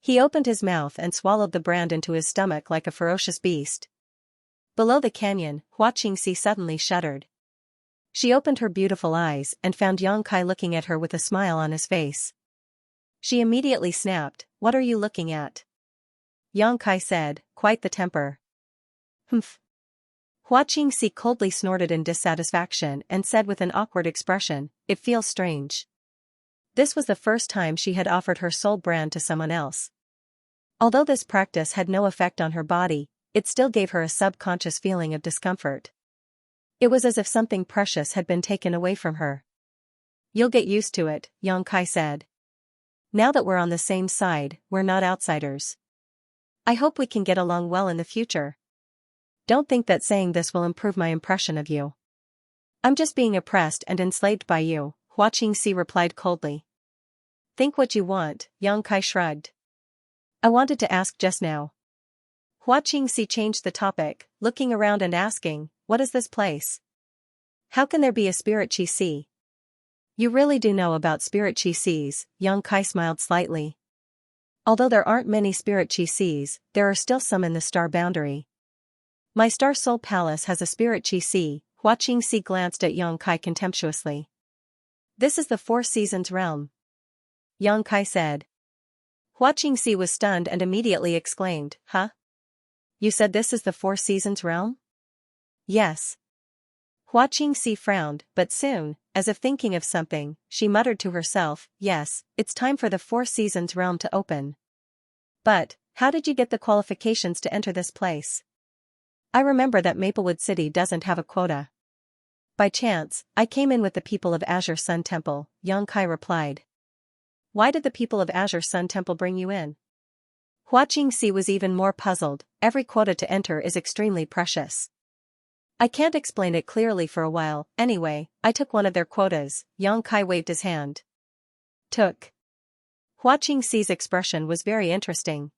He opened his mouth and swallowed the brand into his stomach like a ferocious beast. Below the canyon, Hua Qingxi suddenly shuddered. She opened her beautiful eyes and found Yang Kai looking at her with a smile on his face. She immediately snapped, "What are you looking at?" Yang Kai said, "Quite the temper." "Humph." Hua Qingxi coldly snorted in dissatisfaction and said with an awkward expression, "It feels strange." This was the first time she had offered her soul brand to someone else. Although this practice had no effect on her body, it still gave her a subconscious feeling of discomfort. It was as if something precious had been taken away from her. "You'll get used to it," Yang Kai said. "Now that we're on the same side, we're not outsiders. I hope we can get along well in the future. Don't think that saying this will improve my impression of you. I'm just being oppressed and enslaved by you," Hua Qingxi replied coldly. "Think what you want," Yang Kai shrugged. "I wanted to ask just now." Hua Qingxi changed the topic, looking around and asking, "What is this place? How can there be a spirit chi sea?" "You really do know about spirit chi seas," Yang Kai smiled slightly. "Although there aren't many spirit chi seas, there are still some in the star boundary. My Star Soul Palace has a spirit chi sea." Hua Qingxi glanced at Yang Kai contemptuously. "This is the Four Seasons realm," Yang Kai said. Hua Qingxi was stunned and immediately exclaimed, "Huh? You said this is the Four Seasons realm?" "Yes." Hua Qingxi frowned, but soon, as if thinking of something, she muttered to herself, "Yes, it's time for the Four Seasons realm to open. But, how did you get the qualifications to enter this place?" "I remember that Maplewood City doesn't have a quota. By chance, I came in with the people of Azure Sun Temple," Yang Kai replied. "Why did the people of Azure Sun Temple bring you in?" Hua Qingxi was even more puzzled. "Every quota to enter is extremely precious. I can't explain it clearly for a while. Anyway, I took one of their quotas." Yang Kai waved his hand. "Took?" Hua Qingxi's expression was very interesting.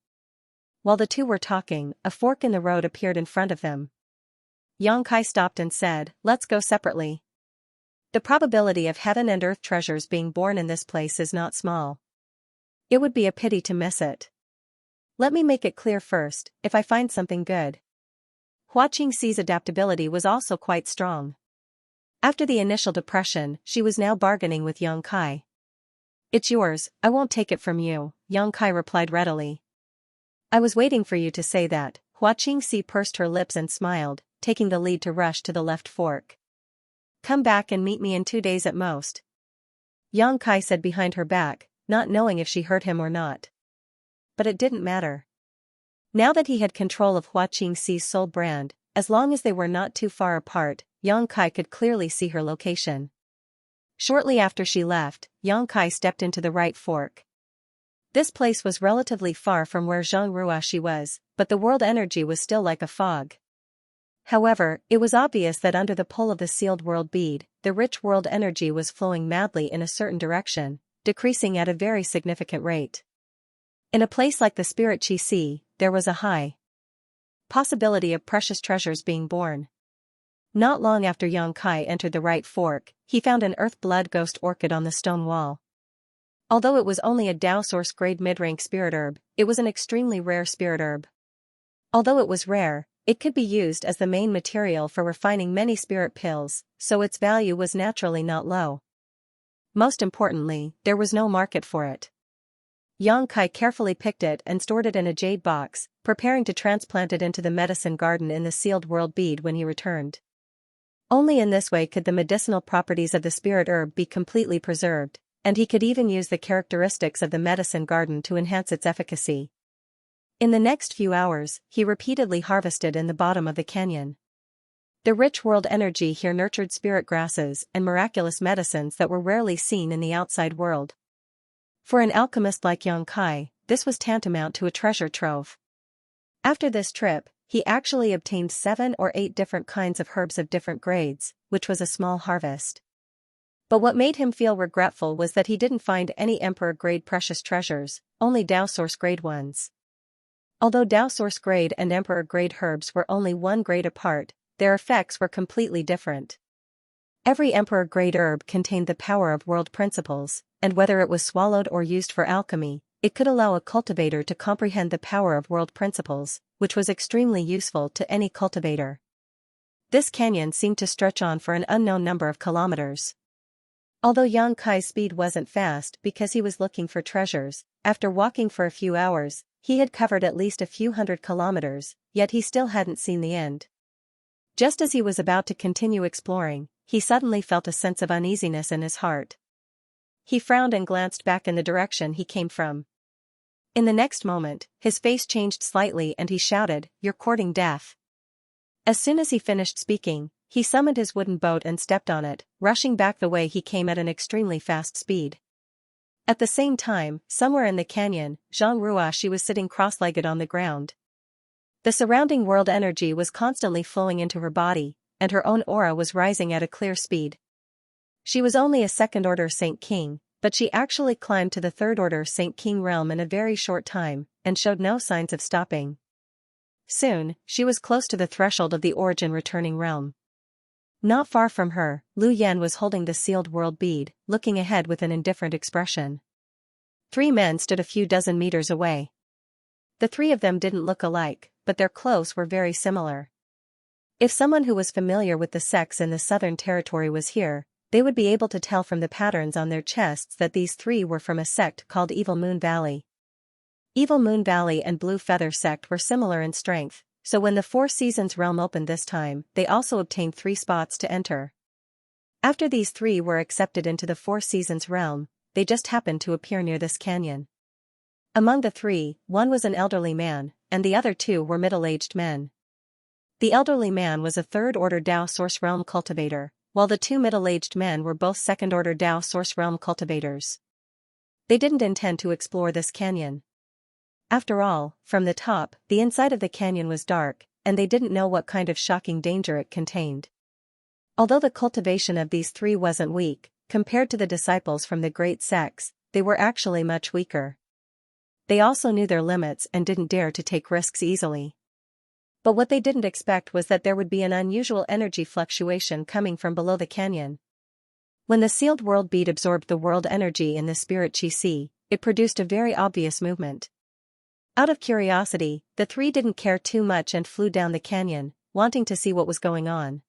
While the two were talking, a fork in the road appeared in front of them. Yang Kai stopped and said, "Let's go separately. The probability of heaven and earth treasures being born in this place is not small. It would be a pity to miss it. Let me make it clear first, if I find something good." Hua Qingxi's adaptability was also quite strong. After the initial depression, she was now bargaining with Yang Kai. "It's yours, I won't take it from you," Yang Kai replied readily. "I was waiting for you to say that." Hua Qingxi pursed her lips and smiled, taking the lead to rush to the left fork. "Come back and meet me in 2 days at most," Yang Kai said behind her back, not knowing if she heard him or not. But it didn't matter. Now that he had control of Hua Qingxi's soul brand, as long as they were not too far apart, Yang Kai could clearly see her location. Shortly after she left, Yang Kai stepped into the right fork. This place was relatively far from where Zhang Ruashi was, but the world energy was still like a fog. However, it was obvious that under the pull of the sealed world bead, the rich world energy was flowing madly in a certain direction, decreasing at a very significant rate. In a place like the Spirit Chi Sea, there was a high possibility of precious treasures being born. Not long after Yang Kai entered the right fork, he found an earth blood ghost orchid on the stone wall. Although it was only a Dao Source grade mid-rank spirit herb, it was an extremely rare spirit herb. Although it was rare, it could be used as the main material for refining many spirit pills, so its value was naturally not low. Most importantly, there was no market for it. Yang Kai carefully picked it and stored it in a jade box, preparing to transplant it into the medicine garden in the sealed world bead when he returned. Only in this way could the medicinal properties of the spirit herb be completely preserved, and he could even use the characteristics of the medicine garden to enhance its efficacy. In the next few hours, he repeatedly harvested in the bottom of the canyon. The rich world energy here nurtured spirit grasses and miraculous medicines that were rarely seen in the outside world. For an alchemist like Yang Kai, this was tantamount to a treasure trove. After this trip, he actually obtained 7 or 8 different kinds of herbs of different grades, which was a small harvest. But what made him feel regretful was that he didn't find any Emperor-grade precious treasures, only Dao Source-grade ones. Although Dao Source-grade and Emperor-grade herbs were only 1 grade apart, their effects were completely different. Every Emperor-grade herb contained the power of world principles, and whether it was swallowed or used for alchemy, it could allow a cultivator to comprehend the power of world principles, which was extremely useful to any cultivator. This canyon seemed to stretch on for an unknown number of kilometers. Although Yang Kai's speed wasn't fast because he was looking for treasures, after walking for a few hours, he had covered at least a few hundred kilometers, yet he still hadn't seen the end. Just as he was about to continue exploring, he suddenly felt a sense of uneasiness in his heart. He frowned and glanced back in the direction he came from. In the next moment, his face changed slightly and he shouted, "You're courting death." As soon as he finished speaking, he summoned his wooden boat and stepped on it, rushing back the way he came at an extremely fast speed. At the same time, somewhere in the canyon, Zhang Ruoxi was sitting cross-legged on the ground. The surrounding world energy was constantly flowing into her body, and her own aura was rising at a clear speed. She was only a second-order Saint King, but she actually climbed to the third-order Saint King realm in a very short time, and showed no signs of stopping. Soon, she was close to the threshold of the origin-returning realm. Not far from her, Lu Yan was holding the sealed world bead, looking ahead with an indifferent expression. 3 men stood a few dozen meters away. The 3 of them didn't look alike, but their clothes were very similar. If someone who was familiar with the sects in the Southern Territory was here, they would be able to tell from the patterns on their chests that these 3 were from a sect called Evil Moon Valley. Evil Moon Valley and Blue Feather sect were similar in strength, so when the 4 Seasons realm opened this time, they also obtained 3 spots to enter. After these 3 were accepted into the 4 Seasons realm, they just happened to appear near this canyon. Among the 3, one was an elderly man, and the other 2 were middle-aged men. The elderly man was a third-order Dao Source realm cultivator, while the 2 middle-aged men were both second-order Dao Source realm cultivators. They didn't intend to explore this canyon. After all, from the top, the inside of the canyon was dark, and they didn't know what kind of shocking danger it contained. Although the cultivation of these 3 wasn't weak, compared to the disciples from the great sects, they were actually much weaker. They also knew their limits and didn't dare to take risks easily. But what they didn't expect was that there would be an unusual energy fluctuation coming from below the canyon. When the sealed world bead absorbed the world energy in the spirit chi si, it produced a very obvious movement. Out of curiosity, the 3 didn't care too much and flew down the canyon, wanting to see what was going on.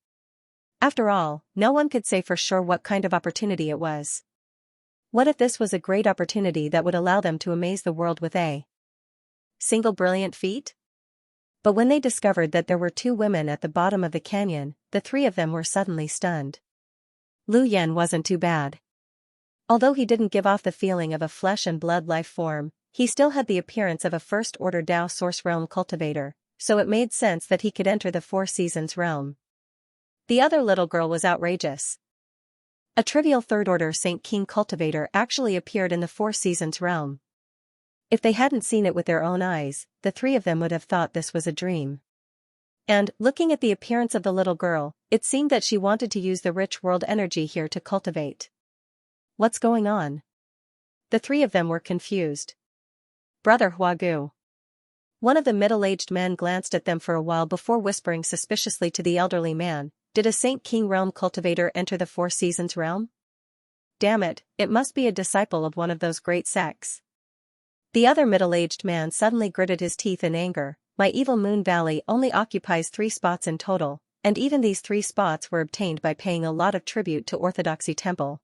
After all, no one could say for sure what kind of opportunity it was. What if this was a great opportunity that would allow them to amaze the world with a single brilliant feat? But when they discovered that there were 2 women at the bottom of the canyon, the 3 of them were suddenly stunned. Lu Yan wasn't too bad. Although he didn't give off the feeling of a flesh and blood life form, he still had the appearance of a first-order Dao Source realm cultivator, so it made sense that he could enter the 4 Seasons realm. The other little girl was outrageous. A trivial third-order Saint King cultivator actually appeared in the 4 Seasons realm. If they hadn't seen it with their own eyes, the 3 of them would have thought this was a dream. And, looking at the appearance of the little girl, it seemed that she wanted to use the rich world energy here to cultivate. What's going on? The 3 of them were confused. Brother Huagu. One of the middle-aged men glanced at them for a while before whispering suspiciously to the elderly man, "Did a Saint King realm cultivator enter the 4 Seasons realm?" Damn it, it must be a disciple of one of those great sects. The other middle-aged man suddenly gritted his teeth in anger. My evil Moon Valley only occupies 3 spots in total, and even these 3 spots were obtained by paying a lot of tribute to Orthodoxy Temple.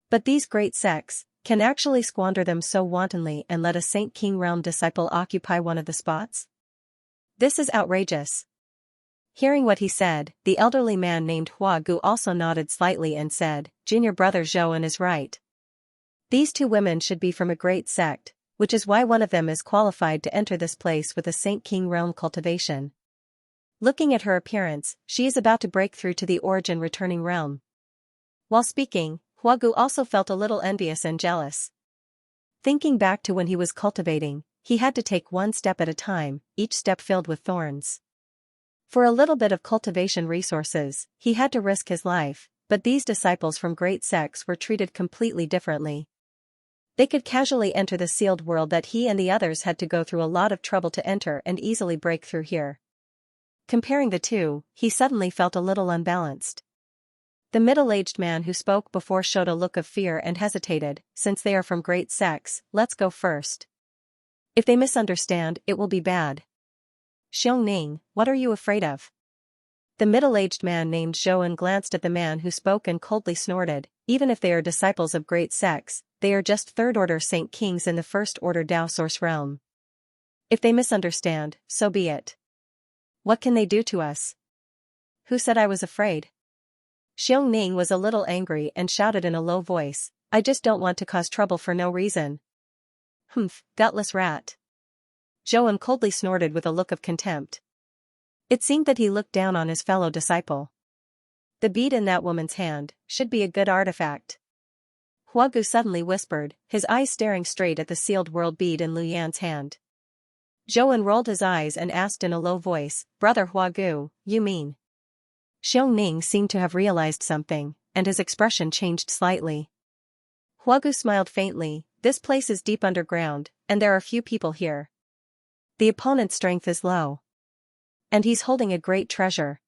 But these great sects can actually squander them so wantonly and let a Saint King Realm disciple occupy one of the spots? This is outrageous. Hearing what he said, the elderly man named Hua Gu also nodded slightly and said, Junior brother Zhouan is right. These 2 women should be from a great sect, which is why one of them is qualified to enter this place with a Saint King Realm cultivation. Looking at her appearance, she is about to break through to the origin returning realm. While speaking, Hua Gu also felt a little envious and jealous. Thinking back to when he was cultivating, he had to take one step at a time, each step filled with thorns. For a little bit of cultivation resources, he had to risk his life, but these disciples from great sects were treated completely differently. They could casually enter the sealed world that he and the others had to go through a lot of trouble to enter and easily break through here. Comparing the two, he suddenly felt a little unbalanced. The middle-aged man who spoke before showed a look of fear and hesitated. Since they are from great sects, let's go first. If they misunderstand, it will be bad. Xiongning, what are you afraid of? The middle-aged man named Zhouan glanced at the man who spoke and coldly snorted. Even if they are disciples of great sects, they are just third-order Saint Kings in the first-order Tao Source realm. If they misunderstand, so be it. What can they do to us? Who said I was afraid? Xiongning was a little angry and shouted in a low voice, I just don't want to cause trouble for no reason. Humph, gutless rat. Zhouan coldly snorted with a look of contempt. It seemed that he looked down on his fellow disciple. The bead in that woman's hand should be a good artifact. Hua Gu suddenly whispered, his eyes staring straight at the sealed world bead in Lu Yan's hand. Zhouan rolled his eyes and asked in a low voice, Brother Hua Gu, you mean? Xiongning seemed to have realized something, and his expression changed slightly. Hua Gu smiled faintly, this place is deep underground, and there are few people here. The opponent's strength is low. And he's holding a great treasure.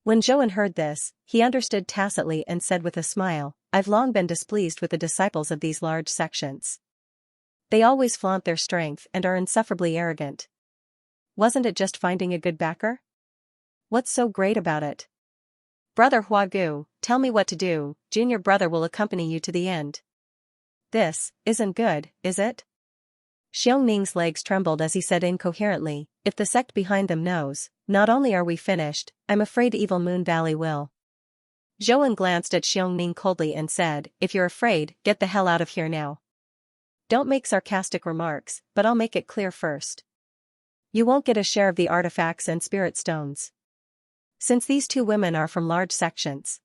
When Zhouan heard this, he understood tacitly and said with a smile, I've long been displeased with the disciples of these large sections. They always flaunt their strength and are insufferably arrogant. Wasn't it just finding a good backer? What's so great about it? Brother Hua Gu, tell me what to do, junior brother will accompany you to the end. This isn't good, is it? Xiangning's legs trembled as he said incoherently, if the sect behind them knows, not only are we finished, I'm afraid Evil Moon Valley will. Zhouan glanced at Xiongning coldly and said, if you're afraid, get the hell out of here now. Don't make sarcastic remarks, but I'll make it clear first. You won't get a share of the artifacts and spirit stones. Since these 2 women are from large sections,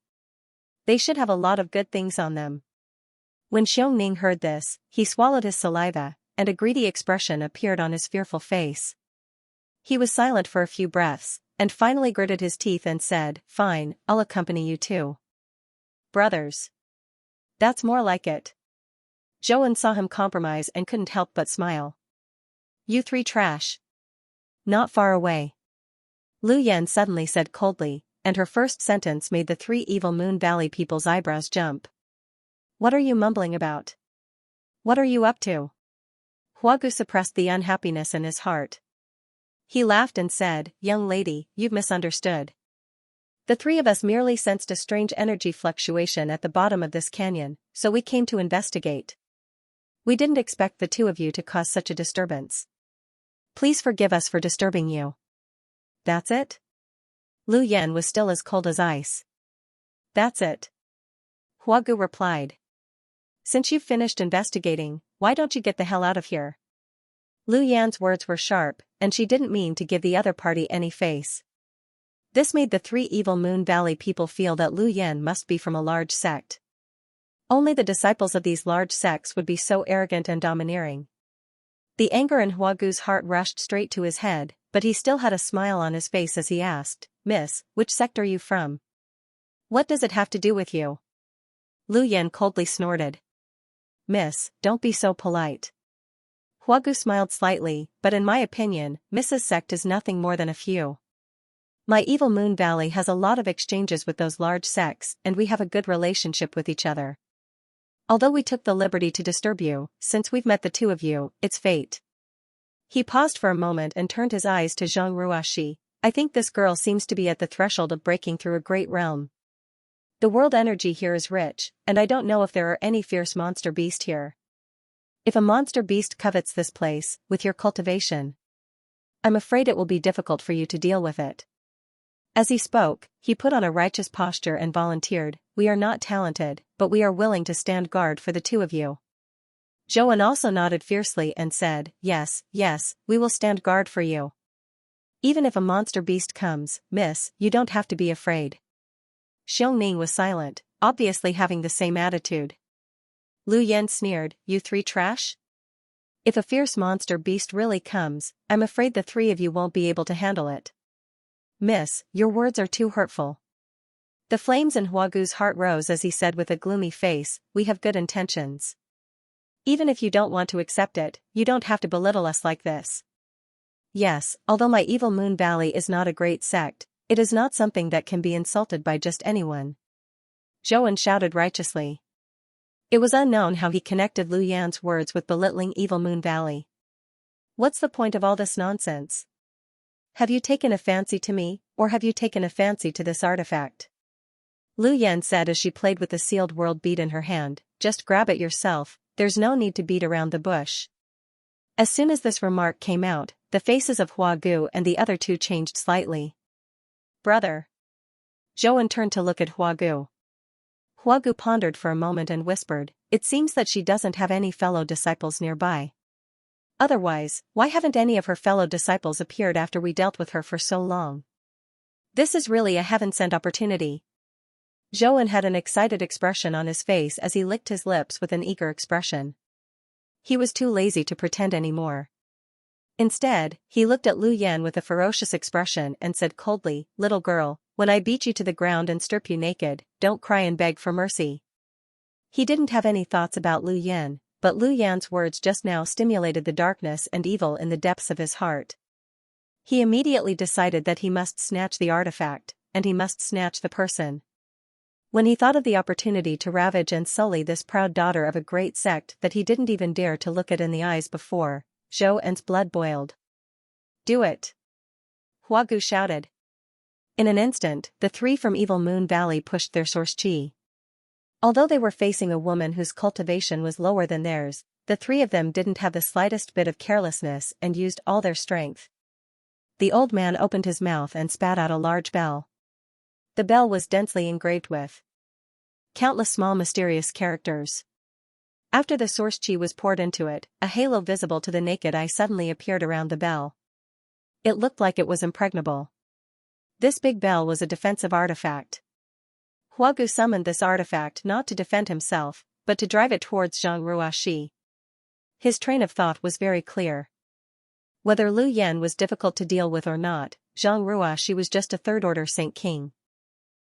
they should have a lot of good things on them. When Xiongning heard this, he swallowed his saliva, and a greedy expression appeared on his fearful face. He was silent for a few breaths, and finally gritted his teeth and said, fine, I'll accompany you too. Brothers. That's more like it. Zhouan saw him compromise and couldn't help but smile. You 3 trash. Not far away. Lu Yan suddenly said coldly, and her first sentence made the 3 Evil Moon Valley people's eyebrows jump. What are you mumbling about? What are you up to? Hua Gu suppressed the unhappiness in his heart. He laughed and said, young lady, you've misunderstood. The 3 of us merely sensed a strange energy fluctuation at the bottom of this canyon, so we came to investigate. We didn't expect the 2 of you to cause such a disturbance. Please forgive us for disturbing you. That's it? Lu Yan was still as cold as ice. That's it. Hua Gu replied. Since you've finished investigating, why don't you get the hell out of here? Lu Yan's words were sharp, and she didn't mean to give the other party any face. This made the 3 Evil Moon Valley people feel that Lu Yan must be from a large sect. Only the disciples of these large sects would be so arrogant and domineering. The anger in Hua Gu's heart rushed straight to his head, but he still had a smile on his face as he asked, Miss, which sect are you from? What does it have to do with you? Lu Yan coldly snorted. Miss, don't be so polite. Hua Gu smiled slightly, but in my opinion, Mrs. Sect is nothing more than a few. My Evil Moon Valley has a lot of exchanges with those large sects and we have a good relationship with each other. Although we took the liberty to disturb you, since we've met the two of you, it's fate. He paused for a moment and turned his eyes to Zhang Ruoxi. I think this girl seems to be at the threshold of breaking through a great realm. The world energy here is rich, and I don't know if there are any fierce monster beast here. If a monster beast covets this place, with your cultivation, I'm afraid it will be difficult for you to deal with it. As he spoke, he put on a righteous posture and volunteered, we are not talented, but we are willing to stand guard for the two of you. Zhouan also nodded fiercely and said, yes, yes, we will stand guard for you. Even if a monster beast comes, miss, you don't have to be afraid. Xiongning was silent, obviously having the same attitude. Lu Yan sneered, you three trash? If a fierce monster beast really comes, I'm afraid the three of you won't be able to handle it. Miss, your words are too hurtful. The flames in Huagu's heart rose as he said with a gloomy face, we have good intentions. Even if you don't want to accept it, you don't have to belittle us like this. Yes, although my evil Moon Valley is not a great sect, it is not something that can be insulted by just anyone. Zhouan shouted righteously. It was unknown how he connected Lu Yan's words with belittling evil Moon Valley. What's the point of all this nonsense? Have you taken a fancy to me, or have you taken a fancy to this artifact? Lu Yan said as she played with the sealed world bead in her hand, just grab it yourself, there's no need to beat around the bush. As soon as this remark came out, the faces of Huagu and the other two changed slightly. Brother. Zhouan turned to look at Huagu. Huagu pondered for a moment and whispered, it seems that she doesn't have any fellow disciples nearby. Otherwise, why haven't any of her fellow disciples appeared after we dealt with her for so long? This is really a heaven-sent opportunity. Zhouan had an excited expression on his face as he licked his lips with an eager expression. He was too lazy to pretend anymore. Instead, he looked at Lu Yan with a ferocious expression and said coldly, little girl, when I beat you to the ground and strip you naked, don't cry and beg for mercy. He didn't have any thoughts about Lu Yan, but Lu Yan's words just now stimulated the darkness and evil in the depths of his heart. He immediately decided that he must snatch the artifact, and he must snatch the person. When he thought of the opportunity to ravage and sully this proud daughter of a great sect that he didn't even dare to look at in the eyes before, Zhouan's blood boiled. Do it! Huagu shouted. In an instant, the three from Evil Moon Valley pushed their source chi. Although they were facing a woman whose cultivation was lower than theirs, the three of them didn't have the slightest bit of carelessness and used all their strength. The old man opened his mouth and spat out a large bell. The bell was densely engraved with countless small mysterious characters. After the source chi was poured into it, a halo visible to the naked eye suddenly appeared around the bell. It looked like it was impregnable. This big bell was a defensive artifact. Huagu summoned this artifact not to defend himself, but to drive it towards Zhang Ruoxi. His train of thought was very clear. Whether Lu Yan was difficult to deal with or not, Zhang Ruoxi was just a third-order Saint King.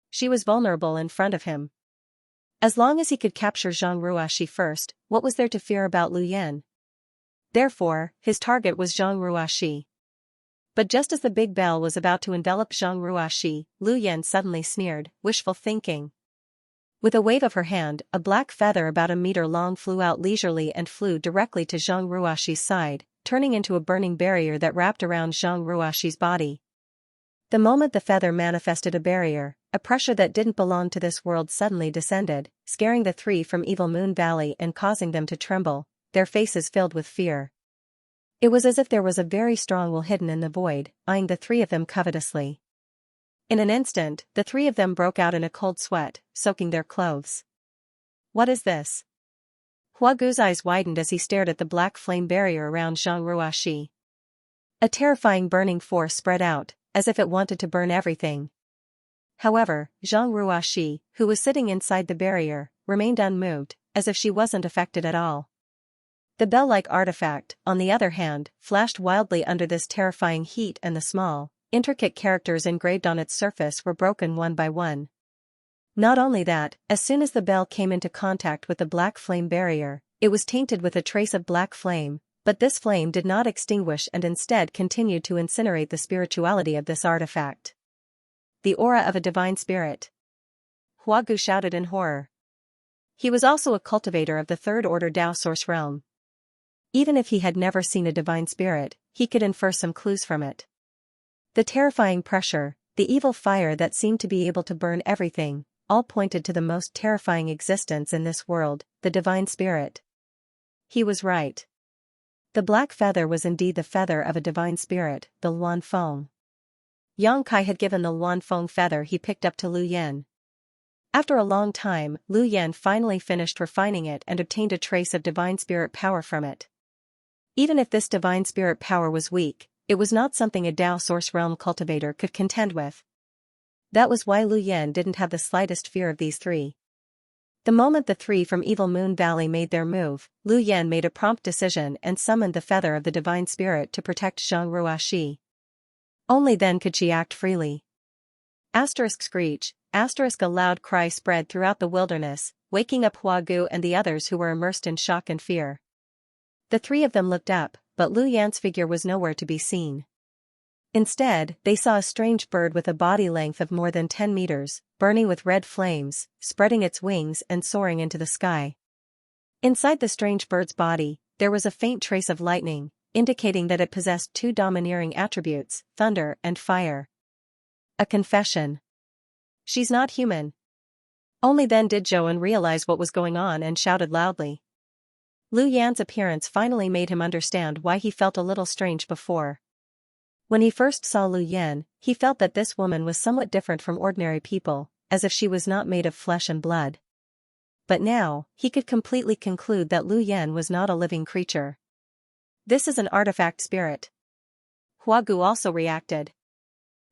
She was vulnerable in front of him. As long as he could capture Zhang Ruoxi first, what was there to fear about Lu Yan? Therefore, his target was Zhang Ruoxi. But just as the big bell was about to envelop Zhang Ruoxi, Lu Yan suddenly sneered, wishful thinking. With a wave of her hand, a black feather about a meter long flew out leisurely and flew directly to Zhang Ruoxi's side, turning into a burning barrier that wrapped around Zhang Ruoxi's body. The moment the feather manifested a barrier, a pressure that didn't belong to this world suddenly descended, scaring the three from Evil Moon Valley and causing them to tremble, their faces filled with fear. It was as if there was a very strong will hidden in the void, eyeing the three of them covetously. In an instant, the three of them broke out in a cold sweat, soaking their clothes. What is this? Huagu's eyes widened as he stared at the black flame barrier around Zhang Ruoxi. A terrifying burning force spread out, as if it wanted to burn everything. However, Zhang Ruoxi, who was sitting inside the barrier, remained unmoved, as if she wasn't affected at all. The bell-like artifact, on the other hand, flashed wildly under this terrifying heat, and the small, intricate characters engraved on its surface were broken one by one. Not only that, as soon as the bell came into contact with the black flame barrier, it was tainted with a trace of black flame, but this flame did not extinguish and instead continued to incinerate the spirituality of this artifact. The aura of a divine spirit. Huagu shouted in horror. He was also a cultivator of the third order Tao source realm. Even if he had never seen a divine spirit, he could infer some clues from it. The terrifying pressure, the evil fire that seemed to be able to burn everything, all pointed to the most terrifying existence in this world, the divine spirit. He was right. The black feather was indeed the feather of a divine spirit, the Luan Feng. Yang Kai had given the Luan Feng feather he picked up to Lu Yan. After a long time, Lu Yan finally finished refining it and obtained a trace of divine spirit power from it. Even if this divine spirit power was weak, it was not something a Tao source realm cultivator could contend with. That was why Lu Yan didn't have the slightest fear of these three. The moment the three from Evil Moon Valley made their move, Lu Yan made a prompt decision and summoned the feather of the divine spirit to protect Xianxia. Only then could she act freely. Screech, a loud cry spread throughout the wilderness, waking up Hua Gu and the others who were immersed in shock and fear. The three of them looked up, but Lu Yan's figure was nowhere to be seen. Instead, they saw a strange bird with a body length of more than 10 meters, burning with red flames, spreading its wings and soaring into the sky. Inside the strange bird's body, there was a faint trace of lightning, indicating that it possessed two domineering attributes, thunder and fire. A confession. She's not human. Only then did Zhouan realize what was going on and shouted loudly. Lu Yan's appearance finally made him understand why he felt a little strange before. When he first saw Lu Yan, he felt that this woman was somewhat different from ordinary people, as if she was not made of flesh and blood. But now, he could completely conclude that Lu Yan was not a living creature. This is an artifact spirit. Hua Gu also reacted.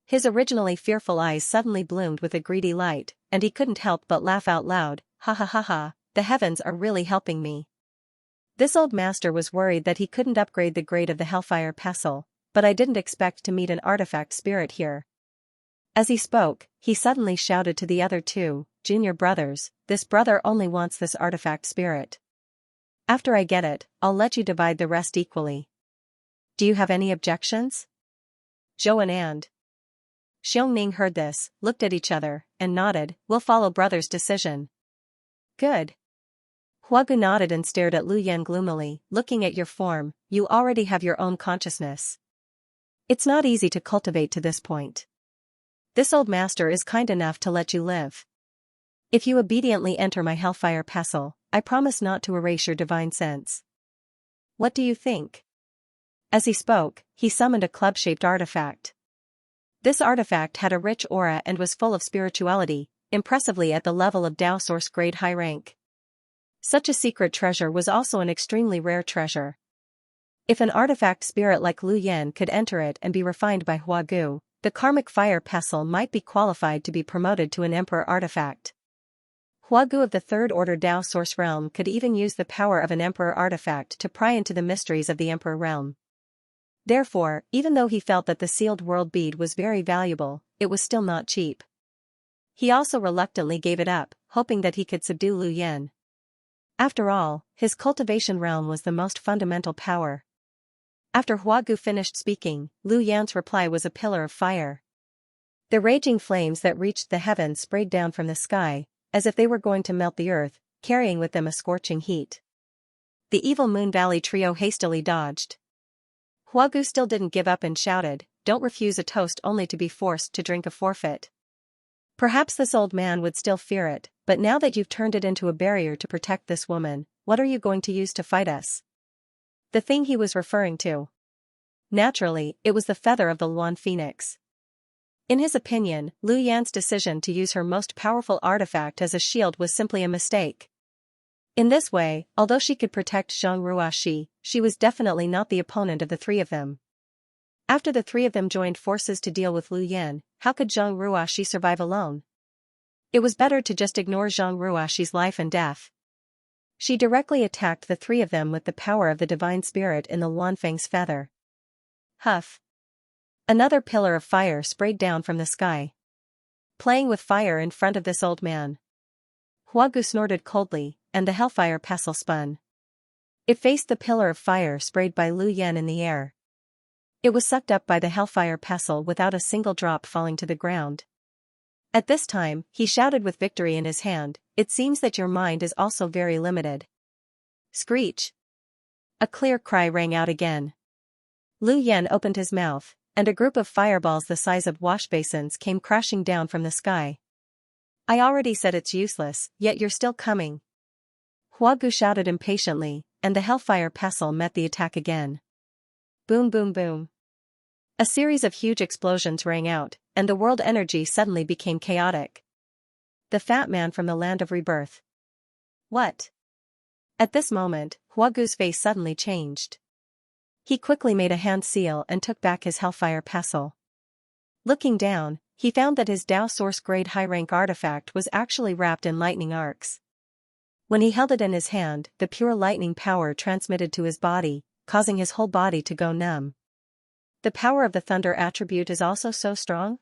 His originally fearful eyes suddenly bloomed with a greedy light, and he couldn't help but laugh out loud. Ha ha ha ha, the heavens are really helping me. This old master was worried that he couldn't upgrade the grade of the Hellfire Pestle, but I didn't expect to meet an artifact spirit here. As he spoke, he suddenly shouted to the other two, junior brothers, this brother only wants this artifact spirit. After I get it, I'll let you divide the rest equally. Do you have any objections? Zhouan and Xiongning heard this, looked at each other, and nodded. We'll follow brother's decision. Good. Hua Gu nodded and stared at Lu Yan gloomily. Looking at your form, you already have your own consciousness. It's not easy to cultivate to this point. This old master is kind enough to let you live. If you obediently enter my Hellfire Pestle, I promise not to erase your divine sense. What do you think? As he spoke, he summoned a club-shaped artifact. This artifact had a rich aura and was full of spirituality, impressively at the level of Tao Source grade high rank. Such a secret treasure was also an extremely rare treasure. If an artifact spirit like Lu Yan could enter it and be refined by Hua Gu, the karmic fire pestle might be qualified to be promoted to an emperor artifact. Hua Gu of the third order Tao Source realm could even use the power of an emperor artifact to pry into the mysteries of the emperor realm. Therefore, even though he felt that the sealed world bead was very valuable, it was still not cheap. He also reluctantly gave it up, hoping that he could subdue Lu Yan. After all, his cultivation realm was the most fundamental power. After Hua Gu finished speaking, Lu Yan's reply was a pillar of fire. The raging flames that reached the heavens sprayed down from the sky, as if they were going to melt the earth, carrying with them a scorching heat. The Evil Moon Valley trio hastily dodged. Hua Gu still didn't give up and shouted, "Don't refuse a toast only to be forced to drink a forfeit." Perhaps this old man would still fear it, but now that you've turned it into a barrier to protect this woman, what are you going to use to fight us? The thing he was referring to. Naturally, it was the feather of the Luan Phoenix. In his opinion, Lu Yan's decision to use her most powerful artifact as a shield was simply a mistake. In this way, although she could protect Xianxia, she was definitely not the opponent of the three of them. After the three of them joined forces to deal with Lu Yan, how could Xianxia survive alone? It was better to just ignore Xianxia's life and death. She directly attacked the three of them with the power of the divine spirit in the Luanfeng's feather. Huff! Another pillar of fire sprayed down from the sky. Playing with fire in front of this old man. Hua Gu snorted coldly, and the Hellfire Pestle spun. It faced the pillar of fire sprayed by Lu Yan in the air. It was sucked up by the Hellfire Pestle without a single drop falling to the ground. At this time, he shouted with victory in his hand, it seems that your mind is also very limited. Screech! A clear cry rang out again. Lu Yan opened his mouth, and a group of fireballs the size of washbasins came crashing down from the sky. I already said it's useless, yet you're still coming. Huagu shouted impatiently, and the hellfire pestle met the attack again. Boom boom boom. A series of huge explosions rang out, and the world energy suddenly became chaotic. The fat man from the land of rebirth. What? At this moment, Huagu's face suddenly changed. He quickly made a hand seal and took back his hellfire pestle. Looking down, he found that his Dao Source grade high-rank artifact was actually wrapped in lightning arcs. When he held it in his hand, the pure lightning power transmitted to his body, causing his whole body to go numb. The power of the thunder attribute is also so strong?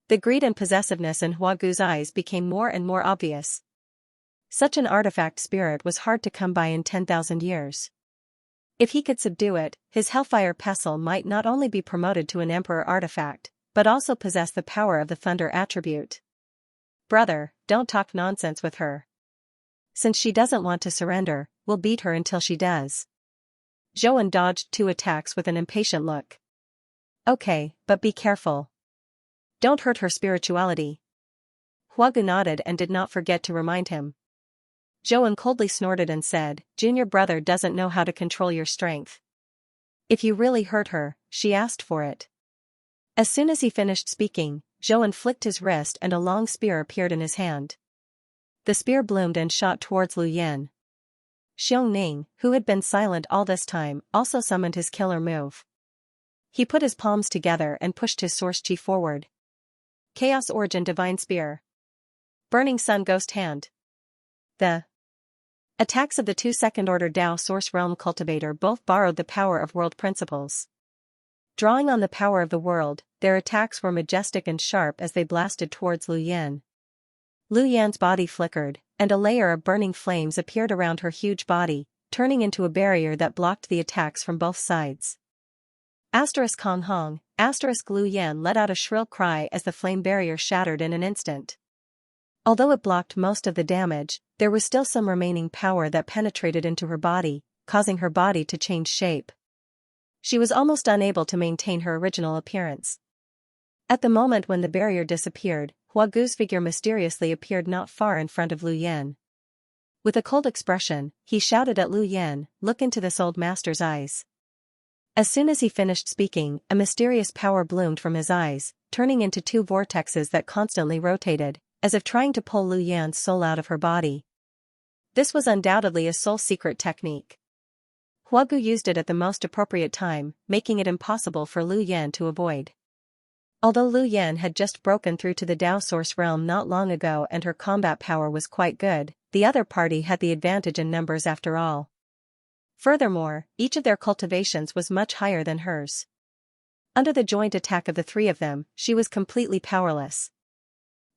The greed and possessiveness in Huagu's eyes became more and more obvious. Such an artifact spirit was hard to come by in 10,000 years. If he could subdue it, his hellfire pestle might not only be promoted to an emperor artifact, but also possess the power of the thunder attribute. Brother, don't talk nonsense with her. Since she doesn't want to surrender, we'll beat her until she does. Zhouan dodged 2 attacks with an impatient look. Okay, but be careful. Don't hurt her spirituality. Huagu nodded and did not forget to remind him. Zhouan coldly snorted and said, Junior brother doesn't know how to control your strength. If you really hurt her, she asked for it. As soon as he finished speaking, Zhouan flicked his wrist and a long spear appeared in his hand. The spear bloomed and shot towards Lu Yan. Xiongning, who had been silent all this time, also summoned his killer move. He put his palms together and pushed his source chi forward. Chaos Origin Divine Spear. Burning Sun Ghost Hand. The attacks of the 2 second-order Dao Source Realm Cultivator both borrowed the power of world principles. Drawing on the power of the world, their attacks were majestic and sharp as they blasted towards Lu Yan. Lu Yan's body flickered, and a layer of burning flames appeared around her huge body, turning into a barrier that blocked the attacks from both sides. Kong Hong, Lu Yan let out a shrill cry as the flame barrier shattered in an instant. Although it blocked most of the damage, there was still some remaining power that penetrated into her body, causing her body to change shape. She was almost unable to maintain her original appearance. At the moment when the barrier disappeared, Huagu's figure mysteriously appeared not far in front of Lu Yan. With a cold expression, he shouted at Lu Yan, "Look into this old master's eyes." As soon as he finished speaking, a mysterious power bloomed from his eyes, turning into 2 vortexes that constantly rotated, as if trying to pull Lu Yan's soul out of her body. This was undoubtedly a soul secret technique. Huagu used it at the most appropriate time, making it impossible for Lu Yan to avoid. Although Lu Yan had just broken through to the Dao Source realm not long ago and her combat power was quite good, the other party had the advantage in numbers after all. Furthermore, each of their cultivations was much higher than hers. Under the joint attack of the 3 of them, she was completely powerless.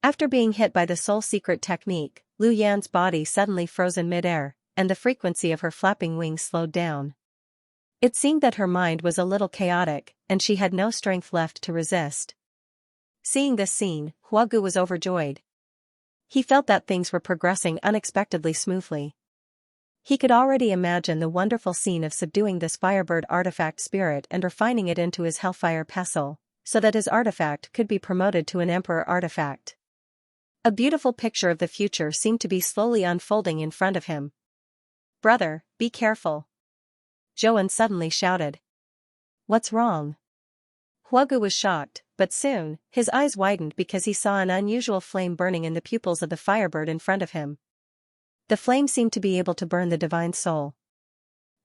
After being hit by the soul secret technique, Lu Yan's body suddenly froze in midair, and the frequency of her flapping wings slowed down. It seemed that her mind was a little chaotic, and she had no strength left to resist. Seeing this scene, Huagu was overjoyed. He felt that things were progressing unexpectedly smoothly. He could already imagine the wonderful scene of subduing this Firebird artifact spirit and refining it into his Hellfire pestle, so that his artifact could be promoted to an Emperor artifact. A beautiful picture of the future seemed to be slowly unfolding in front of him. "Brother, be careful!" Zhouan suddenly shouted. "What's wrong?" Huagu was shocked, but soon, his eyes widened because he saw an unusual flame burning in the pupils of the Firebird in front of him. The flame seemed to be able to burn the divine soul.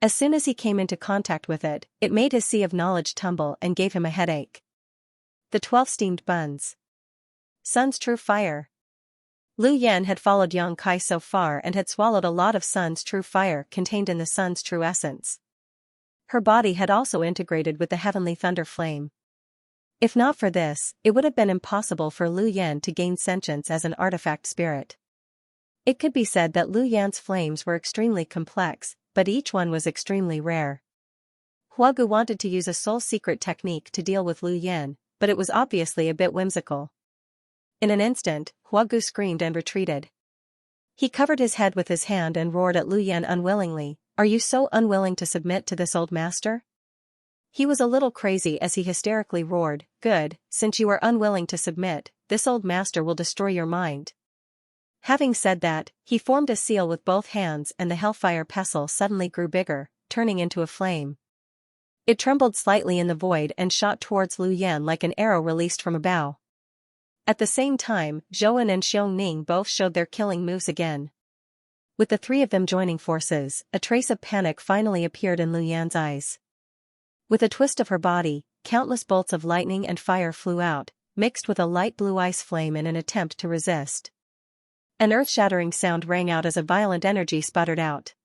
As soon as he came into contact with it, it made his sea of knowledge tumble and gave him a headache. The 12 steamed buns. Sun's true fire. Lu Yan had followed Yang Kai so far and had swallowed a lot of Sun's true fire contained in the Sun's true essence. Her body had also integrated with the heavenly thunder flame. If not for this, it would have been impossible for Lu Yan to gain sentience as an artifact spirit. It could be said that Lu Yan's flames were extremely complex, but each one was extremely rare. Huagu wanted to use a soul secret technique to deal with Lu Yan, but it was obviously a bit whimsical. In an instant, Huagu screamed and retreated. He covered his head with his hand and roared at Lu Yan unwillingly, "Are you so unwilling to submit to this old master?" He was a little crazy as he hysterically roared, "Good, since you are unwilling to submit, this old master will destroy your mind." Having said that, he formed a seal with both hands and the hellfire pestle suddenly grew bigger, turning into a flame. It trembled slightly in the void and shot towards Lu Yan like an arrow released from a bow. At the same time, Zhou and Xiongning both showed their killing moves again. With the three of them joining forces, a trace of panic finally appeared in Lu Yan's eyes. With a twist of her body, countless bolts of lightning and fire flew out, mixed with a light blue ice flame in an attempt to resist. An earth-shattering sound rang out as a violent energy sputtered out.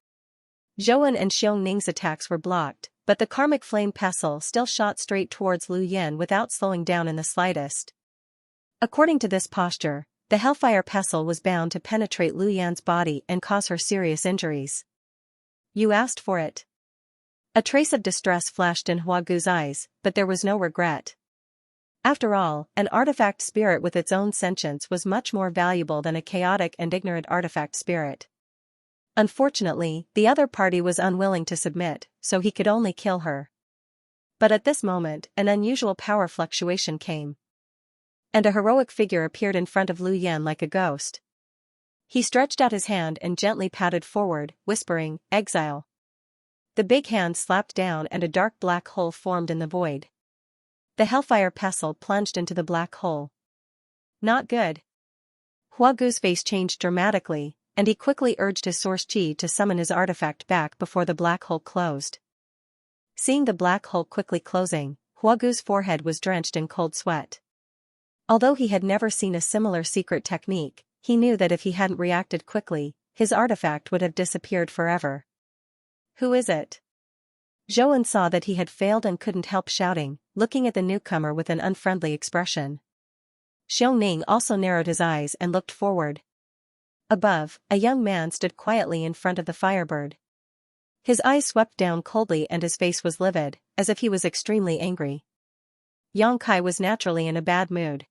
Zhou and Xiongning's attacks were blocked, but the karmic flame pestle still shot straight towards Lu Yan without slowing down in the slightest. According to this posture, the hellfire pestle was bound to penetrate Lu Yan's body and cause her serious injuries. "You asked for it." A trace of distress flashed in Huagu's eyes, but there was no regret. After all, an artifact spirit with its own sentience was much more valuable than a chaotic and ignorant artifact spirit. Unfortunately, the other party was unwilling to submit, so he could only kill her. But at this moment, an unusual power fluctuation came. And a heroic figure appeared in front of Lu Yan like a ghost. He stretched out his hand and gently patted forward, whispering, "Exile." The big hand slapped down and a dark black hole formed in the void. The hellfire pestle plunged into the black hole. Not good. Huagu's face changed dramatically, and he quickly urged his source chi to summon his artifact back before the black hole closed. Seeing the black hole quickly closing, Huagu's forehead was drenched in cold sweat. Although he had never seen a similar secret technique, he knew that if he hadn't reacted quickly, his artifact would have disappeared forever. "Who is it?" Zhou saw that he had failed and couldn't help shouting, looking at the newcomer with an unfriendly expression. Xiongning also narrowed his eyes and looked forward. Above, a young man stood quietly in front of the firebird. His eyes swept down coldly and his face was livid, as if he was extremely angry. Yang Kai was naturally in a bad mood.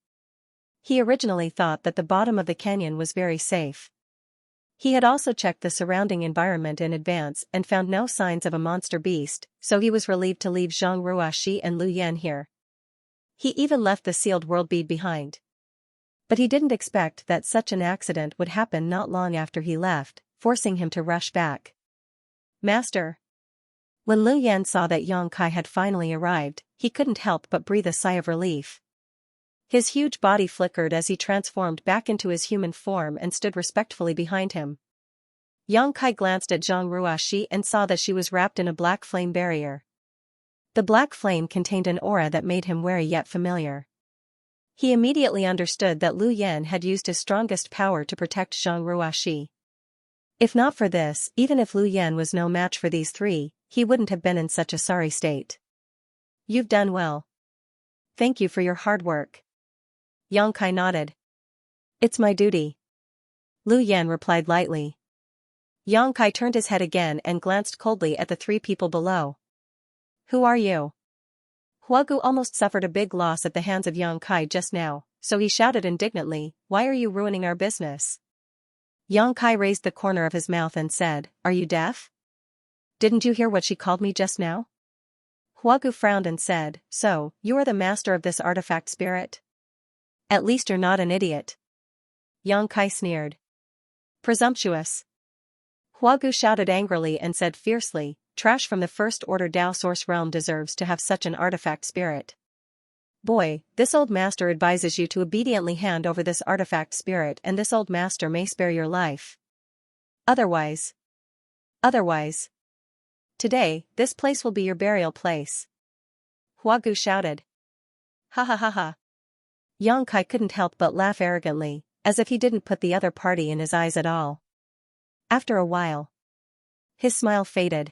He originally thought that the bottom of the canyon was very safe. He had also checked the surrounding environment in advance and found no signs of a monster beast, so he was relieved to leave Zhang Ruoxi and Lu Yan here. He even left the sealed world bead behind. But he didn't expect that such an accident would happen not long after he left, forcing him to rush back. "Master." When Lu Yan saw that Yang Kai had finally arrived, he couldn't help but breathe a sigh of relief. His huge body flickered as he transformed back into his human form and stood respectfully behind him. Yang Kai glanced at Zhang Ruoxi and saw that she was wrapped in a black flame barrier. The black flame contained an aura that made him wary yet familiar. He immediately understood that Lu Yan had used his strongest power to protect Zhang Ruoxi. If not for this, even if Lu Yan was no match for these three, he wouldn't have been in such a sorry state. "You've done well. Thank you for your hard work." Yang Kai nodded. "It's my duty." Lu Yan replied lightly. Yang Kai turned his head again and glanced coldly at the three people below. "Who are you?" Huagu almost suffered a big loss at the hands of Yang Kai just now, so he shouted indignantly, "Why are you ruining our business?" Yang Kai raised the corner of his mouth and said, "Are you deaf? Didn't you hear what she called me just now?" Huagu frowned and said, "So, you are the master of this artifact spirit? At least you're not an idiot." Yang Kai sneered. "Presumptuous." Huagu shouted angrily and said fiercely, "Trash from the First Order Dao Source Realm deserves to have such an artifact spirit. Boy, this old master advises you to obediently hand over this artifact spirit and this old master may spare your life. Otherwise, today, this place will be your burial place." Huagu shouted. "Ha ha ha ha." Yang Kai couldn't help but laugh arrogantly, as if he didn't put the other party in his eyes at all. After a while, his smile faded.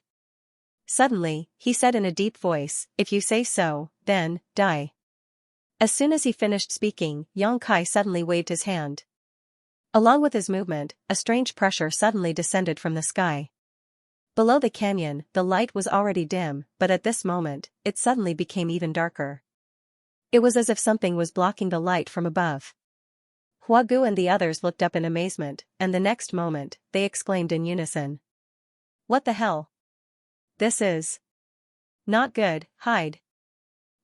Suddenly, he said in a deep voice, "If you say so, then, die." As soon as he finished speaking, Yang Kai suddenly waved his hand. Along with his movement, a strange pressure suddenly descended from the sky. Below the canyon, the light was already dim, but at this moment, it suddenly became even darker. It was as if something was blocking the light from above. Huagu and the others looked up in amazement, and the next moment, they exclaimed in unison. What the hell? This is not good, hide.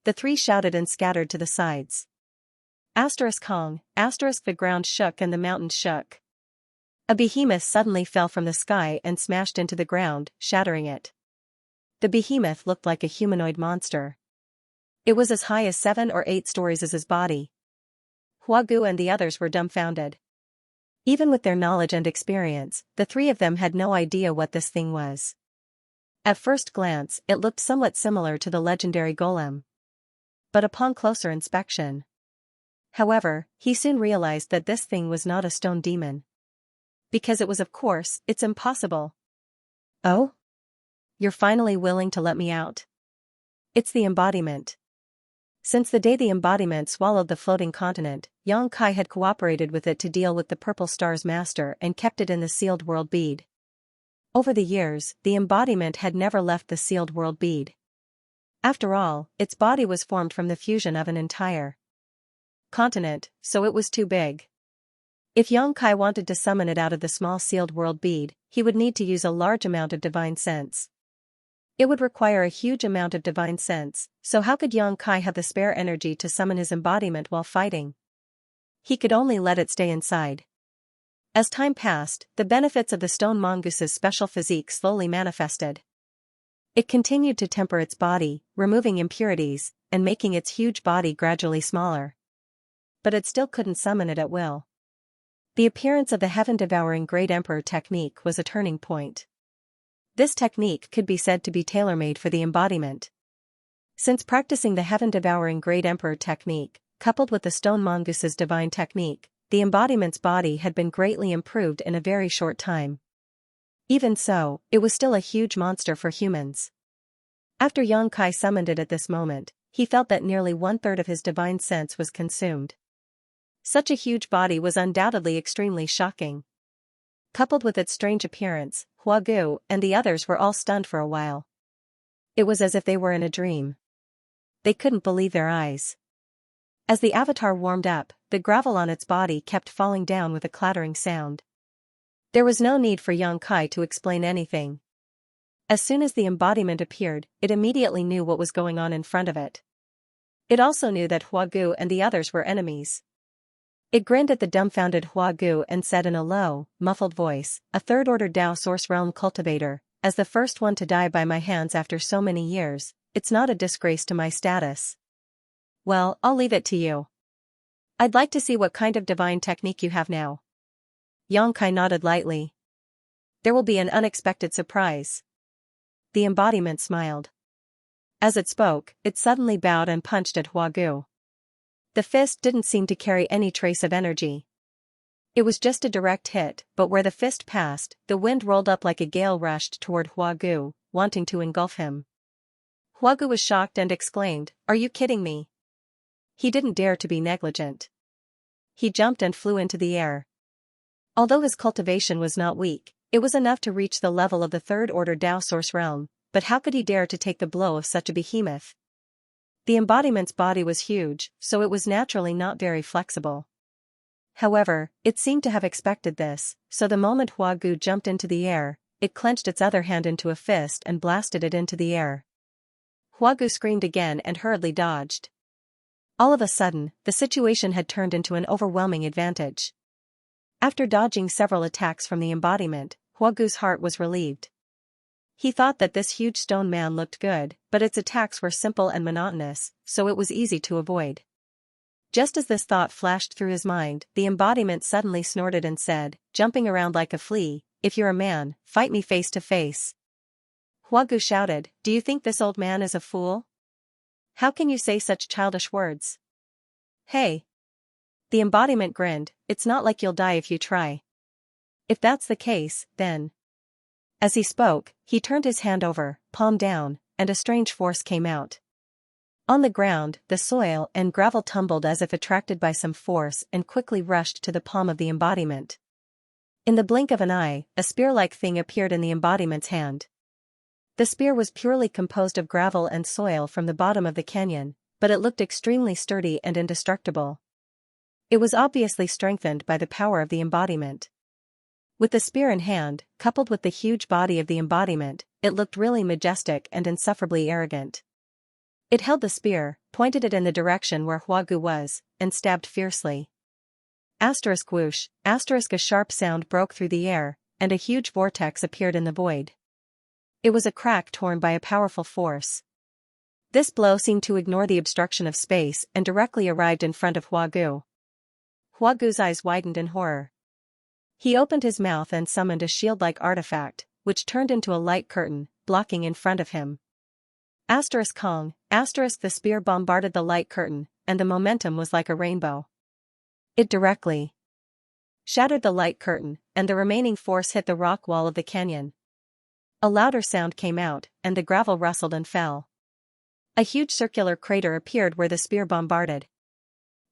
The three shouted and scattered to the sides. Asterisk Kong, asterisk the ground shook and the mountains shook. A behemoth suddenly fell from the sky and smashed into the ground, shattering it. The behemoth looked like a humanoid monster. It was as high as 7 or 8 stories as his body. Huagu and the others were dumbfounded. Even with their knowledge and experience, the three of them had no idea what this thing was. At first glance, it looked somewhat similar to the legendary golem. But upon closer inspection. However, he soon realized that this thing was not a stone demon. Because it was, of course, it's impossible. Oh? You're finally willing to let me out? It's the embodiment. Since the day the embodiment swallowed the floating continent, Xianxia had cooperated with it to deal with the Purple Star's master and kept it in the sealed world bead. Over the years, the embodiment had never left the sealed world bead. After all, its body was formed from the fusion of an entire continent, so it was too big. If Xianxia wanted to summon it out of the small sealed world bead, he would need to use a large amount of divine sense. It would require a huge amount of divine sense, so how could Xianxia have the spare energy to summon his embodiment while fighting? He could only let it stay inside. As time passed, the benefits of the stone mongoose's special physique slowly manifested. It continued to temper its body, removing impurities, and making its huge body gradually smaller. But it still couldn't summon it at will. The appearance of the heaven-devouring Great Emperor technique was a turning point. This technique could be said to be tailor-made for the embodiment. Since practicing the heaven-devouring Great Emperor technique, coupled with the stone mongoose's divine technique, the embodiment's body had been greatly improved in a very short time. Even so, it was still a huge monster for humans. After Xianxia summoned it at this moment, he felt that nearly 1/3 of his divine sense was consumed. Such a huge body was undoubtedly extremely shocking. Coupled with its strange appearance, Huagu and the others were all stunned for a while. It was as if they were in a dream. They couldn't believe their eyes. As the avatar warmed up, the gravel on its body kept falling down with a clattering sound. There was no need for Xianxia to explain anything. As soon as the embodiment appeared, it immediately knew what was going on in front of it. It also knew that Huagu and the others were enemies. It grinned at the dumbfounded Huagu and said in a low, muffled voice, "A third-order Dao Source Realm cultivator, as the first one to die by my hands after so many years, it's not a disgrace to my status. Well, I'll leave it to you. I'd like to see what kind of divine technique you have now." Xianxia nodded lightly. "There will be an unexpected surprise." The embodiment smiled. As it spoke, it suddenly bowed and punched at Huagu. The fist didn't seem to carry any trace of energy. It was just a direct hit, but where the fist passed, the wind rolled up like a gale rushed toward Huagu, wanting to engulf him. Huagu was shocked and exclaimed, "Are you kidding me?" He didn't dare to be negligent. He jumped and flew into the air. Although his cultivation was not weak, it was enough to reach the level of the third-order Dao Source Realm, but how could he dare to take the blow of such a behemoth? The embodiment's body was huge, so it was naturally not very flexible. However, it seemed to have expected this, so the moment Huagu jumped into the air, it clenched its other hand into a fist and blasted it into the air. Huagu screamed again and hurriedly dodged. All of a sudden, the situation had turned into an overwhelming advantage. After dodging several attacks from the embodiment, Huagu's heart was relieved. He thought that this huge stone man looked good, but its attacks were simple and monotonous, so it was easy to avoid. Just as this thought flashed through his mind, the embodiment suddenly snorted and said, jumping around like a flea, "If you're a man, fight me face to face." Huagu shouted, "Do you think this old man is a fool? How can you say such childish words?" "Hey." The embodiment grinned, "It's not like you'll die if you try. If that's the case, then..." As he spoke, he turned his hand over, palm down, and a strange force came out. On the ground, the soil and gravel tumbled as if attracted by some force and quickly rushed to the palm of the embodiment. In the blink of an eye, a spear-like thing appeared in the embodiment's hand. The spear was purely composed of gravel and soil from the bottom of the canyon, but it looked extremely sturdy and indestructible. It was obviously strengthened by the power of the embodiment. With the spear in hand, coupled with the huge body of the embodiment, it looked really majestic and insufferably arrogant. It held the spear, pointed it in the direction where Huagu was, and stabbed fiercely. Asterisk whoosh, asterisk a sharp sound broke through the air, and a huge vortex appeared in the void. It was a crack torn by a powerful force. This blow seemed to ignore the obstruction of space and directly arrived in front of Huagu. Huagu's eyes widened in horror. He opened his mouth and summoned a shield-like artifact, which turned into a light curtain, blocking in front of him. Asterisk Kong, asterisk the spear bombarded the light curtain, and the momentum was like a rainbow. It directly shattered the light curtain, and the remaining force hit the rock wall of the canyon. A louder sound came out, and the gravel rustled and fell. A huge circular crater appeared where the spear bombarded.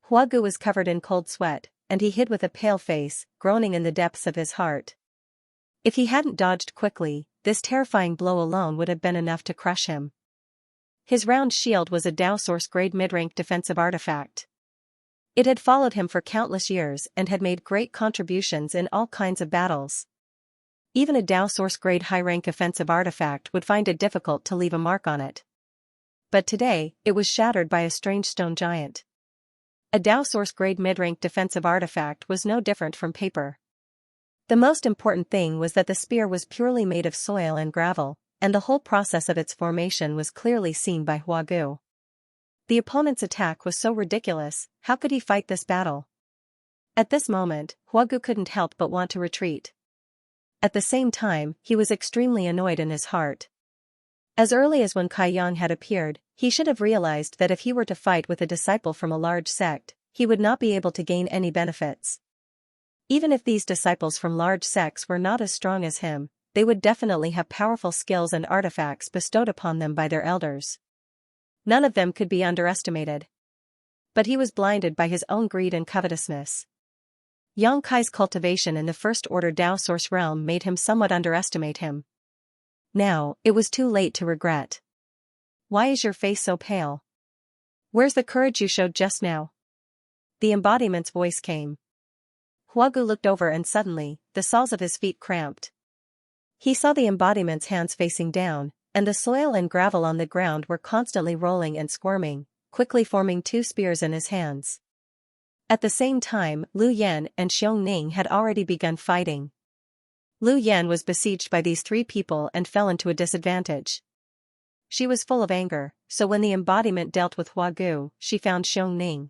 Huagu was covered in cold sweat, and he hid with a pale face, groaning in the depths of his heart. If he hadn't dodged quickly, this terrifying blow alone would have been enough to crush him. His round shield was a Dao Source-grade mid-rank defensive artifact. It had followed him for countless years and had made great contributions in all kinds of battles. Even a Dao Source-grade high-rank offensive artifact would find it difficult to leave a mark on it. But today, it was shattered by a strange stone giant. A Dao Source-grade mid-rank defensive artifact was no different from paper. The most important thing was that the spear was purely made of soil and gravel, and the whole process of its formation was clearly seen by Huagu. The opponent's attack was so ridiculous, how could he fight this battle? At this moment, Huagu couldn't help but want to retreat. At the same time, he was extremely annoyed in his heart. As early as when Kai Yang had appeared, he should have realized that if he were to fight with a disciple from a large sect, he would not be able to gain any benefits. Even if these disciples from large sects were not as strong as him, they would definitely have powerful skills and artifacts bestowed upon them by their elders. None of them could be underestimated. But he was blinded by his own greed and covetousness. Yang Kai's cultivation in the First Order Dao Source realm made him somewhat underestimate him. Now, it was too late to regret. Why is your face so pale? Where's the courage you showed just now? The embodiment's voice came. Huagu looked over and suddenly, the soles of his feet cramped. He saw the embodiment's hands facing down, and the soil and gravel on the ground were constantly rolling and squirming, quickly forming two spears in his hands. At the same time, Lu Yan and Xiong Ning had already begun fighting. Lu Yan was besieged by these three people and fell into a disadvantage. She was full of anger, so when the embodiment dealt with Huagu, she found Xiong Ning.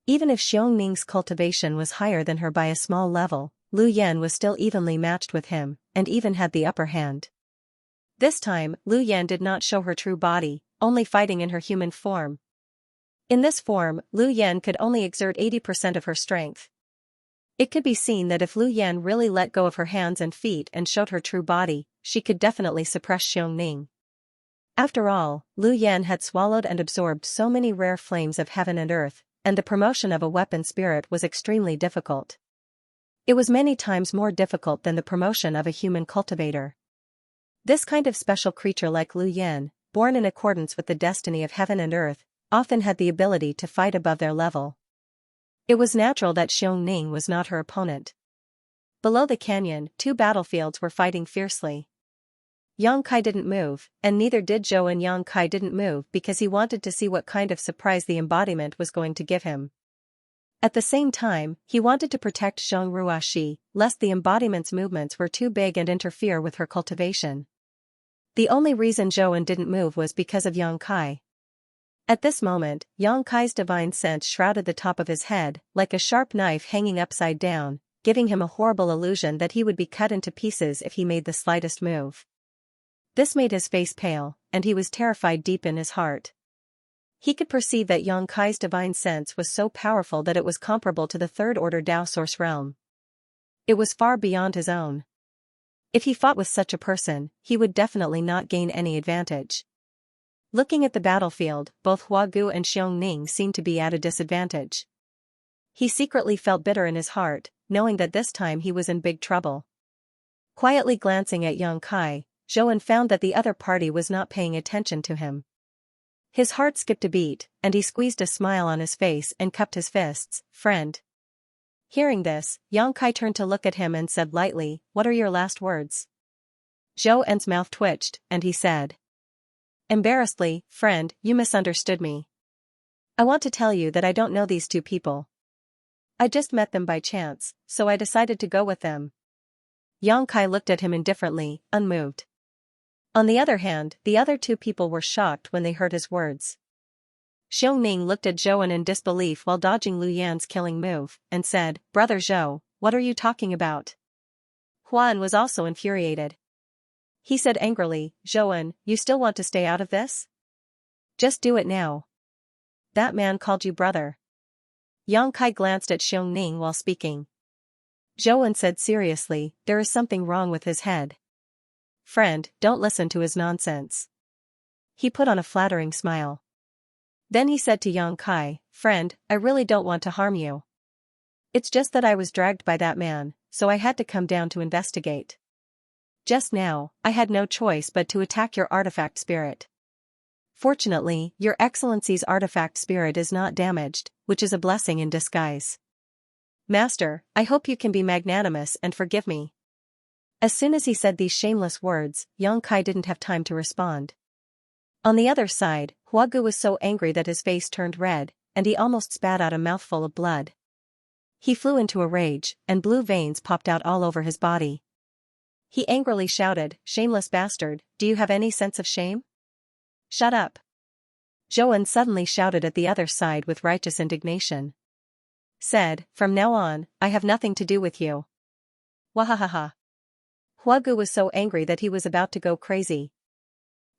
Even if Xiong Ning's cultivation was higher than her by a small level, Lu Yan was still evenly matched with him, and even had the upper hand. This time, Lu Yan did not show her true body, only fighting in her human form. In this form, Lu Yan could only exert 80% of her strength. It could be seen that if Lu Yan really let go of her hands and feet and showed her true body, she could definitely suppress Xiong Ning. After all, Lu Yan had swallowed and absorbed so many rare flames of heaven and earth, and the promotion of a weapon spirit was extremely difficult. It was many times more difficult than the promotion of a human cultivator. This kind of special creature like Lu Yan, born in accordance with the destiny of heaven and earth, often had the ability to fight above their level. It was natural that Xiong Ning was not her opponent. Below the canyon, two battlefields were fighting fiercely. Yang Kai didn't move, and neither did Zhou, and Yang Kai didn't move because he wanted to see what kind of surprise the embodiment was going to give him. At the same time, he wanted to protect Zhong Ruashi, lest the embodiment's movements were too big and interfere with her cultivation. The only reason Zhou didn't move was because of Yang Kai. At this moment, Yang Kai's divine sense shrouded the top of his head, like a sharp knife hanging upside down, giving him a horrible illusion that he would be cut into pieces if he made the slightest move. This made his face pale, and he was terrified deep in his heart. He could perceive that Yang Kai's divine sense was so powerful that it was comparable to the Third Order Dao Source realm. It was far beyond his own. If he fought with such a person, he would definitely not gain any advantage. Looking at the battlefield, both Huagu and Xiong Ning seemed to be at a disadvantage. He secretly felt bitter in his heart, knowing that this time he was in big trouble. Quietly glancing at Yang Kai, Zhou found that the other party was not paying attention to him. His heart skipped a beat, and he squeezed a smile on his face and cupped his fists. Friend. Hearing this, Yang Kai turned to look at him and said lightly, what are your last words? Zhou En's mouth twitched, and he said. Embarrassedly, friend, you misunderstood me. I want to tell you that I don't know these two people. I just met them by chance, so I decided to go with them. Yang Kai looked at him indifferently, unmoved. On the other hand, the other two people were shocked when they heard his words. Xiongning looked at Zhou En in disbelief while dodging Lu Yan's killing move, and said, Brother Zhou, what are you talking about? Huan was also infuriated. He said angrily, Zhou En, you still want to stay out of this? Just do it now. That man called you brother. Yang Kai glanced at Xiongning while speaking. Zhou En said seriously, there is something wrong with his head. Friend, don't listen to his nonsense. He put on a flattering smile. Then he said to Yang Kai, friend, I really don't want to harm you. It's just that I was dragged by that man, so I had to come down to investigate. Just now, I had no choice but to attack your artifact spirit. Fortunately, your Excellency's artifact spirit is not damaged, which is a blessing in disguise. Master, I hope you can be magnanimous and forgive me. As soon as he said these shameless words, Yang Kai didn't have time to respond. On the other side, Huagu was so angry that his face turned red, and he almost spat out a mouthful of blood. He flew into a rage, and blue veins popped out all over his body. He angrily shouted, shameless bastard, do you have any sense of shame? Shut up. Zhou En suddenly shouted at the other side with righteous indignation. Said, from now on, I have nothing to do with you. Wahahaha. Huagu was so angry that he was about to go crazy.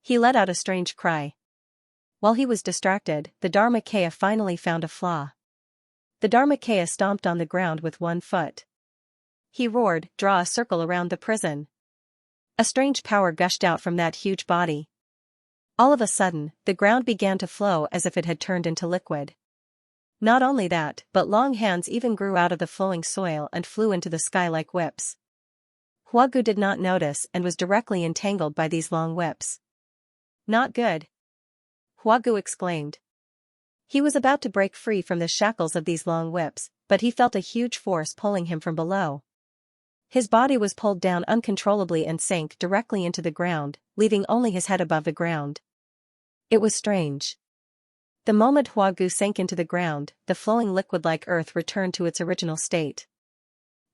He let out a strange cry. While he was distracted, the Dharmakaya finally found a flaw. The Dharmakaya stomped on the ground with one foot. He roared, draw a circle around the prison. A strange power gushed out from that huge body. All of a sudden, the ground began to flow as if it had turned into liquid. Not only that, but long hands even grew out of the flowing soil and flew into the sky like whips. Huagu did not notice and was directly entangled by these long whips. Not good. Huagu exclaimed. He was about to break free from the shackles of these long whips, but he felt a huge force pulling him from below. His body was pulled down uncontrollably and sank directly into the ground, leaving only his head above the ground. It was strange. The moment Huagu sank into the ground, the flowing liquid-like earth returned to its original state.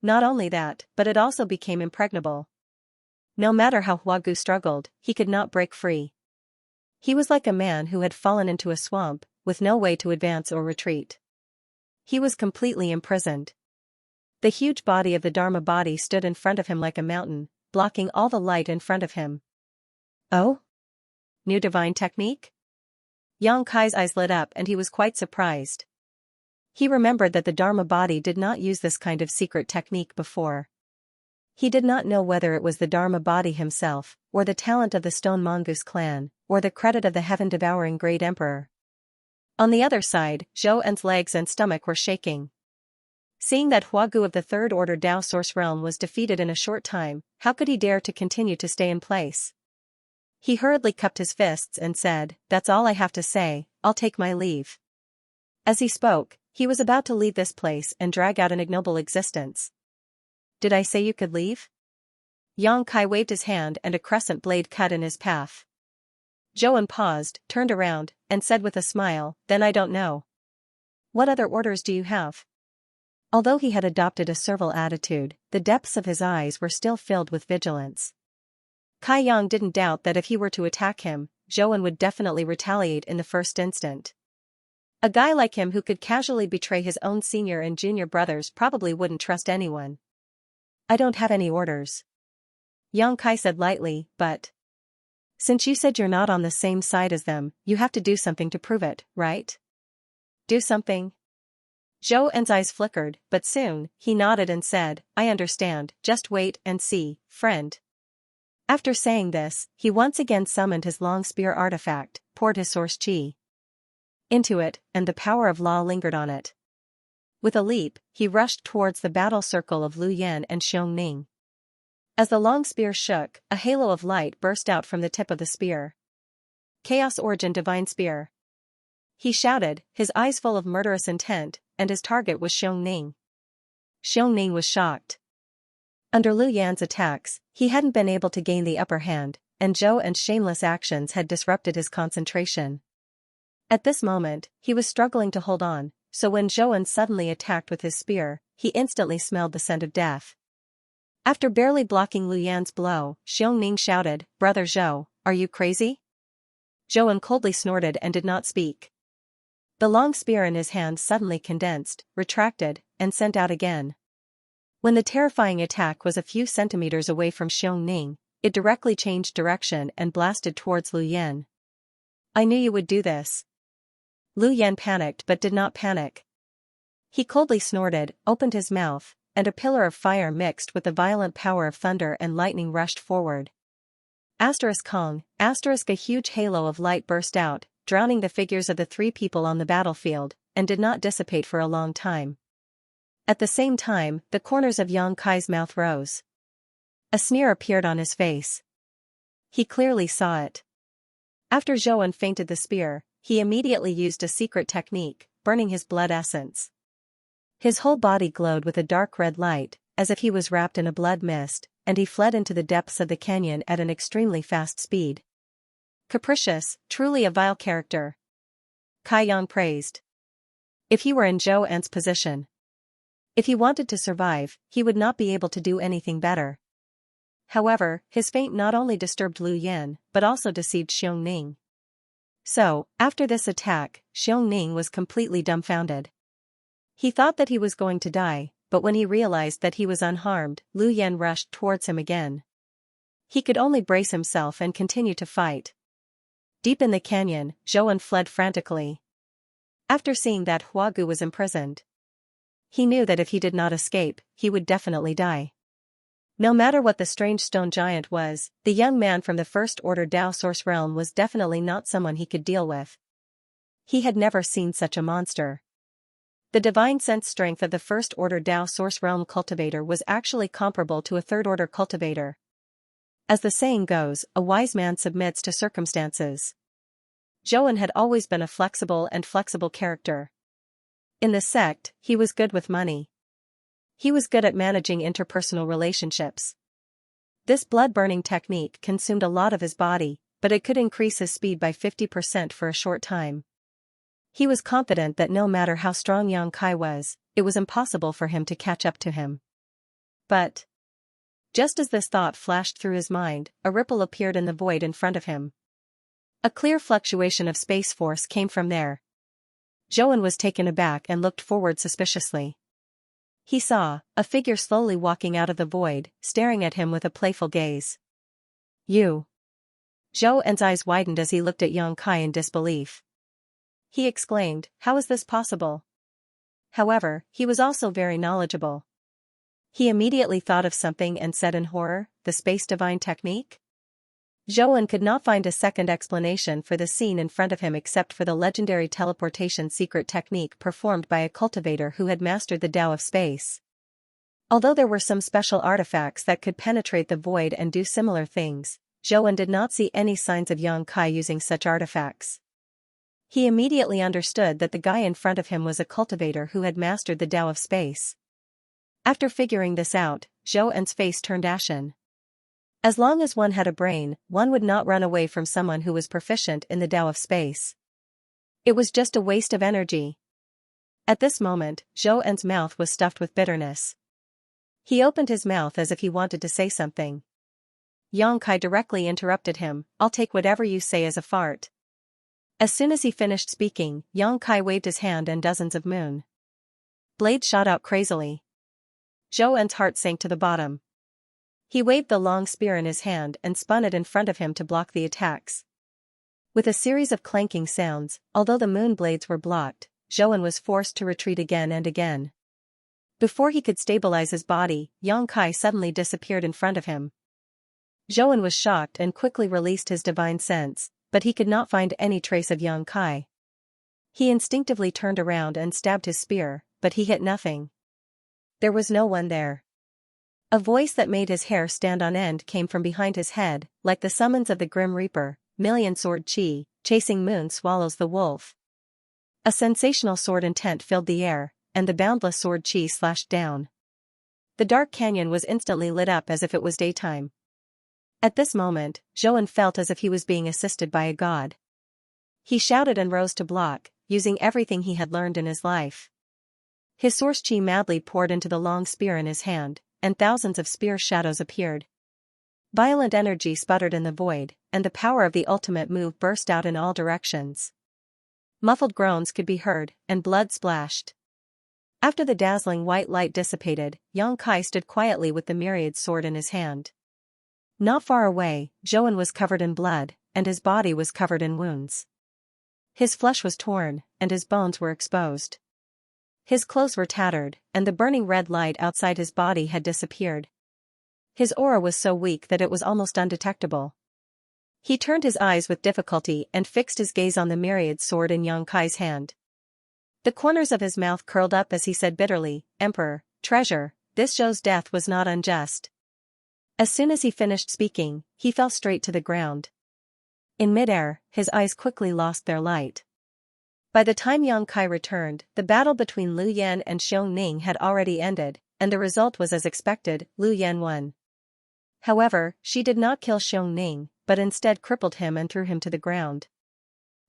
Not only that, but it also became impregnable. No matter how Huagu struggled, he could not break free. He was like a man who had fallen into a swamp, with no way to advance or retreat. He was completely imprisoned. The huge body of the Dharma body stood in front of him like a mountain, blocking all the light in front of him. Oh? New divine technique? Yang Kai's eyes lit up and he was quite surprised. He remembered that the Dharma body did not use this kind of secret technique before. He did not know whether it was the Dharma body himself, or the talent of the Stone Mongoose clan, or the credit of the heaven-devouring Great Emperor. On the other side, Zhou En's legs and stomach were shaking. Seeing that Huagu of the Third Order Dao Source Realm was defeated in a short time, how could he dare to continue to stay in place? He hurriedly cupped his fists and said, that's all I have to say, I'll take my leave. As he spoke, he was about to leave this place and drag out an ignoble existence. Did I say you could leave? Yang Kai waved his hand and a crescent blade cut in his path. Zhou En paused, turned around, and said with a smile, then I don't know. What other orders do you have? Although he had adopted a servile attitude, the depths of his eyes were still filled with vigilance. Kai Yang didn't doubt that if he were to attack him, Zhou En would definitely retaliate in the first instant. A guy like him who could casually betray his own senior and junior brothers probably wouldn't trust anyone. I don't have any orders. Yang Kai said lightly, but since you said you're not on the same side as them, you have to do something to prove it, right? Do something? Zhou En's eyes flickered, but soon, he nodded and said, I understand, just wait and see, friend. After saying this, he once again summoned his long spear artifact, poured his source chi into it, and the power of law lingered on it. With a leap, he rushed towards the battle circle of Lu Yan and Xiongning. As the long spear shook, a halo of light burst out from the tip of the spear. Chaos Origin Divine Spear. He shouted, his eyes full of murderous intent, and his target was Xiongning. Xiongning was shocked. Under Lu Yan's attacks, he hadn't been able to gain the upper hand, and Zhou En's shameless actions had disrupted his concentration. At this moment, he was struggling to hold on, so when Zhou En suddenly attacked with his spear, he instantly smelled the scent of death. After barely blocking Lu Yan's blow, Xiongning shouted, "Brother Zhou, are you crazy?" Zhou En coldly snorted and did not speak. The long spear in his hand suddenly condensed, retracted, and sent out again. When the terrifying attack was a few centimeters away from Xiongning, it directly changed direction and blasted towards Lu Yan. "I knew you would do this." Lu Yan panicked but did not panic. He coldly snorted, opened his mouth, and a pillar of fire mixed with the violent power of thunder and lightning rushed forward. Kong, a huge halo of light burst out, drowning the figures of the three people on the battlefield, and did not dissipate for a long time. At the same time, the corners of Yang Kai's mouth rose. A sneer appeared on his face. He clearly saw it. After Zhou En feinted the spear, he immediately used a secret technique, burning his blood essence. His whole body glowed with a dark red light, as if he was wrapped in a blood mist, and he fled into the depths of the canyon at an extremely fast speed. Capricious, truly a vile character. Kai Yang praised. If he were in Zhou En's position. If he wanted to survive, he would not be able to do anything better. However, his feint not only disturbed Lu Yan, but also deceived Xiongning. So, after this attack, Xiongning was completely dumbfounded. He thought that he was going to die, but when he realized that he was unharmed, Lu Yan rushed towards him again. He could only brace himself and continue to fight. Deep in the canyon, Zhou En fled frantically. After seeing that Huagu was imprisoned, he knew that if he did not escape, he would definitely die. No matter what the strange stone giant was, the young man from the First Order Dao Source Realm was definitely not someone he could deal with. He had never seen such a monster. The divine sense strength of the First Order Dao Source Realm cultivator was actually comparable to a Third Order cultivator. As the saying goes, a wise man submits to circumstances. Zhou En had always been a flexible character. In the sect, he was good with money. He was good at managing interpersonal relationships. This blood-burning technique consumed a lot of his body, but it could increase his speed by 50% for a short time. He was confident that no matter how strong Yang Kai was, it was impossible for him to catch up to him. But just as this thought flashed through his mind, a ripple appeared in the void in front of him. A clear fluctuation of space force came from there. Zhou En was taken aback and looked forward suspiciously. He saw a figure slowly walking out of the void, staring at him with a playful gaze. "You." Zhou En's eyes widened as he looked at Yang Kai in disbelief. He exclaimed, "How is this possible?" However, he was also very knowledgeable. He immediately thought of something and said in horror, "The space divine technique?" Zhou En could not find a second explanation for the scene in front of him except for the legendary teleportation secret technique performed by a cultivator who had mastered the Tao of space. Although there were some special artifacts that could penetrate the void and do similar things, Zhou En did not see any signs of Yang Kai using such artifacts. He immediately understood that the guy in front of him was a cultivator who had mastered the Tao of space. After figuring this out, Zhou En's face turned ashen. As long as one had a brain, one would not run away from someone who was proficient in the Tao of space. It was just a waste of energy. At this moment, Zhou En's mouth was stuffed with bitterness. He opened his mouth as if he wanted to say something. Yang Kai directly interrupted him, "I'll take whatever you say as a fart." As soon as he finished speaking, Yang Kai waved his hand and dozens of moon blades shot out crazily. Zhou En's heart sank to the bottom. He waved the long spear in his hand and spun it in front of him to block the attacks. With a series of clanking sounds, although the moon blades were blocked, Zhou En was forced to retreat again and again. Before he could stabilize his body, Yang Kai suddenly disappeared in front of him. Zhou En was shocked and quickly released his divine sense, but he could not find any trace of Yang Kai. He instinctively turned around and stabbed his spear, but he hit nothing. There was no one there. A voice that made his hair stand on end came from behind his head, like the summons of the Grim Reaper, million sword chi, chasing moon swallows the wolf. A sensational sword intent filled the air, and the boundless sword chi slashed down. The dark canyon was instantly lit up as if it was daytime. At this moment, Zhouan felt as if he was being assisted by a god. He shouted and rose to block, using everything he had learned in his life. His source chi madly poured into the long spear in his hand, and thousands of spear shadows appeared. Violent energy sputtered in the void, and the power of the ultimate move burst out in all directions. Muffled groans could be heard, and blood splashed. After the dazzling white light dissipated, Xianxia stood quietly with the myriad sword in his hand. Not far away, Zhouan was covered in blood, and his body was covered in wounds. His flesh was torn, and his bones were exposed. His clothes were tattered, and the burning red light outside his body had disappeared. His aura was so weak that it was almost undetectable. He turned his eyes with difficulty and fixed his gaze on the myriad sword in Xianxia's hand. The corners of his mouth curled up as he said bitterly, "Emperor, treasure, this Zhou's death was not unjust." As soon as he finished speaking, he fell straight to the ground. In midair, his eyes quickly lost their light. By the time Xianxia returned, the battle between Lu Yan and Xiongning had already ended, and the result was as expected, Lu Yan won. However, she did not kill Xiongning, but instead crippled him and threw him to the ground.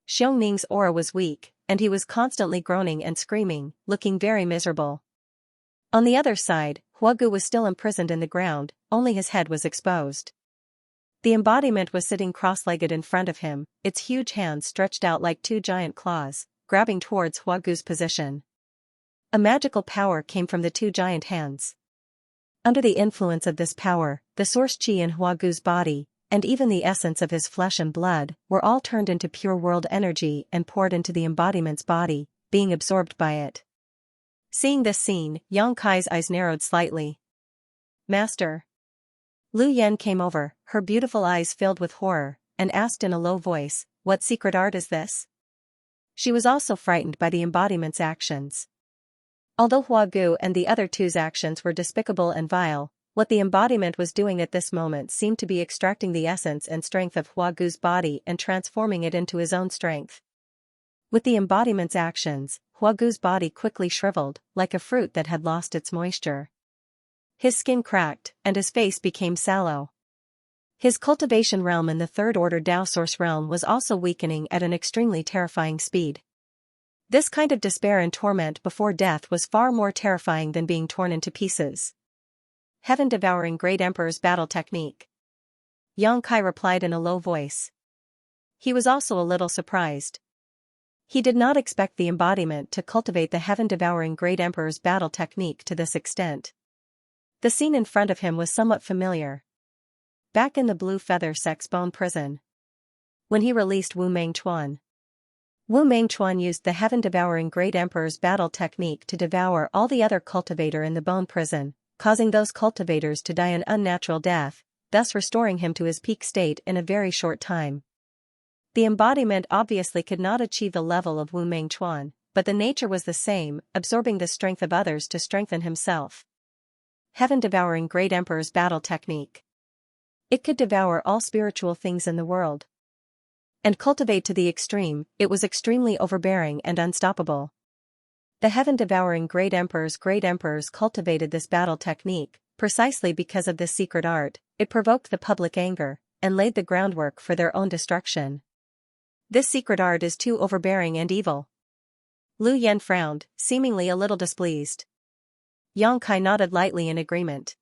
Xiongning's aura was weak, and he was constantly groaning and screaming, looking very miserable. On the other side, Huagu was still imprisoned in the ground, only his head was exposed. The embodiment was sitting cross-legged in front of him, its huge hands stretched out like two giant claws, grabbing towards Huagu's position. A magical power came from the two giant hands. Under the influence of this power, the source chi in Huagu's body, and even the essence of his flesh and blood, were all turned into pure world energy and poured into the embodiment's body, being absorbed by it. Seeing this scene, Xianxia's eyes narrowed slightly. "Master." Lu Yan came over, her beautiful eyes filled with horror, and asked in a low voice, "What secret art is this?" She was also frightened by the embodiment's actions. Although Huagu and the other two's actions were despicable and vile, what the embodiment was doing at this moment seemed to be extracting the essence and strength of Huagu's body and transforming it into his own strength. With the embodiment's actions, Huagu's body quickly shriveled, like a fruit that had lost its moisture. His skin cracked, and his face became sallow. His cultivation realm in the third-order Dao source realm was also weakening at an extremely terrifying speed. This kind of despair and torment before death was far more terrifying than being torn into pieces. "Heaven-devouring Great Emperor's battle technique," Xianxia replied in a low voice. He was also a little surprised. He did not expect the embodiment to cultivate the heaven-devouring Great Emperor's battle technique to this extent. The scene in front of him was somewhat familiar. Back in the Blue Feather Sect's bone prison, when he released Wu Mengchuan. Wu Mengchuan used the heaven-devouring Great Emperor's battle technique to devour all the other cultivator in the bone prison, causing those cultivators to die an unnatural death, thus restoring him to his peak state in a very short time. The embodiment obviously could not achieve the level of Wu Mengchuan, but the nature was the same, absorbing the strength of others to strengthen himself. Heaven-devouring Great Emperor's battle technique. It could devour all spiritual things in the world. And cultivate to the extreme, it was extremely overbearing and unstoppable. The heaven-devouring Great Emperors cultivated this battle technique, precisely because of this secret art. It provoked the public anger, and laid the groundwork for their own destruction. This secret art is too overbearing and evil. Lu Yan frowned, seemingly a little displeased. Xianxia nodded lightly in agreement.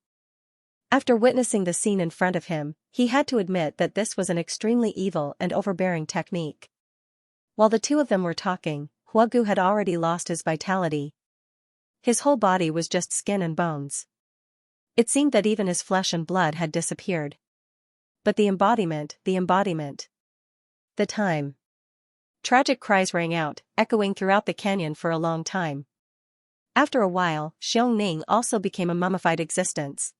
After witnessing the scene in front of him, he had to admit that this was an extremely evil and overbearing technique. While the two of them were talking, Huagu had already lost his vitality. His whole body was just skin and bones. It seemed that even his flesh and blood had disappeared. But the embodiment. The time. Tragic cries rang out, echoing throughout the canyon for a long time. After a while, Xiongning also became a mummified existence.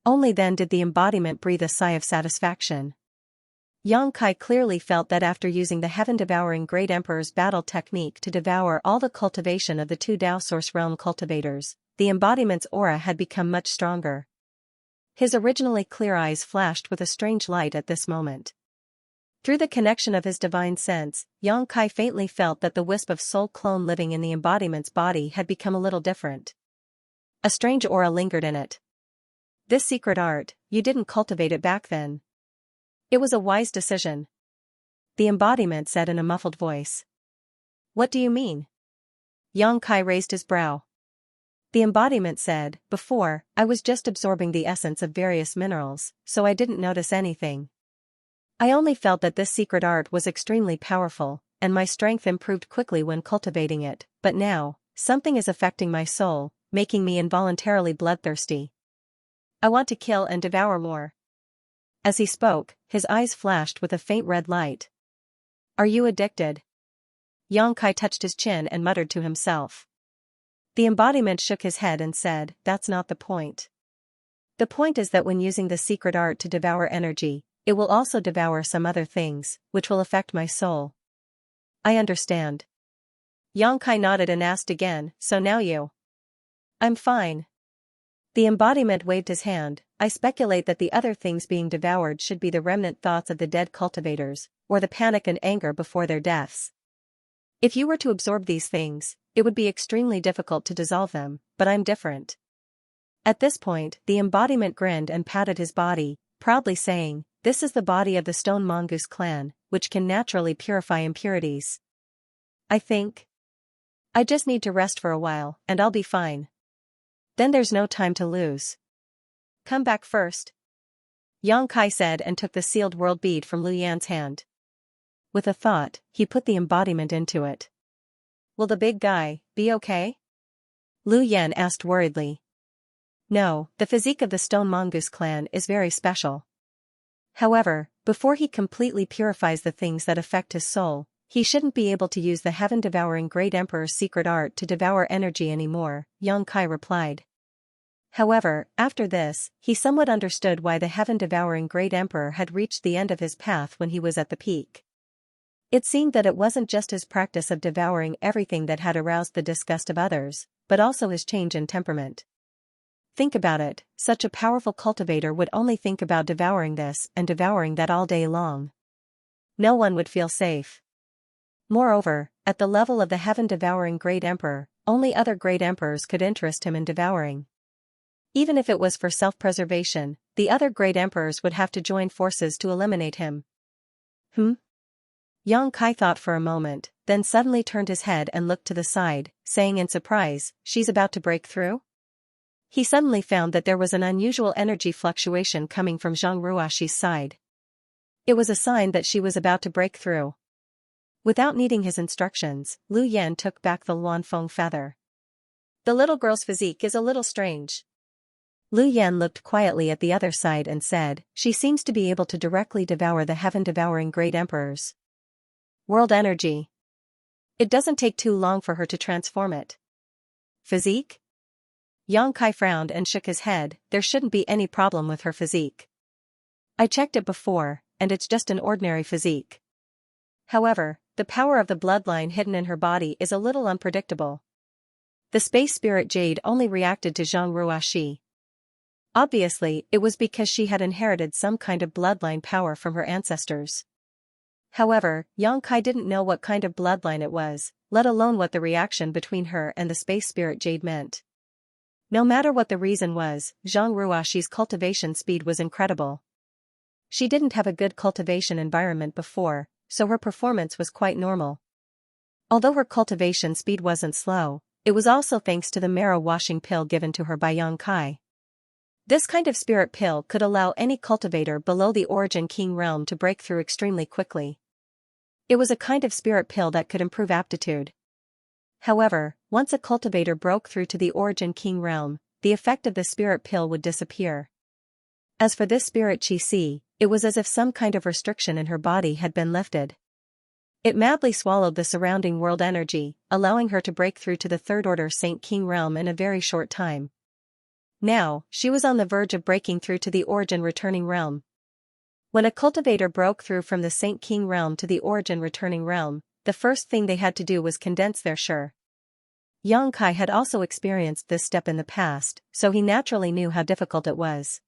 Only then did the embodiment breathe a sigh of satisfaction. Xianxia clearly felt that after using the heaven-devouring Great Emperor's battle technique to devour all the cultivation of the two Dao Source Realm cultivators, the embodiment's aura had become much stronger. His originally clear eyes flashed with a strange light at this moment. Through the connection of his divine sense, Yang Kai faintly felt that the wisp of soul clone living in the embodiment's body had become a little different. A strange aura lingered in it. This secret art, you didn't cultivate it back then. It was a wise decision. The embodiment said in a muffled voice. What do you mean? Yang Kai raised his brow. The embodiment said, before, I was just absorbing the essence of various minerals, so I didn't notice anything. I only felt that this secret art was extremely powerful, and my strength improved quickly when cultivating it, but now, something is affecting my soul, making me involuntarily bloodthirsty. I want to kill and devour more. As he spoke, his eyes flashed with a faint red light. Are you addicted? Yang Kai touched his chin and muttered to himself. The embodiment shook his head and said, that's not the point. The point is that when using the secret art to devour energy, it will also devour some other things, which will affect my soul. I understand. Yang Kai nodded and asked again, so now you? I'm fine. The embodiment waved his hand. I speculate that the other things being devoured should be the remnant thoughts of the dead cultivators, or the panic and anger before their deaths. If you were to absorb these things, it would be extremely difficult to dissolve them, but I'm different. At this point, the embodiment grinned and patted his body, proudly saying, this is the body of the Stone Mongoose clan, which can naturally purify impurities. I think I just need to rest for a while, and I'll be fine. Then there's no time to lose. Come back first. Yang Kai said and took the sealed world bead from Lu Yan's hand. With a thought, he put the embodiment into it. Will the big guy be okay? Lu Yan asked worriedly. No, the physique of the Stone Mongoose clan is very special. However, before he completely purifies the things that affect his soul, he shouldn't be able to use the heaven-devouring Great Emperor's secret art to devour energy anymore, Yang Kai replied. However, after this, he somewhat understood why the heaven-devouring Great Emperor had reached the end of his path when he was at the peak. It seemed that it wasn't just his practice of devouring everything that had aroused the disgust of others, but also his change in temperament. Think about it, such a powerful cultivator would only think about devouring this and devouring that all day long. No one would feel safe. Moreover, at the level of the heaven-devouring Great Emperor, only other Great Emperors could interest him in devouring. Even if it was for self-preservation, the other Great Emperors would have to join forces to eliminate him. Yang Kai thought for a moment, then suddenly turned his head and looked to the side, saying in surprise, she's about to break through? He suddenly found that there was an unusual energy fluctuation coming from Zhang Ruoxi's side. It was a sign that she was about to break through. Without needing his instructions, Lu Yan took back the Luanfeng feather. The little girl's physique is a little strange. Lu Yan looked quietly at the other side and said, she seems to be able to directly devour the heaven-devouring Great Emperors. World energy. It doesn't take too long for her to transform it. Physique? Yang Kai frowned and shook his head, there shouldn't be any problem with her physique. I checked it before, and it's just an ordinary physique. However, the power of the bloodline hidden in her body is a little unpredictable. The space spirit Jade only reacted to Zhang Ruoxi. Obviously, it was because she had inherited some kind of bloodline power from her ancestors. However, Yang Kai didn't know what kind of bloodline it was, let alone what the reaction between her and the space spirit Jade meant. No matter what the reason was, Zhang Ruoxi's cultivation speed was incredible. She didn't have a good cultivation environment before, so her performance was quite normal. Although her cultivation speed wasn't slow, it was also thanks to the marrow washing pill given to her by Yang Kai. This kind of spirit pill could allow any cultivator below the Origin King realm to break through extremely quickly. It was a kind of spirit pill that could improve aptitude. However, once a cultivator broke through to the Origin King realm, the effect of the spirit pill would disappear. As for this spirit Qi, it was as if some kind of restriction in her body had been lifted. It madly swallowed the surrounding world energy, allowing her to break through to the Third Order Saint King realm in a very short time. Now, she was on the verge of breaking through to the Origin Returning realm. When a cultivator broke through from the Saint King realm to the Origin Returning realm, the first thing they had to do was condense their shi. Yang Kai had also experienced this step in the past, so he naturally knew how difficult it was.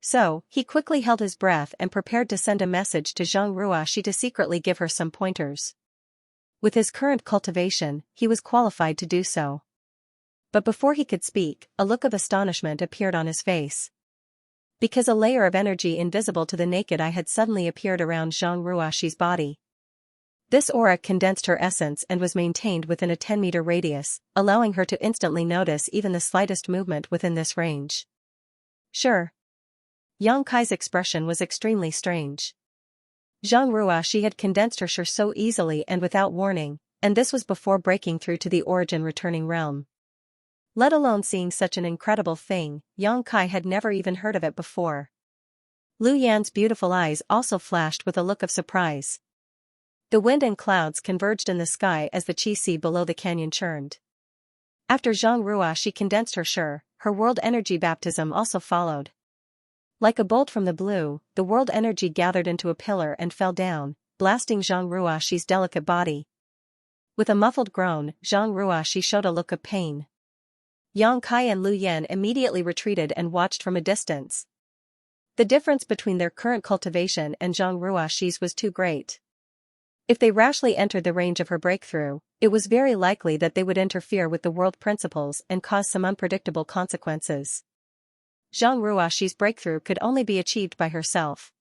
So, he quickly held his breath and prepared to send a message to Zhang Ruoxi to secretly give her some pointers. With his current cultivation, he was qualified to do so. But before he could speak, a look of astonishment appeared on his face. Because a layer of energy invisible to the naked eye had suddenly appeared around Zhang Ruoxi's body. This aura condensed her essence and was maintained within a 10-meter radius, allowing her to instantly notice even the slightest movement within this range. Sure. Yang Kai's expression was extremely strange. Zhang Ruoxi had condensed her so easily and without warning, and this was before breaking through to the origin returning realm. Let alone seeing such an incredible thing, Yang Kai had never even heard of it before. Lu Yan's beautiful eyes also flashed with a look of surprise. The wind and clouds converged in the sky as the qi below the canyon churned. After Zhang Ruoxi condensed her world energy baptism also followed. Like a bolt from the blue, the world energy gathered into a pillar and fell down, blasting Zhang Ruoxi's delicate body. With a muffled groan, Zhang Ruoxi showed a look of pain. Yang Kai and Lu Yan immediately retreated and watched from a distance. The difference between their current cultivation and Zhang Ruoxi's was too great. If they rashly entered the range of her breakthrough, it was very likely that they would interfere with the world principles and cause some unpredictable consequences. Zhang Ruoxi's breakthrough could only be achieved by herself.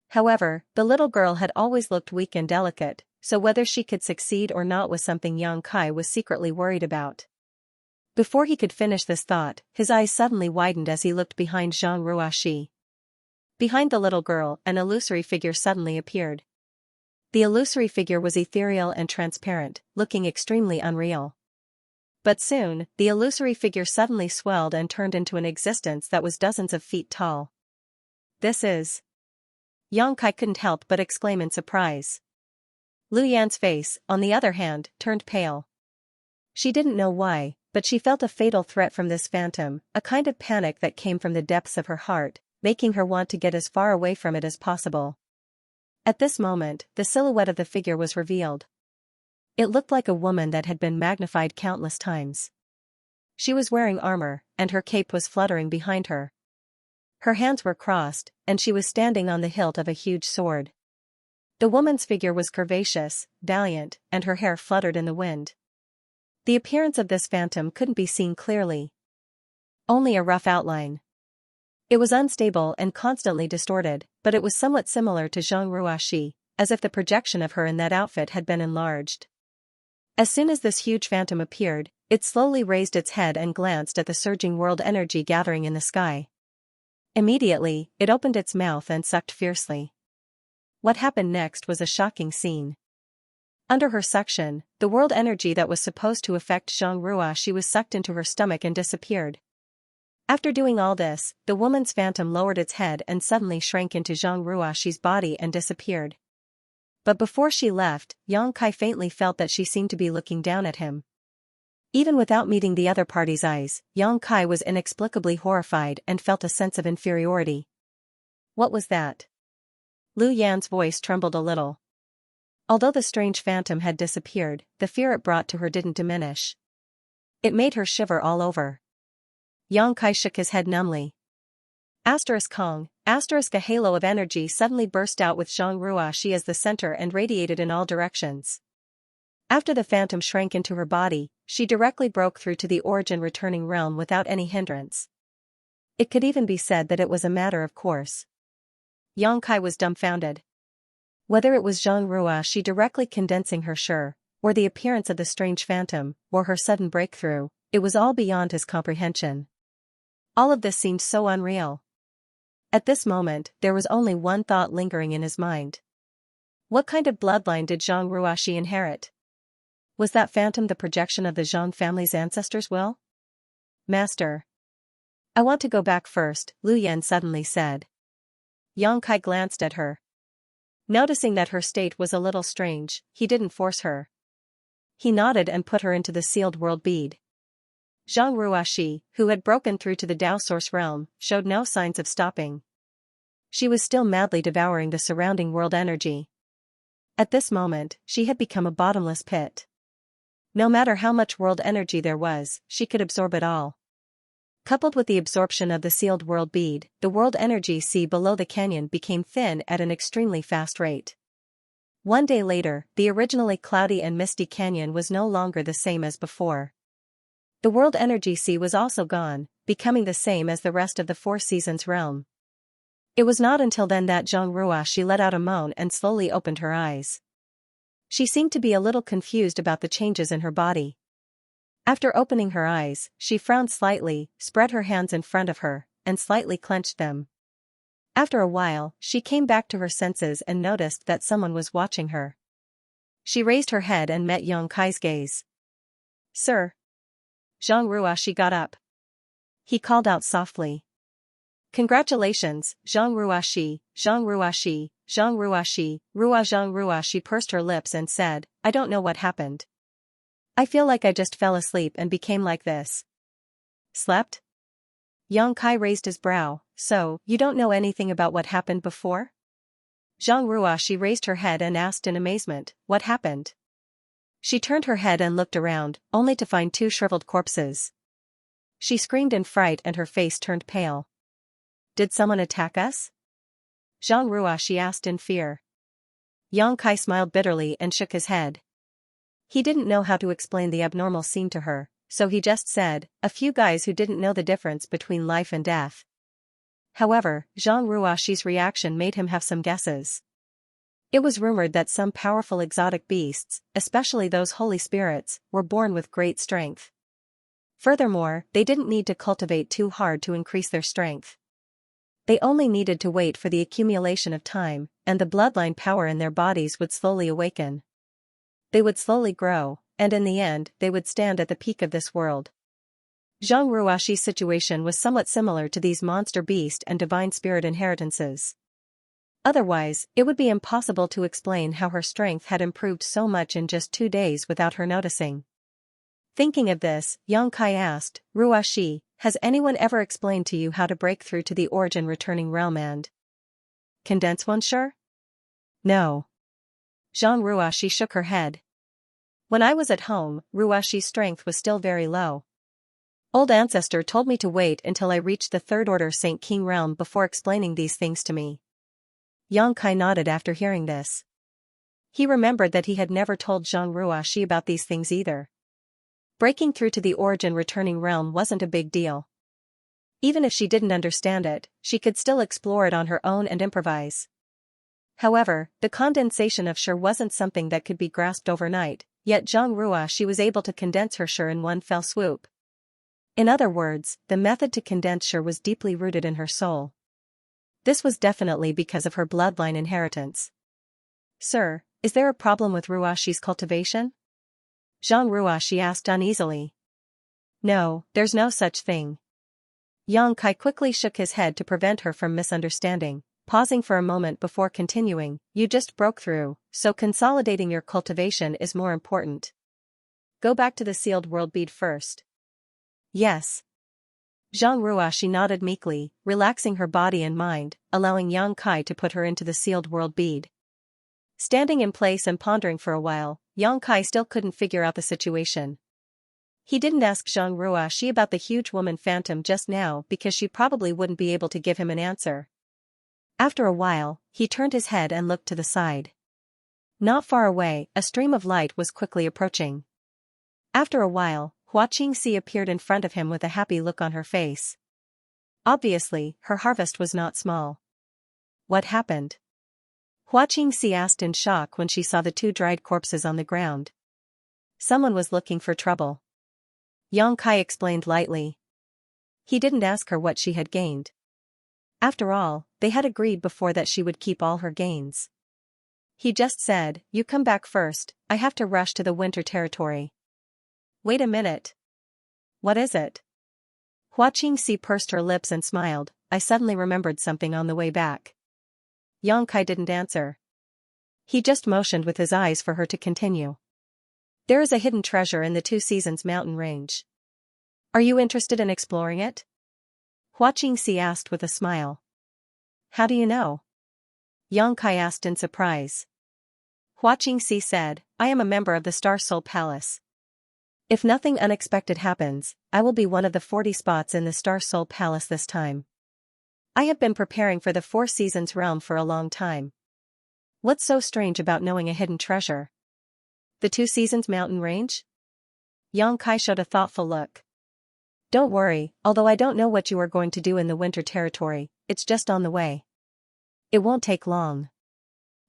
However, the little girl had always looked weak and delicate, so whether she could succeed or not was something Yang Kai was secretly worried about. Before he could finish this thought, his eyes suddenly widened as he looked behind Zhang Ruoxi. Behind the little girl, an illusory figure suddenly appeared. The illusory figure was ethereal and transparent, looking extremely unreal. But soon, the illusory figure suddenly swelled and turned into an existence that was dozens of feet tall. This is... Yang Kai couldn't help but exclaim in surprise. Lu Yan's face, on the other hand, turned pale. She didn't know why, but she felt a fatal threat from this phantom, a kind of panic that came from the depths of her heart, making her want to get as far away from it as possible. At this moment, the silhouette of the figure was revealed. It looked like a woman that had been magnified countless times. She was wearing armor, and her cape was fluttering behind her. Her hands were crossed, and she was standing on the hilt of a huge sword. The woman's figure was curvaceous, valiant, and her hair fluttered in the wind. The appearance of this phantom couldn't be seen clearly. Only a rough outline. It was unstable and constantly distorted, but it was somewhat similar to Zhang Ruoxi, as if the projection of her in that outfit had been enlarged. As soon as this huge phantom appeared, it slowly raised its head and glanced at the surging world energy gathering in the sky. Immediately, it opened its mouth and sucked fiercely. What happened next was a shocking scene. Under her suction, the world energy that was supposed to affect Zhang Ruoxi was sucked into her stomach and disappeared. After doing all this, the woman's phantom lowered its head and suddenly shrank into Zhang Ruoxi's body and disappeared. But before she left, Yang Kai faintly felt that she seemed to be looking down at him. Even without meeting the other party's eyes, Yang Kai was inexplicably horrified and felt a sense of inferiority. What was that? Lu Yan's voice trembled a little. Although the strange phantom had disappeared, the fear it brought to her didn't diminish. It made her shiver all over. Yang Kai shook his head numbly. Kong, a halo of energy suddenly burst out with Zhang Ruoxi as the center and radiated in all directions. After the phantom shrank into her body, she directly broke through to the origin returning realm without any hindrance. It could even be said that it was a matter of course. Yang Kai was dumbfounded. Whether it was Zhang Ruoxi directly condensing her or the appearance of the strange phantom, or her sudden breakthrough, it was all beyond his comprehension. All of this seemed so unreal. At this moment, there was only one thought lingering in his mind. What kind of bloodline did Zhang Ruoxi inherit? Was that phantom the projection of the Zhang family's ancestors' will? Master. I want to go back first, Lu Yan suddenly said. Yang Kai glanced at her. Noticing that her state was a little strange, he didn't force her. He nodded and put her into the sealed world bead. Zhang Ruoxi, who had broken through to the Tao source realm, showed no signs of stopping. She was still madly devouring the surrounding world energy. At this moment, she had become a bottomless pit. No matter how much world energy there was, she could absorb it all. Coupled with the absorption of the sealed world bead, the world energy sea below the canyon became thin at an extremely fast rate. One day later, the originally cloudy and misty canyon was no longer the same as before. The world energy sea was also gone, becoming the same as the rest of the Four Seasons realm. It was not until then that Zhang Ruoxi let out a moan and slowly opened her eyes. She seemed to be a little confused about the changes in her body. After opening her eyes, she frowned slightly, spread her hands in front of her, and slightly clenched them. After a while, she came back to her senses and noticed that someone was watching her. She raised her head and met Yang Kai's gaze. "Sir." Zhang Ruoxi got up. He called out softly. "Congratulations, Zhang Ruoxi, Zhang Ruoxi, Zhang Ruoxi." Zhang Ruoxi pursed her lips and said, "I don't know what happened. I feel like I just fell asleep and became like this." "Slept?" Yang Kai raised his brow. "So, you don't know anything about what happened before?" Zhang Ruoxi raised her head and asked in amazement, "What happened?" She turned her head and looked around, only to find two shriveled corpses. She screamed in fright and her face turned pale. "Did someone attack us?" Zhang Ruoxi asked in fear. Yang Kai smiled bitterly and shook his head. He didn't know how to explain the abnormal scene to her, so he just said, "A few guys who didn't know the difference between life and death." However, Zhang Ruoxi's reaction made him have some guesses. It was rumored that some powerful exotic beasts, especially those holy spirits, were born with great strength. Furthermore, they didn't need to cultivate too hard to increase their strength. They only needed to wait for the accumulation of time, and the bloodline power in their bodies would slowly awaken. They would slowly grow, and in the end, they would stand at the peak of this world. Zhang Ruoxi's situation was somewhat similar to these monster beast and divine spirit inheritances. Otherwise, it would be impossible to explain how her strength had improved so much in just 2 days without her noticing. Thinking of this, Yang Kai asked, "Ruoxi, has anyone ever explained to you how to break through to the origin returning realm and condense one? Sure?" "No." Zhang Ruoxi shook her head. "When I was at home, Ruoxi's strength was still very low. Old ancestor told me to wait until I reached the third order Saint King realm before explaining these things to me." Yang Kai nodded after hearing this. He remembered that he had never told Zhang Ruoxi about these things either. Breaking through to the origin returning realm wasn't a big deal. Even if she didn't understand it, she could still explore it on her own and improvise. However, the condensation of Shi wasn't something that could be grasped overnight, yet Zhang Ruoxi was able to condense her Shi in one fell swoop. In other words, the method to condense Shi was deeply rooted in her soul. This was definitely because of her bloodline inheritance. "Sir, is there a problem with Ruoxi's cultivation?" Zhang Ruoxi asked uneasily. "No, there's no such thing." Yang Kai quickly shook his head to prevent her from misunderstanding, pausing for a moment before continuing, "You just broke through, so consolidating your cultivation is more important. Go back to the sealed world bead first." "Yes." Zhang Ruoxi nodded meekly, relaxing her body and mind, allowing Yang Kai to put her into the sealed world bead. Standing in place and pondering for a while, Yang Kai still couldn't figure out the situation. He didn't ask Zhang Ruoxi about the huge woman phantom just now because she probably wouldn't be able to give him an answer. After a while, he turned his head and looked to the side. Not far away, a stream of light was quickly approaching. After a while, Xianxia appeared in front of him with a happy look on her face. Obviously, her harvest was not small. "What happened?" Xianxia asked in shock when she saw the 2 dried corpses on the ground. "Someone was looking for trouble." Yang Kai explained lightly. He didn't ask her what she had gained. After all, they had agreed before that she would keep all her gains. He just said, "You come back first, I have to rush to the winter territory." "Wait a minute. What is it?" Xianxia pursed her lips and smiled. "I suddenly remembered something on the way back." Yang Kai didn't answer. He just motioned with his eyes for her to continue. "There is a hidden treasure in the Two Seasons mountain range. Are you interested in exploring it?" Xianxia asked with a smile. "How do you know?" Yang Kai asked in surprise. Xianxia said, "I am a member of the Star Soul Palace." If nothing unexpected happens, I will be one of the 40 spots in the Star Soul Palace this time. I have been preparing for the Four Seasons realm for a long time. What's so strange about knowing a hidden treasure? The Two Seasons mountain range? Xianxia showed a thoughtful look. Don't worry, although I don't know what you are going to do in the winter territory, it's just on the way. It won't take long.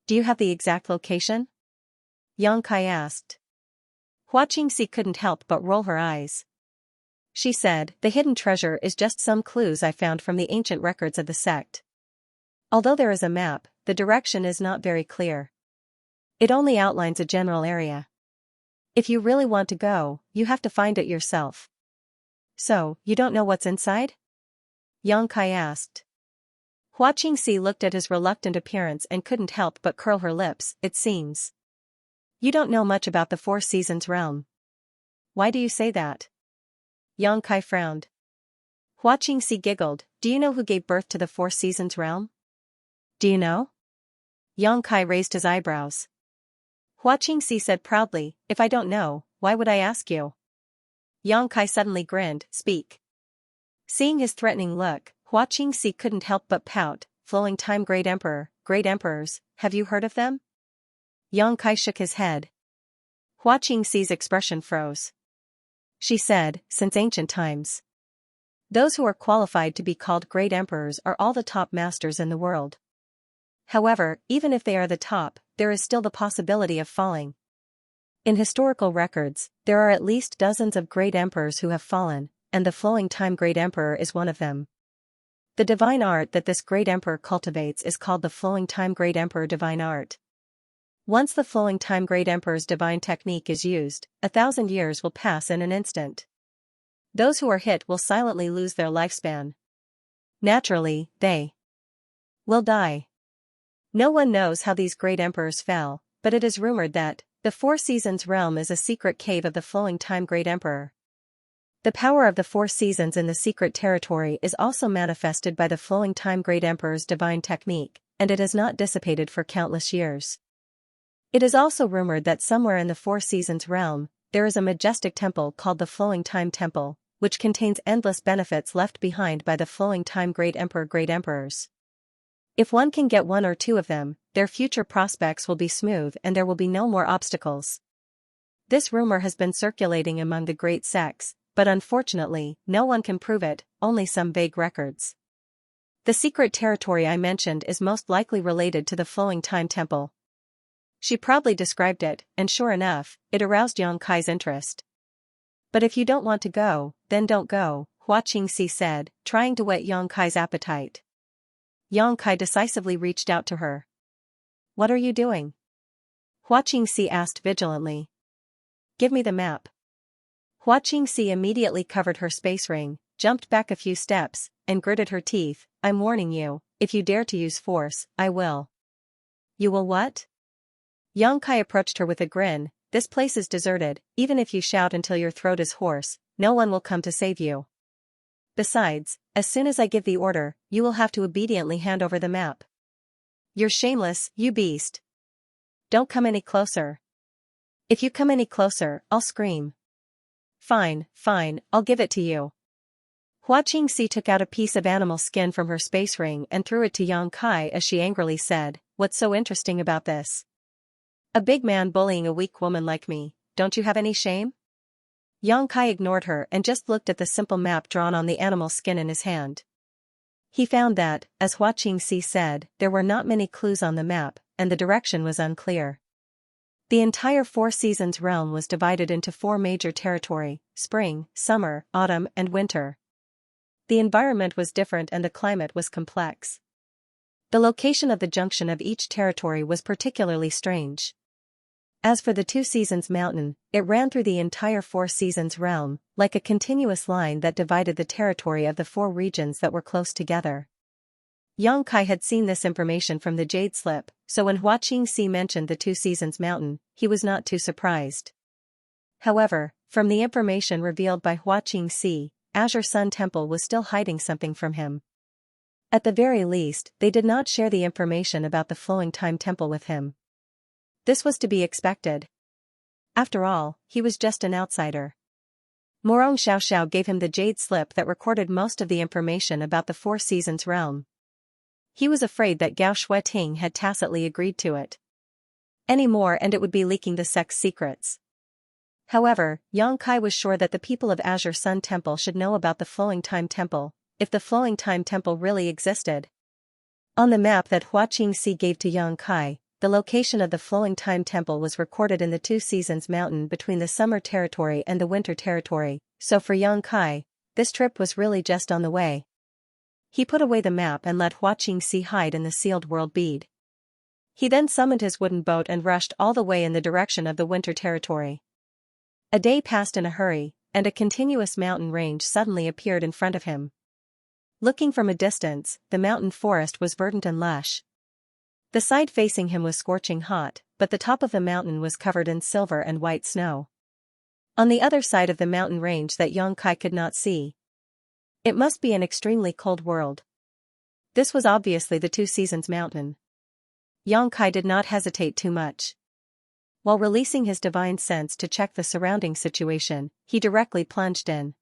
Do you have the exact location? Xianxia asked. Xianxia couldn't help but roll her eyes. She said, the hidden treasure is just some clues I found from the ancient records of the sect. Although there is a map, the direction is not very clear. It only outlines a general area. If you really want to go, you have to find it yourself. So, you don't know what's inside? Xianxia asked. Xianxia looked at his reluctant appearance and couldn't help but curl her lips. It seems you don't know much about the Four Seasons realm. Why do you say that? Xianxia frowned. Xianxia giggled. Do you know who gave birth to the Four Seasons realm? Do you know? Xianxia raised his eyebrows. Xianxia said proudly, if I don't know, why would I ask you? Xianxia suddenly grinned. Speak. Seeing his threatening look, Xianxia couldn't help but pout. Flowing Time Great Emperor, Great Emperors, have you heard of them? Xianxia shook his head. Xiaxia's expression froze. She said, since ancient times. Those who are qualified to be called Great Emperors are all the top masters in the world. However, even if they are the top, there is still the possibility of falling. In historical records, there are at least dozens of Great Emperors who have fallen, and the Flowing Time Great Emperor is one of them. The divine art that this Great Emperor cultivates is called the Flowing Time Great Emperor Divine Art. Once the Flowing Time Great Emperor's divine technique is used, 1,000 years will pass in an instant. Those who are hit will silently lose their lifespan. Naturally, they will die. No one knows how these great emperors fell, but it is rumored that the Four Seasons realm is a secret cave of the Flowing Time Great Emperor. The power of the Four Seasons in the secret territory is also manifested by the Flowing Time Great Emperor's divine technique, and it has not dissipated for countless years. It is also rumored that somewhere in the Four Seasons realm, there is a majestic temple called the Flowing Time Temple, which contains endless benefits left behind by the Flowing Time Great Emperor Great Emperors. If one can get one or two of them, their future prospects will be smooth and there will be no more obstacles. This rumor has been circulating among the great sects, but unfortunately, no one can prove it, only some vague records. The secret territory I mentioned is most likely related to the Flowing Time Temple. She proudly described it, and sure enough, it aroused Xianxia's interest. But if you don't want to go, then don't go, Xiaxia said, trying to whet Xianxia's appetite. Xianxia decisively reached out to her. What are you doing? Xiaxia asked vigilantly. Give me the map. Xiaxia immediately covered her space ring, jumped back a few steps, and gritted her teeth. I'm warning you, if you dare to use force, I will. You will what? Xianxia approached her with a grin. This place is deserted, even if you shout until your throat is hoarse, no one will come to save you. Besides, as soon as I give the order, you will have to obediently hand over the map. You're shameless, you beast. Don't come any closer. If you come any closer, I'll scream. Fine, I'll give it to you. Xiaxia took out a piece of animal skin from her space ring and threw it to Xianxia as she angrily said, what's so interesting about this? A big man bullying a weak woman like me, don't you have any shame? Xianxia ignored her and just looked at the simple map drawn on the animal skin in his hand. He found that, as Xiaxia said, there were not many clues on the map, and the direction was unclear. The entire Four Seasons realm was divided into 4 major territory: spring, summer, autumn, and winter. The environment was different and the climate was complex. The location of the junction of each territory was particularly strange. As for the Two Seasons mountain, it ran through the entire Four Seasons realm, like a continuous line that divided the territory of the 4 regions that were close together. Xianxia had seen this information from the Jade Slip, so when Xiaxia mentioned the Two Seasons mountain, he was not too surprised. However, from the information revealed by Xiaxia, Azure Sun Temple was still hiding something from him. At the very least, they did not share the information about the Flowing Time Temple with him. This was to be expected. After all, he was just an outsider. Morong Xiaoxiao gave him the jade slip that recorded most of the information about the Four Seasons realm. He was afraid that Gao Shueting had tacitly agreed to it. Any more and it would be leaking the sect's secrets. However, Yang Kai was sure that the people of Azure Sun Temple should know about the Flowing Time Temple, if the Flowing Time Temple really existed. On the map that Hua Qingxi gave to Yang Kai, the location of the Flowing Time Temple was recorded in the Two Seasons Mountain between the Summer Territory and the Winter Territory, so for Yang Kai, this trip was really just on the way. He put away the map and let Hua Qingxi hide in the sealed world bead. He then summoned his wooden boat and rushed all the way in the direction of the Winter Territory. A day passed in a hurry, and a continuous mountain range suddenly appeared in front of him. Looking from a distance, the mountain forest was verdant and lush. The side facing him was scorching hot, but the top of the mountain was covered in silver and white snow. On the other side of the mountain range that Yang Kai could not see. It must be an extremely cold world. This was obviously the Two Seasons Mountain. Yang Kai did not hesitate too much. While releasing his divine sense to check the surrounding situation, he directly plunged in.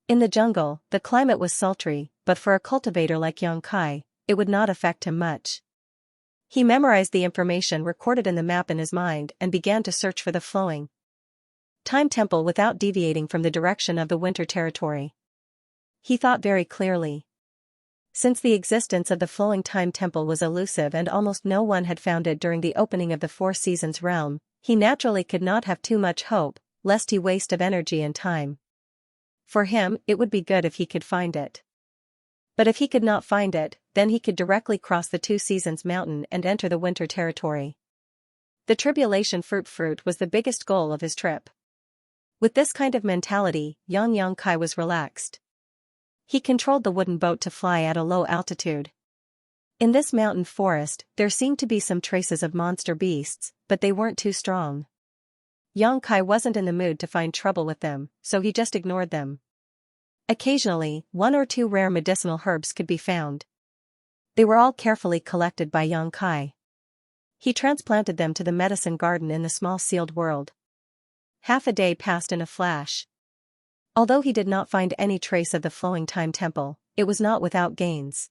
In the jungle, the climate was sultry, but for a cultivator like Yang Kai, it would not affect him much. He memorized the information recorded in the map in his mind and began to search for the Flowing Time Temple without deviating from the direction of the Winter Territory. He thought very clearly. Since the existence of the Flowing Time Temple was elusive and almost no one had found it during the opening of the Four Seasons realm, he naturally could not have too much hope, lest he waste of energy and time. For him, it would be good if he could find it. But if he could not find it, then he could directly cross the Two Seasons Mountain and enter the Winter Territory. The Tribulation Fruit was the biggest goal of his trip. With this kind of mentality, Yang Kai was relaxed. He controlled the wooden boat to fly at a low altitude. In this mountain forest, there seemed to be some traces of monster beasts, but they weren't too strong. Yang Kai wasn't in the mood to find trouble with them, so he just ignored them. Occasionally, one or two rare medicinal herbs could be found. They were all carefully collected by Yang Kai. He transplanted them to the medicine garden in the small sealed world. Half a day passed in a flash. Although he did not find any trace of the Flowing Time Temple, it was not without gains.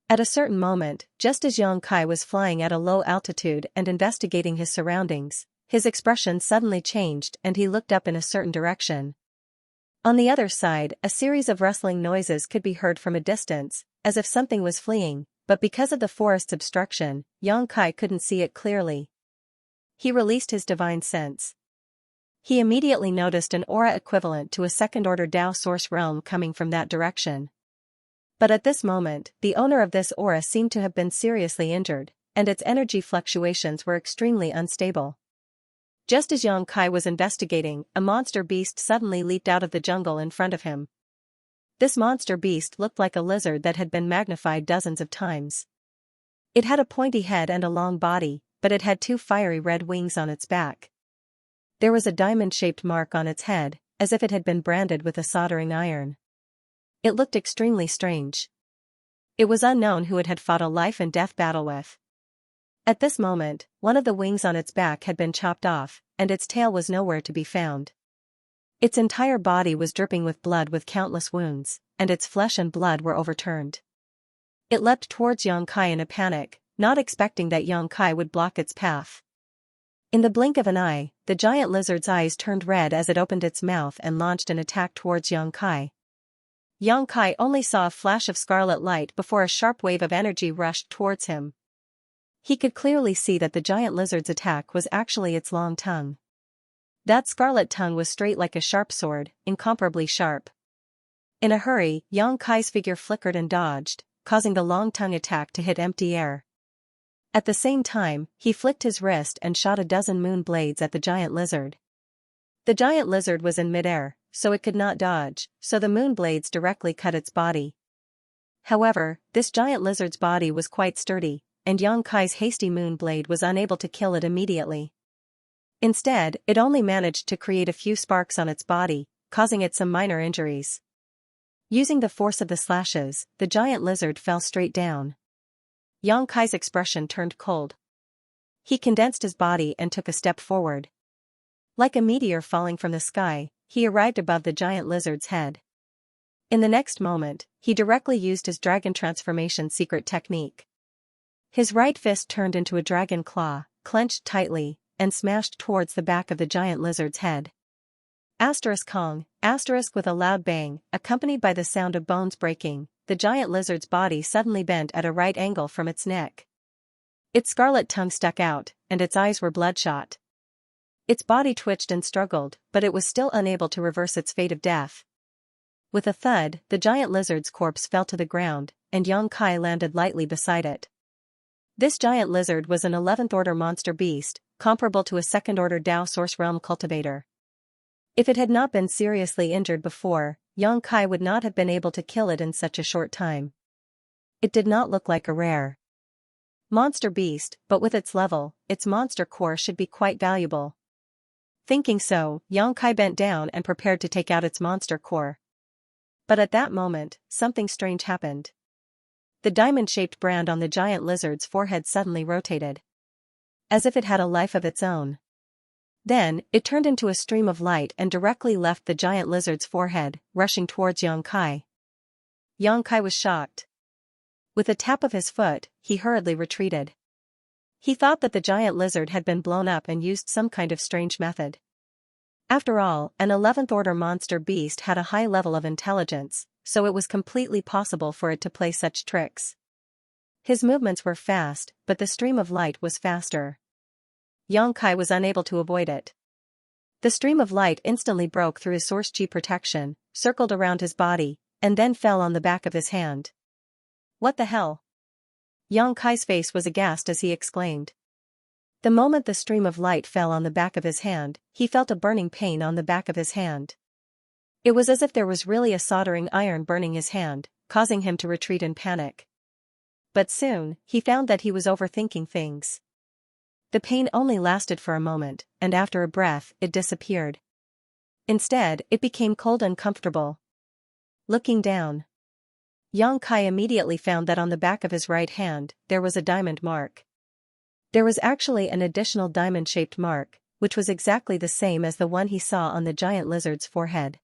At a certain moment, just as Yang Kai was flying at a low altitude and investigating his surroundings, his expression suddenly changed and he looked up in a certain direction. On the other side, a series of rustling noises could be heard from a distance, as if something was fleeing, but because of the forest's obstruction, Yang Kai couldn't see it clearly. He released his divine sense. He immediately noticed an aura equivalent to a second-order Tao source realm coming from that direction. But at this moment, the owner of this aura seemed to have been seriously injured, and its energy fluctuations were extremely unstable. Just as Yang Kai was investigating, a monster beast suddenly leaped out of the jungle in front of him. This monster beast looked like a lizard that had been magnified dozens of times. It had a pointy head and a long body, but it had two fiery red wings on its back. There was a diamond-shaped mark on its head, as if it had been branded with a soldering iron. It looked extremely strange. It was unknown who it had fought a life-and-death battle with. At this moment, one of the wings on its back had been chopped off, and its tail was nowhere to be found. Its entire body was dripping with blood with countless wounds, and its flesh and blood were overturned. It leapt towards Yang Kai in a panic, not expecting that Yang Kai would block its path. In the blink of an eye, the giant lizard's eyes turned red as it opened its mouth and launched an attack towards Yang Kai. Yang Kai only saw a flash of scarlet light before a sharp wave of energy rushed towards him. He could clearly see that the giant lizard's attack was actually its long tongue. That scarlet tongue was straight like a sharp sword, incomparably sharp. In a hurry, Yang Kai's figure flickered and dodged, causing the long tongue attack to hit empty air. At the same time, he flicked his wrist and shot a dozen moon blades at the giant lizard. The giant lizard was in midair, so it could not dodge, so the moon blades directly cut its body. However, this giant lizard's body was quite sturdy, and Yang Kai's hasty moon blade was unable to kill it immediately. Instead, it only managed to create a few sparks on its body, causing it some minor injuries. Using the force of the slashes, the giant lizard fell straight down. Yang Kai's expression turned cold. He condensed his body and took a step forward. Like a meteor falling from the sky, he arrived above the giant lizard's head. In the next moment, he directly used his dragon transformation secret technique. His right fist turned into a dragon claw, clenched tightly, and smashed towards the back of the giant lizard's head. Asterisk Kong, asterisk with a loud bang, accompanied by the sound of bones breaking, the giant lizard's body suddenly bent at a right angle from its neck. Its scarlet tongue stuck out, and its eyes were bloodshot. Its body twitched and struggled, but it was still unable to reverse its fate of death. With a thud, the giant lizard's corpse fell to the ground, and Yang Kai landed lightly beside it. This giant lizard was an 11th order monster beast, comparable to a 2nd order Dao Source Realm cultivator. If it had not been seriously injured before, Yang Kai would not have been able to kill it in such a short time. It did not look like a rare monster beast, but with its level, its monster core should be quite valuable. Thinking so, Yang Kai bent down and prepared to take out its monster core. But at that moment, something strange happened. The diamond-shaped brand on the giant lizard's forehead suddenly rotated, as if it had a life of its own. Then, it turned into a stream of light and directly left the giant lizard's forehead, rushing towards Yang Kai. Yang Kai was shocked. With a tap of his foot, he hurriedly retreated. He thought that the giant lizard had been blown up and used some kind of strange method. After all, an 11th order monster beast had a high level of intelligence, so it was completely possible for it to play such tricks. His movements were fast, but the stream of light was faster. Yang Kai was unable to avoid it. The stream of light instantly broke through his source chi protection, circled around his body, and then fell on the back of his hand. What the hell? Yang Kai's face was aghast as he exclaimed. The moment the stream of light fell on the back of his hand, he felt a burning pain on the back of his hand. It was as if there was really a soldering iron burning his hand, causing him to retreat in panic. But soon, he found that he was overthinking things. The pain only lasted for a moment, and after a breath, it disappeared. Instead, it became cold and comfortable. Looking down, Yang Kai immediately found that on the back of his right hand, there was a diamond mark. There was actually an additional diamond-shaped mark, which was exactly the same as the one he saw on the giant lizard's forehead.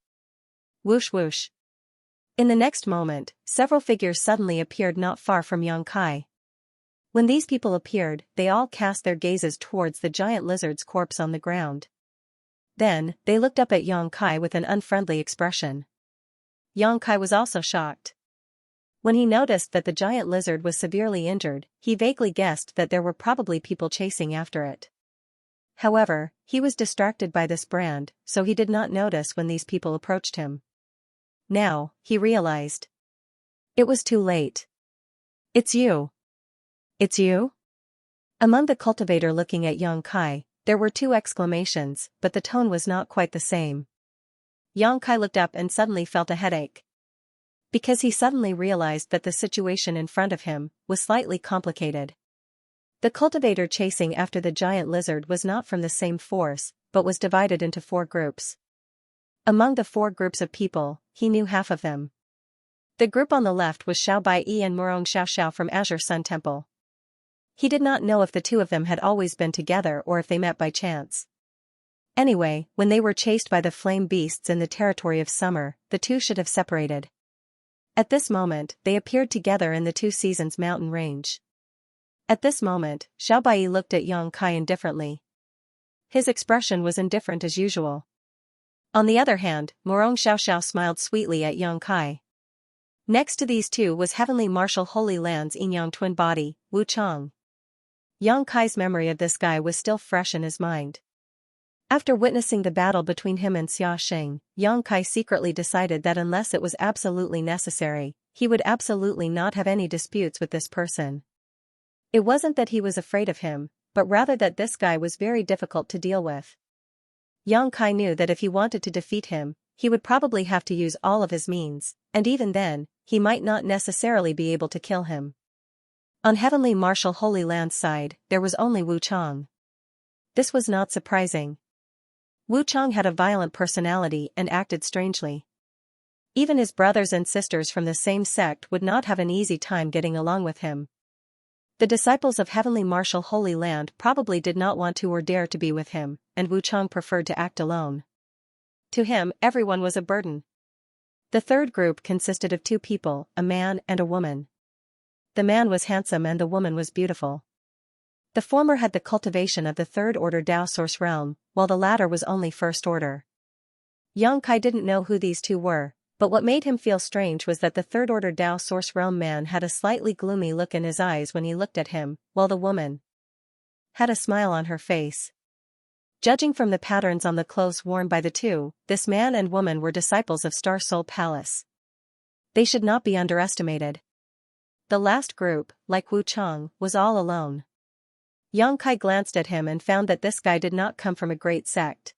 Whoosh whoosh. In the next moment, several figures suddenly appeared not far from Yang Kai. When these people appeared, they all cast their gazes towards the giant lizard's corpse on the ground. Then, they looked up at Yang Kai with an unfriendly expression. Yang Kai was also shocked. When he noticed that the giant lizard was severely injured, he vaguely guessed that there were probably people chasing after it. However, he was distracted by this brand, so he did not notice when these people approached him. Now, he realized. It was too late. It's you. It's you? Among the cultivator looking at Yang Kai, there were two exclamations, but the tone was not quite the same. Yang Kai looked up and suddenly felt a headache. Because he suddenly realized that the situation in front of him was slightly complicated. The cultivator chasing after the giant lizard was not from the same force, but was divided into 4 groups. Among the 4 groups of people, he knew half of them. The group on the left was Xiao Baiyi and Murong Xiaoxiao from Azure Sun Temple. He did not know if the two of them had always been together or if they met by chance. Anyway, when they were chased by the flame beasts in the territory of summer, the two should have separated. At this moment, they appeared together in the Two Seasons mountain range. At this moment, Xiao Baiyi looked at Yang Kai indifferently. His expression was indifferent as usual. On the other hand, Murong Xiaoxiao smiled sweetly at Yang Kai. Next to these two was Heavenly Martial Holy Land's yin-yang twin body, Wu Chang. Yang Kai's memory of this guy was still fresh in his mind. After witnessing the battle between him and Xia Sheng, Yang Kai secretly decided that unless it was absolutely necessary, he would absolutely not have any disputes with this person. It wasn't that he was afraid of him, but rather that this guy was very difficult to deal with. Yang Kai knew that if he wanted to defeat him, he would probably have to use all of his means, and even then, he might not necessarily be able to kill him. On Heavenly Martial Holy Land's side, there was only Wu Chang. This was not surprising. Wu Chang had a violent personality and acted strangely. Even his brothers and sisters from the same sect would not have an easy time getting along with him. The disciples of Heavenly Martial Holy Land probably did not want to or dare to be with him, and Wu Chang preferred to act alone. To him, everyone was a burden. The third group consisted of two people, a man and a woman. The man was handsome and the woman was beautiful. The former had the cultivation of the third-order Tao source realm, while the latter was only first order. Yang Kai didn't know who these two were, but what made him feel strange was that the third-order Tao source realm man had a slightly gloomy look in his eyes when he looked at him, while the woman had a smile on her face. Judging from the patterns on the clothes worn by the two, this man and woman were disciples of Star Soul Palace. They should not be underestimated. The last group, like Wu Chang, was all alone. Yang Kai glanced at him and found that this guy did not come from a great sect.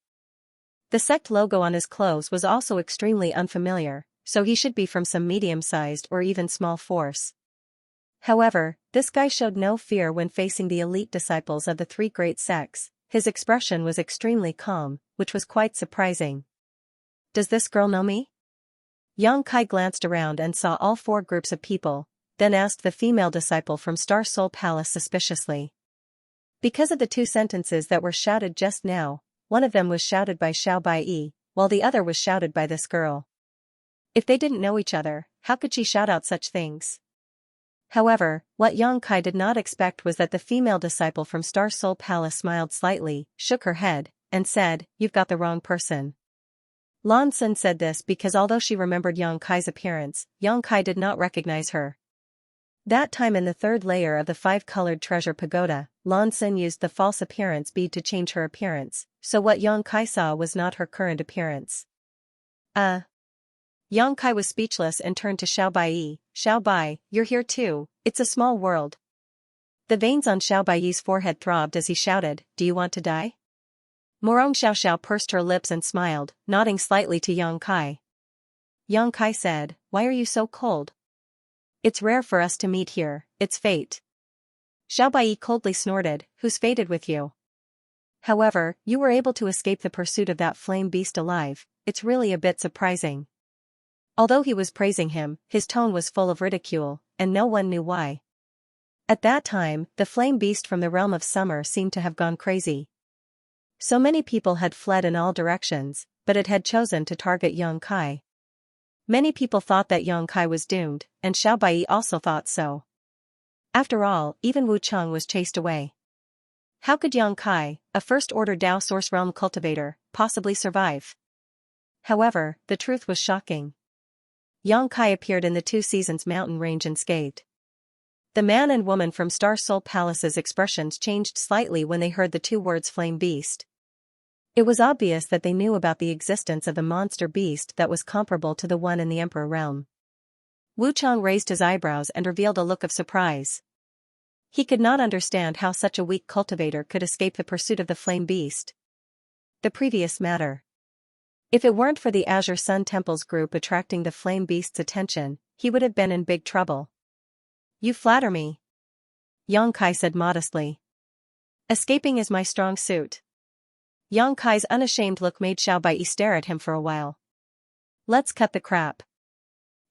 The sect logo on his clothes was also extremely unfamiliar, so he should be from some medium-sized or even small force. However, this guy showed no fear when facing the elite disciples of the three great sects. His expression was extremely calm, which was quite surprising. Does this girl know me? Yang Kai glanced around and saw all four groups of people, then asked the female disciple from Star Soul Palace suspiciously. Because of the two sentences that were shouted just now, one of them was shouted by Xiao Baiyi, while the other was shouted by this girl. If they didn't know each other, how could she shout out such things? However, what Yang Kai did not expect was that the female disciple from Star Soul Palace smiled slightly, shook her head, and said, "You've got the wrong person." Lan Sun said this because although she remembered Yang Kai's appearance, Yang Kai did not recognize her. That time in the third layer of the five-colored treasure pagoda, Lan Sun used the false appearance bead to change her appearance, so what Yang Kai saw was not her current appearance. Yang Kai was speechless and turned to Xiao Baiyi. "Xiao Bai, you're here too, it's a small world." The veins on Xiao Baiyi's forehead throbbed as he shouted, "Do you want to die?" Morong Xiao pursed her lips and smiled, nodding slightly to Yang Kai. Yang Kai said, "Why are you so cold?" "It's rare for us to meet here, it's fate." Xiao Baiyi coldly snorted, "Who's fated with you? However, you were able to escape the pursuit of that flame beast alive, it's really a bit surprising." Although he was praising him, his tone was full of ridicule, and no one knew why. At that time, the flame beast from the realm of summer seemed to have gone crazy. So many people had fled in all directions, but it had chosen to target Yang Kai. Many people thought that Yang Kai was doomed, and Xiao Baiyi also thought so. After all, even Wu Chang was chased away. How could Yang Kai, a first-order Tao Source Realm cultivator, possibly survive? However, the truth was shocking. Yang Kai appeared in the Two Seasons mountain range unscathed. The man and woman from Star Soul Palace's expressions changed slightly when they heard the two words flame beast. It was obvious that they knew about the existence of a monster beast that was comparable to the one in the Emperor realm. Wu Chang raised his eyebrows and revealed a look of surprise. He could not understand how such a weak cultivator could escape the pursuit of the flame beast. The previous matter. If it weren't for the Azure Sun Temple's group attracting the flame beast's attention, he would have been in big trouble. "You flatter me," Yang Kai said modestly. "Escaping is my strong suit." Yang Kai's unashamed look made Xiao Baiyi stare at him for a while. "Let's cut the crap."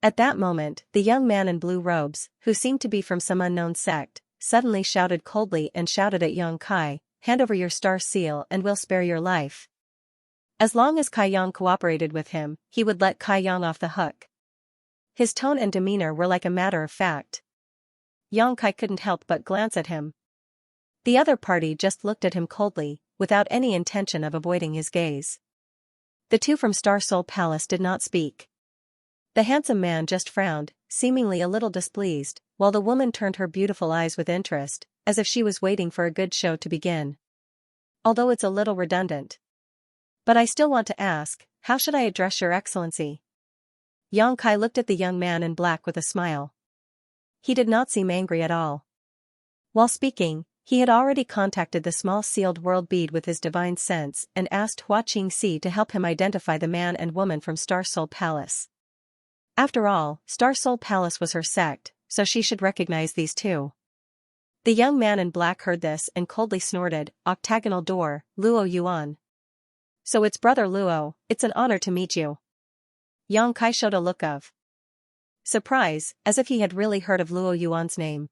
At that moment, the young man in blue robes, who seemed to be from some unknown sect, suddenly shouted coldly and shouted at Yang Kai, "Hand over your star seal and we'll spare your life." As long as Kai Yang cooperated with him, he would let Kai Yang off the hook. His tone and demeanor were like a matter of fact. Yang Kai couldn't help but glance at him. The other party just looked at him coldly, without any intention of avoiding his gaze. The two from Star Soul Palace did not speak. The handsome man just frowned, seemingly a little displeased, while the woman turned her beautiful eyes with interest, as if she was waiting for a good show to begin. Although it's a little redundant. But I still want to ask, how should I address your excellency? Yang Kai looked at the young man in black with a smile. He did not seem angry at all. While speaking, he had already contacted the small sealed world bead with his divine sense and asked Hua Qingxi to help him identify the man and woman from Star Soul Palace. After all, Star Soul Palace was her sect, so she should recognize these two. The young man in black heard this and coldly snorted, "Octagonal door, Luo Yuan." "So it's Brother Luo, it's an honor to meet you." Yang Kai showed a look of surprise, as if he had really heard of Luo Yuan's name.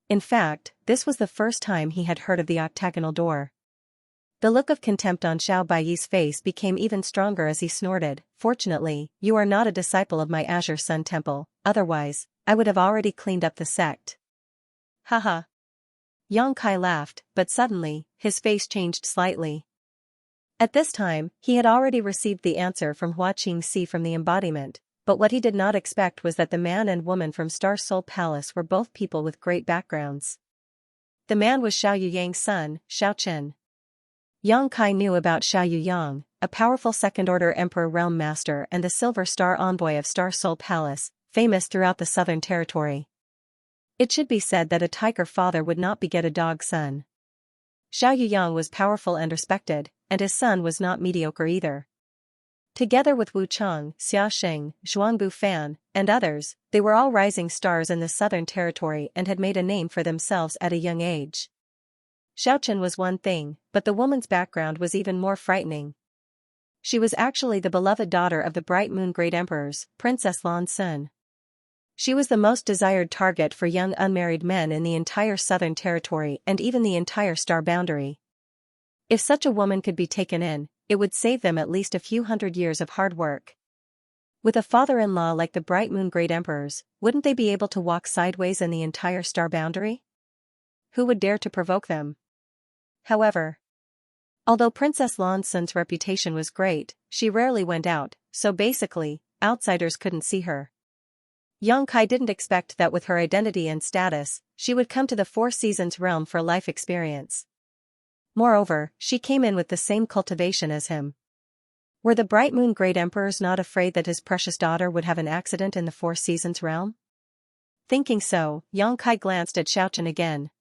In fact, this was the first time he had heard of the octagonal door. The look of contempt on Xiao Baiyi's face became even stronger as he snorted. Fortunately, you are not a disciple of my Azure Sun Temple, otherwise, I would have already cleaned up the sect. Haha. Yang Kai laughed, but suddenly, his face changed slightly. At this time, he had already received the answer from Hua Qingxi from the embodiment, but what he did not expect was that the man and woman from Star Soul Palace were both people with great backgrounds. The man was Xiao Yuyang's son, Xiao Chen. Yang Kai knew about Xiao Yuyang, a powerful second-order Emperor Realm Master and the Silver Star Envoy of Star Soul Palace, famous throughout the Southern Territory. It should be said that a tiger father would not beget a dog son. Xiao Yuyang was powerful and respected, and his son was not mediocre either. Together with Wu Cheng, Xia Sheng, Zhuangbu Fan, and others, they were all rising stars in the Southern Territory and had made a name for themselves at a young age. Xiao Chen was one thing, but the woman's background was even more frightening. She was actually the beloved daughter of the Bright Moon Great Emperors, Princess Lan Sun. She was the most desired target for young unmarried men in the entire Southern Territory and even the entire star boundary. If such a woman could be taken in, it would save them at least a few hundred years of hard work. With a father-in-law like the Bright Moon Great Emperors, wouldn't they be able to walk sideways in the entire star boundary? Who would dare to provoke them? However, although Princess Lan Sun's reputation was great, she rarely went out, so basically, outsiders couldn't see her. Yang Kai didn't expect that with her identity and status, she would come to the Four Seasons realm for life experience. Moreover, she came in with the same cultivation as him. Were the Bright Moon Great Emperors not afraid that his precious daughter would have an accident in the Four Seasons realm? Thinking so, Yang Kai glanced at Xiao Chen again.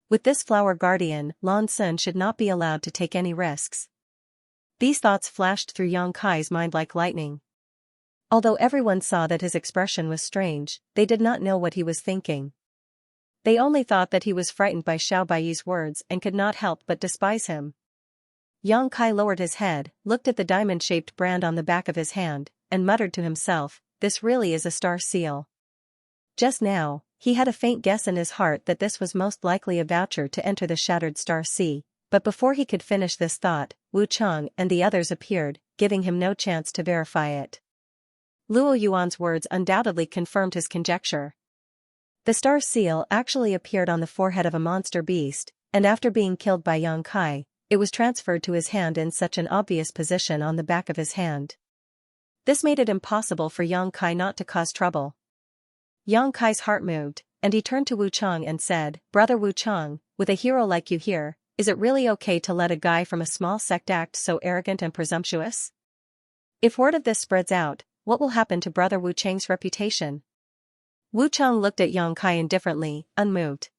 With this flower guardian, Lan Sun should not be allowed to take any risks. These thoughts flashed through Yang Kai's mind like lightning. Although everyone saw that his expression was strange, they did not know what he was thinking. They only thought that he was frightened by Xiao Baiyi's words and could not help but despise him. Yang Kai lowered his head, looked at the diamond-shaped brand on the back of his hand, and muttered to himself, "This really is a star seal." Just now, he had a faint guess in his heart that this was most likely a voucher to enter the Shattered Star Sea, but before he could finish this thought, Wu Cheng and the others appeared, giving him no chance to verify it. Luo Yuan's words undoubtedly confirmed his conjecture. The star seal actually appeared on the forehead of a monster beast, and after being killed by Yang Kai, it was transferred to his hand in such an obvious position on the back of his hand. This made it impossible for Yang Kai not to cause trouble. Yang Kai's heart moved, and he turned to Wu Cheng and said, "Brother Wu Cheng, with a hero like you here, is it really okay to let a guy from a small sect act so arrogant and presumptuous? If word of this spreads out, what will happen to Brother Wu Cheng's reputation?" Wu Cheng looked at Yang Kai indifferently, unmoved.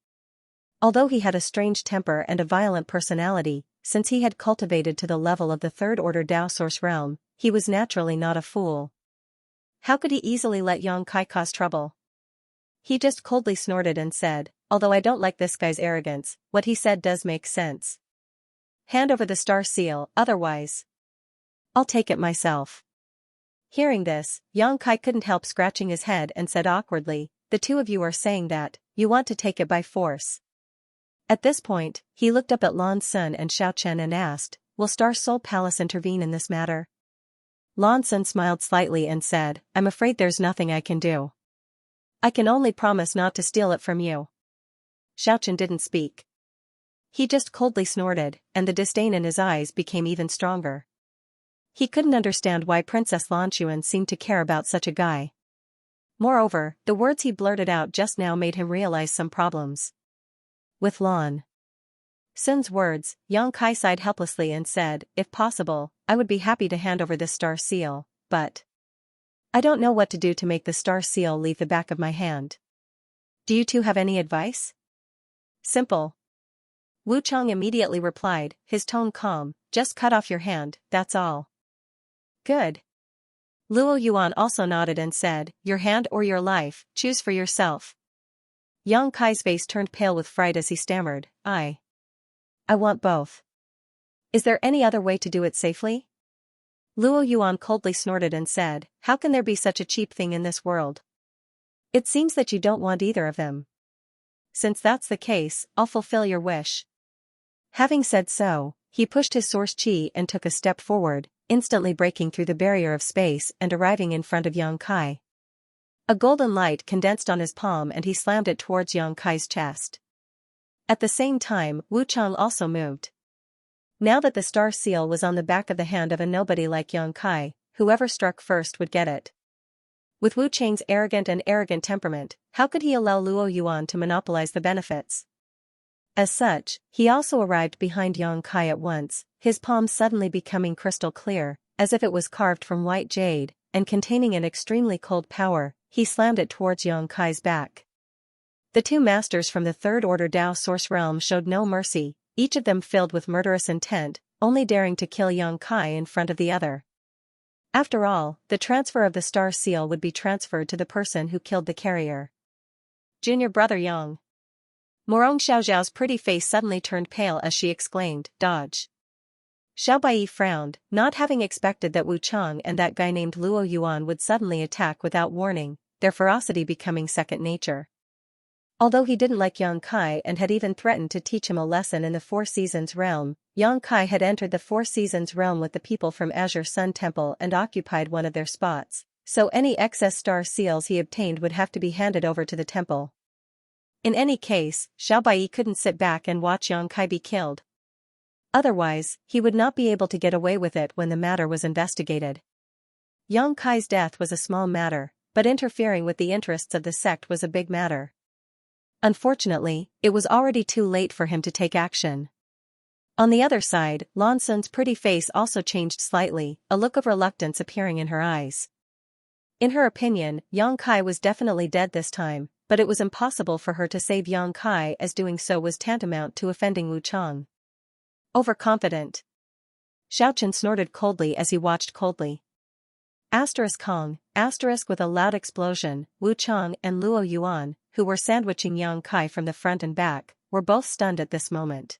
Although he had a strange temper and a violent personality, since he had cultivated to the level of the third-order Dao Source realm, he was naturally not a fool. How could he easily let Yang Kai cause trouble? He just coldly snorted and said, "Although I don't like this guy's arrogance, what he said does make sense. Hand over the star seal, otherwise I'll take it myself." Hearing this, Yang Kai couldn't help scratching his head and said awkwardly, "The two of you are saying that you want to take it by force." At this point, he looked up at Lan Sun and Xiao Chen and asked, "Will Star Soul Palace intervene in this matter?" Lan Sun smiled slightly and said, "I'm afraid there's nothing I can do. I can only promise not to steal it from you." Xiao Chen didn't speak. He just coldly snorted, and the disdain in his eyes became even stronger. He couldn't understand why Princess Lan Xuan seemed to care about such a guy. Moreover, the words he blurted out just now made him realize some problems. With Lan Sun's words, Yang Kai sighed helplessly and said, "If possible, I would be happy to hand over this star seal, but I don't know what to do to make the star seal leave the back of my hand. Do you two have any advice?" "Simple." Wu Cheng immediately replied, his tone calm, "Just cut off your hand, that's all." "Good." Luo Yuan also nodded and said, "Your hand or your life, choose for yourself." Yang Kai's face turned pale with fright as he stammered, I want both. Is there any other way to do it safely?" Luo Yuan coldly snorted and said, "How can there be such a cheap thing in this world? It seems that you don't want either of them. Since that's the case, I'll fulfill your wish." Having said so, he pushed his source chi and took a step forward, instantly breaking through the barrier of space and arriving in front of Yang Kai. A golden light condensed on his palm and he slammed it towards Yang Kai's chest. At the same time, Wu Chang also moved. Now that the star seal was on the back of the hand of a nobody like Yang Kai, whoever struck first would get it. With Wu Chang's arrogant temperament, how could he allow Luo Yuan to monopolize the benefits? As such, he also arrived behind Yang Kai at once, his palm suddenly becoming crystal clear, as if it was carved from white jade, and containing an extremely cold power. He slammed it towards Yang Kai's back. The two masters from the third order Dao source realm showed no mercy, each of them filled with murderous intent, only daring to kill Yang Kai in front of the other. After all, the transfer of the star seal would be transferred to the person who killed the carrier. Junior brother Yang. Morong Xiaoxiao's pretty face suddenly turned pale as she exclaimed, "Dodge." Xiao Baiyi frowned, not having expected that Wu Chang and that guy named Luo Yuan would suddenly attack without warning, their ferocity becoming second nature. Although he didn't like Yang Kai and had even threatened to teach him a lesson in the Four Seasons realm, Yang Kai had entered the Four Seasons realm with the people from Azure Sun Temple and occupied one of their spots, so any excess star seals he obtained would have to be handed over to the temple. In any case, Xiao Baiyi couldn't sit back and watch Yang Kai be killed. Otherwise, he would not be able to get away with it when the matter was investigated. Yang Kai's death was a small matter, but interfering with the interests of the sect was a big matter. Unfortunately, it was already too late for him to take action. On the other side, Lan Sun's pretty face also changed slightly, a look of reluctance appearing in her eyes. In her opinion, Yang Kai was definitely dead this time, but it was impossible for her to save Yang Kai as doing so was tantamount to offending Wu Chang. Overconfident. Xiaochen snorted coldly as he watched coldly. Kong, with a loud explosion, Wu Chang and Luo Yuan, who were sandwiching Yang Kai from the front and back, were both stunned at this moment.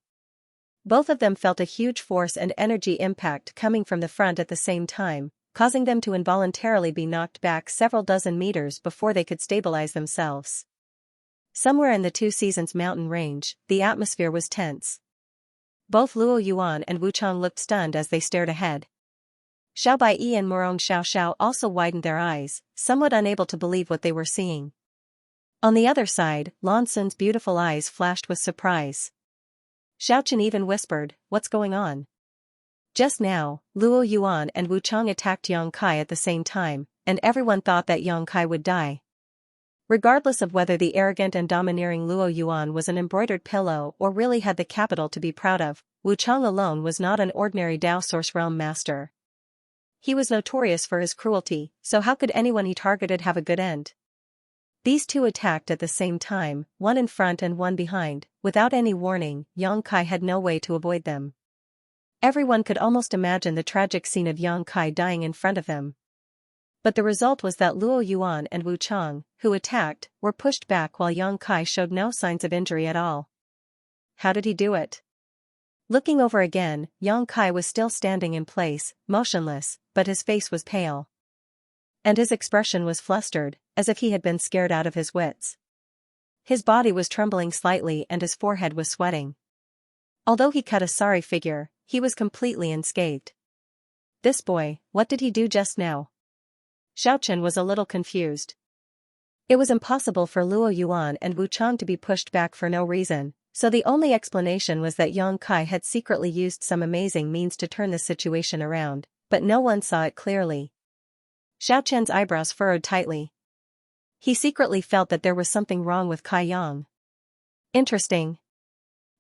Both of them felt a huge force and energy impact coming from the front at the same time, causing them to involuntarily be knocked back several dozen meters before they could stabilize themselves. Somewhere in the Two Seasons mountain range, the atmosphere was tense. Both Luo Yuan and Wu Chang looked stunned as they stared ahead. Xiao Baiyi and Morong Xiaoxiao also widened their eyes, somewhat unable to believe what they were seeing. On the other side, Lan Sun's beautiful eyes flashed with surprise. Xiaochen even whispered, "What's going on?" Just now, Luo Yuan and Wu Chang attacked Yang Kai at the same time, and everyone thought that Yang Kai would die. Regardless of whether the arrogant and domineering Luo Yuan was an embroidered pillow or really had the capital to be proud of, Wu Chang alone was not an ordinary Dao Source Realm master. He was notorious for his cruelty, so how could anyone he targeted have a good end? These two attacked at the same time, one in front and one behind. Without any warning, Yang Kai had no way to avoid them. Everyone could almost imagine the tragic scene of Yang Kai dying in front of them. But the result was that Luo Yuan and Wu Chang, who attacked, were pushed back while Yang Kai showed no signs of injury at all. How did he do it? Looking over again, Yang Kai was still standing in place, motionless, but his face was pale. And his expression was flustered, as if he had been scared out of his wits. His body was trembling slightly and his forehead was sweating. Although he cut a sorry figure, he was completely unscathed. This boy, what did he do just now? Xiaochen was a little confused. It was impossible for Luo Yuan and Wu Chang to be pushed back for no reason, so the only explanation was that Yang Kai had secretly used some amazing means to turn the situation around, but no one saw it clearly. Xiaochen's eyebrows furrowed tightly. He secretly felt that there was something wrong with Kai Yang. Interesting.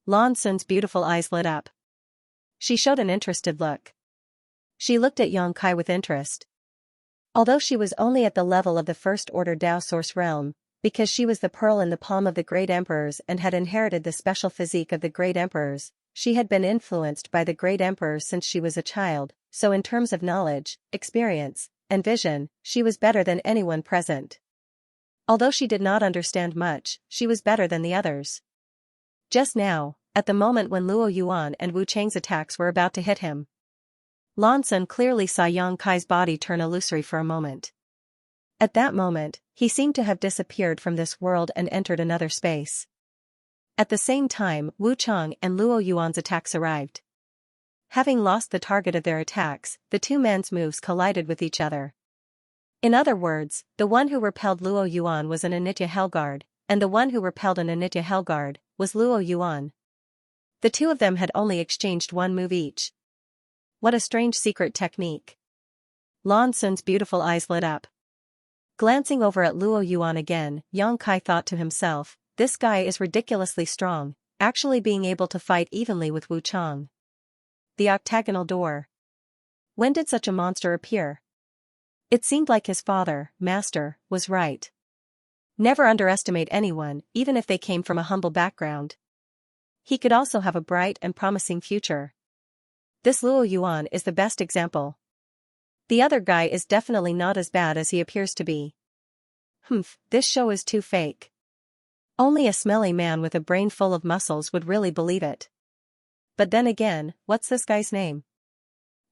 Lan Sun's beautiful eyes lit up. She showed an interested look. She looked at Yang Kai with interest. Although she was only at the level of the First Order Dao Source Realm, because she was the pearl in the palm of the Great Emperors and had inherited the special physique of the Great Emperors, she had been influenced by the Great Emperors since she was a child, so in terms of knowledge, experience, and vision, she was better than anyone present. Although she did not understand much, she was better than the others. Just now, at the moment when Luo Yuan and Wu Chang's attacks were about to hit him, Lan Sun clearly saw Yang Kai's body turn illusory for a moment. At that moment, he seemed to have disappeared from this world and entered another space. At the same time, Wu Chang and Luo Yuan's attacks arrived. having lost the target of their attacks, the two men's moves collided with each other. In other words, the one who repelled Luo Yuan was an Anitya Hellguard, and the one who repelled an Anitya Hellguard was Luo Yuan. The two of them had only exchanged one move each. What a strange secret technique. Lan Sun's beautiful eyes lit up. Glancing over at Luo Yuan again, Yang Kai thought to himself, this guy is ridiculously strong, actually being able to fight evenly with Wu Chang. The octagonal door. When did such a monster appear? It seemed like his father, Master, was right. Never underestimate anyone, even if they came from a humble background. He could also have a bright and promising future. This Luo Yuan is the best example. The other guy is definitely not as bad as he appears to be. This show is too fake. Only a smelly man with a brain full of muscles would really believe it. But then again, what's this guy's name?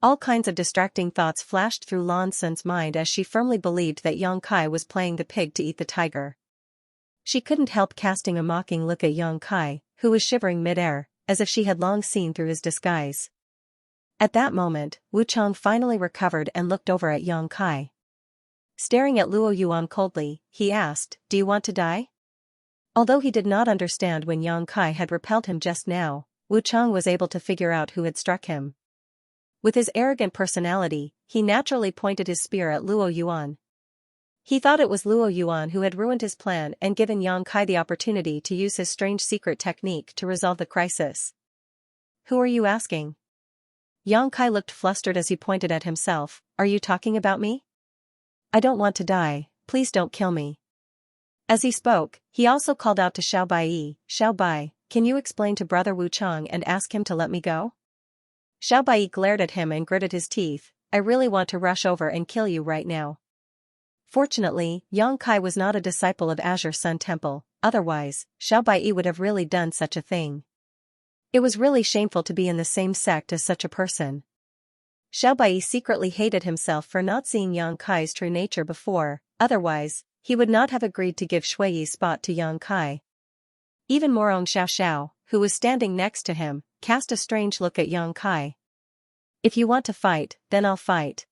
All kinds of distracting thoughts flashed through Lan Sun's mind as she firmly believed that Yang Kai was playing the pig to eat the tiger. She couldn't help casting a mocking look at Yang Kai, who was shivering mid-air, as if she had long seen through his disguise. At that moment, Wu Chang finally recovered and looked over at Yang Kai. Staring at Luo Yuan coldly, he asked, "Do you want to die?" Although he did not understand when Yang Kai had repelled him just now, Wu Chang was able to figure out who had struck him. With his arrogant personality, he naturally pointed his spear at Luo Yuan. He thought it was Luo Yuan who had ruined his plan and given Yang Kai the opportunity to use his strange secret technique to resolve the crisis. "Who are you asking?" Yang Kai looked flustered as he pointed at himself. "Are you talking about me? I don't want to die, please don't kill me." As he spoke, he also called out to Xiao Baiyi, "Xiao Bai, can you explain to Brother Wu Chang and ask him to let me go?" Xiao Baiyi glared at him and gritted his teeth. "I really want to rush over and kill you right now." Fortunately, Yang Kai was not a disciple of Azure Sun Temple, otherwise, Xiao Baiyi would have really done such a thing. It was really shameful to be in the same sect as such a person. Xiao Baiyi secretly hated himself for not seeing Yang Kai's true nature before, otherwise, he would not have agreed to give Shuiyi's spot to Yang Kai. Even Morong Xiao, who was standing next to him, cast a strange look at Yang Kai. "If you want to fight, then I'll fight."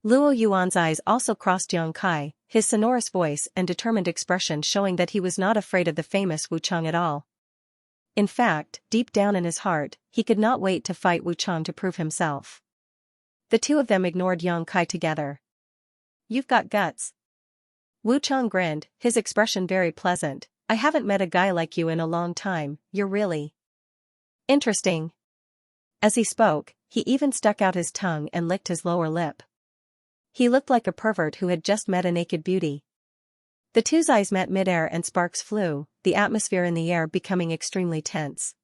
Luo Yuan's eyes also crossed Yang Kai, his sonorous voice and determined expression showing that he was not afraid of the famous Wu Chang at all. In fact, deep down in his heart, he could not wait to fight Wu Chang to prove himself. The two of them ignored Yang Kai together. "You've got guts." Wu Chang grinned, his expression very pleasant. "I haven't met a guy like you in a long time, you're really interesting." As he spoke, he even stuck out his tongue and licked his lower lip. He looked like a pervert who had just met a naked beauty. The two's eyes met midair and sparks flew, the atmosphere in the air becoming extremely tense.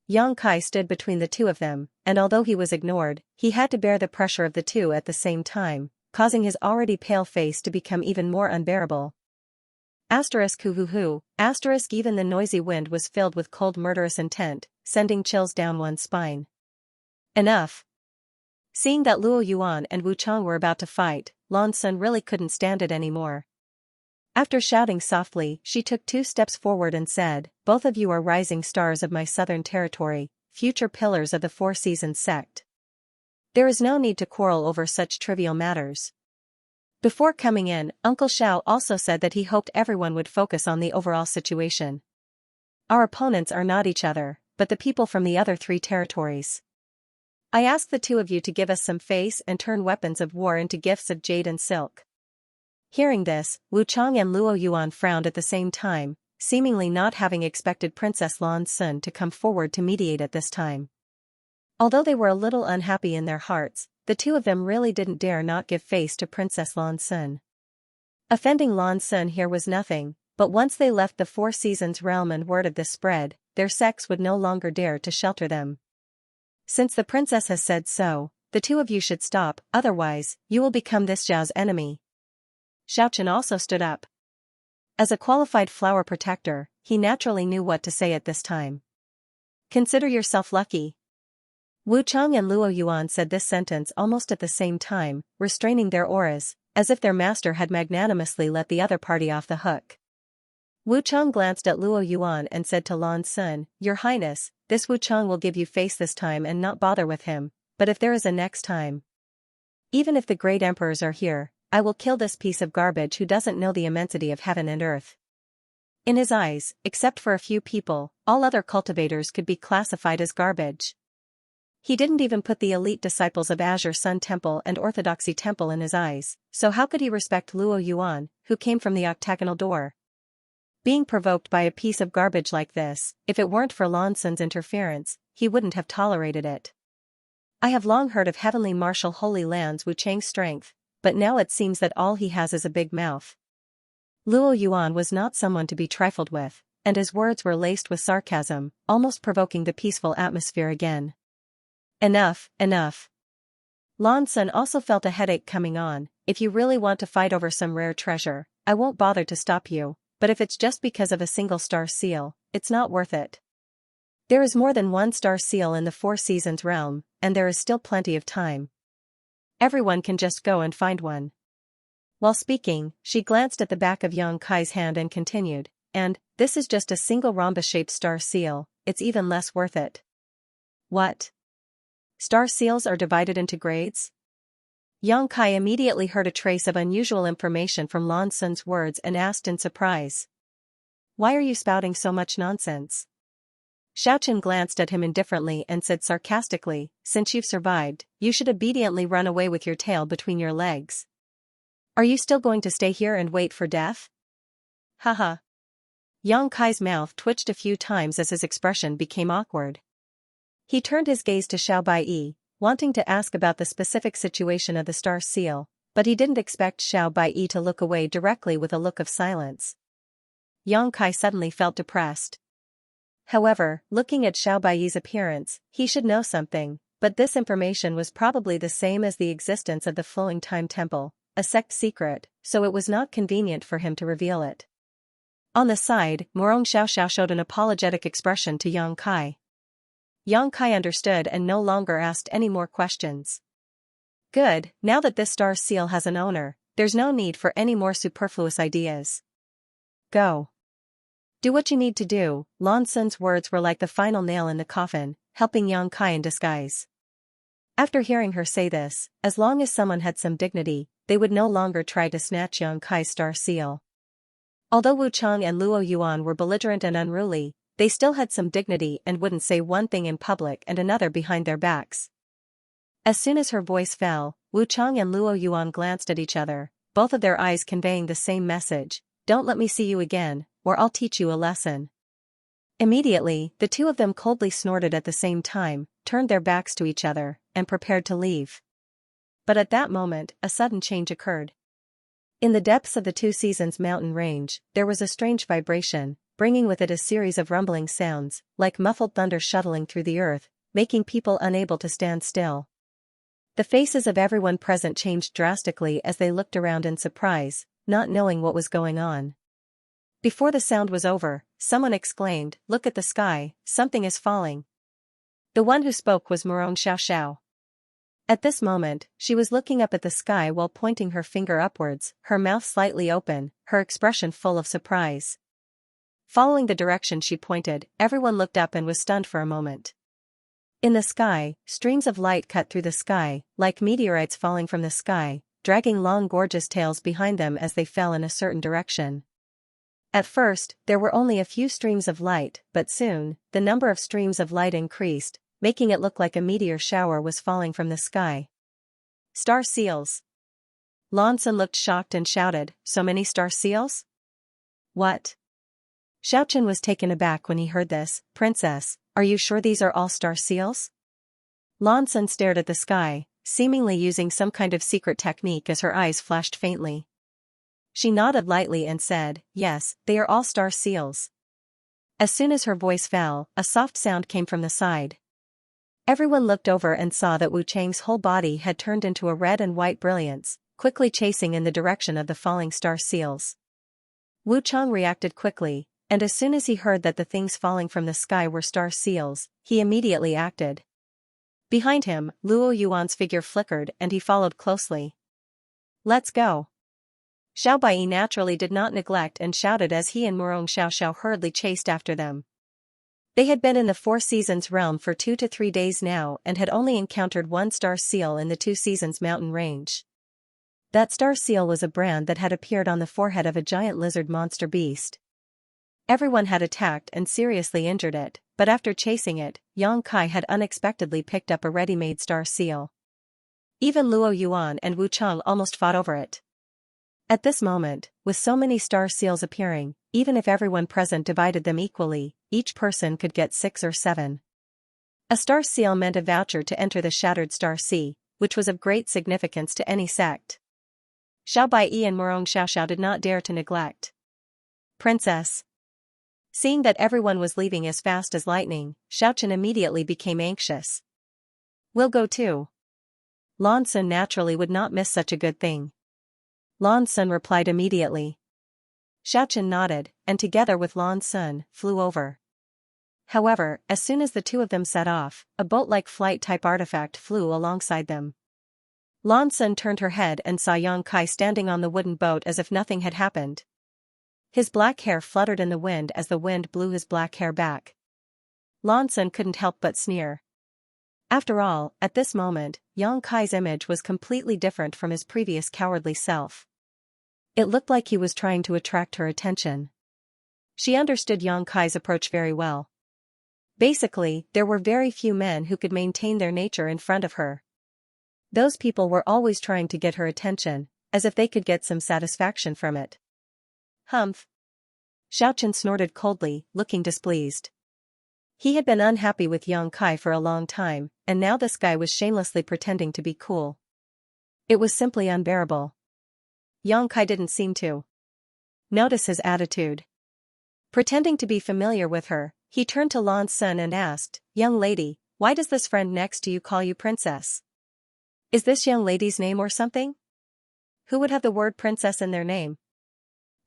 Yang Kai stood between the two of them, and although he was ignored, he had to bear the pressure of the two at the same time, causing his already pale face to become even more unbearable. Even the noisy wind was filled with cold murderous intent, sending chills down one's spine. Enough. Seeing that Luo Yuan and Wu Chang were about to fight, Lan Sun really couldn't stand it anymore. After shouting softly, she took 2 steps forward and said, "Both of you are rising stars of my southern territory, future pillars of the Four Seasons sect. There is no need to quarrel over such trivial matters." Before coming in, Uncle Xiao also said that he hoped everyone would focus on the overall situation. "Our opponents are not each other, but the people from the other 3 territories. I ask the 2 of you to give us some face and turn weapons of war into gifts of jade and silk." Hearing this, Wu Chang and Luo Yuan frowned at the same time, seemingly not having expected Princess Lan Sun to come forward to mediate at this time. Although they were a little unhappy in their hearts, the 2 of them really didn't dare not give face to Princess Lan Sun. Offending Lan Sun here was nothing, but once they left the Four Seasons realm and word of this spread, their sects would no longer dare to shelter them. "Since the princess has said so, the 2 of you should stop, otherwise, you will become this Zhao's enemy." Xiaochen also stood up. As a qualified flower protector, he naturally knew what to say at this time. "Consider yourself lucky." Wu Chang and Luo Yuan said this sentence almost at the same time, restraining their auras, as if their master had magnanimously let the other party off the hook. Wu Chang glanced at Luo Yuan and said to Lan Sun, "Your Highness, this Wu Chang will give you face this time and not bother with him, but if there is a next time. Even if the great emperors are here, I will kill this piece of garbage who doesn't know the immensity of heaven and earth. In his eyes, except for a few people, all other cultivators could be classified as garbage. He didn't even put the elite disciples of Azure Sun Temple and Orthodoxy Temple in his eyes, so how could he respect Luo Yuan, who came from the octagonal door? Being provoked by a piece of garbage like this, if it weren't for Lan Sun's interference, he wouldn't have tolerated it. I have long heard of Heavenly Marshal Holy Land's Wu Chang's strength, but now it seems that all he has is a big mouth. Luo Yuan was not someone to be trifled with, and his words were laced with sarcasm, almost provoking the peaceful atmosphere again. Enough, enough. Lan Sun also felt a headache coming on. If you really want to fight over some rare treasure, I won't bother to stop you, but if it's just because of a single star seal, it's not worth it. There is more than one star seal in the Four Seasons realm, and there is still plenty of time. Everyone can just go and find one. While speaking, she glanced at the back of Yang Kai's hand and continued, and, this is just a single rhombus-shaped star seal, it's even less worth it. What? Star seals are divided into grades? Yang Kai immediately heard a trace of unusual information from Lan Sun's words and asked in surprise. Why are you spouting so much nonsense? Xiaochen glanced at him indifferently and said sarcastically, since you've survived, you should obediently run away with your tail between your legs. Are you still going to stay here and wait for death? Haha. Yang Kai's mouth twitched a few times as his expression became awkward. He turned his gaze to Xiao Baiyi, wanting to ask about the specific situation of the star seal, but he didn't expect Xiao Baiyi to look away directly with a look of silence. Yang Kai suddenly felt depressed. However, looking at Xiao Baiyi's appearance, he should know something, but this information was probably the same as the existence of the Flowing Time Temple, a sect secret, so it was not convenient for him to reveal it. On the side, Morong Xiaoxiao showed an apologetic expression to Yang Kai. Yang Kai understood and no longer asked any more questions. Good, now that this star seal has an owner, there's no need for any more superfluous ideas. Go. Do what you need to do. Lan Sun's words were like the final nail in the coffin, helping Yang Kai in disguise. After hearing her say this, as long as someone had some dignity, they would no longer try to snatch Yang Kai's star seal. Although Wu Chang and Luo Yuan were belligerent and unruly, they still had some dignity and wouldn't say one thing in public and another behind their backs. As soon as her voice fell, Wu Chang and Luo Yuan glanced at each other, both of their eyes conveying the same message, don't let me see you again, or I'll teach you a lesson. Immediately, the two of them coldly snorted at the same time, turned their backs to each other, and prepared to leave. But at that moment, a sudden change occurred. In the depths of the Two Seasons mountain range, there was a strange vibration, bringing with it a series of rumbling sounds, like muffled thunder shuttling through the earth, making people unable to stand still. The faces of everyone present changed drastically as they looked around in surprise, not knowing what was going on. Before the sound was over, someone exclaimed, "Look at the sky, something is falling." The one who spoke was Morong Xiaoxiao. At this moment, she was looking up at the sky while pointing her finger upwards, her mouth slightly open, her expression full of surprise. Following the direction she pointed, everyone looked up and was stunned for a moment. In the sky, streams of light cut through the sky, like meteorites falling from the sky, dragging long gorgeous tails behind them as they fell in a certain direction. At first, there were only a few streams of light, but soon, the number of streams of light increased, making it look like a meteor shower was falling from the sky. Star seals. Lan Sun looked shocked and shouted, "So many star seals? What?" Xiaochen was taken aback when he heard this. "Princess, are you sure these are all star seals?" Lan Sun stared at the sky, seemingly using some kind of secret technique as her eyes flashed faintly. She nodded lightly and said, "Yes, they are all star seals." As soon as her voice fell, a soft sound came from the side. Everyone looked over and saw that Wu Chang's whole body had turned into a red and white brilliance, quickly chasing in the direction of the falling star seals. Wu Chang reacted quickly, and as soon as he heard that the things falling from the sky were star seals, he immediately acted. Behind him, Luo Yuan's figure flickered and he followed closely. "Let's go." Xiao Baiyi naturally did not neglect and shouted as he and Morong Xiaoxiao hurriedly chased after them. They had been in the Four Seasons realm for 2 to 3 days now and had only encountered one star seal in the Two Seasons mountain range. That star seal was a brand that had appeared on the forehead of a giant lizard monster beast. Everyone had attacked and seriously injured it, but after chasing it, Yang Kai had unexpectedly picked up a ready-made star seal. Even Luo Yuan and Wu Cheng almost fought over it. At this moment, with so many star seals appearing, even if everyone present divided them equally, each person could get 6 or 7. A star seal meant a voucher to enter the Shattered Star Sea, which was of great significance to any sect. Xiao Baiyi and Murong Xiaoxiao did not dare to neglect. Princess. Seeing that everyone was leaving as fast as lightning, Xiaochen immediately became anxious. We'll go too. Lan Sun naturally would not miss such a good thing. Lan Sun replied immediately. Xiaochen nodded, and together with Lan Sun, flew over. However, as soon as the two of them set off, a boat-like flight-type artifact flew alongside them. Lan Sun turned her head and saw Yang Kai standing on the wooden boat as if nothing had happened. His black hair fluttered in the wind as the wind blew his black hair back. Lan Sun couldn't help but sneer. After all, at this moment, Yang Kai's image was completely different from his previous cowardly self. It looked like he was trying to attract her attention. She understood Yang Kai's approach very well. Basically, there were very few men who could maintain their nature in front of her. Those people were always trying to get her attention, as if they could get some satisfaction from it. Humph. Xiaochen snorted coldly, looking displeased. He had been unhappy with Yang Kai for a long time, and now this guy was shamelessly pretending to be cool. It was simply unbearable. Yang Kai didn't seem to notice his attitude. Pretending to be familiar with her, he turned to Lan Sun and asked, "Young lady, why does this friend next to you call you princess? Is this young lady's name or something? Who would have the word princess in their name?"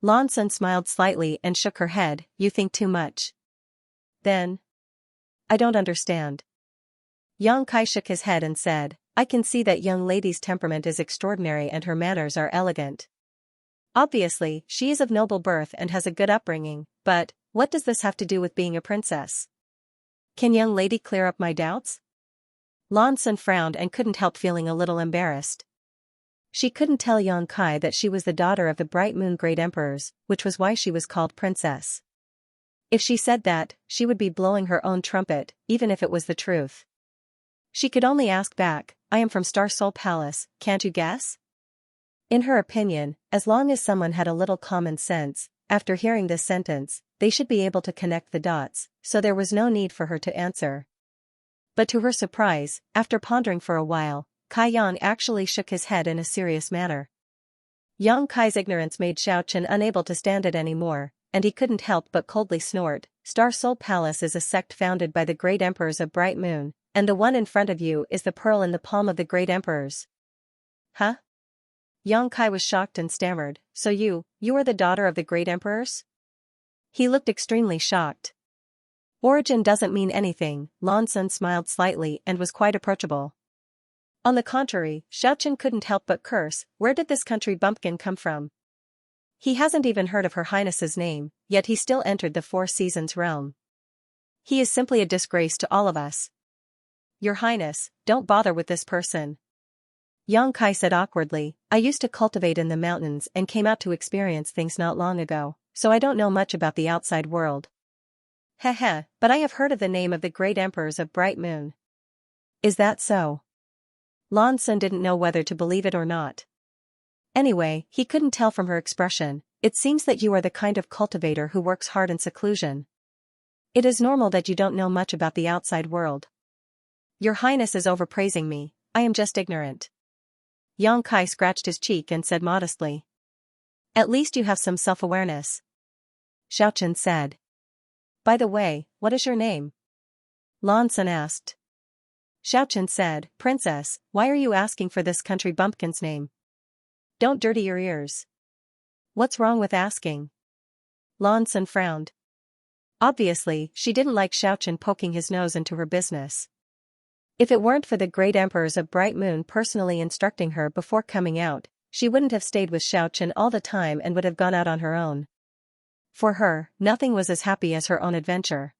Lan Sun smiled slightly and shook her head. "You think too much." "Then I don't understand." Yang Kai shook his head and said, "I can see that young lady's temperament is extraordinary and her manners are elegant. Obviously, she is of noble birth and has a good upbringing, but what does this have to do with being a princess? Can young lady clear up my doubts?" Lan Sun frowned and couldn't help feeling a little embarrassed. She couldn't tell Yang Kai that she was the daughter of the Bright Moon Great Emperors, which was why she was called princess. If she said that, she would be blowing her own trumpet, even if it was the truth. She could only ask back, "I am from Star Soul Palace, can't you guess?" In her opinion, as long as someone had a little common sense, after hearing this sentence, they should be able to connect the dots, so there was no need for her to answer. But to her surprise, after pondering for a while, Kai Yang actually shook his head in a serious manner. Yang Kai's ignorance made Xiaochen unable to stand it anymore, and he couldn't help but coldly snort. "Star Soul Palace is a sect founded by the great emperors of Bright Moon, and the one in front of you is the pearl in the palm of the great emperors." "Huh?" Yang Kai was shocked and stammered, "So you are the daughter of the great emperors?" He looked extremely shocked. "Origin doesn't mean anything," Lan Sun smiled slightly and was quite approachable. On the contrary, Xiaochen couldn't help but curse, "Where did this country bumpkin come from? He hasn't even heard of Her Highness's name, yet he still entered the Four Seasons realm. He is simply a disgrace to all of us." "Your Highness, don't bother with this person," Yang Kai said awkwardly. "I used to cultivate in the mountains and came out to experience things not long ago, so I don't know much about the outside world." "Heh, but I have heard of the name of the great emperors of Bright Moon." "Is that so?" Lan Sun didn't know whether to believe it or not. Anyway, he couldn't tell from her expression. "It seems that you are the kind of cultivator who works hard in seclusion. It is normal that you don't know much about the outside world." "Your Highness is overpraising me, I am just ignorant." Yang Kai scratched his cheek and said modestly. "At least you have some self-awareness," Xiaochen said. "By the way, what is your name?" Lan Sun asked. Xiaochen said, "Princess, why are you asking for this country bumpkin's name? Don't dirty your ears." "What's wrong with asking?" Lan Sun frowned. Obviously, she didn't like Xiaochen poking his nose into her business. If it weren't for the great emperors of Bright Moon personally instructing her before coming out, she wouldn't have stayed with Xiaochen all the time and would have gone out on her own. For her, nothing was as happy as her own adventure.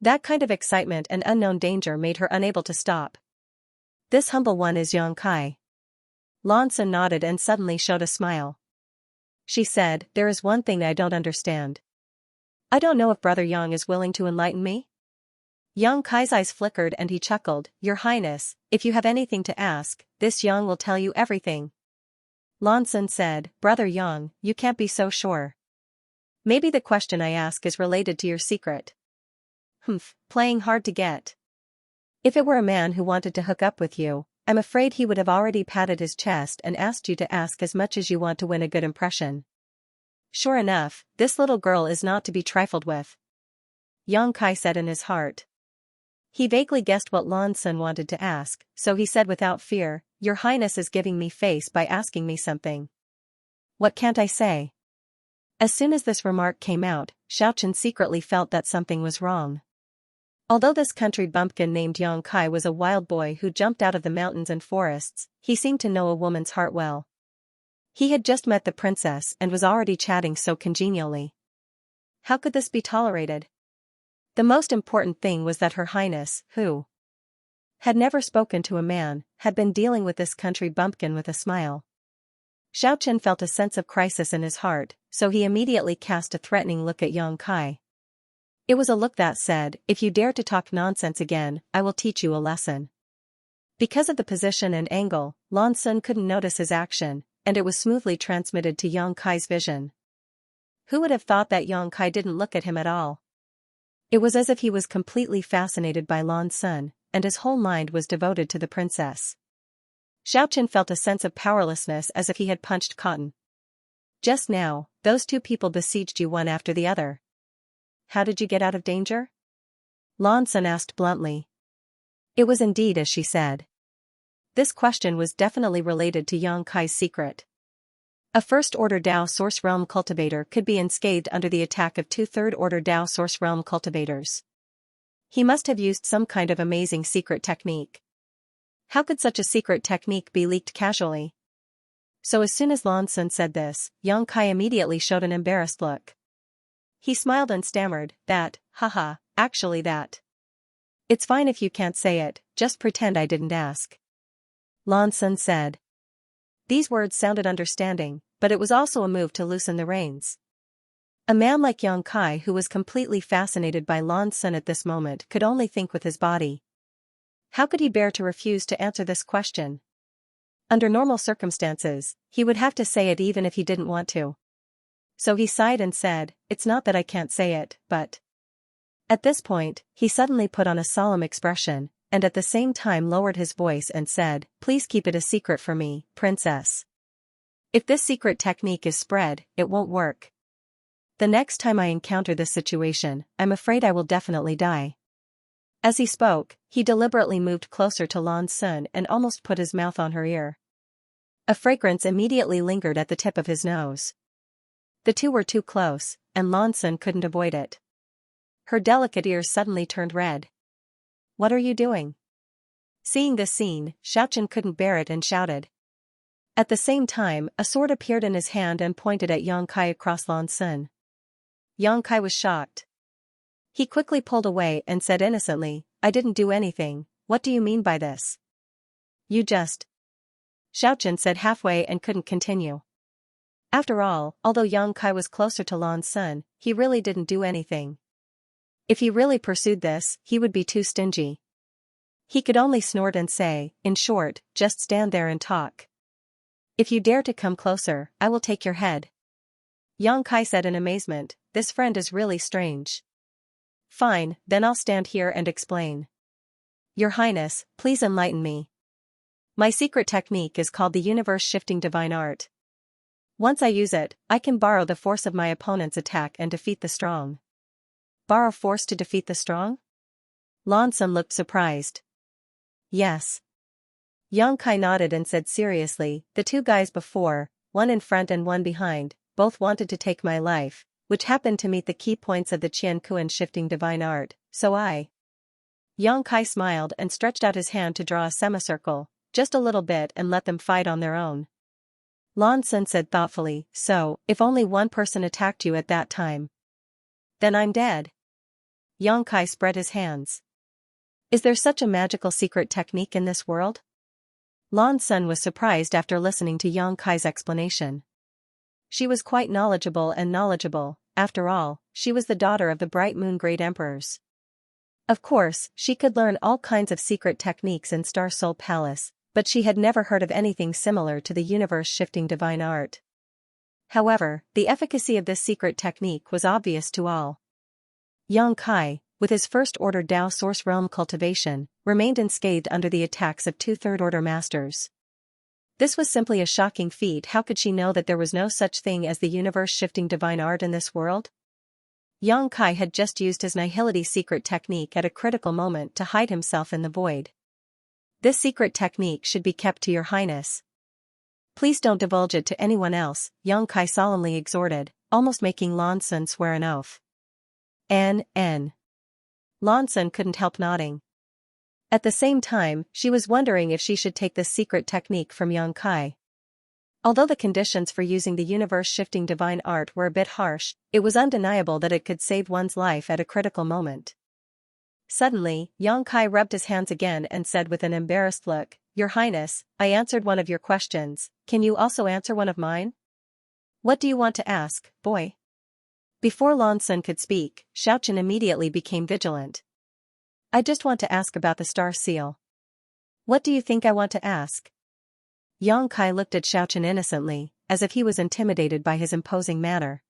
That kind of excitement and unknown danger made her unable to stop. This humble one is Xianxia. Lan Sun nodded and suddenly showed a smile. She said, there is one thing I don't understand. I don't know if Brother Yang is willing to enlighten me? Xianxia's eyes flickered and he chuckled, Your Highness, if you have anything to ask, this Yang will tell you everything. Lan Sun said, Brother Yang, you can't be so sure. Maybe the question I ask is related to your secret. Playing hard to get. If it were a man who wanted to hook up with you, I'm afraid he would have already patted his chest and asked you to ask as much as you want to win a good impression. Sure enough, this little girl is not to be trifled with. Xianxia said in his heart. He vaguely guessed what Lan Sun wanted to ask, so he said without fear, Your Highness is giving me face by asking me something. What can't I say? As soon as this remark came out, Xiaochen secretly felt that something was wrong. Although this country bumpkin named Xianxia was a wild boy who jumped out of the mountains and forests, he seemed to know a woman's heart well. He had just met the princess and was already chatting so congenially. How could this be tolerated? The most important thing was that Her Highness, who had never spoken to a man, had been dealing with this country bumpkin with a smile. Xiaochen felt a sense of crisis in his heart, so he immediately cast a threatening look at Xianxia. It was a look that said, if you dare to talk nonsense again, I will teach you a lesson. Because of the position and angle, Lan Sun couldn't notice his action, and it was smoothly transmitted to Xianxia's vision. Who would have thought that Xianxia didn't look at him at all? It was as if he was completely fascinated by Lan Sun, and his whole mind was devoted to the princess. Xiaochen felt a sense of powerlessness as if he had punched cotton. Just now, those two people besieged you one after the other. How did you get out of danger? Lan Sun asked bluntly. It was indeed as she said. This question was definitely related to Xianxia's secret. A first-order Dao Source Realm cultivator could be unscathed under the attack of two third-order Dao Source Realm cultivators. He must have used some kind of amazing secret technique. How could such a secret technique be leaked casually? So as soon as Lan Sun said this, Xianxia immediately showed an embarrassed look. He smiled and stammered, actually that. It's fine if you can't say it, just pretend I didn't ask. Lan Sun said. These words sounded understanding, but it was also a move to loosen the reins. A man like Xianxia who was completely fascinated by Lan Sun at this moment could only think with his body. How could he bear to refuse to answer this question? Under normal circumstances, he would have to say it even if he didn't want to. So he sighed and said, It's not that I can't say it, but... At this point, he suddenly put on a solemn expression, and at the same time lowered his voice and said, Please keep it a secret for me, princess. If this secret technique is spread, it won't work. The next time I encounter this situation, I'm afraid I will definitely die. As he spoke, he deliberately moved closer to Lan Sun and almost put his mouth on her ear. A fragrance immediately lingered at the tip of his nose. The two were too close, and Lan Sun couldn't avoid it. Her delicate ears suddenly turned red. What are you doing? Seeing this scene, Xiaochen couldn't bear it and shouted. At the same time, a sword appeared in his hand and pointed at Xianxia across Lan Sun. Xianxia was shocked. He quickly pulled away and said innocently, I didn't do anything, what do you mean by this? You just... Xiaochen said halfway and couldn't continue. After all, although Xianxia was closer to Lan Sun, he really didn't do anything. If he really pursued this, he would be too stingy. He could only snort and say, in short, just stand there and talk. If you dare to come closer, I will take your head. Xianxia said in amazement, this friend is really strange. Fine, then I'll stand here and explain. Your Highness, please enlighten me. My secret technique is called the universe-shifting divine art. Once I use it, I can borrow the force of my opponent's attack and defeat the strong. Borrow force to defeat the strong? Lan Sun looked surprised. Yes. Xianxia nodded and said seriously, the two guys before, one in front and one behind, both wanted to take my life, which happened to meet the key points of the Qianquan shifting divine art, so I... Xianxia smiled and stretched out his hand to draw a semicircle, just a little bit, and let them fight on their own. Lan Sun said thoughtfully, so, if only one person attacked you at that time, then I'm dead. Yang Kai spread his hands. Is there such a magical secret technique in this world? Lan Sun was surprised after listening to Yang Kai's explanation. She was quite knowledgeable, after all, she was the daughter of the Bright Moon Great Emperors. Of course, she could learn all kinds of secret techniques in Star Soul Palace, but she had never heard of anything similar to the universe-shifting divine art. However, the efficacy of this secret technique was obvious to all. Yang Kai, with his first-order Tao Source Realm cultivation, remained unscathed under the attacks of two third-order masters. This was simply a shocking feat. How could she know that there was no such thing as the universe-shifting divine art in this world? Yang Kai had just used his Nihility secret technique at a critical moment to hide himself in the void. This secret technique should be kept to your highness. Please don't divulge it to anyone else, Yang Kai solemnly exhorted, almost making Lan Sun swear an oath. N. Lan Sun couldn't help nodding. At the same time, she was wondering if she should take this secret technique from Yang Kai. Although the conditions for using the universe-shifting divine art were a bit harsh, it was undeniable that it could save one's life at a critical moment. Suddenly, Yang Kai rubbed his hands again and said with an embarrassed look, Your Highness, I answered one of your questions, can you also answer one of mine? What do you want to ask, boy? Before Lan Sun could speak, Xiaochen immediately became vigilant. I just want to ask about the star seal. What do you think I want to ask? Yang Kai looked at Xiaochen innocently, as if he was intimidated by his imposing manner.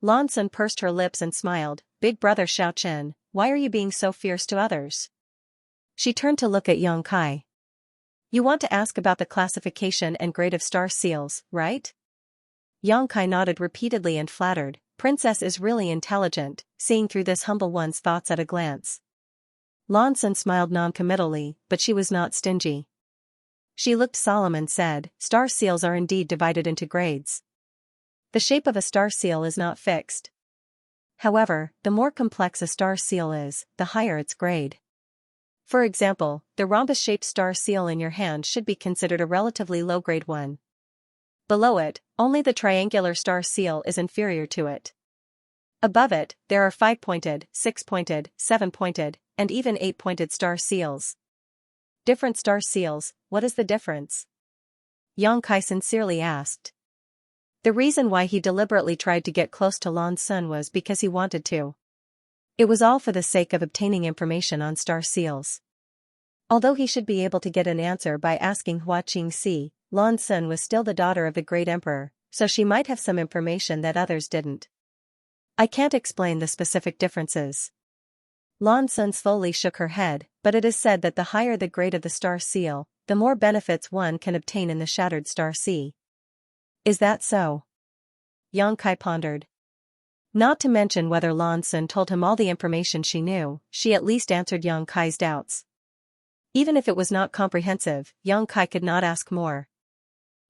Lan Sun pursed her lips and smiled, Big brother Xiaochen, why are you being so fierce to others? She turned to look at Yang Kai. You want to ask about the classification and grade of star seals, right? Yang Kai nodded repeatedly and flattered, Princess is really intelligent, seeing through this humble one's thoughts at a glance. Lan Sun smiled non-committally, but she was not stingy. She looked solemn and said, Star seals are indeed divided into grades. The shape of a star seal is not fixed. However, the more complex a star seal is, the higher its grade. For example, the rhombus-shaped star seal in your hand should be considered a relatively low-grade one. Below it, only the triangular star seal is inferior to it. Above it, there are 5-pointed, 6-pointed, 7-pointed, and even 8-pointed star seals. Different star seals, what is the difference? Yang Kai sincerely asked. The reason why he deliberately tried to get close to Lan Sun was because he wanted to. It was all for the sake of obtaining information on star seals. Although he should be able to get an answer by asking Hua Qingxi, Lan Sun was still the daughter of the great emperor, so she might have some information that others didn't. I can't explain the specific differences. Lan Sun slowly shook her head, but it is said that the higher the grade of the star seal, the more benefits one can obtain in the Shattered Star Sea. Is that so? Yang Kai pondered. Not to mention whether Lan Sun told him all the information she knew, she at least answered Yang Kai's doubts. Even if it was not comprehensive, Yang Kai could not ask more.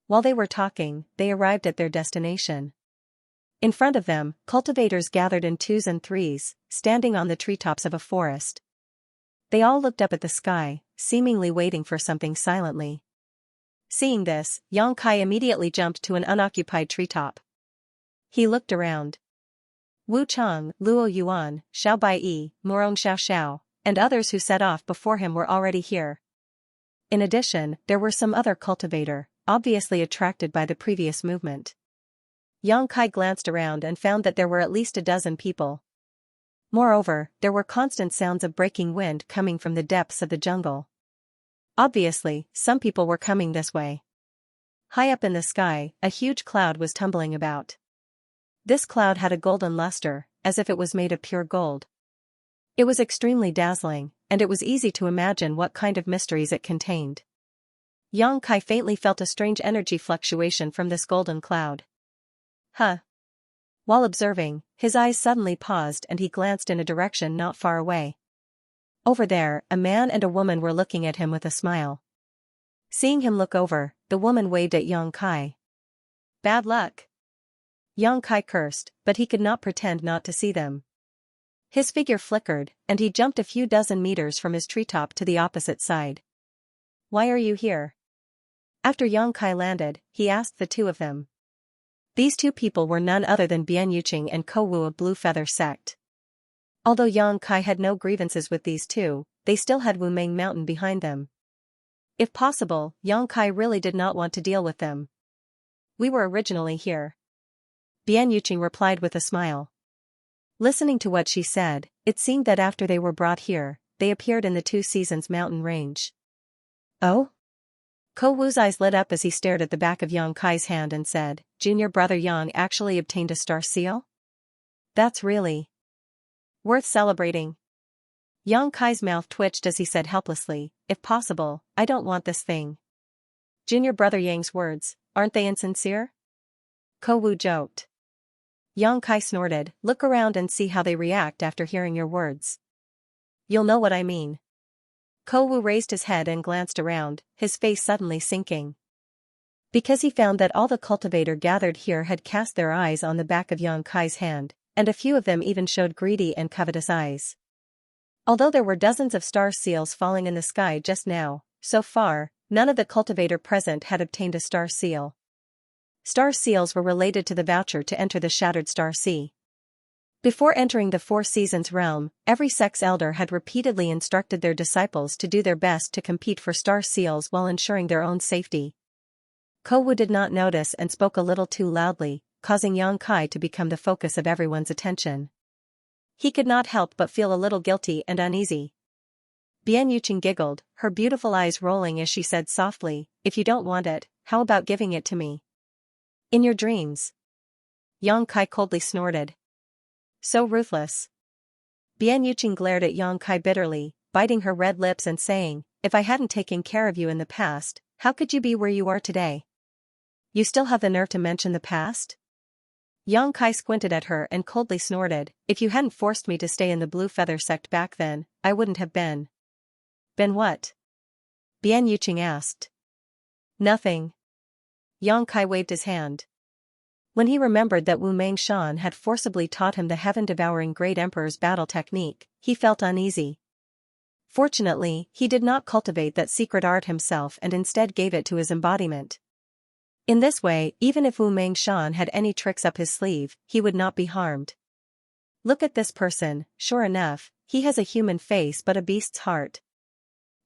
While they were talking, they arrived at their destination. In front of them, cultivators gathered in 2s and 3s, standing on the treetops of a forest. They all looked up at the sky, seemingly waiting for something silently. Seeing this, Yang Kai immediately jumped to an unoccupied treetop. He looked around. Wu Chang, Luo Yuan, Xiao Baiyi, Morong Xiao, and others who set off before him were already here. In addition, there were some other cultivator, obviously attracted by the previous movement. Yang Kai glanced around and found that there were at least a dozen people. Moreover, there were constant sounds of breaking wind coming from the depths of the jungle. Obviously, some people were coming this way. High up in the sky, a huge cloud was tumbling about. This cloud had a golden luster, as if it was made of pure gold. It was extremely dazzling, and it was easy to imagine what kind of mysteries it contained. Yang Kai faintly felt a strange energy fluctuation from this golden cloud. Huh. While observing, his eyes suddenly paused and he glanced in a direction not far away. Over there, a man and a woman were looking at him with a smile. Seeing him look over, the woman waved at Yang Kai. Bad luck. Yang Kai cursed, but he could not pretend not to see them. His figure flickered, and he jumped a few dozen meters from his treetop to the opposite side. Why are you here? After Yang Kai landed, he asked the two of them. These two people were none other than Bian Yuqing and Ko Wu of Blue Feather Sect. Although Yang Kai had no grievances with these two, they still had Wumeng Mountain behind them. If possible, Yang Kai really did not want to deal with them. We were originally here. Bian Yuqing replied with a smile. Listening to what she said, it seemed that after they were brought here, they appeared in the Two Seasons mountain range. Oh? Ko Wu's eyes lit up as he stared at the back of Yang Kai's hand and said, Junior brother Yang actually obtained a star seal? That's really worth celebrating. Yang Kai's mouth twitched as he said helplessly, if possible, I don't want this thing. Junior brother Yang's words, aren't they insincere? Ko Wu joked. Yang Kai snorted, look around and see how they react after hearing your words. You'll know what I mean. Ko Wu raised his head and glanced around, his face suddenly sinking. Because he found that all the cultivator gathered here had cast their eyes on the back of Yang Kai's hand, and a few of them even showed greedy and covetous eyes. Although there were dozens of star seals falling in the sky just now, so far, none of the cultivator present had obtained a star seal. Star seals were related to the voucher to enter the Shattered Star Sea. Before entering the Four Seasons realm, every sex elder had repeatedly instructed their disciples to do their best to compete for star seals while ensuring their own safety. Ko Wu did not notice and spoke a little too loudly, causing Yang Kai to become the focus of everyone's attention. He could not help but feel a little guilty and uneasy. Bian Yuqing giggled, her beautiful eyes rolling as she said softly, if you don't want it, how about giving it to me? In your dreams. Yang Kai coldly snorted. So ruthless. Bian Yuqing glared at Yang Kai bitterly, biting her red lips and saying, if I hadn't taken care of you in the past, how could you be where you are today? You still have the nerve to mention the past? Yang Kai squinted at her and coldly snorted, if you hadn't forced me to stay in the Blue Feather sect back then, I wouldn't have been. Been what? Bian Yuqing asked. Nothing. Yang Kai waved his hand. When he remembered that Wu Mengshan had forcibly taught him the heaven-devouring Great Emperor's battle technique, he felt uneasy. Fortunately, he did not cultivate that secret art himself and instead gave it to his embodiment. In this way, even if Wu Mengshan had any tricks up his sleeve, he would not be harmed. Look at this person, sure enough, he has a human face but a beast's heart.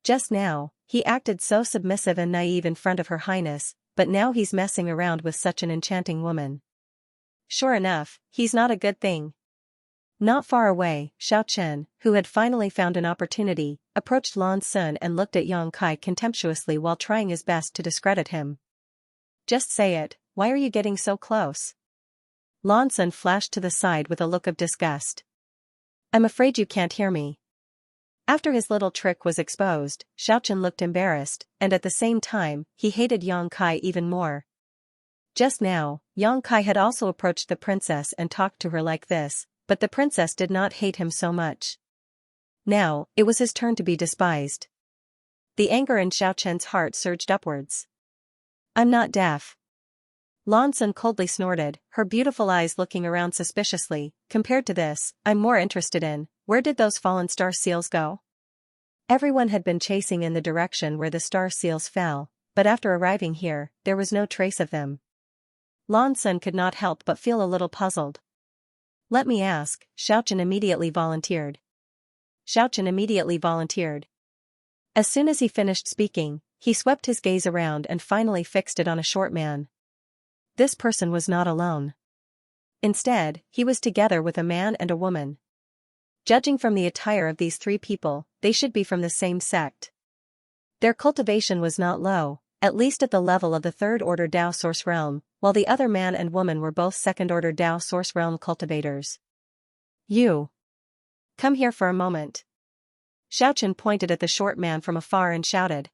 Just now, he acted so submissive and naive in front of Her Highness, but now he's messing around with such an enchanting woman. Sure enough, he's not a good thing. Not far away, Xiao Chen, who had finally found an opportunity, approached Lan Sun and looked at Yang Kai contemptuously while trying his best to discredit him. Just say it, why are you getting so close? Lan Sun flashed to the side with a look of disgust. I'm afraid you can't hear me. After his little trick was exposed, Xiao Chen looked embarrassed, and at the same time, he hated Yang Kai even more. Just now, Yang Kai had also approached the princess and talked to her like this, but the princess did not hate him so much. Now, it was his turn to be despised. The anger in Xiao Chen's heart surged upwards. I'm not deaf. Lan Sun coldly snorted, her beautiful eyes looking around suspiciously. Compared to this, I'm more interested in, where did those fallen star seals go? Everyone had been chasing in the direction where the star seals fell, but after arriving here, there was no trace of them. Lan Sun could not help but feel a little puzzled. Let me ask, Xiao Chen immediately volunteered. Xiao Chen immediately volunteered. As soon as he finished speaking, he swept his gaze around and finally fixed it on a short man. This person was not alone. Instead, he was together with a man and a woman. Judging from the attire of these three people, they should be from the same sect. Their cultivation was not low, at least at the level of the third-order Dao Source Realm, while the other man and woman were both second-order Dao Source Realm cultivators. You. Come here for a moment. Xiao Chen pointed at the short man from afar and shouted.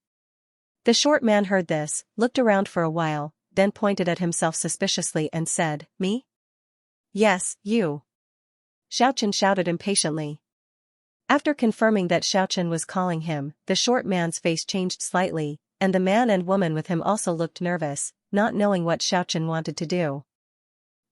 The short man heard this, looked around for a while, then pointed at himself suspiciously and said, Me? Yes, you. Xiao Chen shouted impatiently. After confirming that Xiao Chen was calling him, the short man's face changed slightly, and the man and woman with him also looked nervous, not knowing what Xiao Chen wanted to do.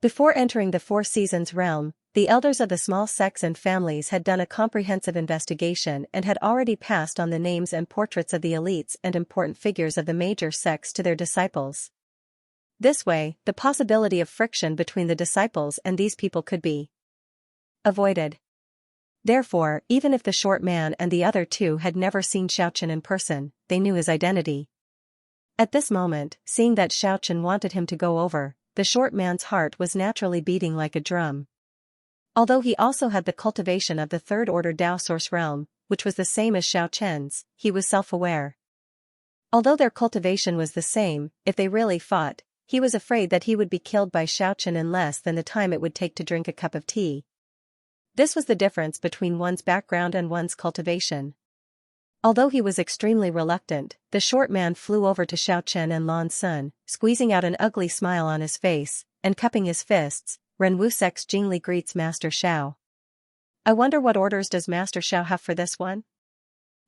Before entering the Four Seasons realm, the elders of the small sects and families had done a comprehensive investigation and had already passed on the names and portraits of the elites and important figures of the major sects to their disciples. This way, the possibility of friction between the disciples and these people could be avoided. Therefore, even if the short man and the other two had never seen Xiaochen in person, they knew his identity. At this moment, seeing that Xiaochen wanted him to go over, the short man's heart was naturally beating like a drum. Although he also had the cultivation of the third-order Tao source realm, which was the same as Xiaochen's, he was self-aware. Although their cultivation was the same, if they really fought, he was afraid that he would be killed by Xiaochen in less than the time it would take to drink a cup of tea. This was the difference between one's background and one's cultivation. Although he was extremely reluctant, the short man flew over to Xiaochen and Lan Sun, squeezing out an ugly smile on his face, and cupping his fists. Ren Wusek's Jingli greets Master Xiao. I wonder what orders does Master Xiao have for this one?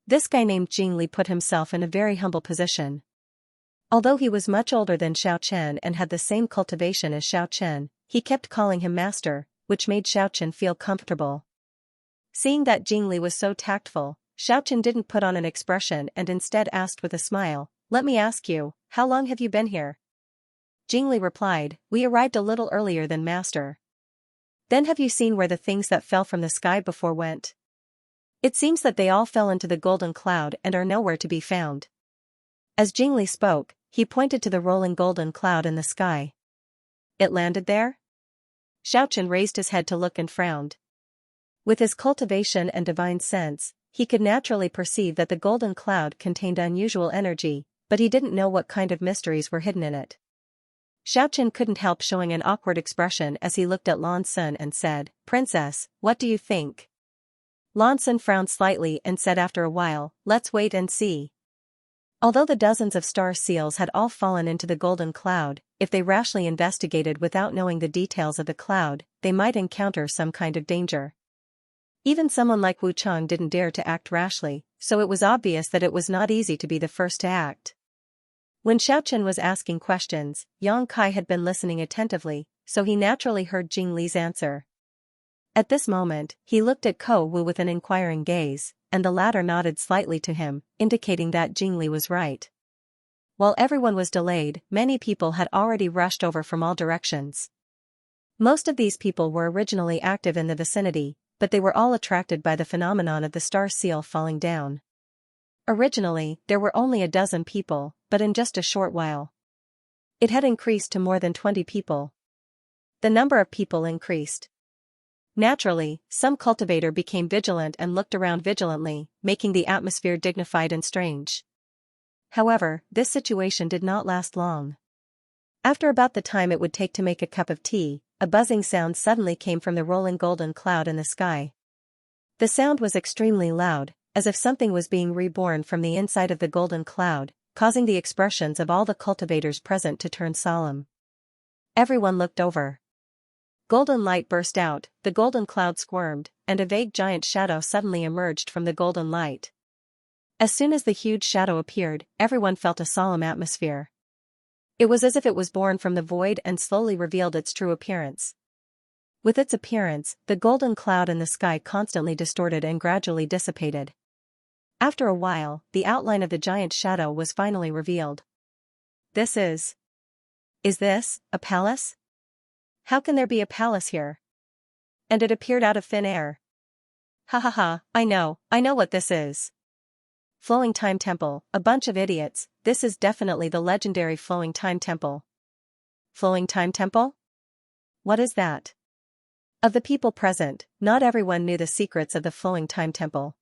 This guy named Jingli put himself in a very humble position. Although he was much older than Xiaochen and had the same cultivation as Xiaochen, he kept calling him master, which made Xiaochen feel comfortable. Seeing that Jingli was so tactful, Xiaochen didn't put on an expression and instead asked with a smile, "Let me ask you, how long have you been here?" Jingli replied, "We arrived a little earlier than master." "Then have you seen where the things that fell from the sky before went?" "It seems that they all fell into the golden cloud and are nowhere to be found." As Jingli spoke, he pointed to the rolling golden cloud in the sky. "It landed there?" Xiaochen raised his head to look and frowned. With his cultivation and divine sense, he could naturally perceive that the golden cloud contained unusual energy, but he didn't know what kind of mysteries were hidden in it. Xiaochen couldn't help showing an awkward expression as he looked at Lan Sun and said, "Princess, what do you think?" Lan Sun frowned slightly and said after a while, "Let's wait and see." Although the dozens of star seals had all fallen into the golden cloud, if they rashly investigated without knowing the details of the cloud, they might encounter some kind of danger. Even someone like Wu Chang didn't dare to act rashly, so it was obvious that it was not easy to be the first to act. When Xiaochen was asking questions, Yang Kai had been listening attentively, so he naturally heard Jing Li's answer. At this moment, he looked at Ko Wu with an inquiring gaze, and the latter nodded slightly to him, indicating that Jing Li was right. While everyone was delayed, many people had already rushed over from all directions. Most of these people were originally active in the vicinity, but they were all attracted by the phenomenon of the star seal falling down. Originally, there were only a dozen people, but in just a short while, it had increased to more than 20 people. The number of people increased. Naturally, some cultivator became vigilant and looked around vigilantly, making the atmosphere dignified and strange. However, this situation did not last long. After about the time it would take to make a cup of tea, a buzzing sound suddenly came from the rolling golden cloud in the sky. The sound was extremely loud, as if something was being reborn from the inside of the golden cloud, causing the expressions of all the cultivators present to turn solemn. Everyone looked over. Golden light burst out, the golden cloud squirmed, and a vague giant shadow suddenly emerged from the golden light. As soon as the huge shadow appeared, everyone felt a solemn atmosphere. It was as if it was born from the void and slowly revealed its true appearance. With its appearance, the golden cloud in the sky constantly distorted and gradually dissipated. After a while, the outline of the giant shadow was finally revealed. Is this, a palace? How can there be a palace here? And it appeared out of thin air. Ha ha ha, I know what this is. Flowing Time Temple, a bunch of idiots, this is definitely the legendary Flowing Time Temple. Flowing Time Temple? What is that? Of the people present, not everyone knew the secrets of the Flowing Time Temple.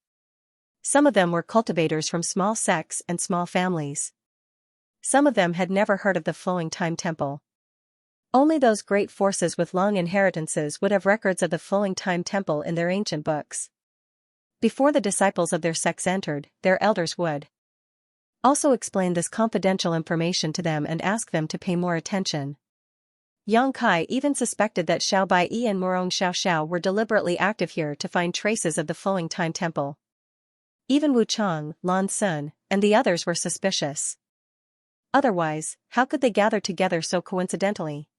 Some of them were cultivators from small sects and small families. Some of them had never heard of the Flowing Time Temple. Only those great forces with long inheritances would have records of the Flowing Time Temple in their ancient books. Before the disciples of their sects entered, their elders would also explain this confidential information to them and ask them to pay more attention. Yang Kai even suspected that Xiao Baiyi and Murong Xiao were deliberately active here to find traces of the Flowing Time Temple. Even Wu Chang, Lan Sun, and the others were suspicious. Otherwise, how could they gather together so coincidentally?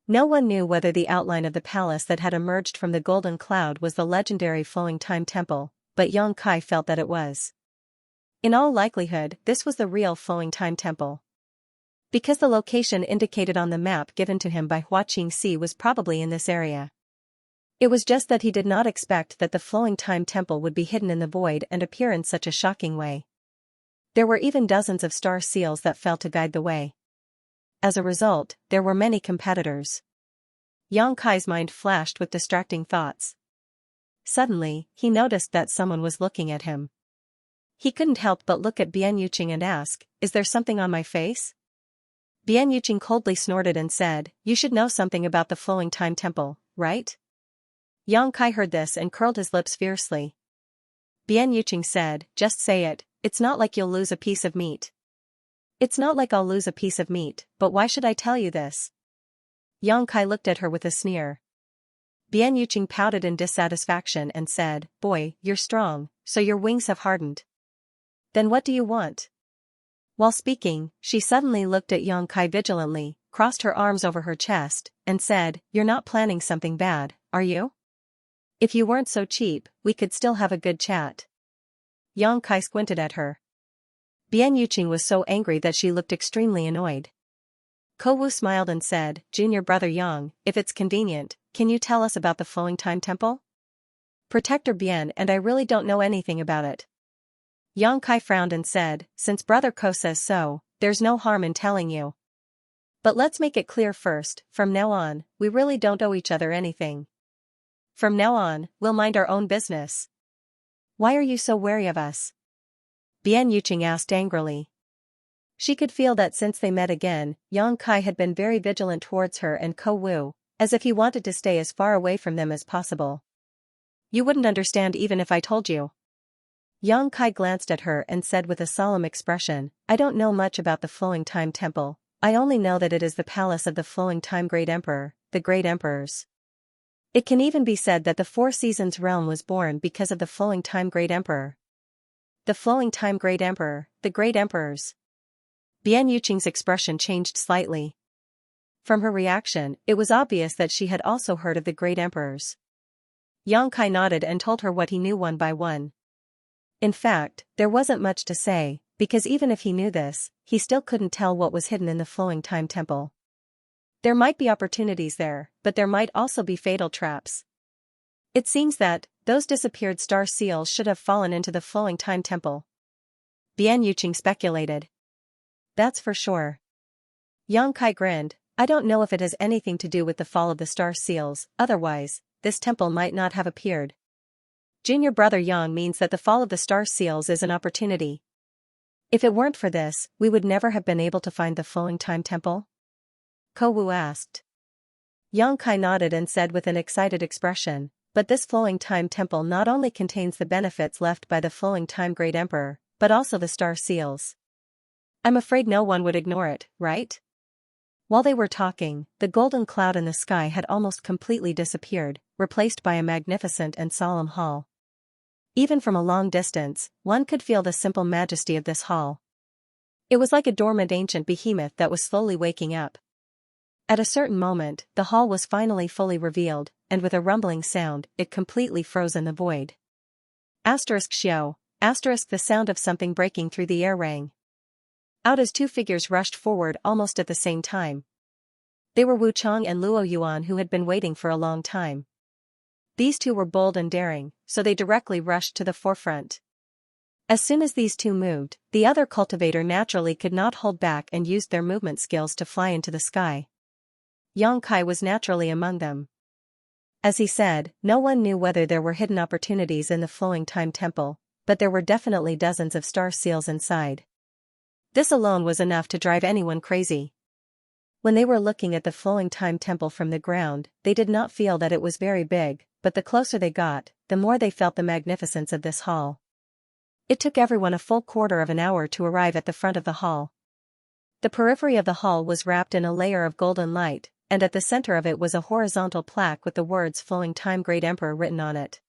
No one knew whether the outline of the palace that had emerged from the golden cloud was the legendary Flowing Time Temple, but Yang Kai felt that it was. In all likelihood, this was the real Flowing Time Temple. Because the location indicated on the map given to him by Hua Qingxi was probably in this area. It was just that he did not expect that the flowing time temple would be hidden in the void and appear in such a shocking way. There were even dozens of star seals that fell to guide the way. As a result, there were many competitors. Yang Kai's mind flashed with distracting thoughts. Suddenly, he noticed that someone was looking at him. He couldn't help but look at Bian Yuqing and ask, "Is there something on my face?" Bian Yuqing coldly snorted and said, "You should know something about the flowing time temple, right?" Yang Kai heard this and curled his lips fiercely. Bian Yuqing said, "Just say it, it's not like you'll lose a piece of meat." "It's not like I'll lose a piece of meat, but why should I tell you this?" Yang Kai looked at her with a sneer. Bian Yuqing pouted in dissatisfaction and said, "Boy, you're strong, so your wings have hardened. Then what do you want?" While speaking, she suddenly looked at Yang Kai vigilantly, crossed her arms over her chest, and said, "You're not planning something bad, are you? If you weren't so cheap, we could still have a good chat." Yang Kai squinted at her. Bian Yuqing was so angry that she looked extremely annoyed. Ko Wu smiled and said, "Junior brother Yang, if it's convenient, can you tell us about the flowing time temple? Protector Bian and I really don't know anything about it." Yang Kai frowned and said, "Since brother Ko says so, there's no harm in telling you. But let's make it clear first, from now on, we really don't owe each other anything. From now on, we'll mind our own business." "Why are you so wary of us?" Bian Yuqing asked angrily. She could feel that since they met again, Yang Kai had been very vigilant towards her and Ko Wu, as if he wanted to stay as far away from them as possible. "You wouldn't understand even if I told you." Yang Kai glanced at her and said with a solemn expression, "I don't know much about the flowing time temple, I only know that it is the palace of the flowing time great emperor, the great emperors. It can even be said that the Four Seasons realm was born because of the flowing time great emperor. The flowing time great emperor, the great emperors." Bian Yuqing's expression changed slightly. From her reaction, it was obvious that she had also heard of the great emperors. Yang Kai nodded and told her what he knew one by one. In fact, there wasn't much to say, because even if he knew this, he still couldn't tell what was hidden in the flowing time temple. There might be opportunities there, but there might also be fatal traps. It seems that those disappeared star seals should have fallen into the flowing time temple. Bian Yuqing speculated. "That's for sure." Yang Kai grinned, "I don't know if it has anything to do with the fall of the star seals, otherwise, this temple might not have appeared. Junior brother Yang means that the fall of the star seals is an opportunity. If it weren't for this, we would never have been able to find the flowing time temple?" Ko Wu asked. Yang Kai nodded and said with an excited expression, "But this flowing time temple not only contains the benefits left by the flowing time great emperor, but also the star seals. I'm afraid no one would ignore it, right?" While they were talking, the golden cloud in the sky had almost completely disappeared, replaced by a magnificent and solemn hall. Even from a long distance, one could feel the simple majesty of this hall. It was like a dormant ancient behemoth that was slowly waking up. At a certain moment, the hall was finally fully revealed, and with a rumbling sound, it completely froze in the void. *Xiao, the sound of something breaking through the air rang out as two figures rushed forward almost at the same time. They were Wu Chong and Luo Yuan, who had been waiting for a long time. These two were bold and daring, so they directly rushed to the forefront. As soon as these two moved, the other cultivator naturally could not hold back and used their movement skills to fly into the sky. Yang Kai was naturally among them. As he said, no one knew whether there were hidden opportunities in the flowing time temple, but there were definitely dozens of star seals inside. This alone was enough to drive anyone crazy. When they were looking at the flowing time temple from the ground, they did not feel that it was very big, but the closer they got, the more they felt the magnificence of this hall. It took everyone a full quarter of an hour to arrive at the front of the hall. The periphery of the hall was wrapped in a layer of golden light, and at the center of it was a horizontal plaque with the words "Flowing Time Great Emperor" written on it.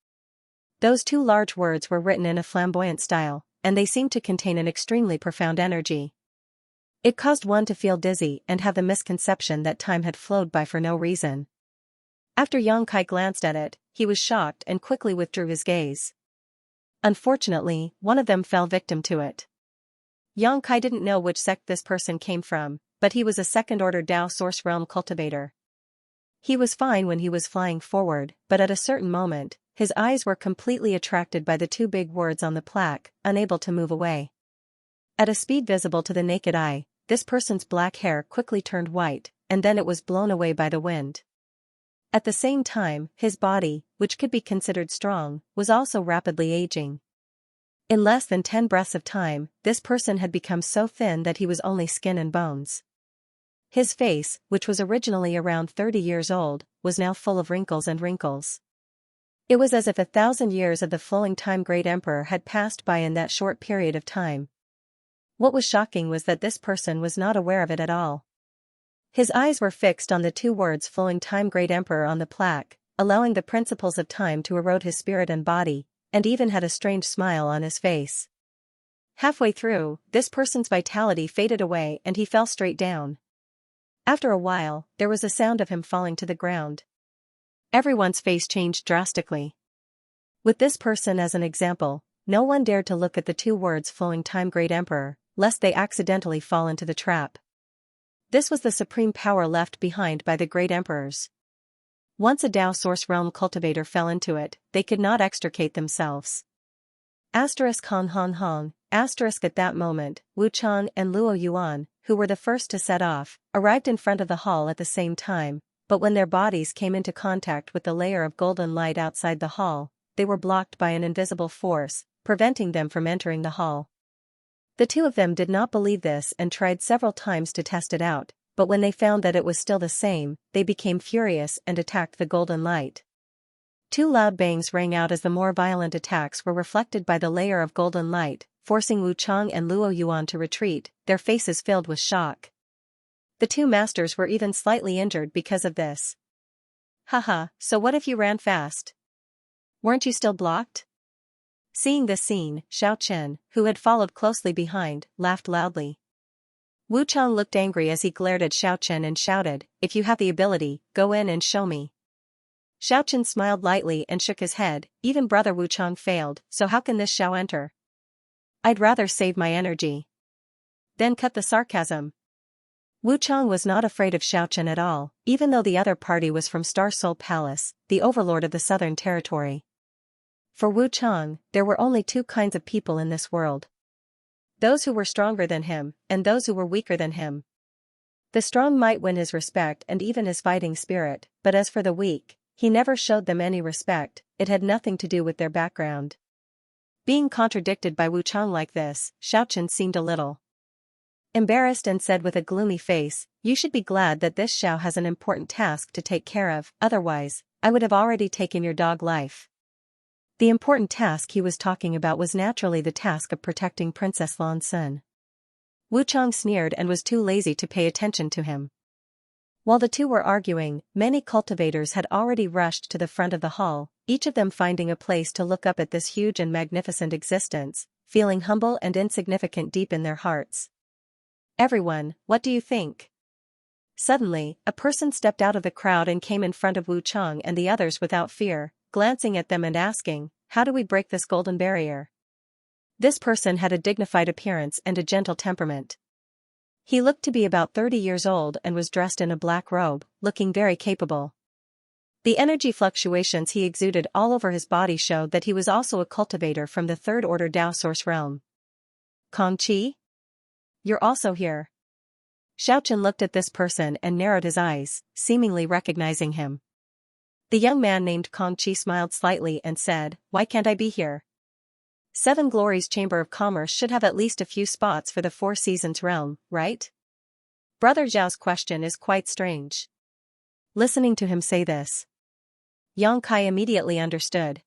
Those two large words were written in a flamboyant style, and they seemed to contain an extremely profound energy. It caused one to feel dizzy and have the misconception that time had flowed by for no reason. After Yang Kai glanced at it, he was shocked and quickly withdrew his gaze. Unfortunately, one of them fell victim to it. Yang Kai didn't know which sect this person came from, but he was a second-order Dao Source Realm cultivator. He was fine when he was flying forward, but at a certain moment, his eyes were completely attracted by the two big words on the plaque, unable to move away. At a speed visible to the naked eye, this person's black hair quickly turned white, and then it was blown away by the wind. At the same time, his body, which could be considered strong, was also rapidly aging. In less than 10 breaths of time, this person had become so thin that he was only skin and bones. His face, which was originally around 30 years old, was now full of wrinkles and wrinkles. It was as if 1,000 years of the flowing time great emperor had passed by in that short period of time. What was shocking was that this person was not aware of it at all. His eyes were fixed on the two words flowing time great emperor on the plaque, allowing the principles of time to erode his spirit and body, and even had a strange smile on his face. Halfway through, this person's vitality faded away and he fell straight down. After a while, there was a sound of him falling to the ground. Everyone's face changed drastically. With this person as an example, no one dared to look at the two words flowing time great emperor, lest they accidentally fall into the trap. This was the supreme power left behind by the great emperors. Once a Tao Source Realm cultivator fell into it, they could not extricate themselves. Hong Hong Hong, at that moment, Wu Chang and Luo Yuan, who were the first to set off, arrived in front of the hall at the same time, but when their bodies came into contact with the layer of golden light outside the hall, they were blocked by an invisible force, preventing them from entering the hall. The two of them did not believe this and tried several times to test it out, but when they found that it was still the same, they became furious and attacked the golden light. Two loud bangs rang out as the more violent attacks were reflected by the layer of golden light, forcing Wu Chang and Luo Yuan to retreat, their faces filled with shock. The two masters were even slightly injured because of this. Haha, so what if you ran fast? Weren't you still blocked? Seeing this scene, Xiaochen, who had followed closely behind, laughed loudly. Wu Chang looked angry as he glared at Xiaochen and shouted, "If you have the ability, go in and show me." Xiaochen smiled lightly and shook his head. Even brother Wu Chang failed, so how can this Xiao enter? I'd rather save my energy. Then cut the sarcasm. Wu Chang was not afraid of Xiaochen at all, even though the other party was from Star Soul Palace, the overlord of the Southern Territory. For Wu Chang, there were only two kinds of people in this world. Those who were stronger than him, and those who were weaker than him. The strong might win his respect and even his fighting spirit, but as for the weak, he never showed them any respect. It had nothing to do with their background. Being contradicted by Wu Chang like this, Xiaochen seemed a little embarrassed and said with a gloomy face, "You should be glad that this Xiao has an important task to take care of, otherwise, I would have already taken your dog life." The important task he was talking about was naturally the task of protecting Princess Lan Sun. Wu Chang sneered and was too lazy to pay attention to him. While the two were arguing, many cultivators had already rushed to the front of the hall, each of them finding a place to look up at this huge and magnificent existence, feeling humble and insignificant deep in their hearts. "Everyone, what do you think?" Suddenly, a person stepped out of the crowd and came in front of Wu Chang and the others without fear, glancing at them and asking, "How do we break this golden barrier?" This person had a dignified appearance and a gentle temperament. He looked to be about 30 years old and was dressed in a black robe, looking very capable. The energy fluctuations he exuded all over his body showed that he was also a cultivator from the third order Tao Source realm. "Kong Qi? You're also here." Xiaochen looked at this person and narrowed his eyes, seemingly recognizing him. The young man named Kong Qi smiled slightly and said, "Why can't I be here? Seven Glories Chamber of Commerce should have at least a few spots for the Four Seasons realm, right?" Brother Zhao's question is quite strange. Listening to him say this, Yang Kai immediately understood.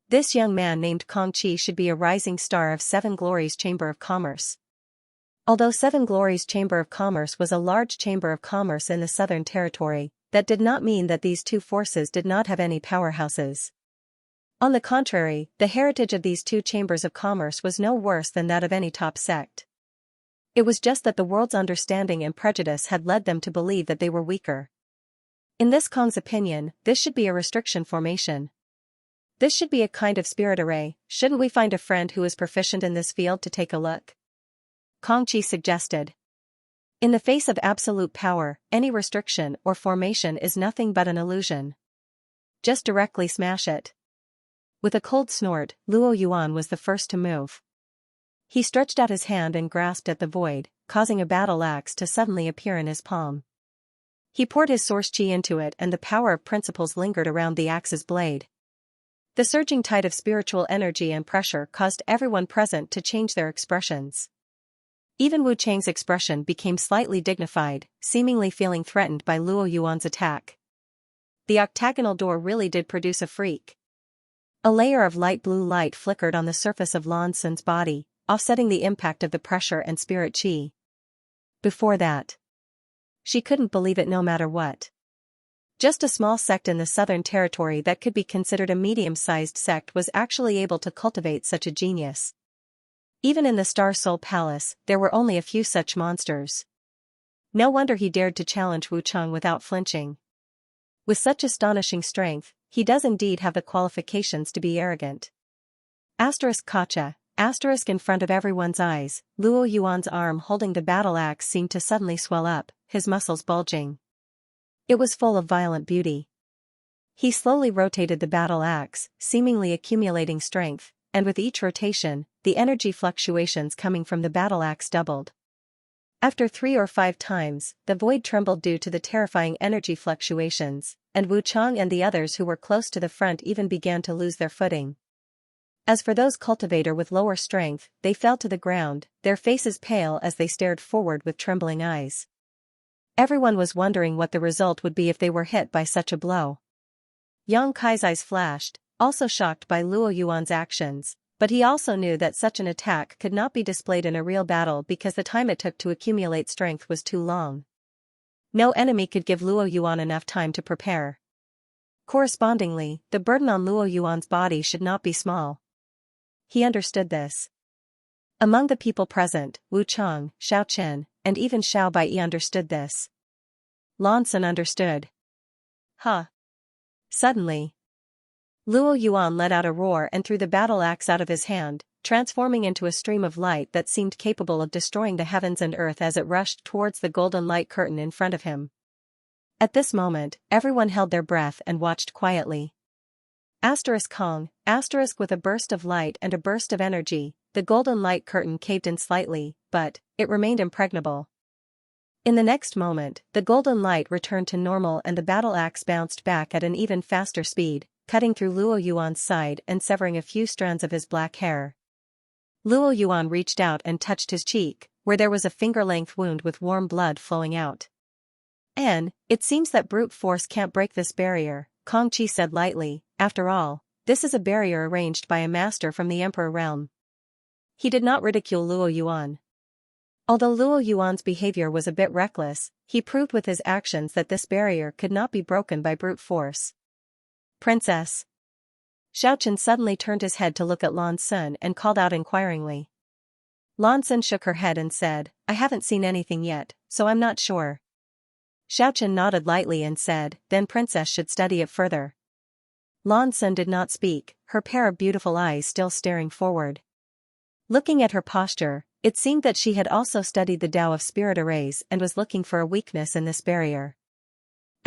This young man named Kong Qi should be a rising star of Seven Glories Chamber of Commerce. Although Seven Glories Chamber of Commerce was a large chamber of commerce in the Southern Territory, that did not mean that these two forces did not have any powerhouses. On the contrary, the heritage of these two chambers of commerce was no worse than that of any top sect. It was just that the world's understanding and prejudice had led them to believe that they were weaker. In this Kong's opinion, this should be a restriction formation. This should be a kind of spirit array. Shouldn't we find a friend who is proficient in this field to take a look? Kong Qi suggested. In the face of absolute power, any restriction or formation is nothing but an illusion. Just directly smash it. With a cold snort, Luo Yuan was the first to move. He stretched out his hand and grasped at the void, causing a battle axe to suddenly appear in his palm. He poured his source chi into it and the power of principles lingered around the axe's blade. The surging tide of spiritual energy and pressure caused everyone present to change their expressions. Even Wu Chang's expression became slightly dignified, seemingly feeling threatened by Luo Yuan's attack. The octagonal door really did produce a freak. A layer of light blue light flickered on the surface of Lan Sun's body, offsetting the impact of the pressure and spirit chi. Before that, she couldn't believe it no matter what. Just a small sect in the Southern Territory that could be considered a medium-sized sect was actually able to cultivate such a genius. Even in the Star Soul Palace, there were only a few such monsters. No wonder he dared to challenge Wu Chang without flinching. With such astonishing strength, he does indeed have the qualifications to be arrogant. Gotcha. In front of everyone's eyes, Luo Yuan's arm holding the battle axe seemed to suddenly swell up, his muscles bulging. It was full of violent beauty. He slowly rotated the battle axe, seemingly accumulating strength, and with each rotation, the energy fluctuations coming from the battle axe doubled. After 3 or 5 times, the void trembled due to the terrifying energy fluctuations, and Wu Chang and the others who were close to the front even began to lose their footing. As for those cultivator with lower strength, they fell to the ground, their faces pale as they stared forward with trembling eyes. Everyone was wondering what the result would be if they were hit by such a blow. Yang Kai's eyes flashed, also shocked by Luo Yuan's actions, but he also knew that such an attack could not be displayed in a real battle because the time it took to accumulate strength was too long. No enemy could give Luo Yuan enough time to prepare. Correspondingly, the burden on Luo Yuan's body should not be small. He understood this. Among the people present, Wu Chang, Xiao Chen, and even Xiao Baiyi understood this. Lan Sun understood. Huh. Suddenly, Luo Yuan let out a roar and threw the battle axe out of his hand, transforming into a stream of light that seemed capable of destroying the heavens and earth as it rushed towards the golden light curtain in front of him. At this moment, everyone held their breath and watched quietly. Kong, with a burst of light and a burst of energy, the golden light curtain caved in slightly, but it remained impregnable. In the next moment, the golden light returned to normal and the battle axe bounced back at an even faster speed, cutting through Luo Yuan's side and severing a few strands of his black hair. Luo Yuan reached out and touched his cheek, where there was a finger-length wound with warm blood flowing out. It seems that brute force can't break this barrier, Kong Qi said lightly. After all, this is a barrier arranged by a master from the Emperor realm. He did not ridicule Luo Yuan. Although Luo Yuan's behavior was a bit reckless, he proved with his actions that this barrier could not be broken by brute force. Princess. Xiao Chen suddenly turned his head to look at Lan Sun and called out inquiringly. Lan Sun shook her head and said, I haven't seen anything yet, so I'm not sure. Xiao Chen nodded lightly and said, then Princess should study it further. Lan Sun did not speak, her pair of beautiful eyes still staring forward. Looking at her posture, it seemed that she had also studied the Tao of spirit arrays and was looking for a weakness in this barrier.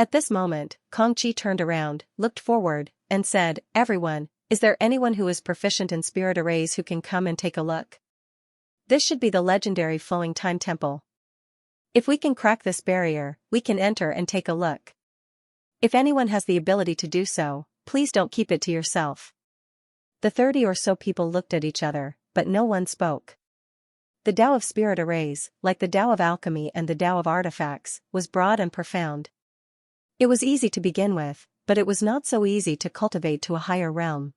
At this moment, Kong Qi turned around, looked forward, and said, Everyone, is there anyone who is proficient in spirit arrays who can come and take a look? This should be the legendary flowing time temple. If we can crack this barrier, we can enter and take a look. If anyone has the ability to do so, please don't keep it to yourself. The 30 or so people looked at each other, but no one spoke. The Tao of spirit arrays, like the Tao of alchemy and the Tao of artifacts, was broad and profound. It was easy to begin with, but it was not so easy to cultivate to a higher realm.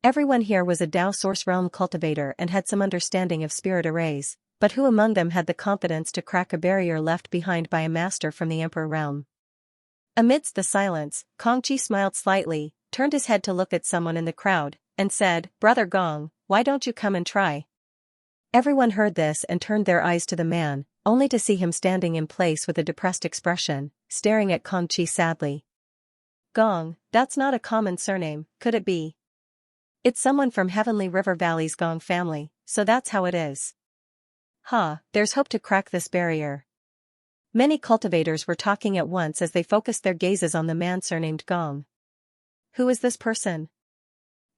Everyone here was a Tao source realm cultivator and had some understanding of spirit arrays, but who among them had the confidence to crack a barrier left behind by a master from the Emperor realm? Amidst the silence, Kong Qi smiled slightly, turned his head to look at someone in the crowd, and said, Brother Gong, why don't you come and try? Everyone heard this and turned their eyes to the man, only to see him standing in place with a depressed expression, staring at Kong Qi sadly. Gong, that's not a common surname, could it be? It's someone from Heavenly River Valley's Gong family, so that's how it is. There's hope to crack this barrier. Many cultivators were talking at once as they focused their gazes on the man surnamed Gong. Who is this person?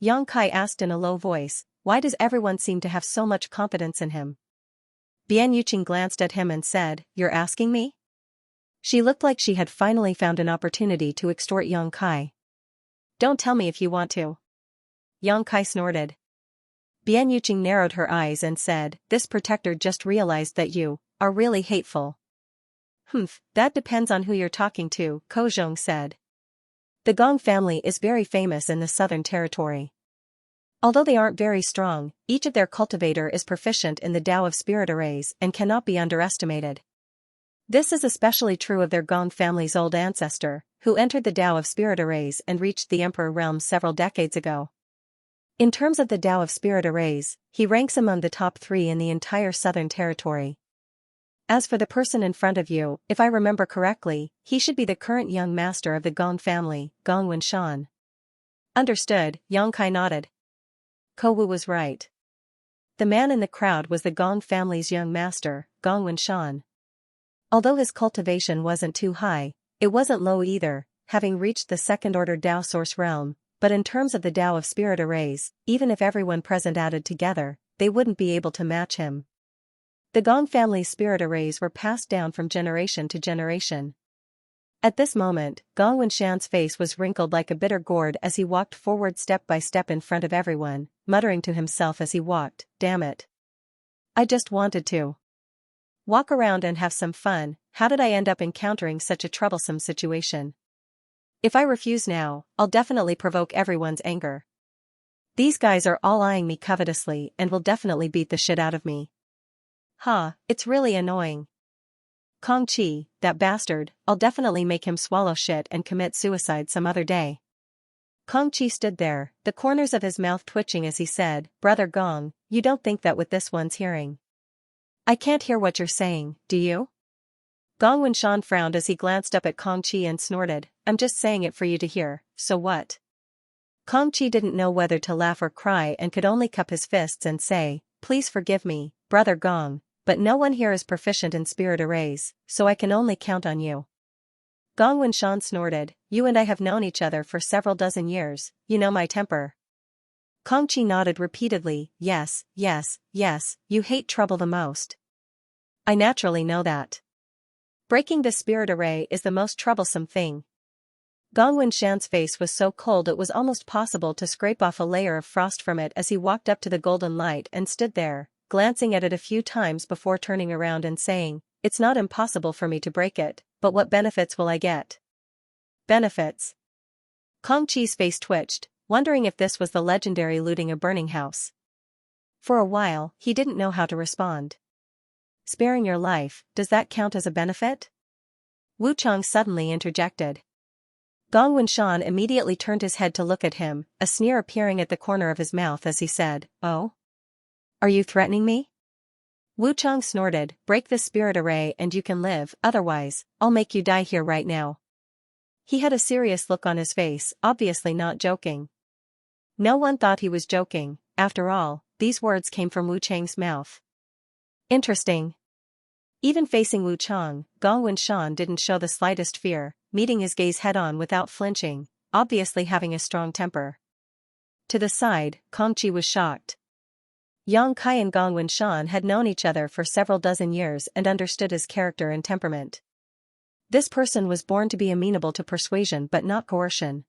Yang Kai asked in a low voice. Why does everyone seem to have so much confidence in him? Bian Yuqing glanced at him and said, You're asking me? She looked like she had finally found an opportunity to extort Yang Kai. Don't tell me if you want to. Yang Kai snorted. Bian Yuqing narrowed her eyes and said, This protector just realized that you are really hateful. Humph, that depends on who you're talking to, Ko Zhong said. The Gong family is very famous in the Southern Territory. Although they aren't very strong, each of their cultivator is proficient in the Tao of spirit arrays and cannot be underestimated. This is especially true of their Gong family's old ancestor, who entered the Tao of spirit arrays and reached the Emperor realm several decades ago. In terms of the Tao of spirit arrays, he ranks among the top 3 in the entire Southern Territory. As for the person in front of you, if I remember correctly, he should be the current young master of the Gong family, Gong Wenshan. Understood, Yang Kai nodded. Ko Wu was right. The man in the crowd was the Gong family's young master, Gong Wenshan. Although his cultivation wasn't too high, it wasn't low either, having reached the second-order Tao source realm, but in terms of the Tao of spirit arrays, even if everyone present added together, they wouldn't be able to match him. The Gong family's spirit arrays were passed down from generation to generation. At this moment, Gong Wenshan's face was wrinkled like a bitter gourd as he walked forward step by step in front of everyone, muttering to himself as he walked, Damn it. I just wanted to walk around and have some fun. How did I end up encountering such a troublesome situation? If I refuse now, I'll definitely provoke everyone's anger. These guys are all eyeing me covetously and will definitely beat the shit out of me. It's really annoying. Kong Chi, that bastard, I'll definitely make him swallow shit and commit suicide some other day. Kong Chi stood there, the corners of his mouth twitching as he said, Brother Gong, you don't think that with this one's hearing. I can't hear what you're saying, do you? Gong Wenshan frowned as he glanced up at Kong Chi and snorted, I'm just saying it for you to hear, so what? Kong Chi didn't know whether to laugh or cry and could only cup his fists and say, Please forgive me, Brother Gong, but no one here is proficient in spirit arrays, so I can only count on you. Gong Wenshan snorted, You and I have known each other for several dozen years, you know my temper. Kong Chi nodded repeatedly, Yes, you hate trouble the most. I naturally know that. Breaking the spirit array is the most troublesome thing. Gong Wenshan's face was so cold it was almost possible to scrape off a layer of frost from it as he walked up to the golden light and stood there, glancing at it a few times before turning around and saying, It's not impossible for me to break it, but what benefits will I get? Benefits? Kong Chi's face twitched, wondering if this was the legendary looting a burning house. For a while, he didn't know how to respond. Sparing your life, does that count as a benefit? Wu Chang suddenly interjected. Gong Wenshan immediately turned his head to look at him, a sneer appearing at the corner of his mouth as he said, Oh? Are you threatening me? Wu Chang snorted, Break the spirit array and you can live, otherwise, I'll make you die here right now. He had a serious look on his face, obviously not joking. No one thought he was joking, after all, these words came from Wu Chang's mouth. Interesting. Even facing Wu Chang, Gong Wenshan didn't show the slightest fear, meeting his gaze head-on without flinching, obviously having a strong temper. To the side, Kong Chi was shocked. Yang Kai and Gong Wenshan had known each other for several dozen years and understood his character and temperament. This person was born to be amenable to persuasion but not coercion.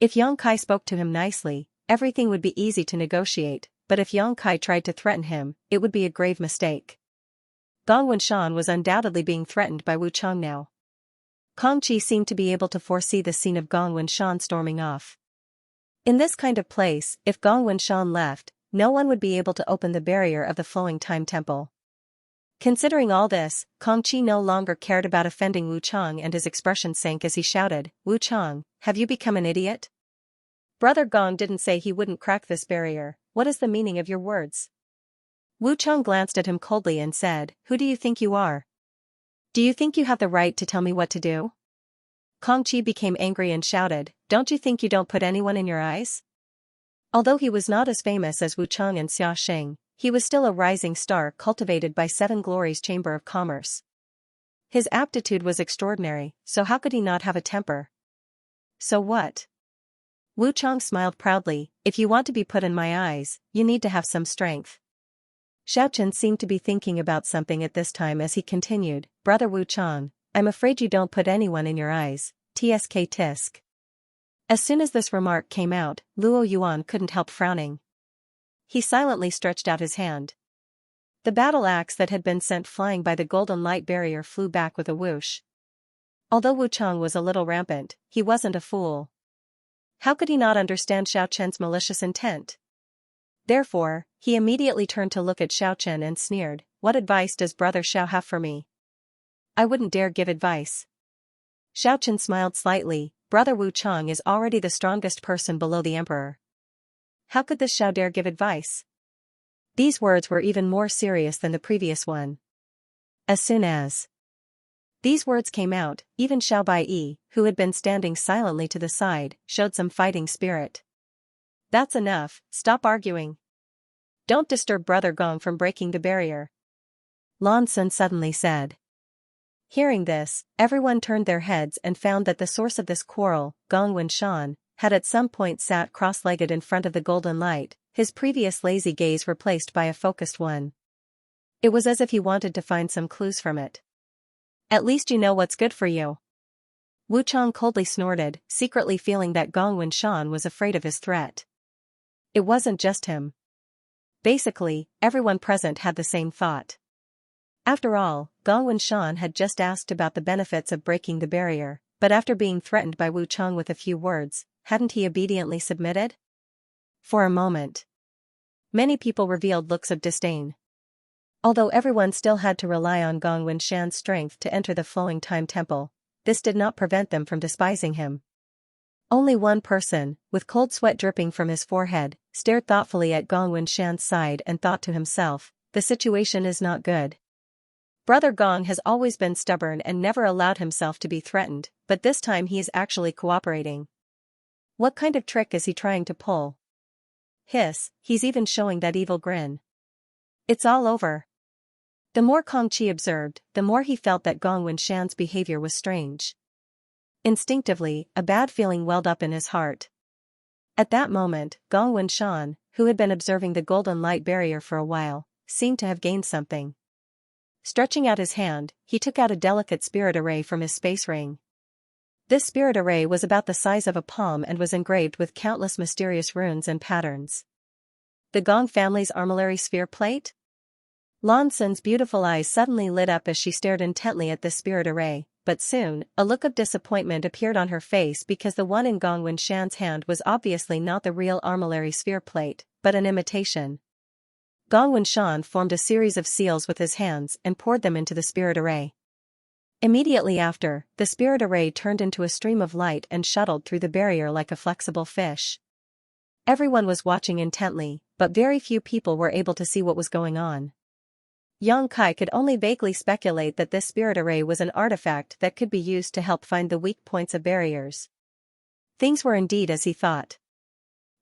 If Yang Kai spoke to him nicely, everything would be easy to negotiate, but if Yang Kai tried to threaten him, it would be a grave mistake. Gong Wenshan was undoubtedly being threatened by Wu Chang now. Kong Chi seemed to be able to foresee the scene of Gong Wenshan storming off. In this kind of place, if Gong Wenshan left, no one would be able to open the barrier of the flowing time temple. Considering all this, Kong Chi no longer cared about offending Wu Chang and his expression sank as he shouted, Wu Chang, have you become an idiot? Brother Gong didn't say he wouldn't crack this barrier, what is the meaning of your words? Wu Chang glanced at him coldly and said, Who do you think you are? Do you think you have the right to tell me what to do? Kong Chi became angry and shouted, Don't you think you don't put anyone in your eyes? Although he was not as famous as Wu Chang and Xia Sheng, he was still a rising star cultivated by Seven Glories Chamber of Commerce. His aptitude was extraordinary, so how could he not have a temper? So what? Wu Chang smiled proudly. If you want to be put in my eyes, you need to have some strength. Xiaochen seemed to be thinking about something at this time as he continued, Brother Wu Chang, I'm afraid you don't put anyone in your eyes, tsk tisk. As soon as this remark came out, Luo Yuan couldn't help frowning. He silently stretched out his hand. The battle axe that had been sent flying by the golden light barrier flew back with a whoosh. Although Wu Chang was a little rampant, he wasn't a fool. How could he not understand Xiaochen's malicious intent? Therefore, he immediately turned to look at Xiaochen and sneered, What advice does Brother Xiao have for me? I wouldn't dare give advice. Xiaochen smiled slightly, Brother Wu Chang is already the strongest person below the emperor. How could this Xiao dare give advice? These words were even more serious than the previous one. As soon as these words came out, even Xiao Baiyi, who had been standing silently to the side, showed some fighting spirit. That's enough, stop arguing. Don't disturb Brother Gong from breaking the barrier. Lan Sun suddenly said. Hearing this, everyone turned their heads and found that the source of this quarrel, Gong Wenshan, had at some point sat cross-legged in front of the golden light, his previous lazy gaze replaced by a focused one. It was as if he wanted to find some clues from it. At least you know what's good for you. Wu Chang coldly snorted, secretly feeling that Gong Wenshan was afraid of his threat. It wasn't just him. Basically, everyone present had the same thought. After all, Gong Wenshan had just asked about the benefits of breaking the barrier, but after being threatened by Wu Chang with a few words, hadn't he obediently submitted? For a moment, many people revealed looks of disdain. Although everyone still had to rely on Gong Wenshan's strength to enter the flowing time temple, this did not prevent them from despising him. Only one person, with cold sweat dripping from his forehead, stared thoughtfully at Gong Wenshan's side and thought to himself, the situation is not good. Brother Gong has always been stubborn and never allowed himself to be threatened, but this time he is actually cooperating. What kind of trick is he trying to pull? Hiss, he's even showing that evil grin. It's all over. The more Kong Qi observed, the more he felt that Gong Wenshan's behavior was strange. Instinctively, a bad feeling welled up in his heart. At that moment, Gong Wenshan, who had been observing the golden light barrier for a while, seemed to have gained something. Stretching out his hand, he took out a delicate spirit array from his space ring. This spirit array was about the size of a palm and was engraved with countless mysterious runes and patterns. The Gong family's armillary sphere plate? Lan Sun's beautiful eyes suddenly lit up as she stared intently at this spirit array, but soon, a look of disappointment appeared on her face because the one in Gong Wenshan's hand was obviously not the real armillary sphere plate, but an imitation. Gong Wenshan formed a series of seals with his hands and poured them into the spirit array. Immediately after, the spirit array turned into a stream of light and shuttled through the barrier like a flexible fish. Everyone was watching intently, but very few people were able to see what was going on. Yang Kai could only vaguely speculate that this spirit array was an artifact that could be used to help find the weak points of barriers. Things were indeed as he thought.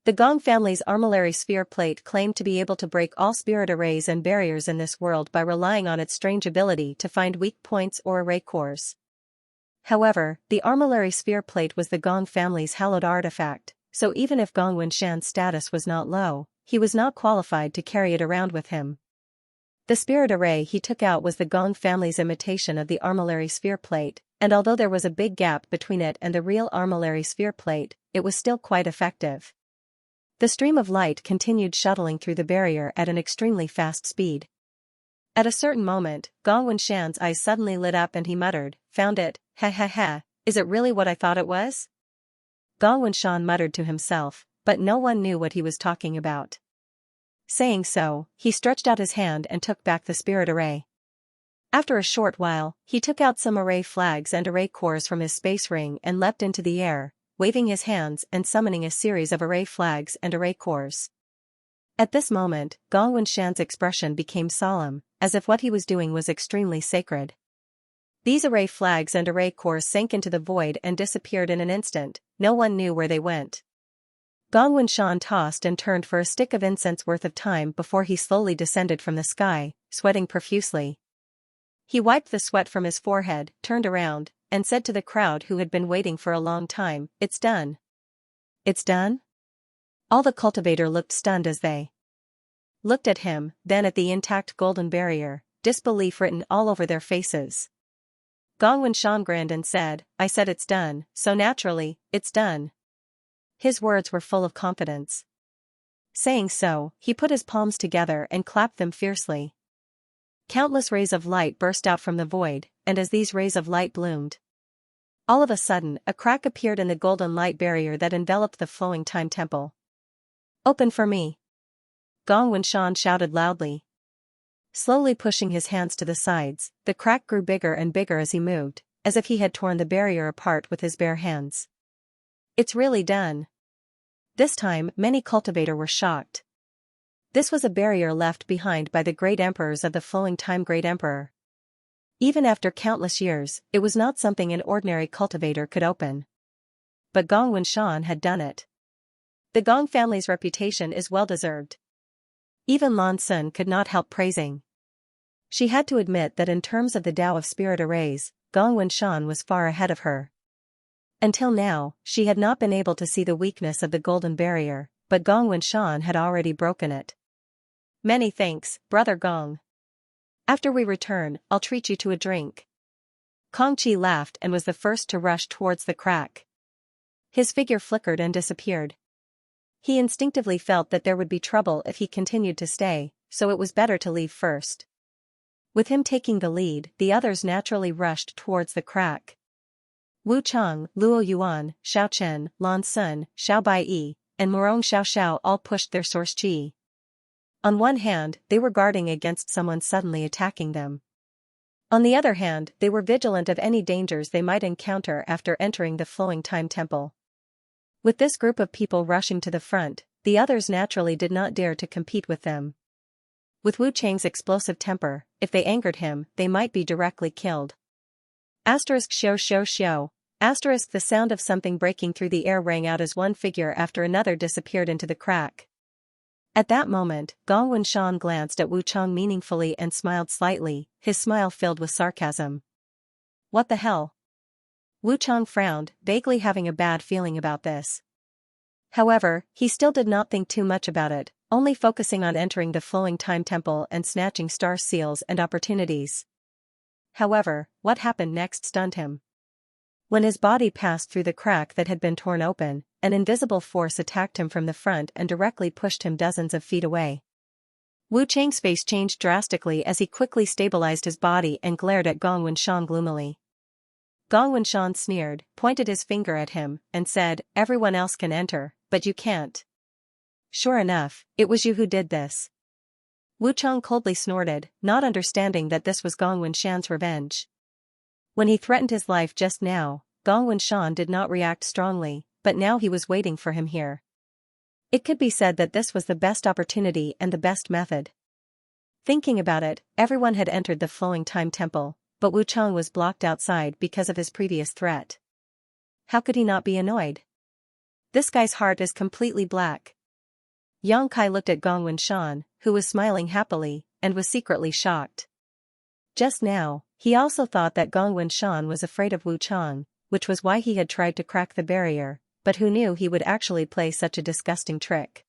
The Gong family's armillary sphere plate claimed to be able to break all spirit arrays and barriers in this world by relying on its strange ability to find weak points or array cores. However, the armillary sphere plate was the Gong family's hallowed artifact, so even if Gong Wenshan's status was not low, he was not qualified to carry it around with him. The spirit array he took out was the Gong family's imitation of the armillary sphere plate, and although there was a big gap between it and the real armillary sphere plate, it was still quite effective. The stream of light continued shuttling through the barrier at an extremely fast speed. At a certain moment, Gong Wenshan's eyes suddenly lit up and he muttered, "Found it, ha ha ha, is it really what I thought it was?" Gong Wenshan muttered to himself, but no one knew what he was talking about. Saying so, he stretched out his hand and took back the spirit array. After a short while, he took out some array flags and array cores from his space ring and leapt into the air, waving his hands and summoning a series of array flags and array cores. At this moment, Gong Wenshan's expression became solemn, as if what he was doing was extremely sacred. These array flags and array cores sank into the void and disappeared in an instant, no one knew where they went. Gong Wenshan tossed and turned for a stick of incense worth of time before he slowly descended from the sky, sweating profusely. He wiped the sweat from his forehead, turned around, and said to the crowd who had been waiting for a long time, "It's done." "It's done?" All the cultivator looked stunned as they looked at him, then at the intact golden barrier, disbelief written all over their faces. Gong Wenshan grinned and said, "I said it's done, so naturally, it's done." His words were full of confidence. Saying so, he put his palms together and clapped them fiercely. Countless rays of light burst out from the void, and as these rays of light bloomed, all of a sudden, a crack appeared in the golden light barrier that enveloped the flowing time temple. "Open for me!" Gong Wenshan shouted loudly. Slowly pushing his hands to the sides, the crack grew bigger and bigger as he moved, as if he had torn the barrier apart with his bare hands. "It's really done." This time, many cultivators were shocked. This was a barrier left behind by the great emperors of the flowing time Great Emperor. Even after countless years, it was not something an ordinary cultivator could open. But Gong Wenshan had done it. The Gong family's reputation is well-deserved. Even Lan Sun could not help praising. She had to admit that in terms of the Tao of spirit arrays, Gong Wenshan was far ahead of her. Until now, she had not been able to see the weakness of the golden barrier, but Gong Wenshan had already broken it. "Many thanks, Brother Gong. After we return, I'll treat you to a drink." Kong Chi laughed and was the first to rush towards the crack. His figure flickered and disappeared. He instinctively felt that there would be trouble if he continued to stay, so it was better to leave first. With him taking the lead, the others naturally rushed towards the crack. Wu Chang, Luo Yuan, Xiao Chen, Lan Sun, Xiao Baiyi, and Morong Xiao Xiao all pushed their source chi. On one hand, they were guarding against someone suddenly attacking them. On the other hand, they were vigilant of any dangers they might encounter after entering the flowing time temple. With this group of people rushing to the front, the others naturally did not dare to compete with them. With Wu Chang's explosive temper, if they angered him, they might be directly killed. Asterisk xiao xiao xiao. Asterisk the sound of something breaking through the air rang out as one figure after another disappeared into the crack. At that moment, Gong Wenshan glanced at Wu Chang meaningfully and smiled slightly, his smile filled with sarcasm. "What the hell?" Wu Chang frowned, vaguely having a bad feeling about this. However, he still did not think too much about it, only focusing on entering the flowing time temple and snatching star seals and opportunities. However, what happened next stunned him. When his body passed through the crack that had been torn open, an invisible force attacked him from the front and directly pushed him dozens of feet away. Wu Chang's face changed drastically as he quickly stabilized his body and glared at Gong Wenshan gloomily. Gong Wenshan sneered, pointed his finger at him, and said, "Everyone else can enter, but you can't." "Sure enough, it was you who did this." Wu Chang coldly snorted, not understanding that this was Gong Wenshan's revenge. When he threatened his life just now, Gong Wenshan did not react strongly, but now he was waiting for him here. It could be said that this was the best opportunity and the best method. Thinking about it, everyone had entered the flowing time temple, but Wu Chang was blocked outside because of his previous threat. How could he not be annoyed? This guy's heart is completely black. Yang Kai looked at Gong Wenshan, who was smiling happily, and was secretly shocked. Just now, he also thought that Gong Wenshan was afraid of Wu Chang, which was why he had tried to crack the barrier, but who knew he would actually play such a disgusting trick.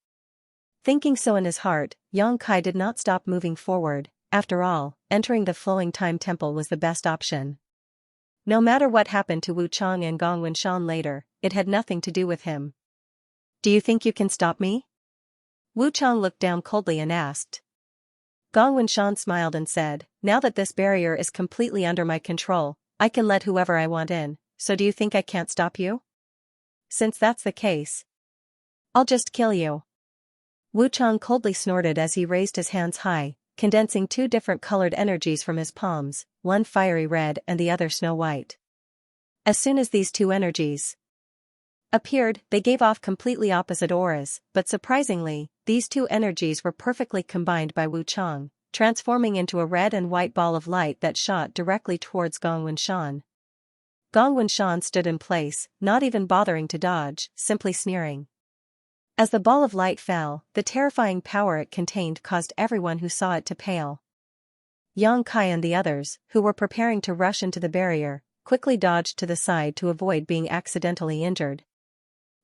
Thinking so in his heart, Yang Kai did not stop moving forward. After all, entering the flowing time temple was the best option. No matter what happened to Wu Chang and Gong Wenshan later, it had nothing to do with him. "Do you think you can stop me?" Wu Chang looked down coldly and asked. Gong Wenshan smiled and said, "Now that this barrier is completely under my control, I can let whoever I want in, so do you think I can't stop you? Since that's the case, I'll just kill you." Wu Chang coldly snorted as he raised his hands high, condensing two different colored energies from his palms, one fiery red and the other snow white. As soon as these two energies appeared, they gave off completely opposite auras, but surprisingly, these two energies were perfectly combined by Wu Chang, transforming into a red and white ball of light that shot directly towards Gong Wenshan. Gong Wenshan stood in place, not even bothering to dodge, simply sneering. As the ball of light fell, the terrifying power it contained caused everyone who saw it to pale. Yang Kai and the others, who were preparing to rush into the barrier, quickly dodged to the side to avoid being accidentally injured.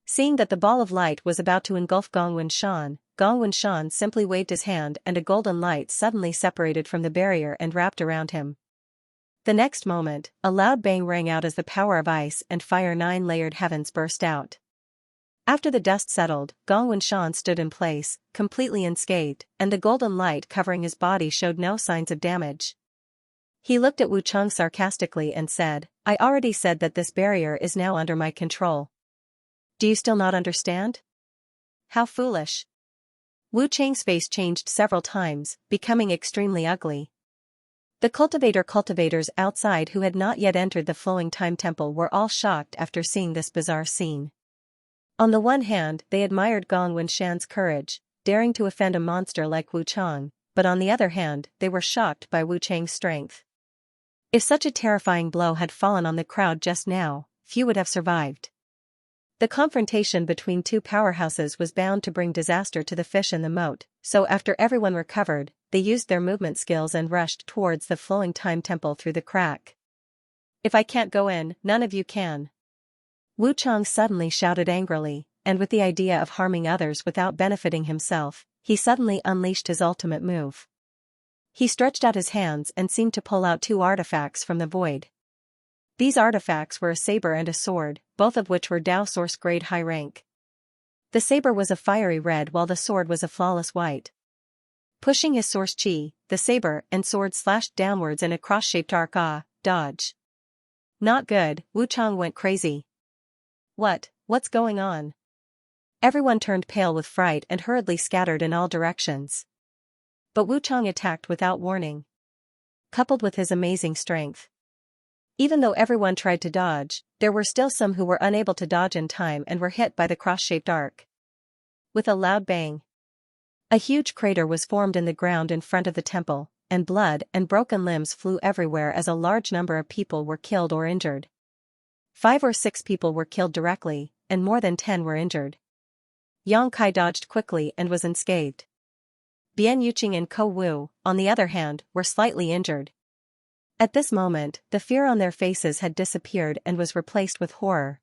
Seeing that the ball of light was about to engulf Gong Winshan simply waved his hand and a golden light suddenly separated from the barrier and wrapped around him. The next moment, a loud bang rang out as the power of ice and fire nine-layered heavens burst out. After the dust settled, Gong Winshan stood in place, completely unscathed, and the golden light covering his body showed no signs of damage. He looked at Wu Chang sarcastically and said, "I already said that this barrier is now under my control. Do you still not understand? How foolish." Wu Chang's face changed several times, becoming extremely ugly. The cultivators outside who had not yet entered the flowing time temple were all shocked after seeing this bizarre scene. On the one hand, they admired Gong Winshan's courage, daring to offend a monster like Wu Chang, but on the other hand, they were shocked by Wu Chang's strength. If such a terrifying blow had fallen on the crowd just now, few would have survived. The confrontation between two powerhouses was bound to bring disaster to the fish in the moat, so after everyone recovered, they used their movement skills and rushed towards the flowing time temple through the crack. "If I can't go in, none of you can." Wu Chang suddenly shouted angrily, and with the idea of harming others without benefiting himself, he suddenly unleashed his ultimate move. He stretched out his hands and seemed to pull out two artifacts from the void. These artifacts were a saber and a sword, both of which were Dao Source grade high rank. The saber was a fiery red while the sword was a flawless white. Pushing his source chi, the saber and sword slashed downwards in a cross-shaped arc. Dodge. Not good, Wu Chang went crazy. What's going on? Everyone turned pale with fright and hurriedly scattered in all directions. But Wu Chang attacked without warning. Coupled with his amazing strength. Even though everyone tried to dodge, there were still some who were unable to dodge in time and were hit by the cross-shaped arc. With a loud bang, a huge crater was formed in the ground in front of the temple, and blood and broken limbs flew everywhere as a large number of people were killed or injured. 5 or 6 people were killed directly, and more than 10 were injured. Yang Kai dodged quickly and was unscathed. Bian Yuqing and Ko Wu, on the other hand, were slightly injured. At this moment, the fear on their faces had disappeared and was replaced with horror.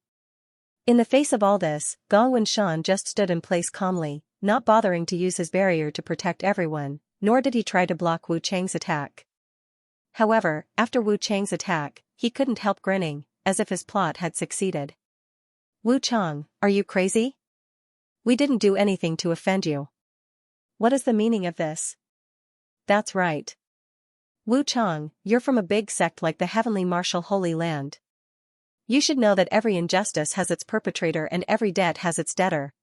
In the face of all this, Gong Winshan just stood in place calmly, not bothering to use his barrier to protect everyone, nor did he try to block Wu Chang's attack. However, after Wu Chang's attack, he couldn't help grinning, as if his plot had succeeded. "Wu Chang, are you crazy? We didn't do anything to offend you. What is the meaning of this?" "That's right. Wu Chang, you're from a big sect like the Heavenly Martial Holy Land. You should know that every injustice has its perpetrator and every debt has its debtor.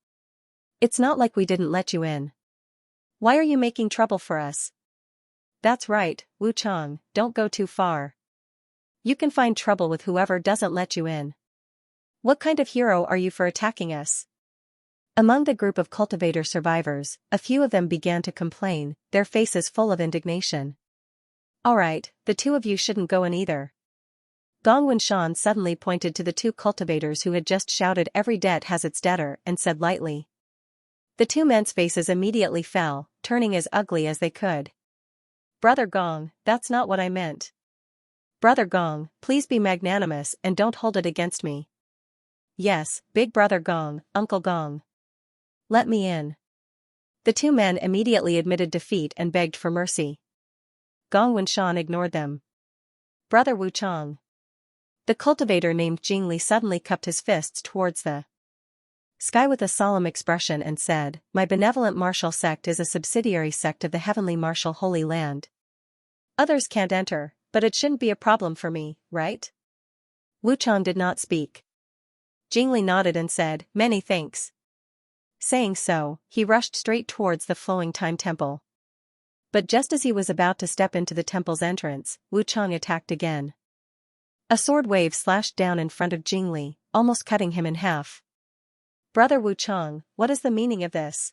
It's not like we didn't let you in. Why are you making trouble for us?" "That's right, Wu Chang, don't go too far. You can find trouble with whoever doesn't let you in. What kind of hero are you for attacking us?" Among the group of cultivator survivors, a few of them began to complain, their faces full of indignation. "Alright, the two of you shouldn't go in either." Gong Winshan suddenly pointed to the two cultivators who had just shouted "every debt has its debtor" and said lightly. The two men's faces immediately fell, turning as ugly as they could. "Brother Gong, that's not what I meant. Brother Gong, please be magnanimous and don't hold it against me." "Yes, Big Brother Gong, Uncle Gong. Let me in." The two men immediately admitted defeat and begged for mercy. Gong Winshan ignored them. "Brother Wu Chang." The cultivator named Jingli suddenly cupped his fists towards the sky with a solemn expression and said, "My benevolent martial sect is a subsidiary sect of the Heavenly Martial Holy Land. Others can't enter, but it shouldn't be a problem for me, right?" Wu Chang did not speak. Jingli nodded and said, "Many thanks." Saying so, he rushed straight towards the flowing time temple. But just as he was about to step into the temple's entrance, Wu Chang attacked again. A sword wave slashed down in front of Jingli, almost cutting him in half. "Brother Wu Chang, what is the meaning of this?"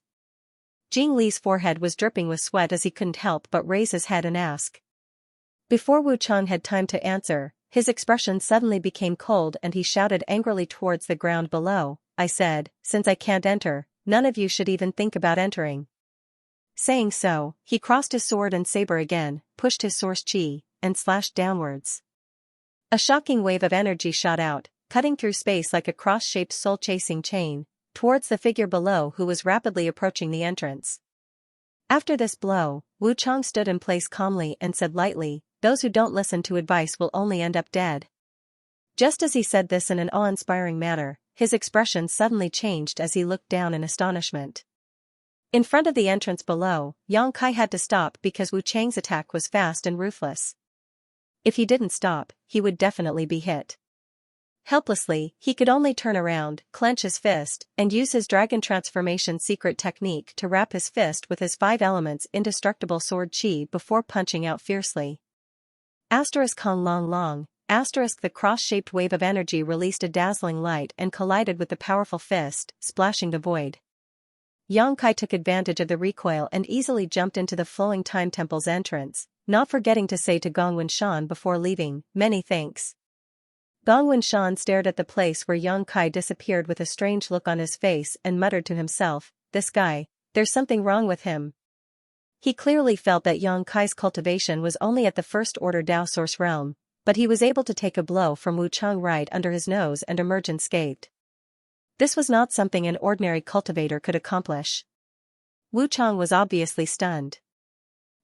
Jingli's forehead was dripping with sweat as he couldn't help but raise his head and ask. Before Wu Chang had time to answer, his expression suddenly became cold and he shouted angrily towards the ground below, "I said, since I can't enter, none of you should even think about entering." Saying so, he crossed his sword and saber again, pushed his source chi, and slashed downwards. A shocking wave of energy shot out, cutting through space like a cross-shaped soul-chasing chain, towards the figure below who was rapidly approaching the entrance. After this blow, Wu Chang stood in place calmly and said lightly, "Those who don't listen to advice will only end up dead." Just as he said this in an awe-inspiring manner, his expression suddenly changed as he looked down in astonishment. In front of the entrance below, Yang Kai had to stop because Wu Chang's attack was fast and ruthless. If he didn't stop, he would definitely be hit. Helplessly, he could only turn around, clench his fist, and use his dragon transformation secret technique to wrap his fist with his 5 elements indestructible sword chi before punching out fiercely. Kong long long, the cross-shaped wave of energy released a dazzling light and collided with the powerful fist, splashing the void. Yang Kai took advantage of the recoil and easily jumped into the flowing time temple's entrance, not forgetting to say to Gong Winshan before leaving, "Many thanks." Gong Winshan stared at the place where Yang Kai disappeared with a strange look on his face and muttered to himself, "This guy, there's something wrong with him." He clearly felt that Yang Kai's cultivation was only at the first order Dao source realm, but he was able to take a blow from Wu Chang right under his nose and emerge unscathed. This was not something an ordinary cultivator could accomplish. Wu Chang was obviously stunned.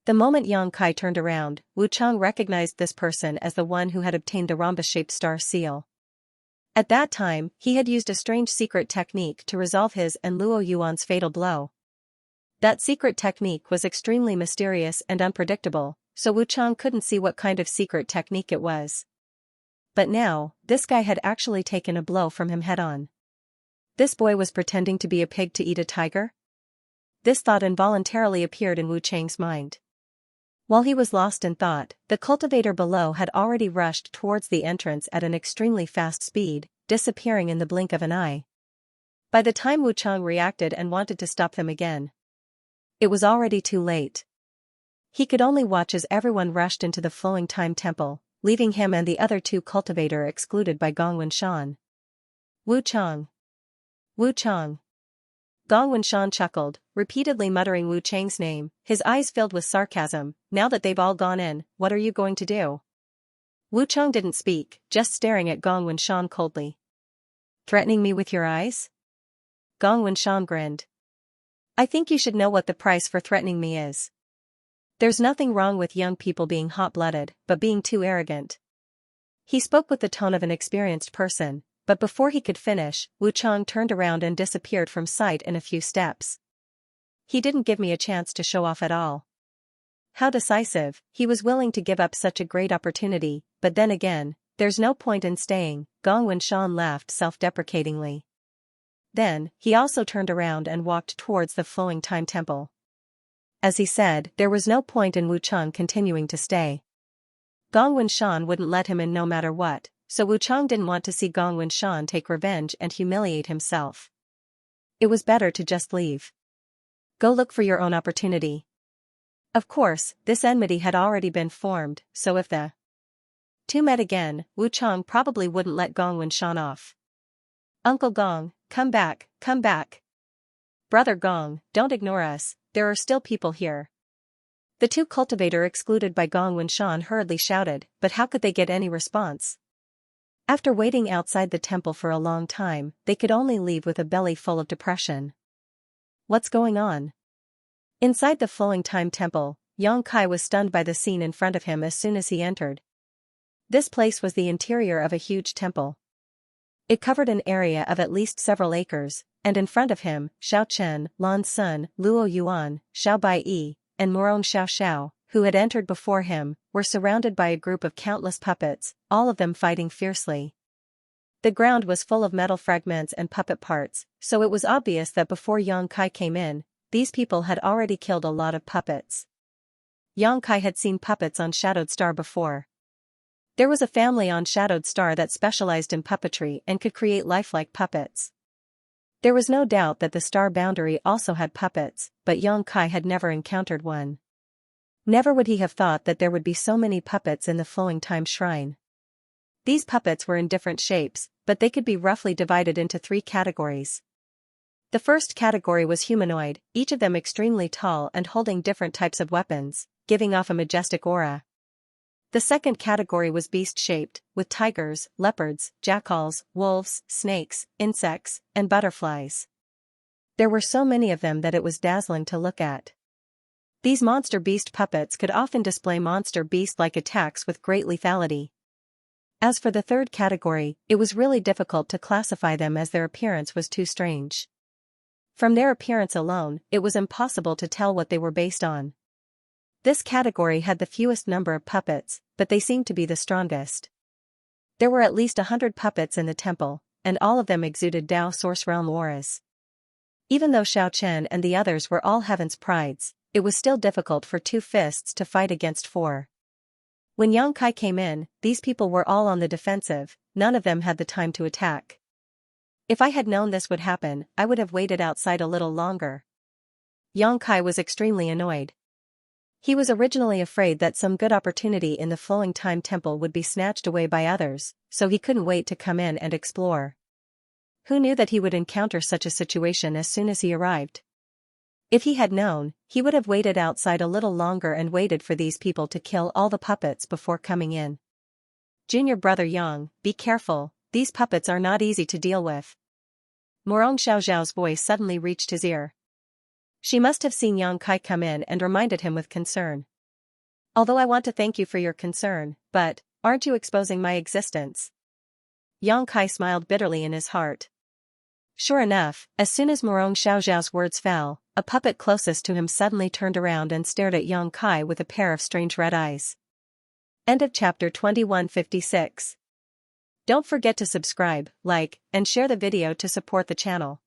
The moment Yang Kai turned around, Wu Chang recognized this person as the one who had obtained the rhombus-shaped star seal. At that time, he had used a strange secret technique to resolve his and Luo Yuan's fatal blow. That secret technique was extremely mysterious and unpredictable, so Wu Chang couldn't see what kind of secret technique it was. But now, this guy had actually taken a blow from him head-on. This boy was pretending to be a pig to eat a tiger? This thought involuntarily appeared in Wu Chang's mind. While he was lost in thought, the cultivator below had already rushed towards the entrance at an extremely fast speed, disappearing in the blink of an eye. By the time Wu Chang reacted and wanted to stop them again, it was already too late. He could only watch as everyone rushed into the flowing time temple, leaving him and the other 2 cultivator excluded by Gong Winshan. "Wu Chang! Wu Chang!" Gong Winshan chuckled, repeatedly muttering Wu Chang's name, his eyes filled with sarcasm. "Now that they've all gone in, what are you going to do?" Wu Chang didn't speak, just staring at Gong Winshan coldly. "Threatening me with your eyes?" Gong Winshan grinned. "I think you should know what the price for threatening me is. There's nothing wrong with young people being hot-blooded, but being too arrogant." He spoke with the tone of an experienced person, but before he could finish, Wu Chang turned around and disappeared from sight in a few steps. He didn't give me a chance to show off at all. How decisive, he was willing to give up such a great opportunity, but then again, there's no point in staying, Gong Winshan laughed self-deprecatingly. Then, he also turned around and walked towards the flowing time temple. As he said, there was no point in Wu Chang continuing to stay. Gong Winshan wouldn't let him in no matter what, so Wu Chang didn't want to see Gong Winshan take revenge and humiliate himself. It was better to just leave. Go look for your own opportunity. Of course, this enmity had already been formed, so if the 2 met again, Wu Chang probably wouldn't let Gong Winshan off. "Uncle Gong, come back, come back. Brother Gong, don't ignore us, there are still people here." The 2 cultivator excluded by Gong Winshan hurriedly shouted, but how could they get any response? After waiting outside the temple for a long time, they could only leave with a belly full of depression. What's going on? Inside the flowing time temple, Yang Kai was stunned by the scene in front of him as soon as he entered. This place was the interior of a huge temple. It covered an area of at least several acres, and in front of him, Xiao Chen, Lan Sun, Luo Yuan, Xiao Bai, and Morong Xiao Xiao, who had entered before him, were surrounded by a group of countless puppets, all of them fighting fiercely. The ground was full of metal fragments and puppet parts, so it was obvious that before Yang Kai came in, these people had already killed a lot of puppets. Yang Kai had seen puppets on Shadowed Star before. There was a family on Shadowed Star that specialized in puppetry and could create lifelike puppets. There was no doubt that the star boundary also had puppets, but Yang Kai had never encountered one. Never would he have thought that there would be so many puppets in the flowing time shrine. These puppets were in different shapes, but they could be roughly divided into 3 categories. The first category was humanoid, each of them extremely tall and holding different types of weapons, giving off a majestic aura. The second category was beast-shaped, with tigers, leopards, jackals, wolves, snakes, insects, and butterflies. There were so many of them that it was dazzling to look at. These monster beast puppets could often display monster beast-like attacks with great lethality. As for the third category, it was really difficult to classify them as their appearance was too strange. From their appearance alone, it was impossible to tell what they were based on. This category had the fewest number of puppets, but they seemed to be the strongest. There were at least 100 puppets in the temple, and all of them exuded Tao Source Realm auras. Even though Xiao Chen and the others were all heaven's prides, it was still difficult for two fists to fight against four. When Yang Kai came in, these people were all on the defensive, none of them had the time to attack. If I had known this would happen, I would have waited outside a little longer. Yang Kai was extremely annoyed. He was originally afraid that some good opportunity in the Flowing Time Temple would be snatched away by others, so he couldn't wait to come in and explore. Who knew that he would encounter such a situation as soon as he arrived? If he had known, he would have waited outside a little longer and waited for these people to kill all the puppets before coming in. Junior brother Yang, be careful, these puppets are not easy to deal with. Morong Xiaoxiao's voice suddenly reached his ear. She must have seen Yang Kai come in and reminded him with concern. Although I want to thank you for your concern, but, aren't you exposing my existence? Yang Kai smiled bitterly in his heart. Sure enough, as soon as Morong Xiaoxiao's words fell, a puppet closest to him suddenly turned around and stared at Yang Kai with a pair of strange red eyes. End of chapter 2156. Don't forget to subscribe, like, and share the video to support the channel.